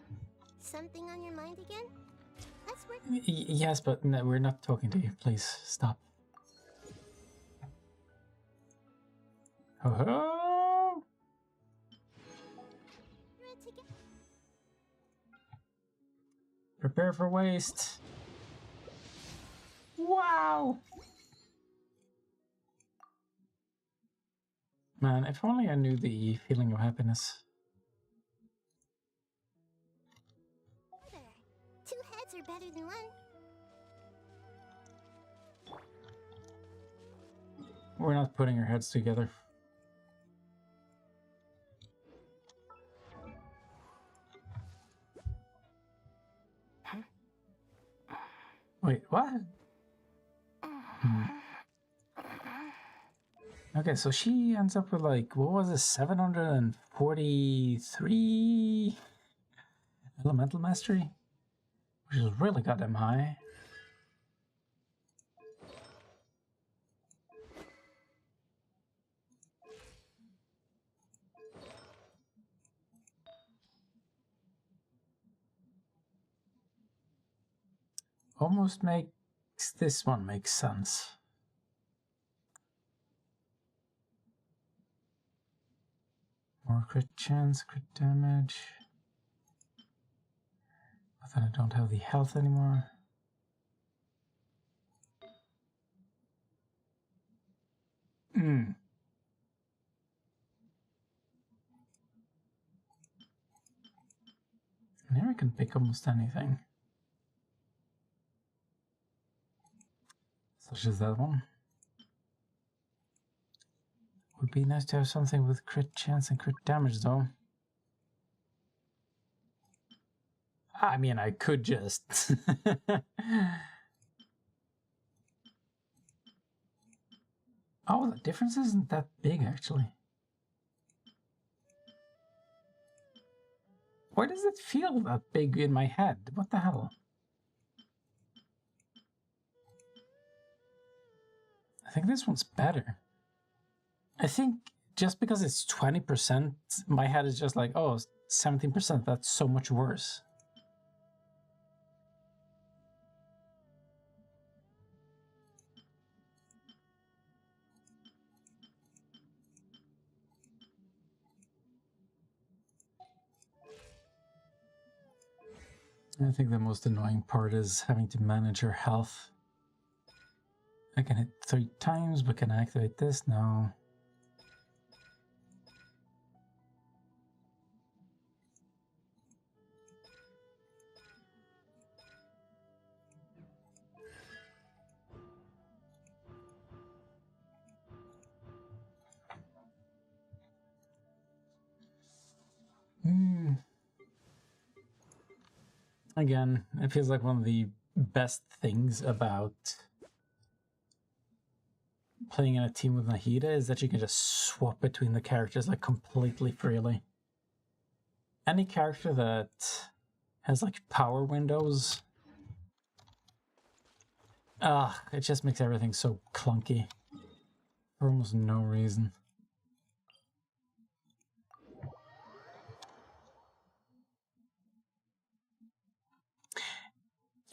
Something on your mind again? Let's work. Yes, but no, we're not talking to you. Please stop. Oh. Prepare for waste. Wow. Man, if only I knew the feeling of happiness. There. 2 heads are better than 1. We're not putting our heads together. Wait, what? Okay, so she ends up with like, what was it, 743 elemental mastery? Which is really goddamn high. Almost makes this one make sense. More crit chance, crit damage. But then I don't have the health anymore. Now I can pick almost anything. Such as that one. Would be nice to have something with crit chance and crit damage though. I mean, I could just... Oh, the difference isn't that big actually. Why does it feel that big in my head? What the hell? I think this one's better. I think just because it's 20%, my head is just like, oh, 17%, that's so much worse. I think the most annoying part is having to manage your health. I can hit 3 times, but can I activate this? No. Again, it feels like one of the best things about playing in a team with Nahida is that you can just swap between the characters like completely freely. Any character that has like power windows, it just makes everything so clunky for almost no reason.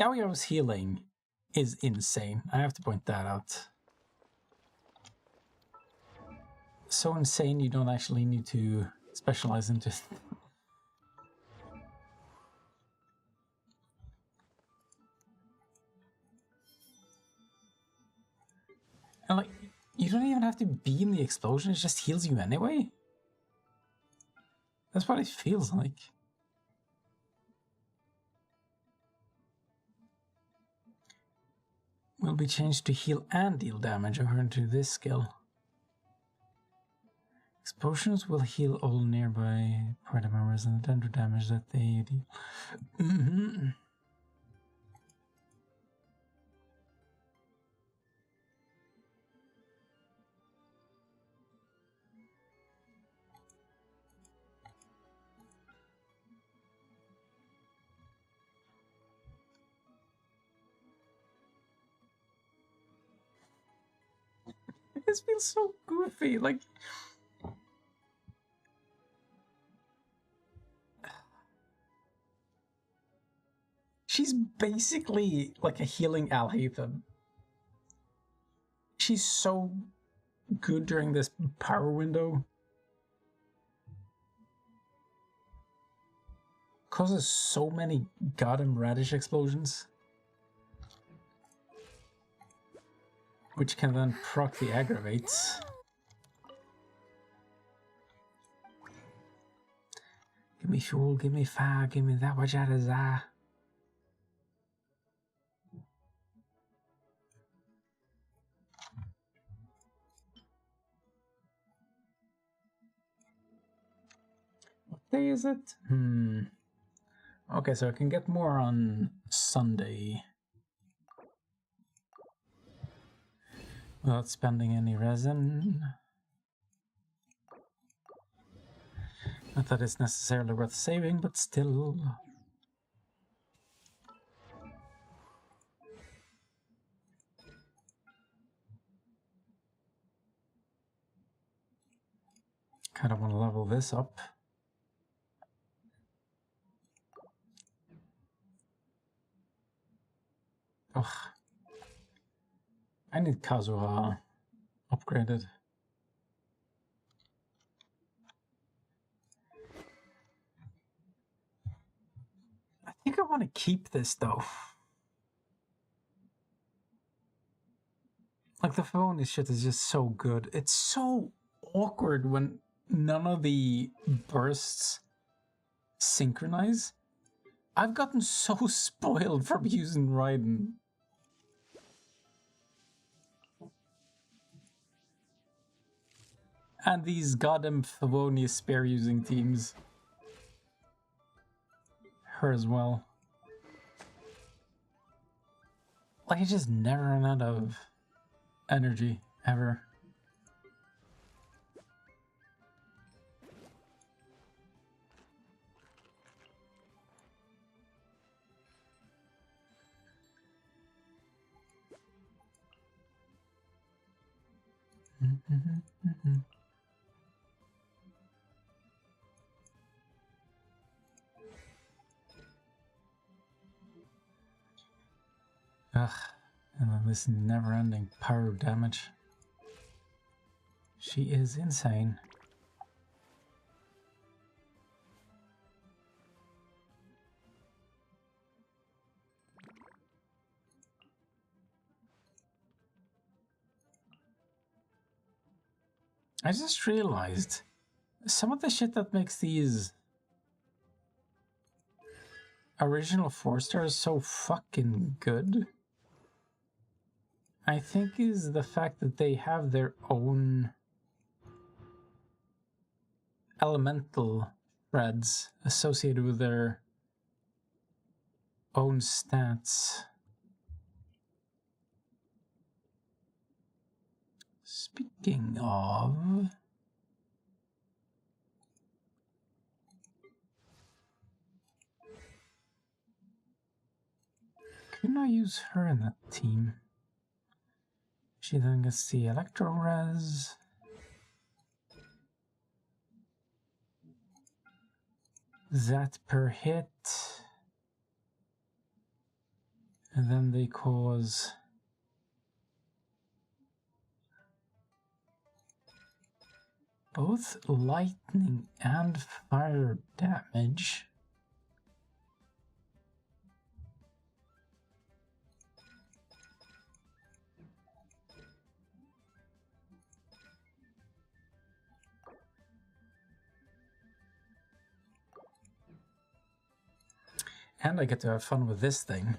Yaoyao's healing is insane. I have to point that out. So insane you don't actually need to specialize into it. And like, you don't even have to be in the explosion, it just heals you anyway? That's what it feels like. Will be changed to heal and deal damage according to this skill. Explosions will heal all nearby party members and tender damage that they deal. This feels so goofy, like... She's basically like a healing Alhaitham. She's so good during this power window. Causes so many goddamn radish explosions. Which can then proc the aggravates. Give me fuel, give me fire, give me that which I desire. What day is it? Okay, so I can get more on Sunday. Without spending any resin. Not that it's necessarily worth saving, but still. Kind of want to level this up. Ugh. I need Kazuha upgraded. I think I want to keep this though. Like the Favonius shit is just so good. It's so awkward when none of the bursts synchronize. I've gotten so spoiled from using Raiden. And these goddamn Favonius spare using teams. Her as well. Like I just never run out of energy, ever. Ugh, and then this never-ending power damage. She is insane. I just realized some of the shit that makes these original 4-stars so fucking good, I think is the fact that they have their own elemental threads associated with their own stats. Speaking of... Couldn't I use her in that team? She then gets the Electro Res. That per hit. And then they cause both lightning and fire damage. And I get to have fun with this thing.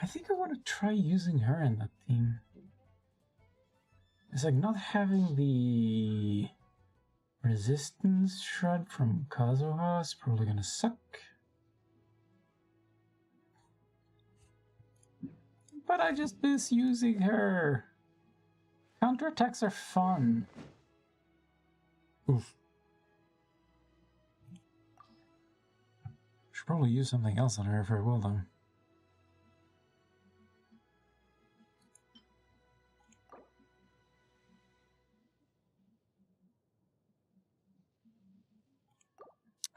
I think I want to try using her in that team. It's like not having the resistance shred from Kazuha is probably gonna suck. But I just miss using her. Counterattacks are fun. Oof. Should probably use something else on her if I will though.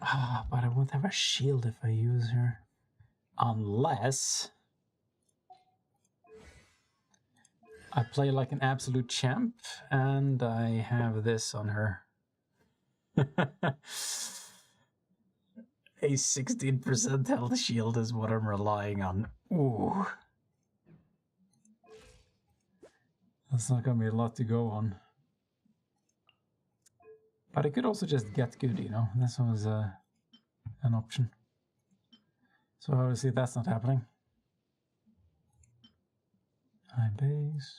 Ah, but I won't have a shield if I use her. Unless I play like an absolute champ and I have this on her. A 16% health shield is what I'm relying on. Ooh. That's not gonna be a lot to go on. But I could also just get good, you know? This was an option. So obviously that's not happening. High base.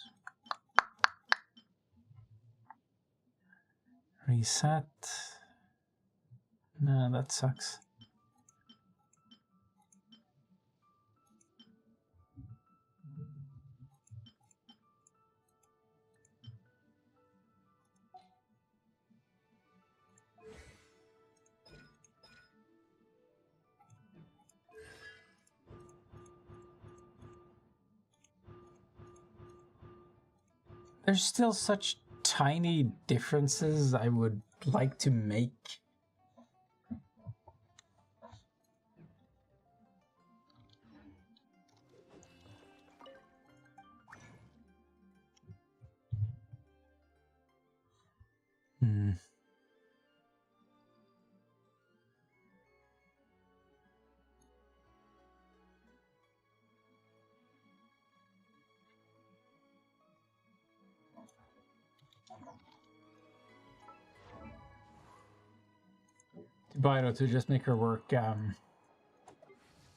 Reset. Nah, that sucks. There's still such tiny differences I would like to make. Byro to just make her work in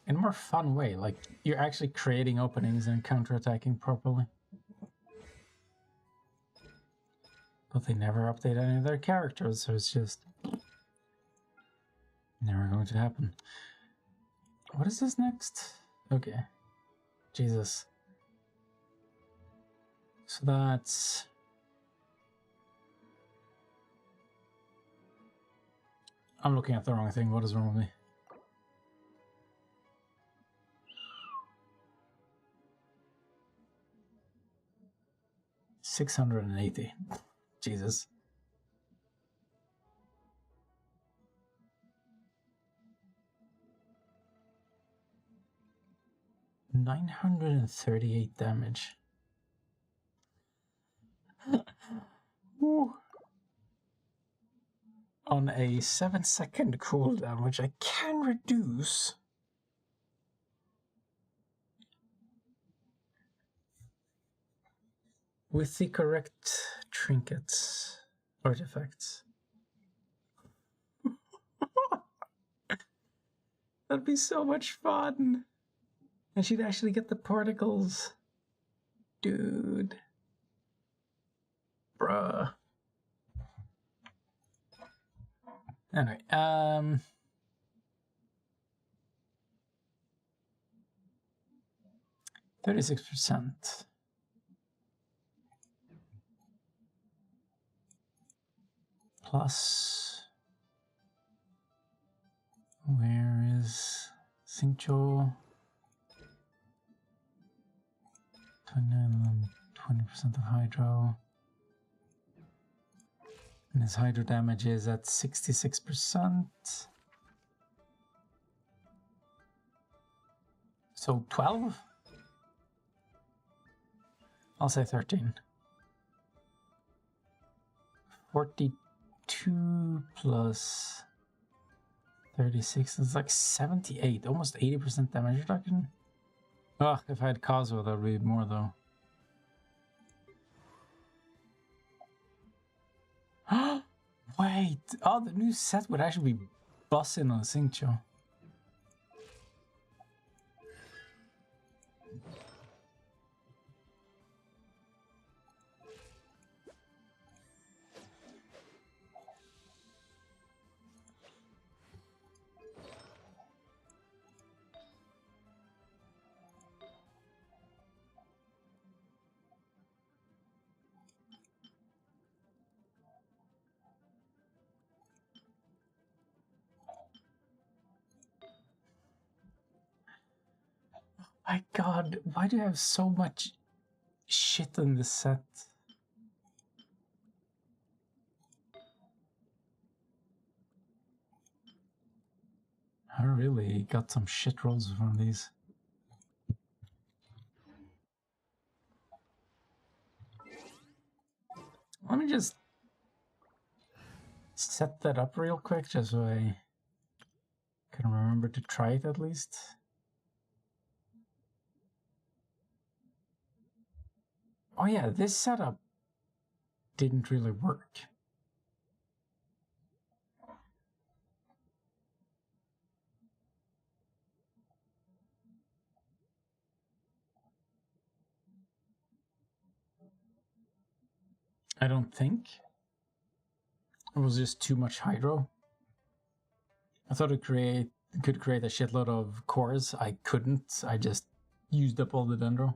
a more fun way, like you're actually creating openings and counterattacking properly. But they never update any of their characters, so it's just never going to happen. What is this next? Okay. Jesus. So that's... I'm looking at the wrong thing. What is wrong with me? $680. Jesus. $938 damage. Woo. On a 7-second cooldown, which I can reduce. With the correct trinkets, artifacts. That'd be so much fun. And she'd actually get the particles. Dude. Bruh. Anyway, 36%. Plus Where is Xingqiu? 20% of hydro. And his hydro damage is at 66%. So 12? I'll say 13. 42 plus 36 is like 78, almost 80% damage reduction. Ugh, if I had Kazuo, that would be more though. Wait, oh, the new set would actually be bussing on Xingqiu. My god, why do you have so much shit in this set? I really got some shit rolls from these. Let me just set that up real quick just so I can remember to try it at least. Oh yeah, this setup didn't really work. I don't think. It was just too much hydro. I thought it could create a shitload of cores. I couldn't. I just used up all the dendro.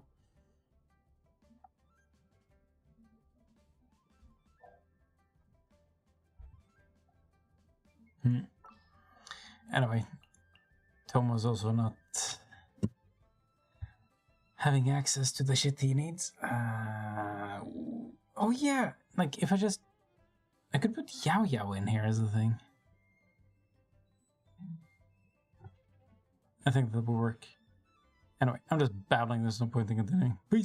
Anyway, Tomo's also not having access to the shit he needs. Oh yeah, like if I could put Yao Yao in here as the thing. I think that would work. Anyway, I'm just babbling. There's no point in continuing. Peace.